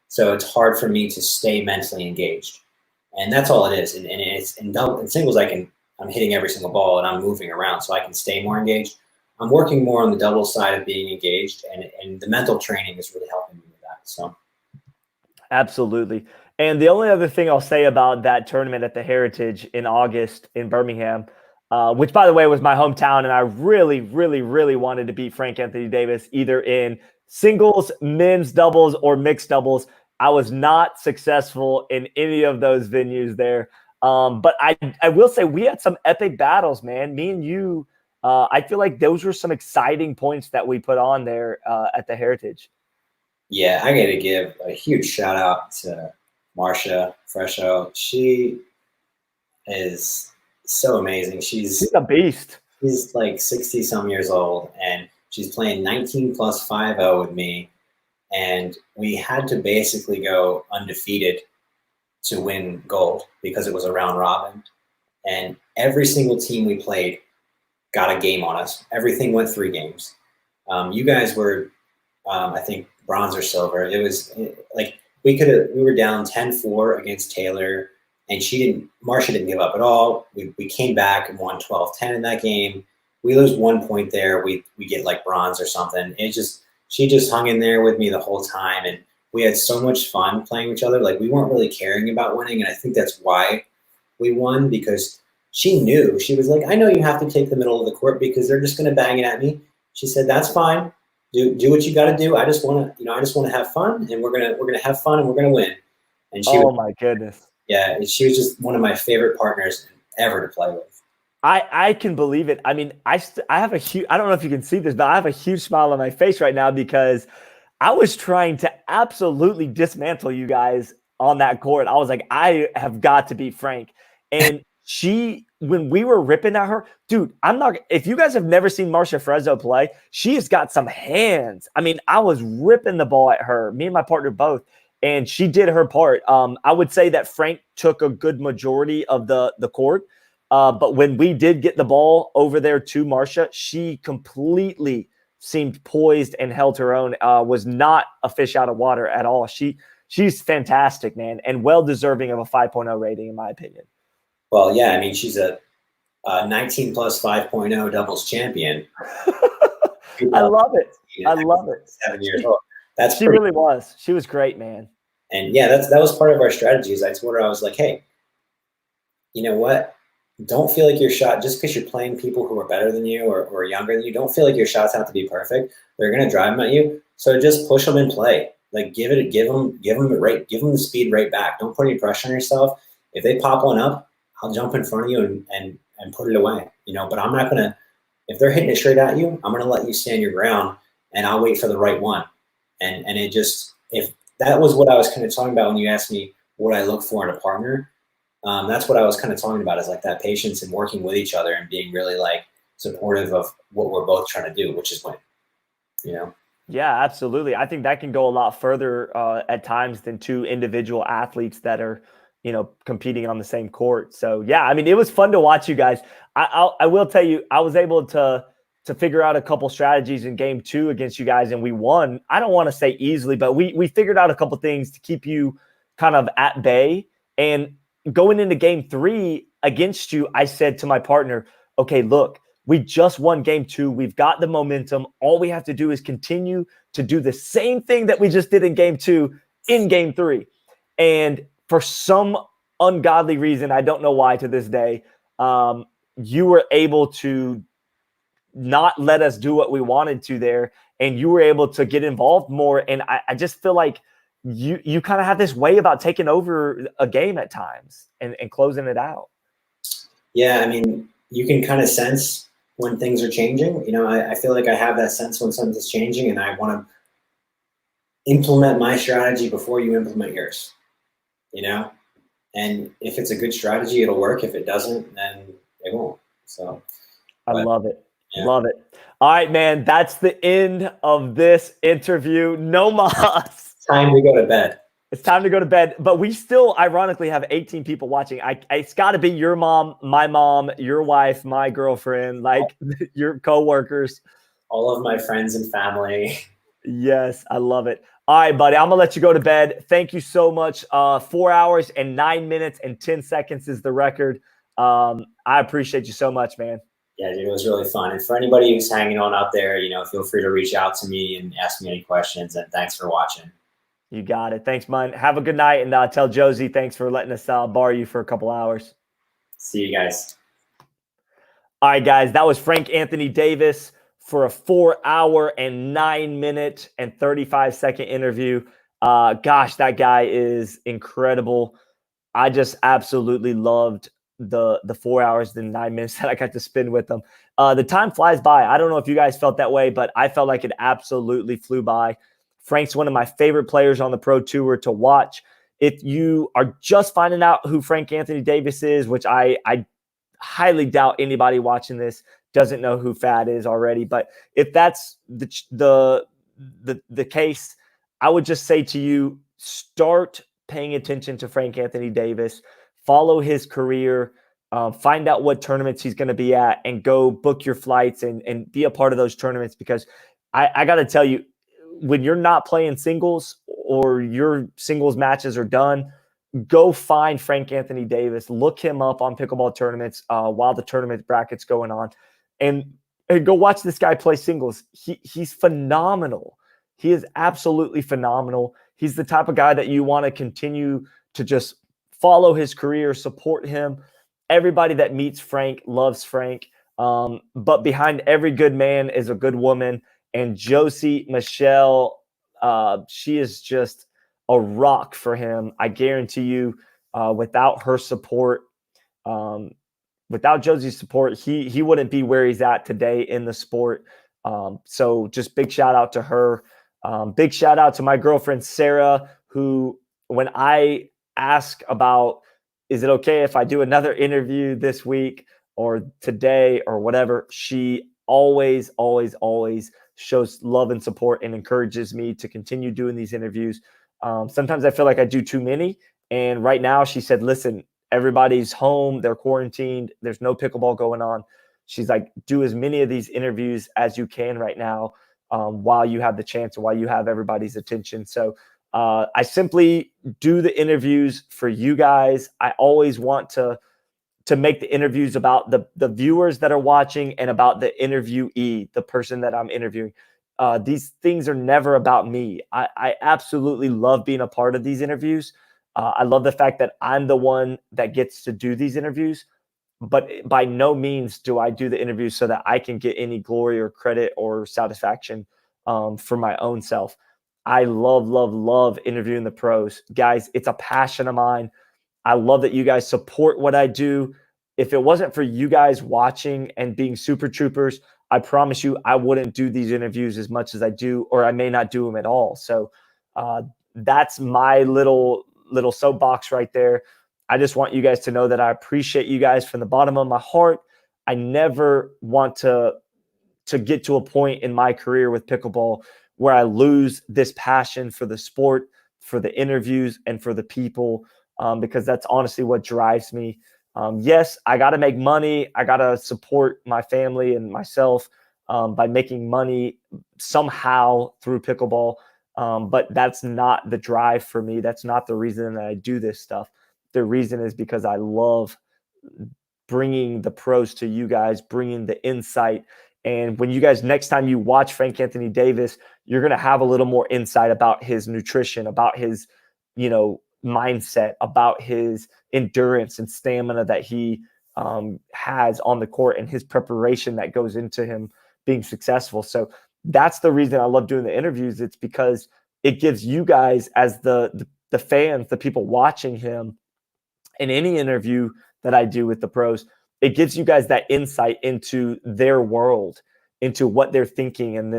So it's hard for me to stay mentally engaged. And that's all it is. And it's in singles, I'm hitting every single ball and I'm moving around so I can stay more engaged. I'm working more on the double side of being engaged, and the mental training is really helping me with that. So absolutely. And the only other thing I'll say about that tournament at the Heritage in August in Birmingham, which, by the way, was my hometown, and I really, really, really wanted to beat Frank Anthony Davis either in singles, men's doubles, or mixed doubles. I was not successful in any of those venues there. But I will say we had some epic battles, man. Me and you, I feel like those were some exciting points that we put on there at the Heritage. Yeah, I got to give a huge shout out to Marcia Fresho. She is so amazing. She's a beast. She's like 60 some years old, and she's playing 19 plus 5-0 with me. And we had to basically go undefeated to win gold because it was a round robin. And every single team we played got a game on us. Everything went 3 games. You guys were, I think, bronze or silver. It was like we were down 10-4 against Taylor, and Marcia didn't give up at all. We came back and won 12-10 in that game. We lose 1 point there. We get like bronze or something. She just hung in there with me the whole time, and we had so much fun playing each other. Like, we weren't really caring about winning, and I think that's why we won, because she knew. She was like, I know you have to take the middle of the court because they're just going to bang it at me. She said, that's fine. Do what you got to do. I just want to have fun, and we're gonna have fun, and we're gonna win. And my goodness, yeah, she was just one of my favorite partners ever to play with. I can believe it. I mean, I have a huge, I don't know if you can see this, but I have a huge smile on my face right now because I was trying to absolutely dismantle you guys on that court. I was like, I have got to beat Frank. And when we were ripping at her, dude, if you guys have never seen Marcia Fresno play, she has got some hands. I mean, I was ripping the ball at her, me and my partner both, and she did her part. I would say that Frank took a good majority of the court. But when we did get the ball over there to Marcia, she completely seemed poised and held her own, was not a fish out of water at all. She's fantastic, man, and well-deserving of a 5.0 rating, in my opinion. Well, yeah, I mean, she's a 19 plus 5.0 doubles champion. I love it. I love it. 7 years old. She really was. She was great, man. And yeah, that was part of our strategies. I told her, I was like, hey, you know what? Don't feel like your shot, just because you're playing people who are better than you or younger than you, don't feel like your shots have to be perfect. They're going to drive them at you. So just push them and play. Like, give them the speed right back. Don't put any pressure on yourself. If they pop one up, I'll jump in front of you and put it away. But I'm not going to, if they're hitting it straight at you, I'm going to let you stand your ground, and I'll wait for the right one. And it just, if that was what I was kind of talking about when you asked me what I look for in a partner, that's what I was kind of talking about, is like that patience and working with each other and being really like supportive of what we're both trying to do, which is win, Yeah, absolutely. I think that can go a lot further at times than 2 individual athletes that are, competing on the same court. So yeah, I mean, it was fun to watch you guys. I will tell you, I was able to figure out a couple strategies in game 2 against you guys, and we won. I don't want to say easily, but we figured out a couple things to keep you kind of at bay. And going into game 3 against you, I said to my partner, okay, look, we just won game 2. We've got the momentum. All we have to do is continue to do the same thing that we just did in game 2 in game 3. And for some ungodly reason, I don't know why to this day, you were able to not let us do what we wanted to there, and you were able to get involved more. And I just feel like you kind of have this way about taking over a game at times and closing it out. Yeah, I mean, you can kind of sense when things are changing. I feel like I have that sense when something's changing, and I want to implement my strategy before you implement yours, you know? And if it's a good strategy, it'll work. If it doesn't, then it won't. So I but, love it. yeah. Love it. All right, man. That's the end of this interview. No mas. Time to go to bed. It's time to go to bed. But we still, ironically, have 18 people watching. It's got to be your mom, your wife, my girlfriend, like your coworkers. All of my friends and family. Yes, I love it. All right, buddy. I'm going to let you go to bed. Thank you so much. 4 hours and 9 minutes and 10 seconds is the record. I appreciate you so much, man. Yeah, dude, it was really fun. And for anybody who's hanging on out there, you know, feel free to reach out to me and ask me any questions. And thanks for watching. You got it. Thanks, man. Have a good night. And tell Josie thanks for letting us borrow you for a couple hours. See you guys. All right, guys. That was Frank Anthony Davis for a 4 hour and 9 minute and 35-second interview. Gosh, that guy is incredible. I just absolutely loved the 4 hours and 9 minutes that I got to spend with them. The time flies by. I don't know if you guys felt that way, but I felt like it absolutely flew by. Frank's one of my favorite players on the Pro Tour to watch. If you are just finding out who Frank Anthony Davis is, which I highly doubt anybody watching this doesn't know who FAD is already, but if that's the case, I would just say to you, start paying attention to Frank Anthony Davis, follow his career, find out what tournaments he's going to be at, and go book your flights and be a part of those tournaments. Because I got to tell you, when you're not playing singles or your singles matches are done, go find Frank Anthony Davis, look him up on pickleball tournaments while the tournament bracket's going on, and go watch this guy play singles. He's phenomenal. He is absolutely phenomenal. He's the type of guy that you want to continue to just follow his career, support him. Everybody that meets Frank loves Frank. But behind every good man is a good woman. And Josie Michelle, she is just a rock for him. I guarantee you, without her support, without Josie's support, he wouldn't be where he's at today in the sport. So just big shout out to her. Big shout out to my girlfriend, Sarah, who, when I ask about, is it okay if I do another interview this week or today or whatever, she always, always, always shows love and support and encourages me to continue doing these interviews. Sometimes I feel like I do too many. And right now she said, listen, everybody's home, they're quarantined, there's no pickleball going on. She's like, do as many of these interviews as you can right now while you have the chance and while you have everybody's attention. So I simply do the interviews for you guys. I always want to make the interviews about the viewers that are watching and about the interviewee, the person that I'm interviewing. These things are never about me. I absolutely love being a part of these interviews. I love the fact that I'm the one that gets to do these interviews, but by no means do I do the interviews so that I can get any glory or credit or satisfaction for my own self. I love, love, love interviewing the pros. Guys, it's a passion of mine. I love that you guys support what I do. If it wasn't for you guys watching and being super troopers, I promise you I wouldn't do these interviews as much as I do, or I may not do them at all. So that's my little soapbox right there. I just want you guys to know that I appreciate you guys from the bottom of my heart. I never want to get to a point in my career with pickleball where I lose this passion for the sport, for the interviews, and for the people, because that's honestly what drives me. Yes, I got to make money. I got to support my family and myself by making money somehow through pickleball. But that's not the drive for me. That's not the reason that I do this stuff. The reason is because I love bringing the pros to you guys, bringing the insight. And when you guys, next time you watch Frank Anthony Davis, you're going to have a little more insight about his nutrition, about his, mindset, about his endurance and stamina that he has on the court and his preparation that goes into him being successful. So that's the reason I love doing the interviews. It's because it gives you guys, as the fans, the people watching him in any interview that I do with the pros, it gives you guys that insight into their world, into what they're thinking. And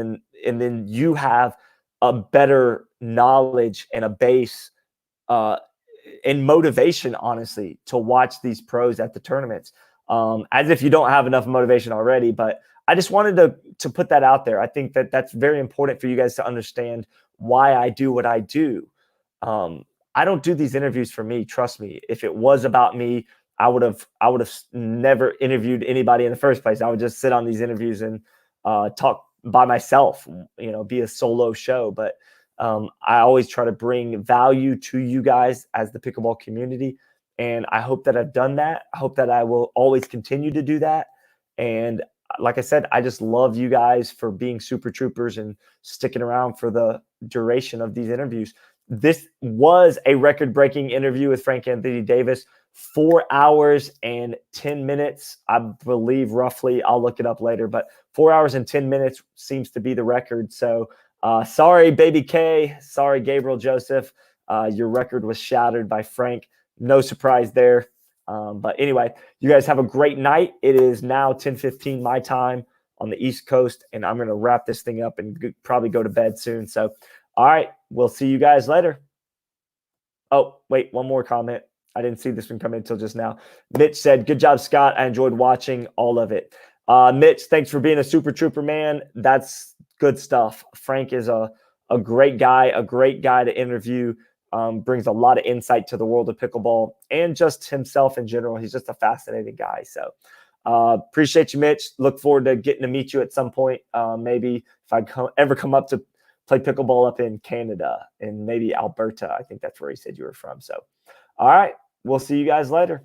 then you have a better knowledge and a base and motivation, honestly, to watch these pros at the tournaments. As if you don't have enough motivation already, but I just wanted to put that out there. I think that that's very important for you guys to understand why I do what I do. I don't do these interviews for me. Trust me. If it was about me, I would have never interviewed anybody in the first place. I would just sit on these interviews and talk by myself, be a solo show. But I always try to bring value to you guys as the pickleball community. And I hope that I've done that. I hope that I will always continue to do that. And like I said, I just love you guys for being super troopers and sticking around for the duration of these interviews. This was a record-breaking interview with Frank Anthony Davis, 4 hours and 10 minutes, I believe, roughly. I'll look it up later, but 4 hours and 10 minutes seems to be the record. So sorry, Baby K. Sorry, Gabriel Joseph. Your record was shattered by Frank. No surprise there. But anyway, you guys have a great night. It is now 10:15 my time on the East Coast, and I'm going to wrap this thing up and probably go to bed soon. So, all right, we'll see you guys later. Oh, wait, one more comment. I didn't see this one come in until just now. Mitch said, good job, Scott. I enjoyed watching all of it. Mitch, thanks for being a super trooper, man. That's good stuff. Frank is a great guy to interview. Brings a lot of insight to the world of pickleball and just himself in general. He's just a fascinating guy. So appreciate you, Mitch. Look forward to getting to meet you at some point. Maybe if I ever come up to play pickleball up in Canada and maybe Alberta. I think that's where he said you were from. So, all right, we'll see you guys later.